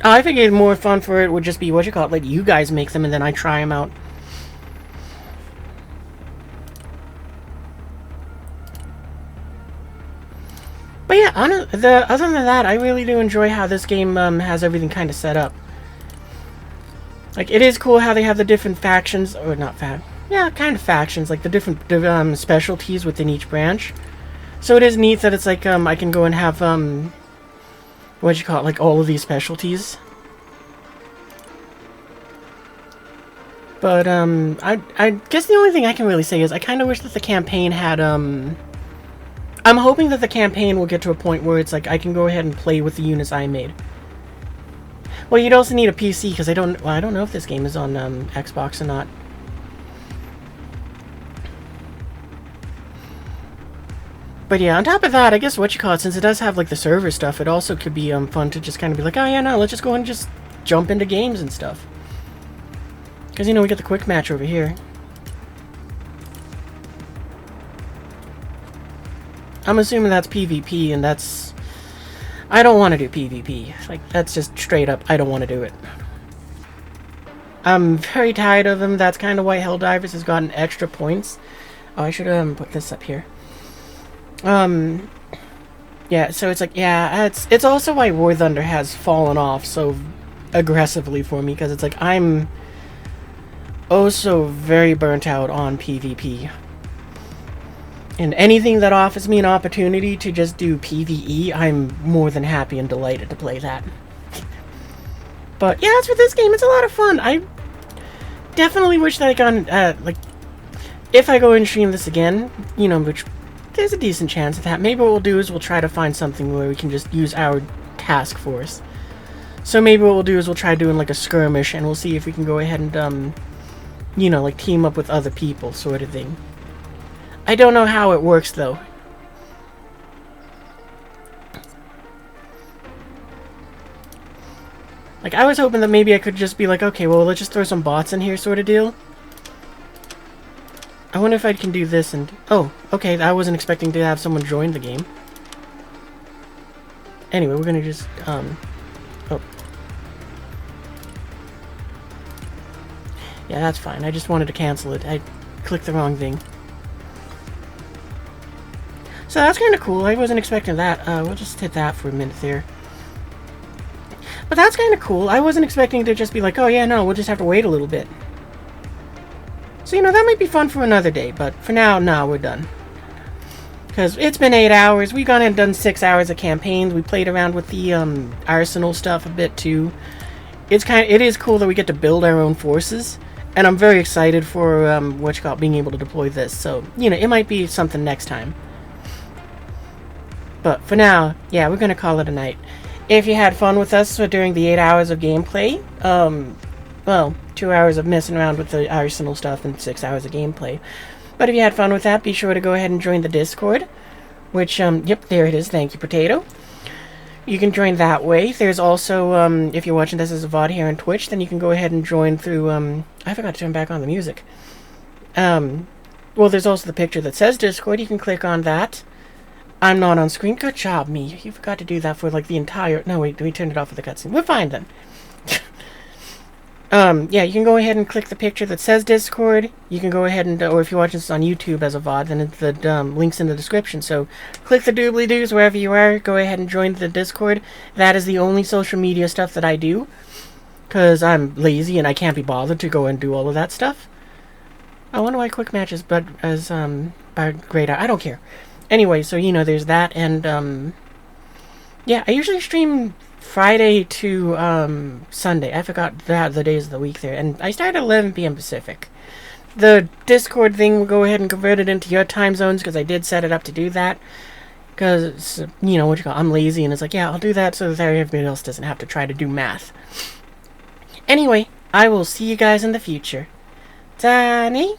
[SPEAKER 1] I figured more fun for it would just be, what you call it, let you guys make them and then I try them out. But yeah, other than that, I really do enjoy how this game has everything kind of set up. Like, it is cool how they have the different factions, or not yeah, kind of factions, like the different specialties within each branch. So it is neat that it's like, I can go and have, what you call it, like all of these specialties. But, I guess the only thing I can really say is I kind of wish that the campaign had, I'm hoping that the campaign will get to a point where it's like I can go ahead and play with the units I made. Well, you'd also need a PC because I don't know if this game is on Xbox or not. But yeah, on top of that, I guess what you call it, since it does have like the server stuff, it also could be fun to just kind of be like, oh yeah, no, let's just go and just jump into games and stuff. Because you know we get the quick match over here. I'm assuming that's PvP, and that's... I don't want to do PvP. Like, that's just straight up, I don't want to do it. I'm very tired of them. That's kind of why Helldivers has gotten extra points. Oh, I should put this up here. Yeah, so it's like, yeah, it's also why War Thunder has fallen off so aggressively for me, because it's like, I'm oh so very burnt out on PvP. And anything that offers me an opportunity to just do PvE, I'm more than happy and delighted to play that. But yeah, as for this game, it's a lot of fun. I definitely wish that I got, like, if I go and stream this again, you know, which there's a decent chance of that. Maybe what we'll do is we'll try to find something where we can just use our task force. So maybe what we'll do is we'll try doing like a skirmish, and we'll see if we can go ahead and, you know, like team up with other people, sort of thing. I don't know how it works, though. Like, I was hoping that maybe I could just be like, okay, well, let's just throw some bots in here, sort of deal. I wonder if I can do this and... Oh, okay, I wasn't expecting to have someone join the game. Anyway, we're gonna just, Oh. Yeah, that's fine. I just wanted to cancel it. I clicked the wrong thing. So that's kind of cool. I wasn't expecting that. We'll just hit that for a minute there. But that's kind of cool. I wasn't expecting to just be like, oh yeah, no, we'll just have to wait a little bit. So, you know, that might be fun for another day, but for now, no, we're done. Because it's been 8 hours. We've gone and done 6 hours of campaigns. We played around with the arsenal stuff a bit too. It is cool that we get to build our own forces. And I'm very excited for being able to deploy this. So, you know, it might be something next time. But for now, yeah, we're going to call it a night. If you had fun with us during the 8 hours of gameplay, well, 2 hours of messing around with the arsenal stuff and 6 hours of gameplay. But if you had fun with that, be sure to go ahead and join the Discord, which, yep, there it is. Thank you, Potato. You can join that way. There's also, if you're watching this as a VOD here on Twitch, then you can go ahead and join through, I forgot to turn back on the music. Well, there's also the picture that says Discord. You can click on that. I'm not on screen. Good job, me. You forgot to do that for, like, the entire... No, wait, we turned it off for the cutscene. We're fine, then. Yeah, you can go ahead and click the picture that says Discord. You can go ahead and, or if you're watching this on YouTube as a VOD, then the link's in the description. So, click the doobly-doos wherever you are. Go ahead and join the Discord. That is the only social media stuff that I do. Because I'm lazy and I can't be bothered to go and do all of that stuff. I wonder why quick matches, but as, by grayed out. I don't care. Anyway, so, you know, there's that, and, yeah, I usually stream Friday to, Sunday. I forgot the days of the week there, and I start at 11 p.m. Pacific. The Discord thing, will go ahead and convert it into your time zones, because I did set it up to do that, because, you know, I'm lazy, and it's like, yeah, I'll do that so that everybody else doesn't have to try to do math. Anyway, I will see you guys in the future. Danny?